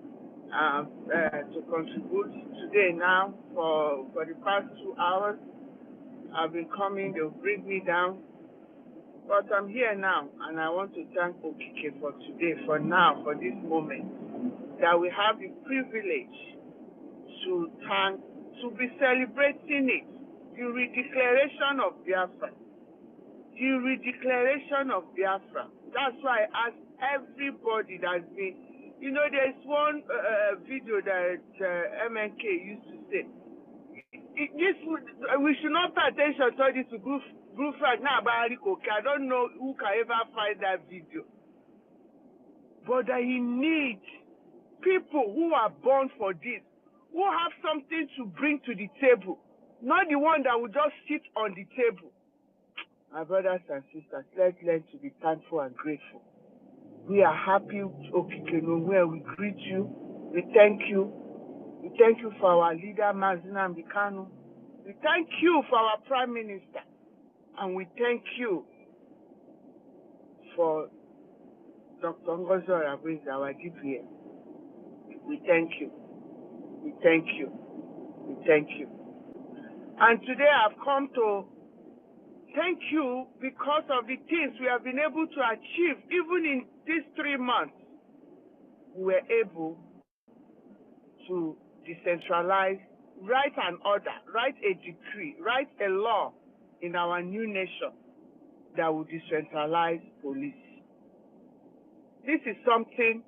to contribute today now for the past 2 hours. I've been coming, they'll bring me down. But I'm here now, and I want to thank Okike for today, for now, for this moment, that we have the privilege to thank, to be celebrating it, the redeclaration of Biafra. The redeclaration of Biafra. That's why I ask everybody that's been, there's one video that MNK used to say. We should not pay attention to this group right now about Koke. I don't know who can ever find that video. But that he needs people who are born for this, who have something to bring to the table, not the one that will just sit on the table. My brothers and sisters, let's learn to be thankful and grateful. We are happy, Okikeno, where we greet you. We thank you. We thank you for our leader, Mazina Mbikano. We thank you for our Prime Minister. And we thank you for Dr. Ngozi Oravez, our DPM. We thank you. We thank you. We thank you. And today I've come to thank you because of the things we have been able to achieve. Even in these 3 months, we were able to decentralize, write an order, write a decree, write a law in our new nation that will decentralize police. This is something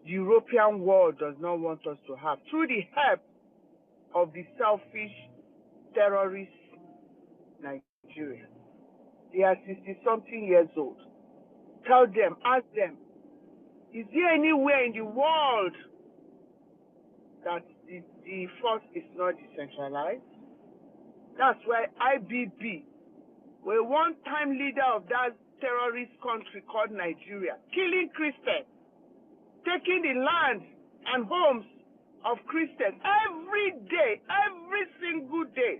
the European world does not want us to have. Through the help of the selfish terrorist Nigeria. They are 60-something years old. Tell them, ask them, is there anywhere in the world that the force is not decentralized? That's why IBB, a one-time leader of that terrorist country called Nigeria, killing Christians, taking the land and homes of Christians every day, every single day.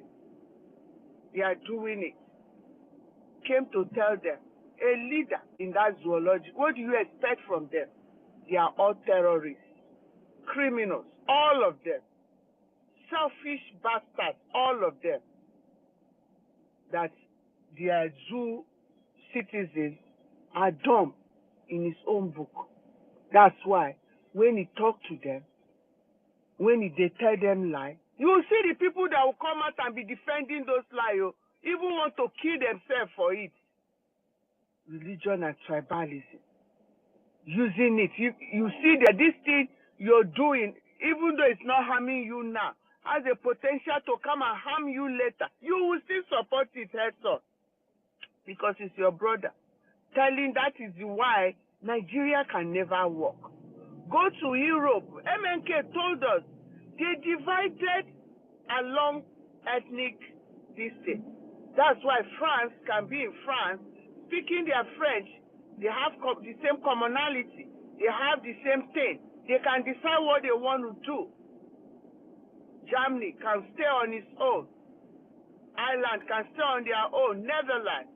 They are doing it. Came to tell them, a leader in that zoology, what do you expect from them? They are all terrorists, criminals, all of them, selfish bastards, all of them, that their zoo citizens are dumb in his own book. That's why when he talk to them, when they tell them lie, you will see the people that will come out and be defending those lies, even want to kill themselves for it. Religion and tribalism. Using it. You see that this thing you're doing, even though it's not harming you now, has a potential to come and harm you later. You will still support it heads on because it's your brother. Telling that is why Nigeria can never work. Go to Europe. MNK told us they divided along ethnic district. That's why France can be in France, speaking their French. They have the same commonality. They have the same thing. They can decide what they want to do. Germany can stay on its own. Ireland can stay on their own. Netherlands.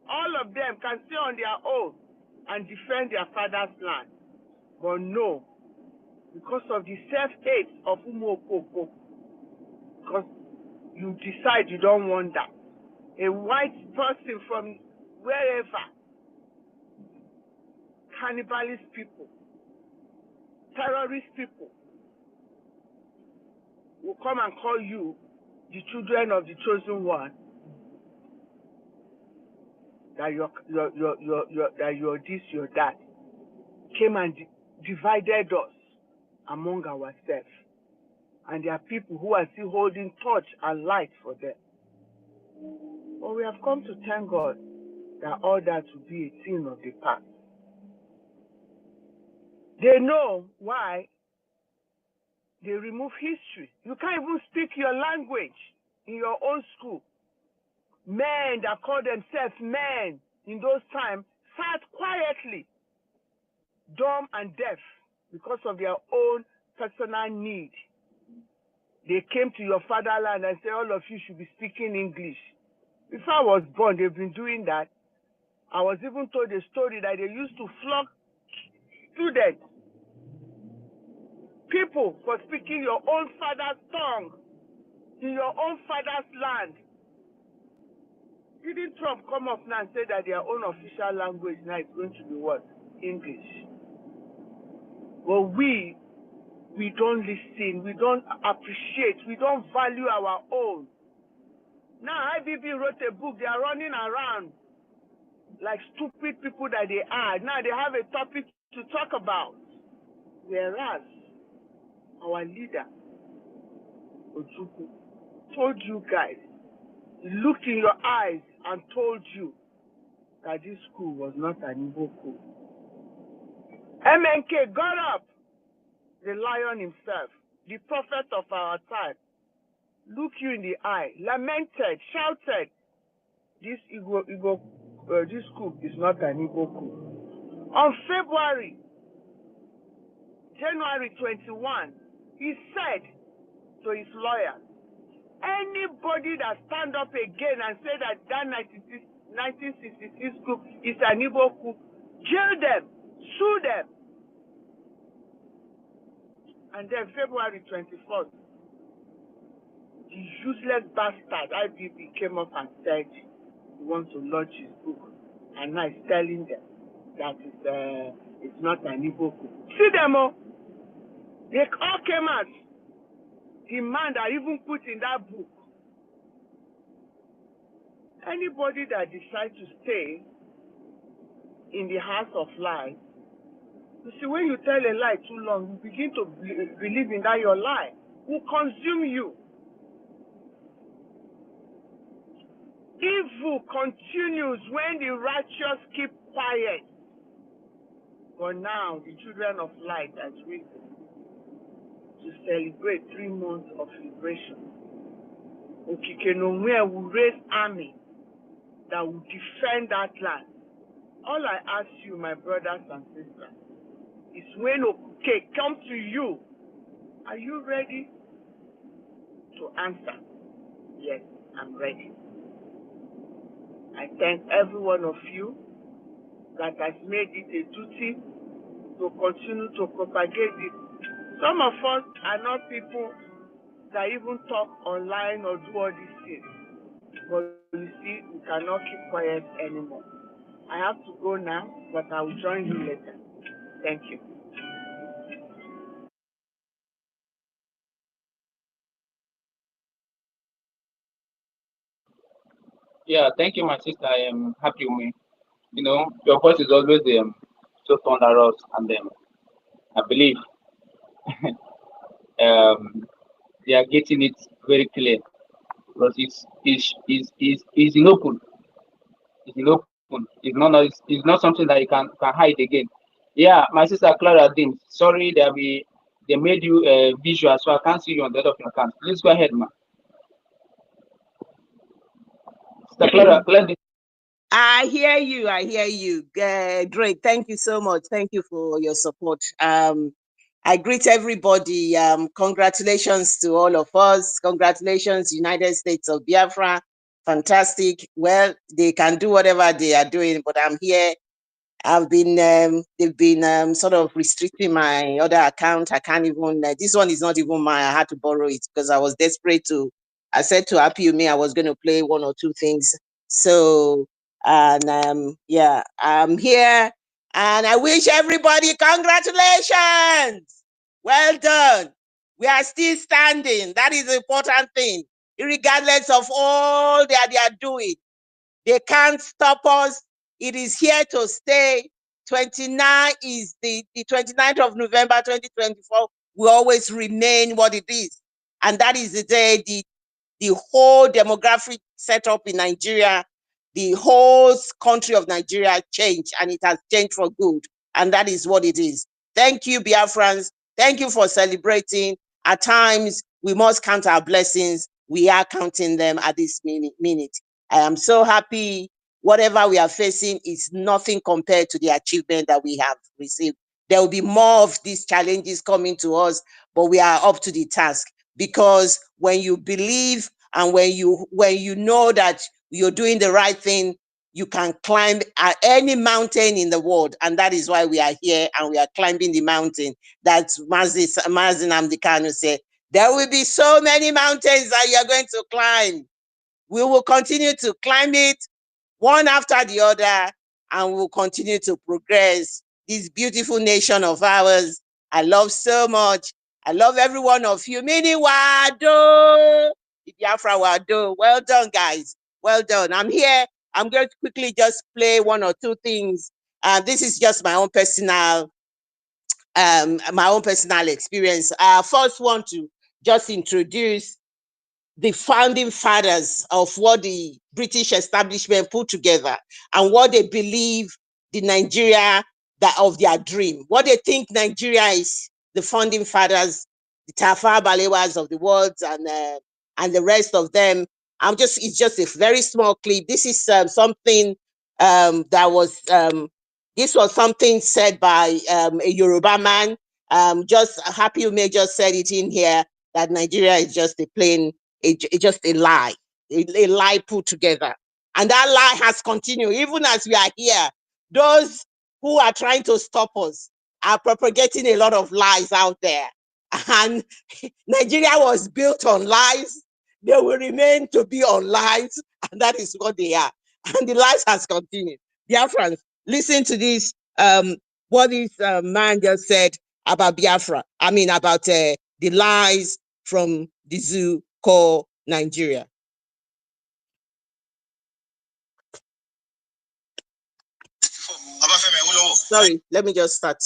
All of them can stay on their own and defend their father's land. But no, because of the self-hate of Umokoko, because you decide you don't want that. A white person from wherever, cannibalist people, terrorist people, will come and call you the children of the chosen one, that you're this, you're that, came and divided us among ourselves. And there are people who are still holding torch and light for them. But we have come to thank God that all that will be a thing of the past. They know why they remove history. You can't even speak your language in your own school. Men that call themselves men in those times sat quietly, dumb and deaf, because of their own personal need. They came to your fatherland and said, all of you should be speaking English. Before I was born, they've been doing that. I was even told a story that they used to flog students, people, for speaking your own father's tongue in your own father's land. Didn't Trump come up now and say that their own official language now is going to be what? English. But we don't listen, we don't appreciate, we don't value our own. Now IBB wrote a book, they are running around like stupid people that they are. Now they have a topic to talk about. Whereas our leader, Ojukwu, told you guys, looked in your eyes and told you that this school was not an Igbo school. MNK got up, the lion himself, the prophet of our time, looked you in the eye, lamented, shouted, this this school is not an Igbo school. On January 21, he said to his lawyer, anybody that stand up again and say that 1966 group is an Igbo group, jail them, sue them. And then February 24th, the useless bastard IBB came up and said he wants to launch his book. And now he's telling them that it's not an Igbo group. See them all. They all came out. The man that even put in that book, anybody that decides to stay in the house of lies, you see, when you tell a lie too long, you begin to believe in that your lie will consume you. Evil continues when the righteous keep quiet. But now the children of light has risen to celebrate 3 months of liberation. Okikenomwe will raise army that will defend that land. All I ask you, my brothers and sisters, is when Oke come to you, are you ready to answer? Yes, I'm ready. I thank every one of you that has made it a duty to continue to propagate it. Some of us are not people that even talk online or do all these things. But you see, we cannot keep quiet anymore. I have to go now, but I will join you later. Thank you. Yeah, thank you, my sister. I am happy with me. You know, your voice is always so thunderous, and I believe they are getting it very clear because it's in open. It's in open. It's not something that you can hide again. Yeah, my sister Clara Dean. Sorry, they made you visual, so I can't see you on the other of your account. Please go ahead, ma. Sister Clara Dean. I hear you. I hear you. Great. Thank you so much. Thank you for your support. I greet everybody. Congratulations to all of us. Congratulations, United States of Biafra. Fantastic. Well, they can do whatever they are doing, but I'm here. They've been sort of restricting my other account. I can't even, this one is not even mine. I had to borrow it because I was desperate I said to Happy Me I was going to play 1 or 2 things. So, and yeah, I'm here and I wish everybody congratulations. Well done. We are still standing. That is the important thing. Regardless of all that they are doing, they can't stop us. It is here to stay. 29 is the 29th of November 2024 will always remain what it is. And that is the day the whole demographic setup in Nigeria, the whole country of Nigeria changed, and it has changed for good. And that is what it is. Thank you, Biafrans. Thank you for celebrating. At times, we must count our blessings. We are counting them at this minute. I am so happy. Whatever we are facing is nothing compared to the achievement that we have received. There will be more of these challenges coming to us, but we are up to the task. Because when you believe and when you know that you're doing the right thing, you can climb any mountain in the world. And that is why we are here and we are climbing the mountain. That's Mazi Nnamdi Kanu said, there will be so many mountains that you're going to climb. We will continue to climb it. one after the other, and we'll continue to progress this beautiful nation of ours. I love so much. I love every one of you. Mini Wado, Biafra Wado. Well done, guys. Well done. I'm here. I'm going to quickly just play one or two things. This is just my own personal experience. First, want to just introduce the founding fathers of what the British establishment put together and what they believe the Nigeria that of their dream, what they think Nigeria is, the founding fathers, the Tafawa Balewas of the world, and the rest of them. It's just a very small clip. This is something this was something said by a Yoruba man. Just Happy Ume just said it in here that Nigeria is just just a lie, a lie put together. And that lie has continued. Even as we are here, those who are trying to stop us are propagating a lot of lies out there. And Nigeria was built on lies. They will remain to be on lies. And that is what they are. And the lies has continued. Dear friends, listen to this, what this man just said about Biafra. I mean, about the lies from the zoo called Nigeria. Sorry, let me just start.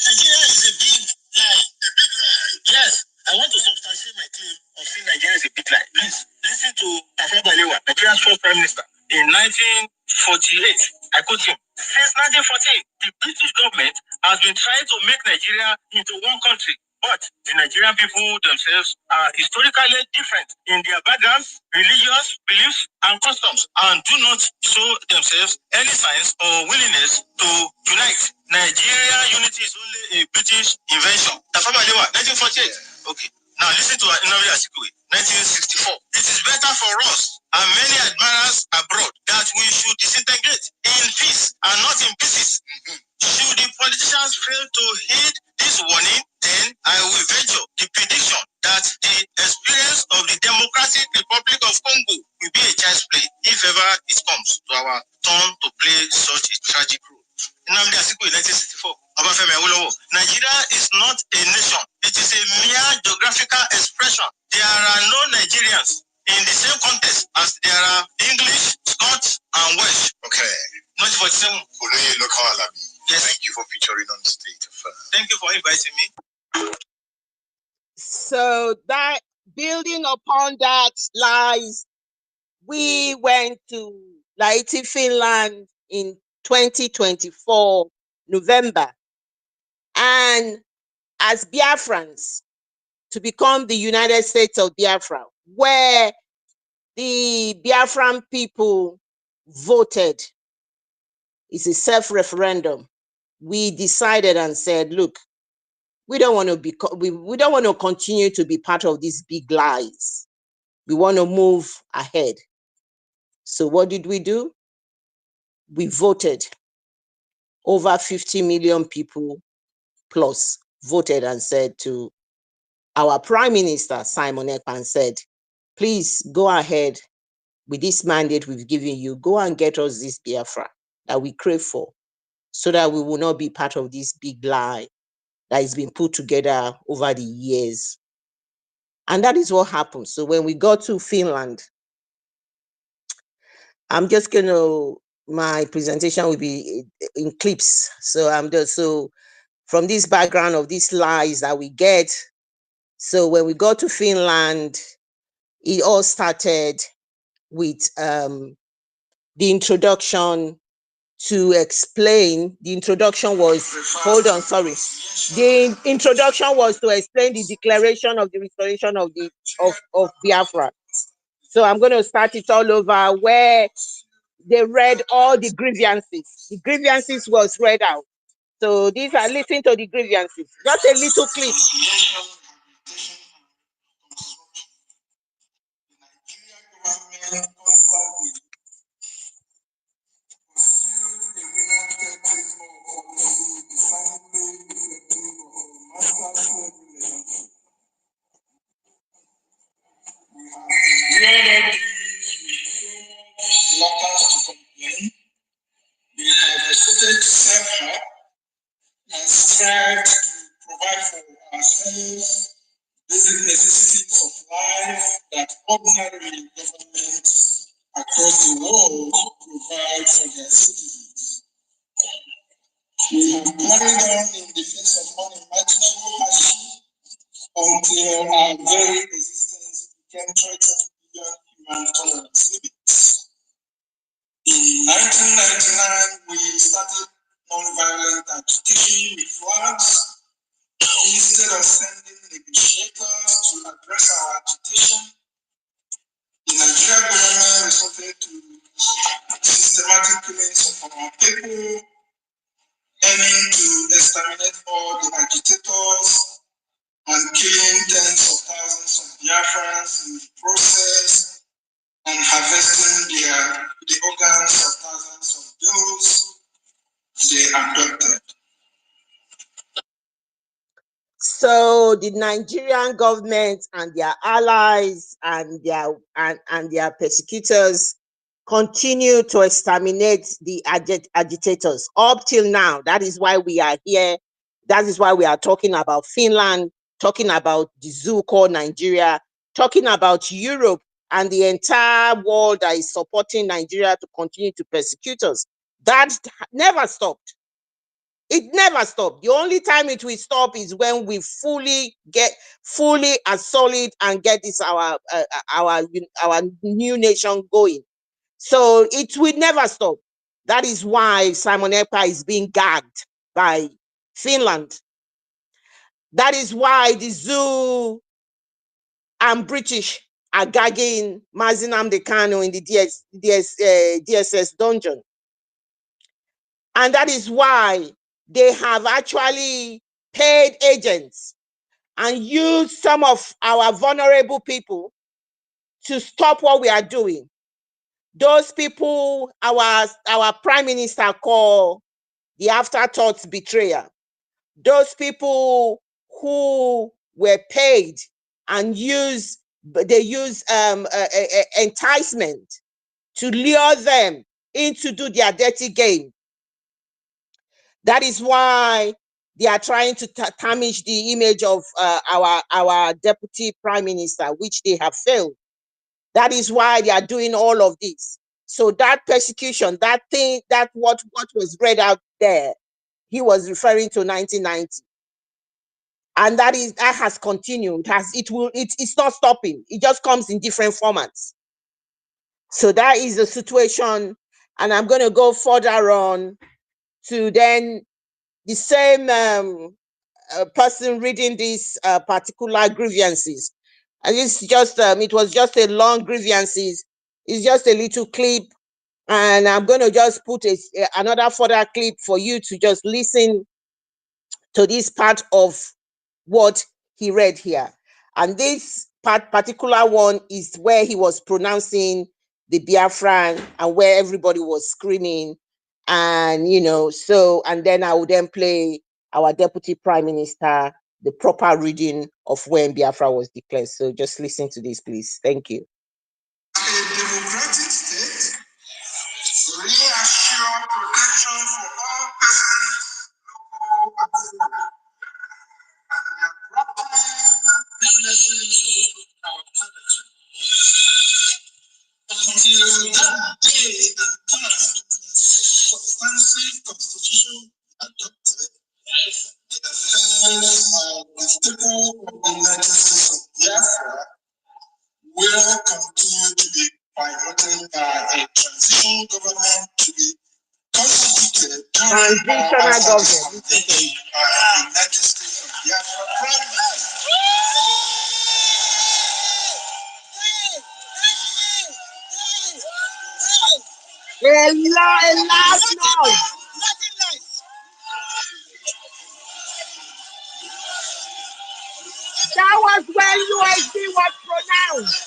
Nigeria is a big lie, a big lie. Yes, I want to substantiate my claim of saying Nigeria is a big lie. Please listen to Tafawa Balewa, Nigeria's first prime minister, in 1948. I quote him: "Since 1914, the British government has been trying to make Nigeria into one country. But the Nigerian people themselves are historically different in their backgrounds, religious beliefs, and customs, and do not show themselves any signs or willingness to unite. Nigeria unity is only a British invention." Tafawa Balewa, 1948. Okay. Now listen to Nnamdi Azikiwe, 1964. "It is better for us and many admirers abroad that we should disintegrate in peace and not in pieces. Should the politicians fail to heed this warning, then I will venture the prediction that the experience of the Democratic Republic of Congo will be a child's play if ever it comes to our turn to play such a tragic role." Nnamdi Azikiwe, 1964. Obafemi Awolowo, "Nigeria is not a nation. It is a mere geographical expression. There are no Nigerians in the same context as there are English, Scots, and Welsh." Okay. 1947. Oloye Lokan Alabi. Yes. Thank you for featuring on the stage. Thank you for inviting me. So that, building upon that lies, we went to Laiti, Finland in 2024, November. And as Biafrans, to become the United States of Biafra, where the Biafran people voted, it's a self-referendum. We decided and said, look, we don't want to be, we don't want to continue to be part of these big lies. We want to move ahead. So what did we do? We voted. Over 50 million people plus voted and said to our Prime Minister, Simon Ekpan, said, please go ahead with this mandate we've given you. Go and get us this Biafra that we crave for, so that we will not be part of this big lie that has been put together over the years. And that is what happened. So when we got to Finland, I'm just going to, my presentation will be in clips. So from this background of these lies that we get, so when we got to Finland, it all started with the introduction to explain. The introduction was, hold on, sorry. The introduction was to explain the declaration of the restoration of Biafra. So I'm going to start it all over, where they read all the grievances. The grievances was read out. So these are, listen to the grievances. Just a little clip. governments across the world provide for their citizens. We have carried on in the face of unimaginable hardship until our very existence became threatened beyond human tolerance limits. In 1999, we started non-violent agitation with flags. Instead of sending negotiators to address our agitation, the Nigerian government resorted to systematic killings of our people, aiming to exterminate all the agitators and killing tens of thousands of Biafrans in the process, and harvesting the organs of thousands of those they abducted. So the Nigerian government and their allies and their persecutors continue to exterminate the agitators up till now. That is why we are here. That is why we are talking about Finland, talking about the zoo called Nigeria, talking about Europe and the entire world that is supporting Nigeria to continue to persecute us. That never stopped. It never stopped. The only time it will stop is when we fully as solid and get this our new nation going. So it will never stop. That is why Simon Ekpa is being gagged by Finland. That is why the zoo and British are gagging Mazi Nnamdi Kanu in the DSS dungeon. And that is why they have actually paid agents and used some of our vulnerable people to stop what we are doing. Those people, our prime minister called the afterthoughts betrayer. Those people who were paid and use enticement to lure them into do their dirty game. That is why they are trying to tarnish the image of our deputy prime minister, which they have failed. That is why they are doing all of this. So that persecution, that thing, that what was read out there, he was referring to 1990. And that has continued. It's not stopping. It just comes in different formats. So that is the situation. And I'm going to go further on to then the same person reading these particular grievances. And it's just, it was just a long grievances. It's just a little clip. And I'm going to just put another further clip for you to just listen to this part of what he read here. And this particular one is where he was pronouncing the Biafran and where everybody was screaming. And, and then I would then play our deputy prime minister, the proper reading of when Biafra was declared. So just listen to this, please. Thank you. A democratic state, reassure protection for all persons, local and their property, businesses, until that day and time substantive constitution adopted, the affairs of the people of the United States of Biafra will continue to be piloted by a transitional government to be constituted during transitional by the United States of Biafra Prime Minister. A loud noise. That was when USD was pronounced.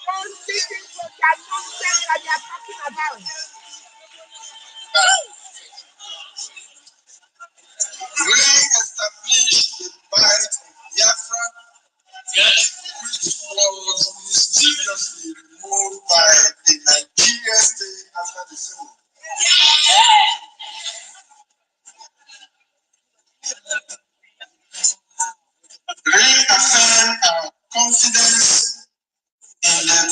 Don't listen to their nonsense that they are talking about. Re-establish the right of Biafra, which was mysteriously removed by the Nigerian state after the civil war. Reaffirm our confidence in the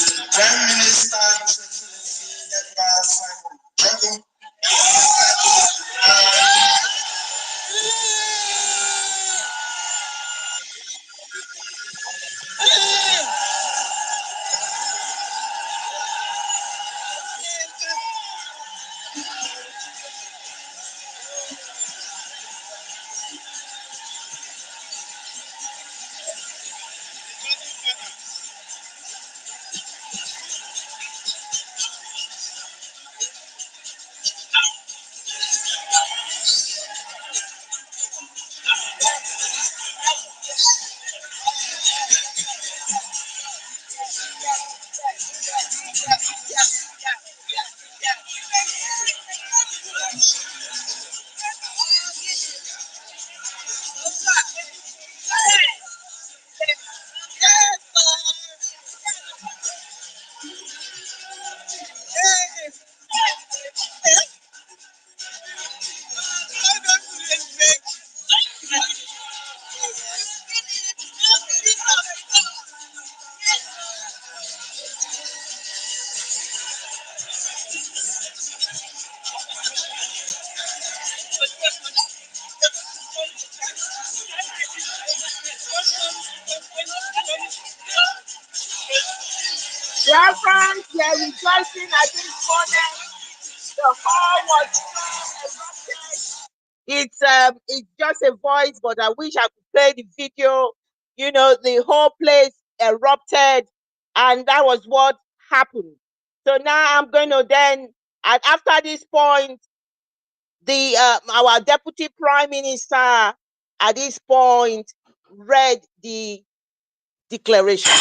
Biafrans were rejoicing at this moment. The hall was so erupted. It's just a voice, but I wish I could play the video. You know, the whole place erupted, and that was what happened. So now I'm going to then, and after this point, the our deputy prime minister at this point read the declaration.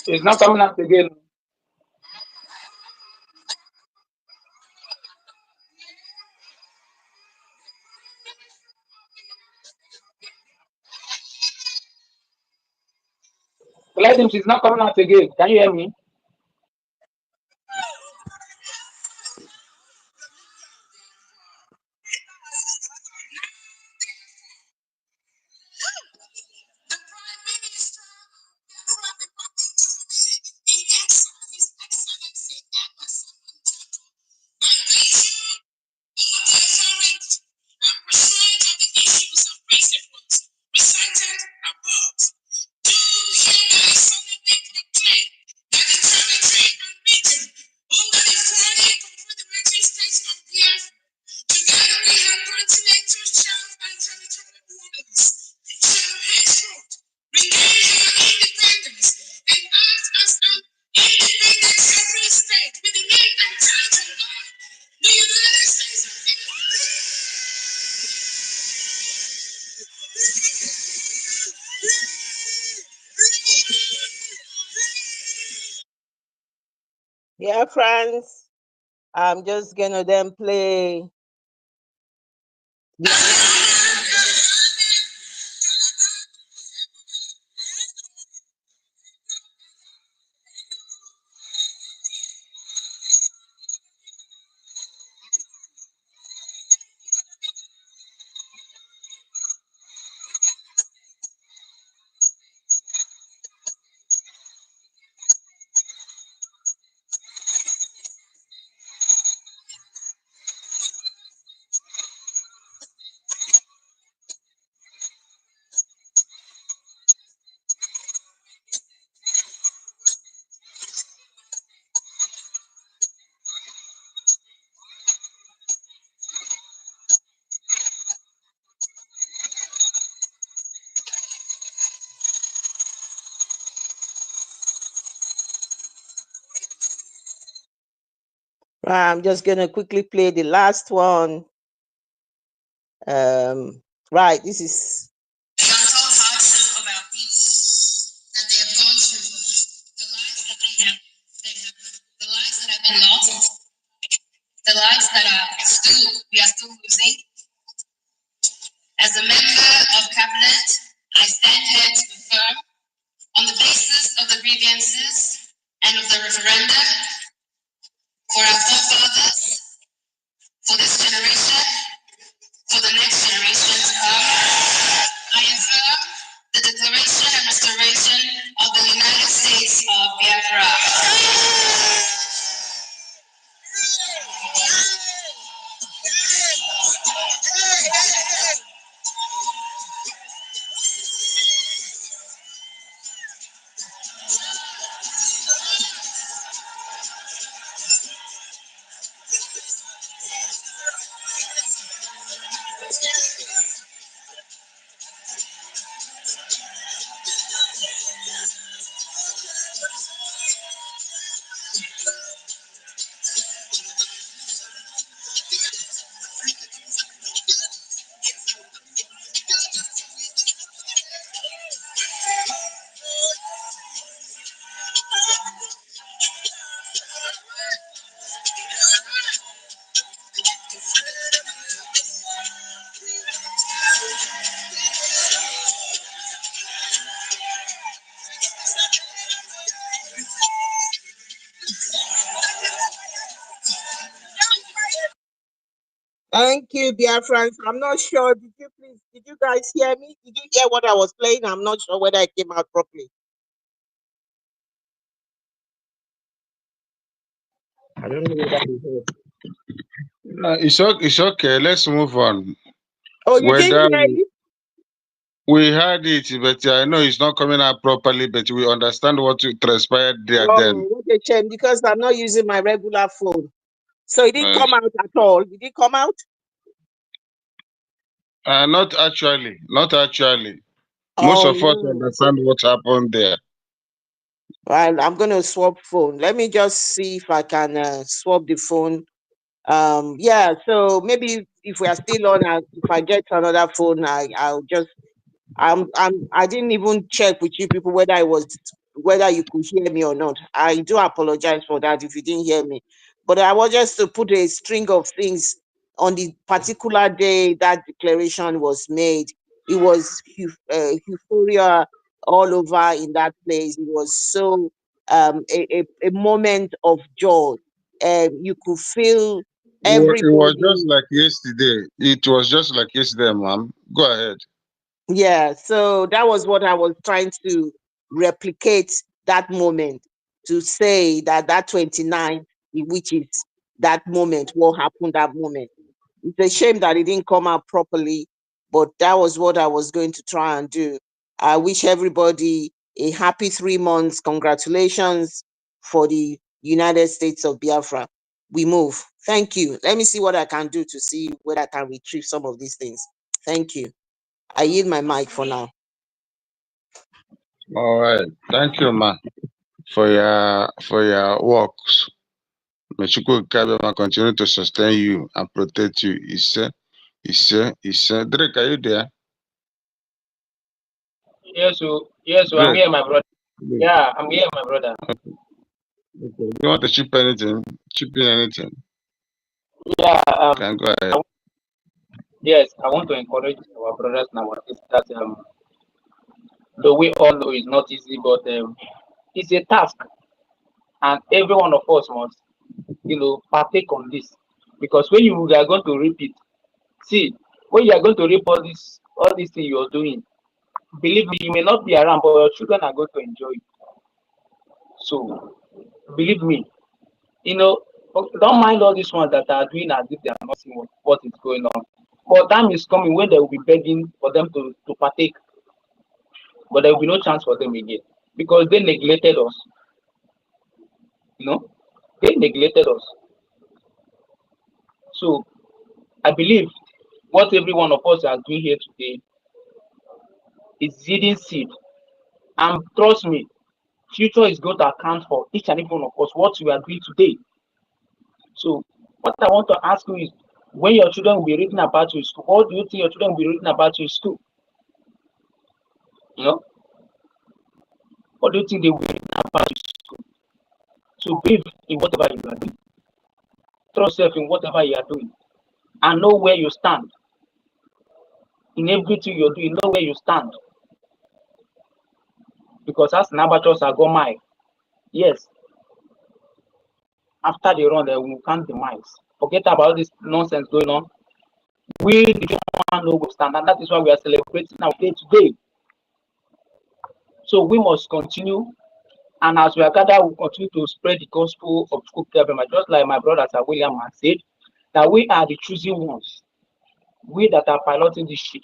It's not coming out again. Let him, she's not coming out again. Can you hear me? Yeah, friends, I'm just gonna then play. I'm just gonna quickly play the last one. Right, this is the untold hardship of our people that they have gone through, the lives that the lives that have been lost, the lives that we are still losing. As a member of cabinet, I stand here to affirm, on the basis of the grievances and of the referenda for our forefathers, for this generation, for the next generation to come, I affirm the declaration and restoration of the United States of Biafra. Thank you, dear friends. I'm not sure. Did you guys hear me? Did you hear what I was playing? I'm not sure whether I came out properly. I don't know whether you heard. No, it's okay. Let's move on. Oh, you didn't Whether hear it? we heard it, but I know it's not coming out properly, but we understand what transpired there then. Oh, what a shame, because I'm not using my regular phone. So it didn't come out at all. It didn't come out? Not actually. Not actually. Most Oh, of us no. understand what happened there. Well, I'm going to swap phone. Let me just see if I can swap the phone. Yeah, so maybe if we are still on, if I get another phone, I'll just I didn't even check with you people whether you could hear me or not. I do apologize for that if you didn't hear me. But I was just to put a string of things on the particular day that declaration was made. It was euphoria all over in that place. It was so a moment of joy. You could feel It was just everybody. like yesterday. It was just like yesterday, ma'am. Go ahead. Yeah, so that was what I was trying to replicate that moment, to say that that 29, which is that moment, what happened that moment. It's a shame that it didn't come out properly, but that was what I was going to try and do. I wish everybody a happy 3 months. Congratulations for the United States of Biafra. We move. Thank you. Let me see what I can do to see whether I can retrieve some of these things. Thank you. I yield my mic for now. All right. Thank you, ma, for your works. May Chukwukabema continue to sustain you and protect you. Drake, are you there? Yes, I'm Drake, here, my brother. please. Yeah, I'm here, my brother. Okay. You want to chip anything? Chip in anything? Yeah, Can go ahead. yes, I want to encourage our brothers and our sisters. Though we all know it's not easy, but it's a task, and every one of us must, partake on this. Because when you are going to repeat, see, when you are going to reap all these things you are doing, believe me, you may not be around, but your children are going to enjoy it. So, believe me, don't mind all these ones that are doing as if they are not seeing what is going on. But time is coming when they will be begging for them to partake, but there will be no chance for them again because they neglected us. They neglected us. So I believe what every one of us are doing here today is seeding seed, and trust me, future is going to account for each and every one of us what we are doing today. So what I want to ask you is, when your children will be reading about you in school, what do you think your children will be reading about you in school? What do you think they will be reading about you in school? So believe in whatever you are doing. Trust yourself in whatever you are doing. And know where you stand. In everything you're doing, know where you stand. Because as Nabatos are go mile, yes, after they run, they will count the miles. Forget about this nonsense going on. We the one no go stand, and that is why we are celebrating our day today. So we must continue, and as we are gathered, we continue to spread the gospel of school government, just like my brother Sir William has said, that we are the choosing ones. We that are piloting this ship,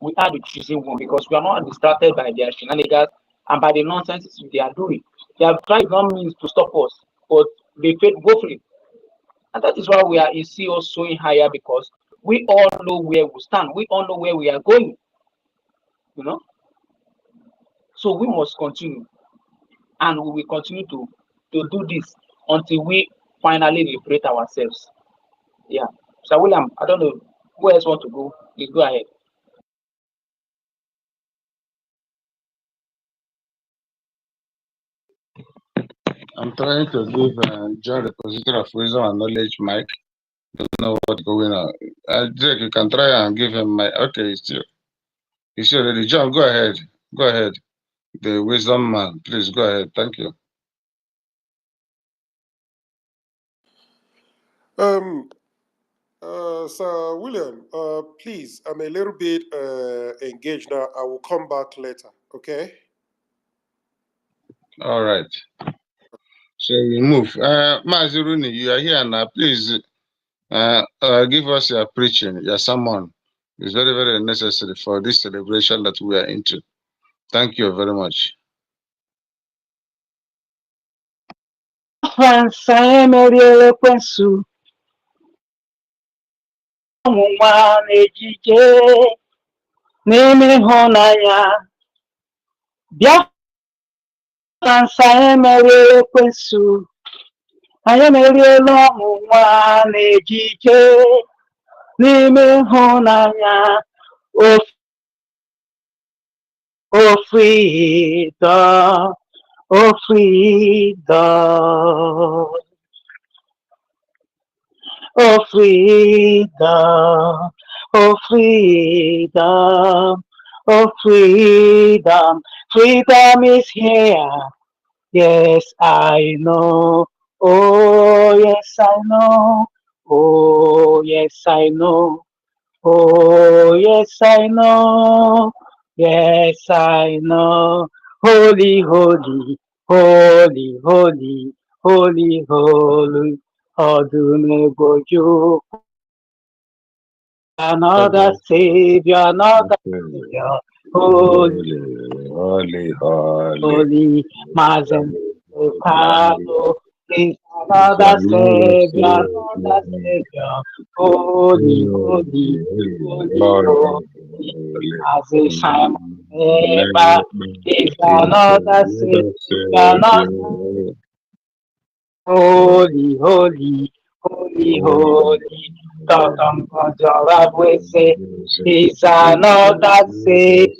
we are the choosing one because we are not distracted by their shenanigans and by the nonsense they are doing. They have tried not means to stop us, but they failed woefully. And that is why we are in CEO soaring higher, because we all know where we stand. We all know where we are going. So we must continue, and we will continue to do this until we finally liberate ourselves. Yeah. So William, I don't know who else want to go. Please go ahead. I'm trying to give John, repository of wisdom and knowledge, Mike. Don't know what's going on. Drake, you can try and give him my. Okay, he's still ready. John, go ahead. Go ahead. The wisdom man, please go ahead. Thank you. Sir William, please, I'm a little bit engaged now. I will come back later, okay? All right. So we move. Mazuruni, you are here now. Please give us your preaching, your sermon. It's very, very necessary for this celebration that we are into. Thank you very much. anyị emeriela ọnwụnwa n'ejije n'ime ịhụnanya freedom, oh freedom, oh freedom, oh freedom, oh freedom, freedom is here. Yes, I know. Oh, yes, I know. Oh, yes, I know. Oh, yes, I know. Yes, I know. Holy, holy, holy, holy, holy, holy. Odumegoju. Another Savior, another Savior. Holy, Holy, holy. holy, Mazen Kano. Is another Savior, another Savior. Holy, holy, holy, holy. As a Simon Eber is another Savior, another holy, holy, holy, holy. Talking about your Alway say is another Savior.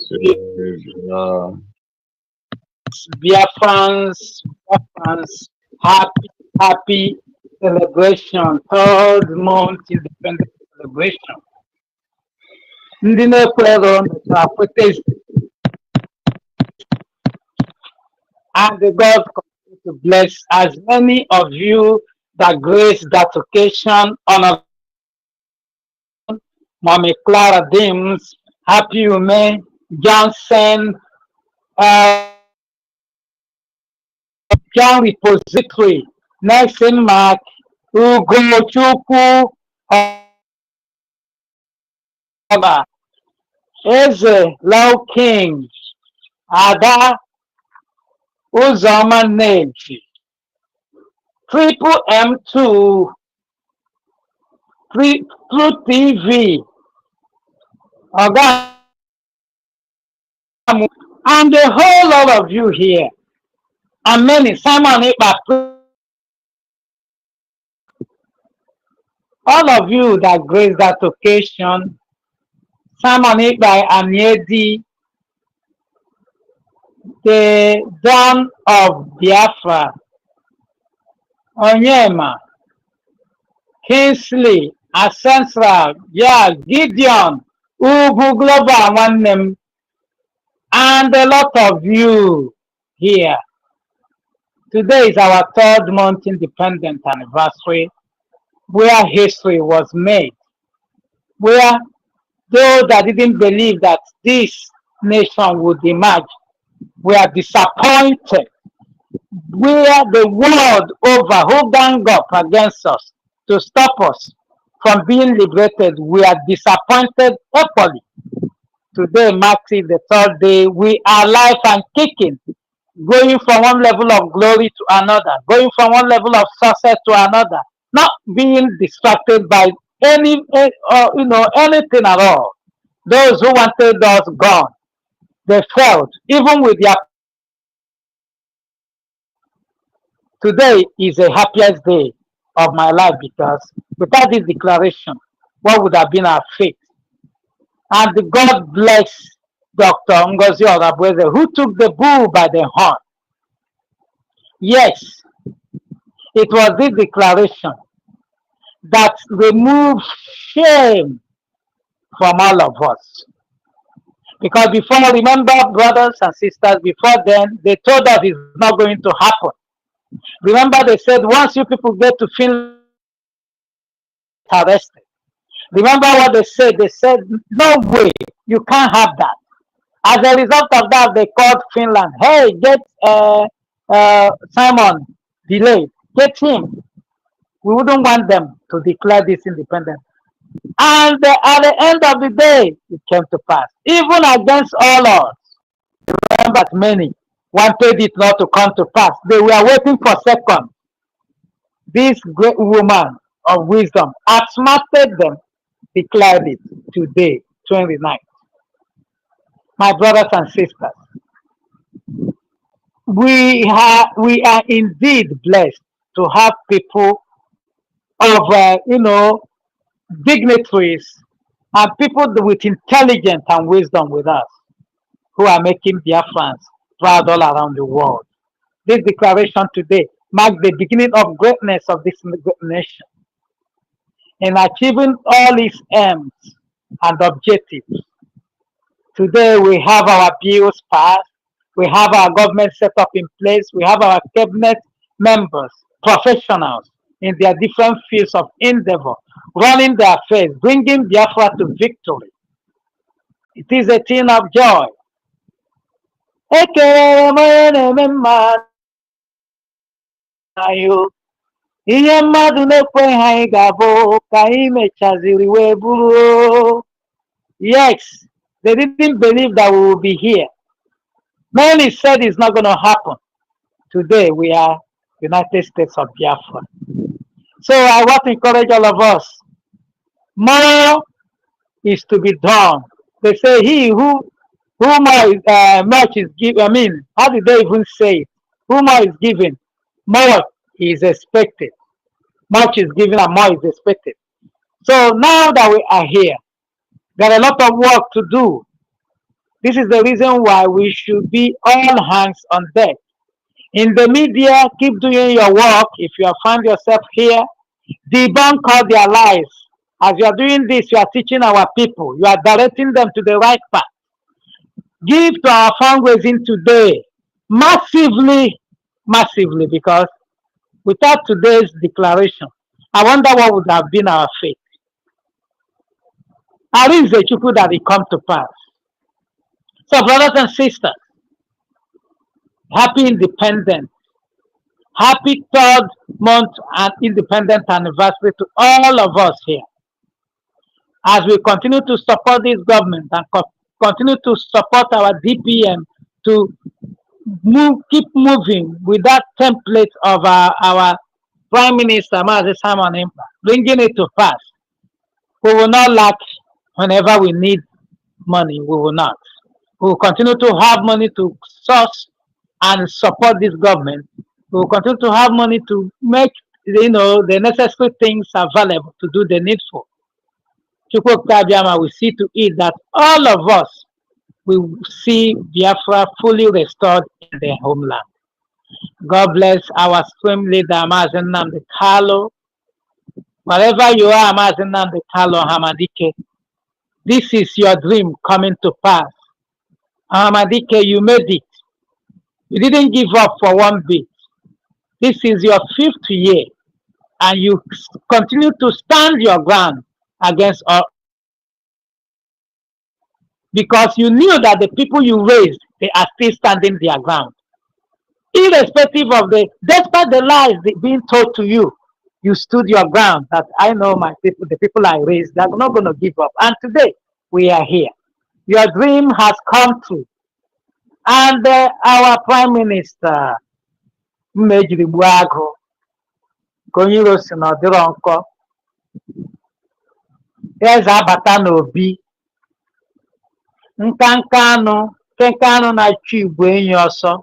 Biafrans, happy, happy celebration, third month independence celebration. Ndị na-ekwere na-akweta and the God continue to bless as many of you that grace that occasion on Mommy Clara Dims, Happy Ume, Johnson, John Repository, Nelson Mark, Ugochukwu, Eze, Low King, Ada, Uzoma Neji, Triple M2, True TV, Oga, and a whole lot of you here, and many, Simon Ipa, all of you that grace that occasion, Simon Ipa and Yedi, the dawn of Biafra, Onyema, Kingsley, Ascensra, yeah, Gideon, Ubu Global one name, and a lot of you here. Today is our third month independent anniversary, where history was made, where those that didn't believe that this nation would emerge were disappointed, where the world over who gang up against us to stop us from being liberated, we are disappointed equally. Today marks the third day. We are alive and kicking, going from one level of glory to another, going from one level of success to another, not being distracted by anything at all. Those who wanted us gone, they failed, even with their. Today is the happiest day of my life because without this declaration, what would have been our fate? And God bless Dr. Ngozi Orabweze, who took the bull by the horn. Yes, it was this declaration that removed shame from all of us. Because before, remember, brothers and sisters, before then, they told us it's not going to happen. Remember, they said once you people get to Finland, arrested. Remember what they said? They said, no way, you can't have that. As a result of that, they called Finland. Hey, get Simon delayed. Get him. We wouldn't want them to declare this independent. And at the end of the day, it came to pass. Even against all odds, remember that many wanted it not to come to pass. They were waiting for seconds. This great woman of wisdom outsmarted them, declared it today, 29th. My brothers and sisters, we are indeed blessed to have people of dignitaries and people with intelligence and wisdom with us who are making Biafrans proud all around the world. This declaration today marks the beginning of greatness of this nation in achieving all its aims and objectives. Today we have our bills passed, we have our government set up in place, we have our cabinet members, professionals in their different fields of endeavor, running their affairs, bringing Biafra to victory. It is a thing of joy. Ekelere m onye na-eme mma na yo. Ihe mmadụ na-ekweghị anyị ga-abụ ka anyị mechaziri wee bụrụ. Yes, they didn't believe that we would be here. Many said it's not going to happen. Today we are United States of Biafra. So I want to encourage all of us. More is to be done. They say he who much is given. I mean, how did they even say it? Who more is given, more is expected. Much is given and more is expected. So now that we are here, there are a lot of work to do. This is the reason why we should be all hands on deck. In the media, keep doing your work. If you have found yourself here, debunk all their lies. As you are doing this, you are teaching our people. You are directing them to the right path. Give to our fundraising today massively, because without today's declaration, I wonder what would have been our fate. Arinze Chukwu that it come to pass. So, brothers and sisters, happy independence. Happy third month and independent anniversary to all of us here. As we continue to support this government and continue to support our DPM to keep moving with that template of our Prime Minister, Mazi Simon Impa, bringing it to pass. We will not lack whenever we need money. We will not. We will continue to have money to source and support this government. We will continue to have money to make the necessary things available to do the needful. Chukwuka will see to it that all of us will see Biafra fully restored in their homeland. God bless our supreme leader, Mazen Nnamdi Kanu. Wherever you are, Mazen Nnamdi Kanu Hamadike, this is your dream coming to pass. Hamadike, you made it. You didn't give up for one bit. This is your 5th year, and you continue to stand your ground against all. Because you knew that the people you raised, they are still standing their ground. Irrespective of despite the lies being told to you, you stood your ground that I know my people, the people I raised, they're not going to give up. And today, we are here. Your dream has come true. And our Prime Minister, Mmejiri Buago, Konyiro Sinodironko, there's Abata Nobi, Nkankano, Kenkano na Chibu Enyoso,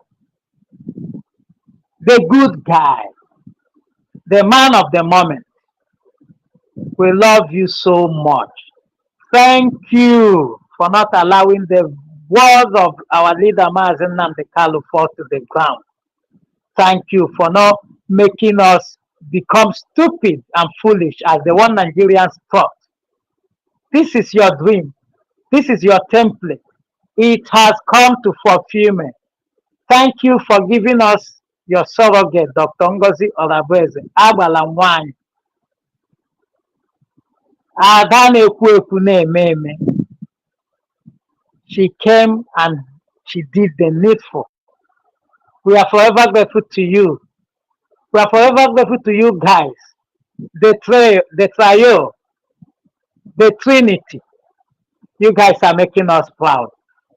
the good guy, the man of the moment. We love you so much. Thank you for not allowing the words of our leader Mazen Nnamdi Kanu fall to the ground. Thank you for not making us become stupid and foolish as the one Nigerians thought. This is your dream. This is your template. It has come to fulfillment. Thank you for giving us your surrogate, Dr. Ngozi Olabueze, Agbalamwany. Ada na-ekwu ekwu na-eme eme. She came and she did the needful. We are forever grateful to you. We are forever grateful to you guys. The trio, the Trinity. You guys are making us proud.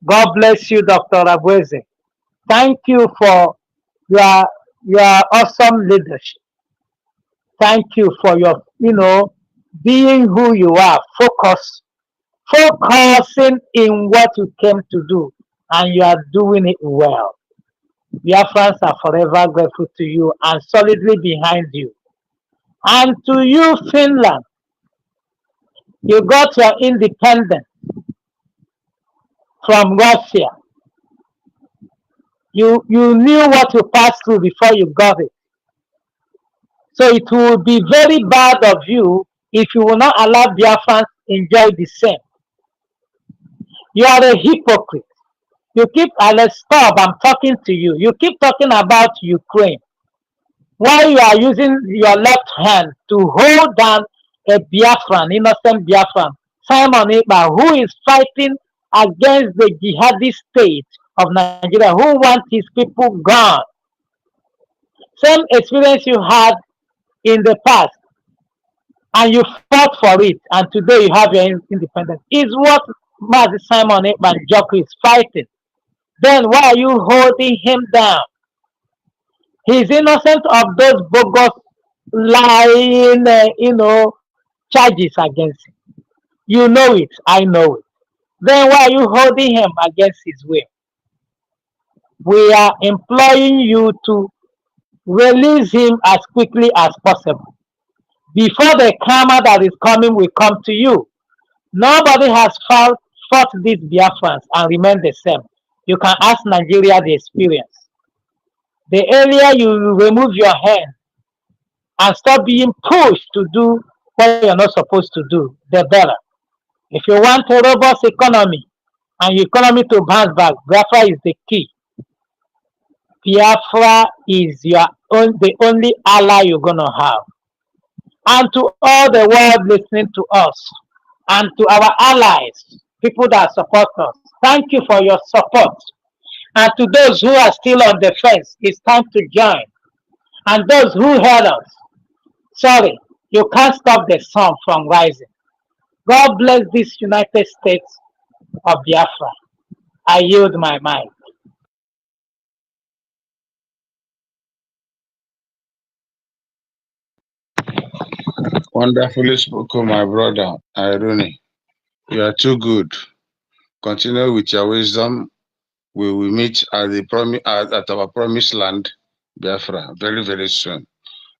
God bless you, Dr. Abweze. Thank you for your your awesome leadership. Thank you for your, being who you are. Focusing in what you came to do, and you are doing it well. Biafrans are forever grateful to you and solidly behind you. And to you, Finland, you got your independence from Russia. You knew what you passed through before you got it. So it will be very bad of you if you will not allow Biafrans enjoy the same. You are a hypocrite. You keep, Alex, stop, I'm talking to you. You keep talking about Ukraine. While you are using your left hand to hold down a Biafran, innocent Biafran, Simon Ekpa, who is fighting against the jihadist state of Nigeria, who wants his people gone. Same experience you had in the past, and you fought for it, and today you have your independence, is what Mazi Simon Ekpa Njoku is fighting. Then why are you holding him down? He's innocent of those bogus lying, charges against him. You know it. I know it. Then why are you holding him against his will? We are imploring you to release him as quickly as possible. Before the karma that is coming will come to you. Nobody has fought these Biafrans and remained the same. You can ask Nigeria the experience. The earlier you remove your hand and stop being pushed to do what you're not supposed to do, the better. If you want a robust economy and your economy to bounce back, Biafra is the key. Biafra is the only ally you're going to have. And to all the world listening to us and to our allies, people that support us, thank you for your support. And to those who are still on the fence, it's time to join. And those who heard us, sorry, you can't stop the sun from rising. God bless this United States of Biafra. I yield my mind. Wonderfully spoken, my brother Irony. You are too good. Continue with your wisdom. We will meet at at our promised land, Biafra, very, very soon.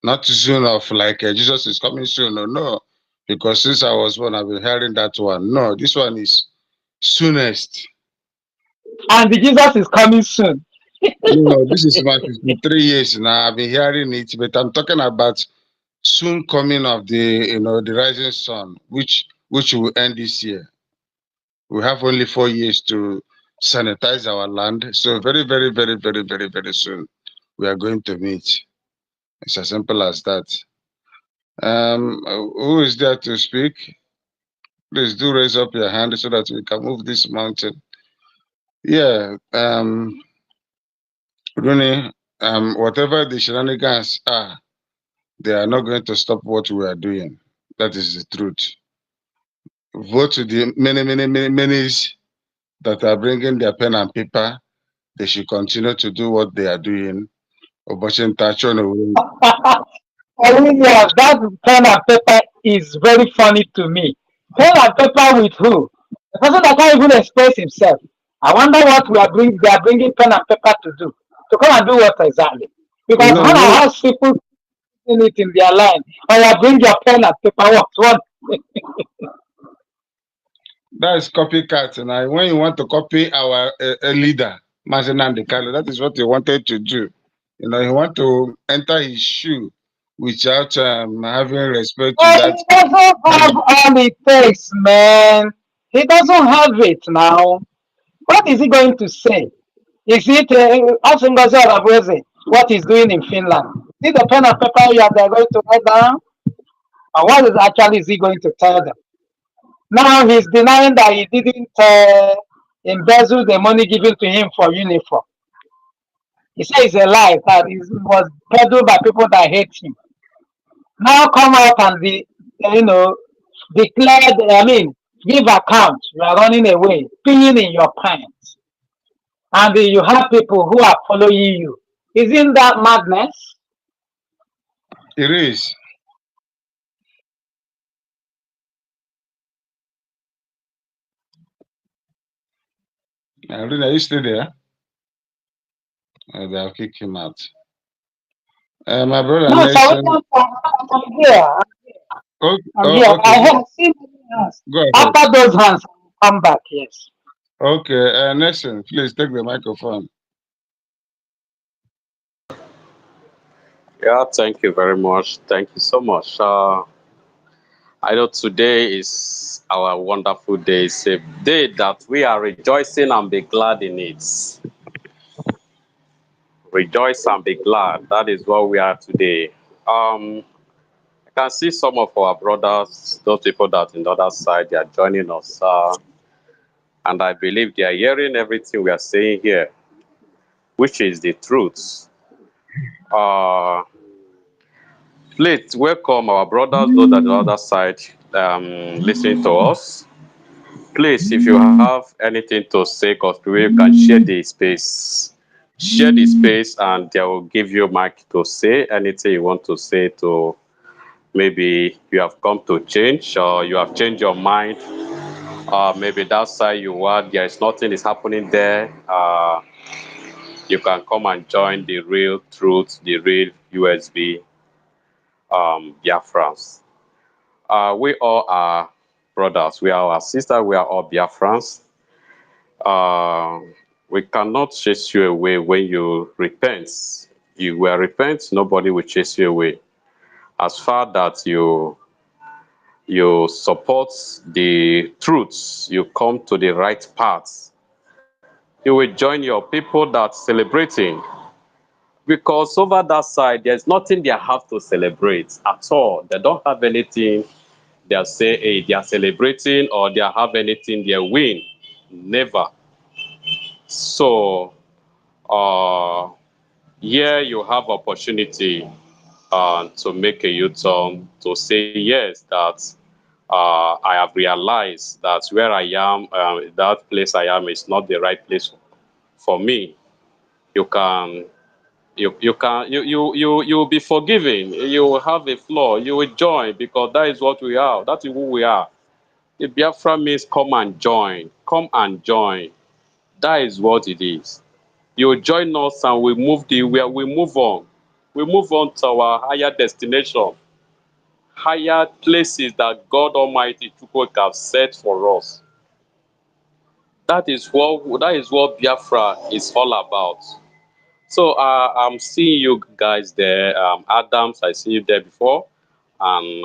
Not too soon of like Jesus is coming soon. No, because since I was born, I've been hearing that one. No, this one is soonest. And the Jesus is coming soon. No, this is my 53 years now. I've been hearing it, but I'm talking about soon coming of the rising sun, which will end this year. We have only 4 years to sanitize our land. So very, very, very, very, very, very soon we are going to meet. It's as simple as that. Who is there to speak? Please do raise up your hand so that we can move this mountain. Yeah, Rooney, whatever the shenanigans are, they are not going to stop what we are doing. That is the truth. Vote to the many, many, many, many that are bringing their pen and paper. They should continue to do what they are doing. Olivia, that pen and paper is very funny to me. Pen and paper with who? The person that can't even express himself. I wonder what they are bringing pen and paper to do. To come and do what exactly? Because when I have people in it in their line, I bring your pen and paper. What? That is copycat. And when you want to copy our leader, Mazenandi Kalo, that is what he wanted to do. He want to enter his shoe without having respect to that. He doesn't have all it takes, man. He doesn't have it now. What is he going to say? Is it what he's doing in Finland? Is it the pen and paper they are going to write down? Or what is he going to tell them? Now he's denying that he didn't embezzle the money given to him for uniform. He says it's a lie that it was peddled by people that hate him. Now come out and be, declared, give account. You are running away, peeing in your pants. And you have people who are following you. Isn't that madness? It is. Are you still there? They'll kick him out. My brother No, sir, Nelson. I'm here. Okay. I'm Oh, here. I okay. have seen hands. Go ahead. After those hands, come back, yes. Okay, Nelson, please take the microphone. Yeah, thank you very much. Thank you so much. I know today is our wonderful day. It's a day that we are rejoicing and be glad in it. Rejoice and be glad. That is what we are today. I can see some of our brothers, those people that in the other side, they are joining us. And I believe they are hearing everything we are saying here, which is the truth. Please welcome our brothers, those at the other side, listening to us. Please, if you have anything to say, because you can share the space. Share the space, and they will give you mic to say anything you want to say. To maybe you have come to change, or you have changed your mind. Maybe that side you are, there is nothing is happening there. You can come and join the real truth, the real USB Biafrans. We all are brothers. We are our sisters. We are all Biafrans. We cannot chase you away when you repent. You will repent, nobody will chase you away. As far that you support the truths, you come to the right path, you will join your people that celebrating. Because over that side, there's nothing they have to celebrate at all. They don't have anything they'll say, hey, they are celebrating, or they have anything they win. Never. So here you have opportunity to make a U-turn, to say yes, that I have realized that where I am, that place I am is not the right place for me. You can you'll be forgiven. You will have a flaw. You will join, because that is what we are. That is who we are. The Biafra means come and join. Come and join. That is what it is. You join us and we move on. We move on to our higher destination, higher places that God Almighty Chukwu have set for us. That is what Biafra is all about. So I'm seeing you guys there. Adams, I see you there before. And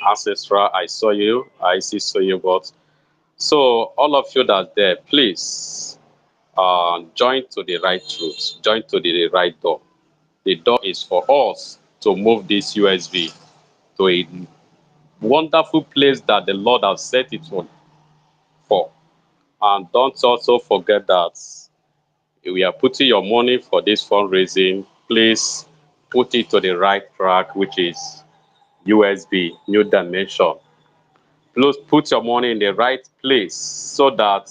Ancestral, I saw you. I saw you, but so all of you that's there, please join to the right truth. Join to the right door. The door is for us to move this USB to a wonderful place that the Lord has set it for. And don't also forget that we are putting your money for this fundraising. Please put it to the right track, which is USB, New Dimension. Please put your money in the right place so that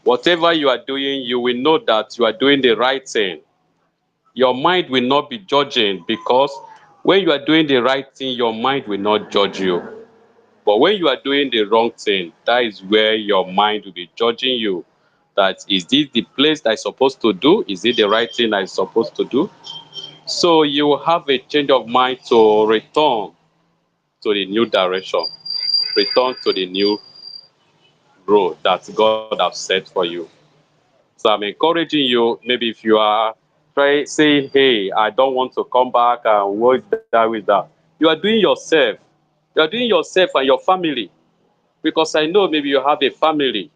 whatever you are doing, you will know that you are doing the right thing. Your mind will not be judging, because when you are doing the right thing, your mind will not judge you. But when you are doing the wrong thing, that is where your mind will be judging you. That is this the place that I'm supposed to do? Is it the right thing I'm supposed to do? So you will have a change of mind to return to the new direction, return to the new road that God has set for you. So I'm encouraging you, maybe if you are saying, hey, I don't want to come back, and what is that with that? You are doing yourself. You are doing yourself and your family. Because I know maybe you have a family.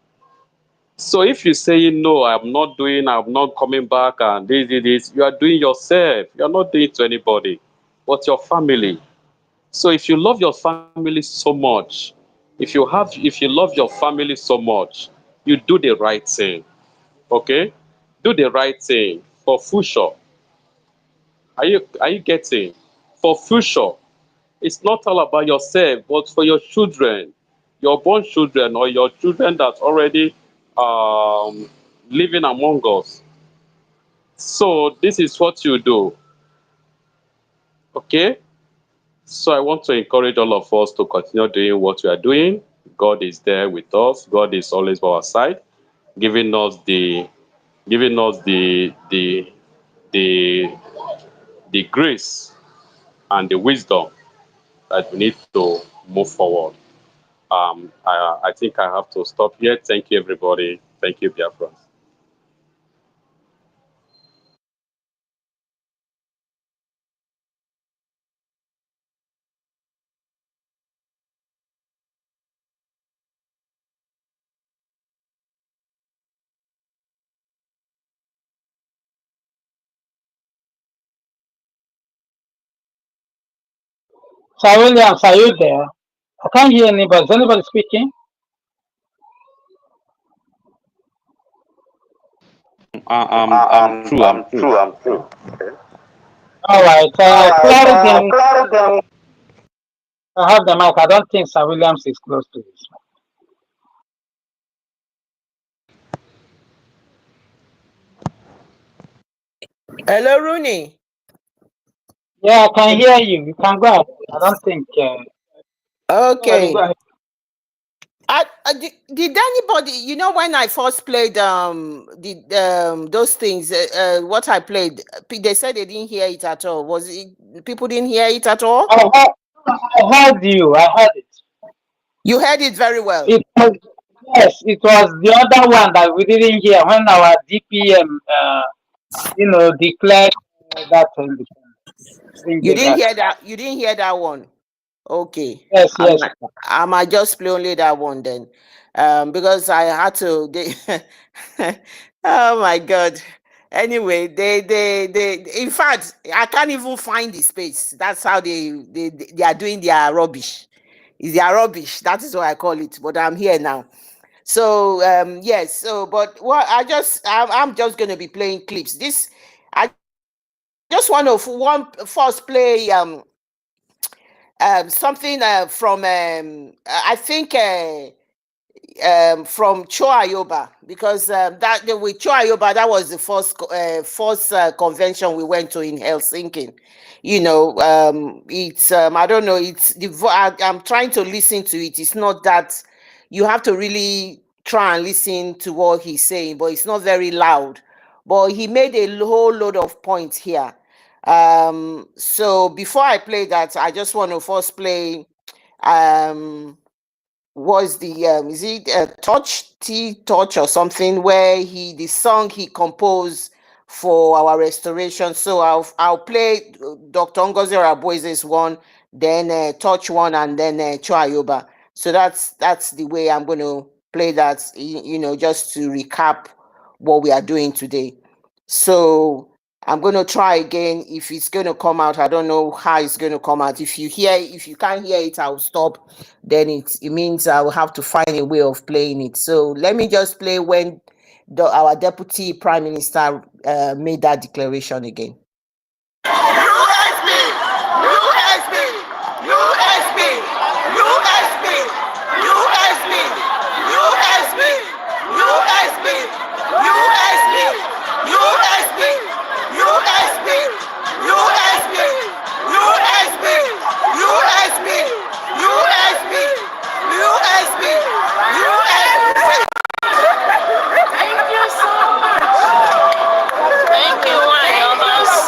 So if you say, no, I'm not coming back, and this, you are doing yourself. You are not doing it to anybody, but your family. So if you love your family so much, If you love your family so much, you do the right thing. Okay? Do the right thing for future. Are you getting? For future. It's not all about yourself, but for your children, your born children, or your children that already living among us. So this is what you do. Okay? So I want to encourage all of us to continue doing what we are doing. God is there with us. God is always by our side, giving us the the grace and the wisdom that we need to move forward. I think I have to stop here. Thank you, everybody. Thank you, Biafra. Sir Williams, are you there? I can't hear anybody. Is anybody speaking? I'm true. I'm true. I'm through. All right. Clarity, I have the mic. I don't think Sir Williams is close to this. Hello, Rooney. Yeah, I can hear you. You can go ahead. I don't think. Somebody go Okay. ahead. Did anybody, when I first played those things, what I played, they said they didn't hear it at all. Was it people didn't hear it at all? I heard you. I heard it. You heard it very well. It was, yes, it was the other one that we didn't hear when our DPM, declared that independence. Didn't You get didn't that. hear that. You didn't hear that one. Okay. Yes, I yes. might, I might just play only that one then, because I had to. Oh my God. Anyway, they. In fact, I can't even find the space. That's how they are doing their rubbish. Is their rubbish? That is what I call it. But I'm here now. So yes. So, but what I'm just going to be playing clips. I just want to first play something from I think from Cho Ayoba, because with Cho Ayoba, that was the first convention we went to in Helsinki. It's I don't know. I'm trying to listen to it. It's not that you have to really try and listen to what he's saying, but it's not very loud. But he made a whole load of points here. So before I play that, I just want to first play was the is it touch or something, where the song he composed for our restoration. So I'll play Dr. Ngozi Raboise's one, then touch one, and then Choayoba. So that's the way I'm going to play that, just to recap what we are doing today. So I'm going to try again. If it's going to come out, I don't know how it's going to come out. If you can't hear it, I'll stop. Then it means I will have to find a way of playing it. So let me just play when our deputy prime minister made that declaration again. Thank you so much. Thank you, Wanyama.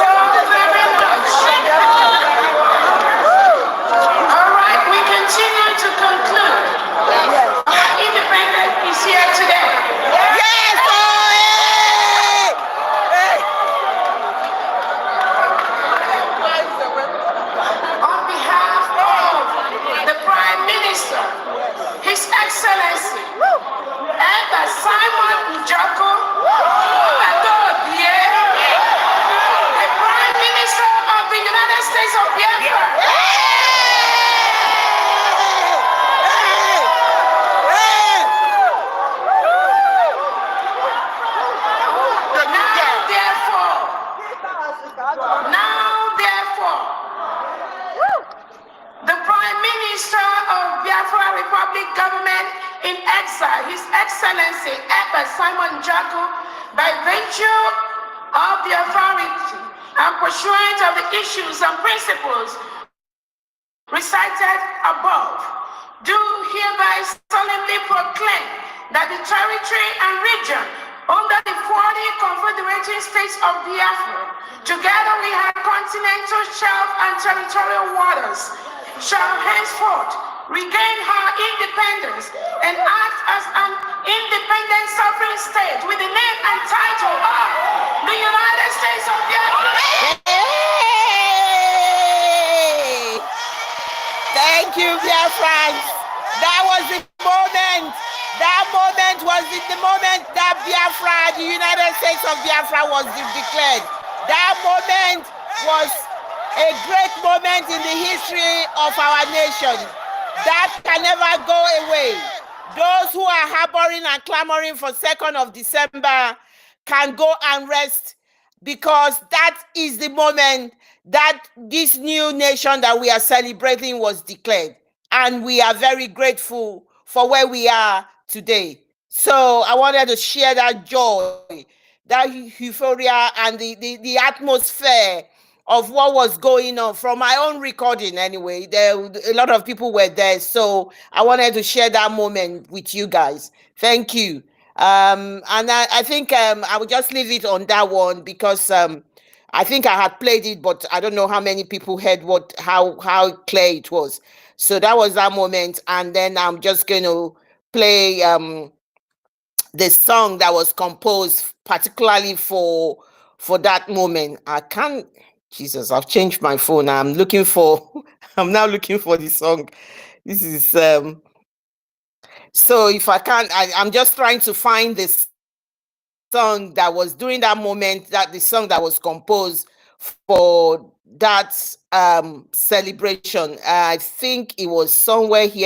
government in exile, His Excellency Ebba Simon Jago, by virtue of the authority and pursuant of the issues and principles recited above, do hereby solemnly proclaim that the territory and region under the 40 confederating states of Biafra, together with her continental shelf and territorial waters, shall henceforth regain her independence and act as an independent sovereign state with the name and title of the United States of Biafra. Thank you, dear friends. That was the moment. That moment was the moment that Biafra, the United States of Biafra, was declared. That moment was a great moment in the history of our nation. That can never go away. Those who are harboring and clamoring for 2nd of December can go and rest, because that is the moment that this new nation that we are celebrating was declared. And we are very grateful for where we are today. So I wanted to share that joy, that euphoria, and the atmosphere of what was going on from my own recording anyway. A lot of people were there. So I wanted to share that moment with you guys. Thank you. And I think I will just leave it on that one, because I think I had played it, but I don't know how many people heard how clear it was. So that was that moment. And then I'm just going to play the song that was composed particularly for that moment. I can't, Jesus, I've changed my phone. I'm now looking for the song. This is so if I can't, I'm just trying to find this song that was during that moment, that the song that was composed for that celebration. I think it was somewhere here.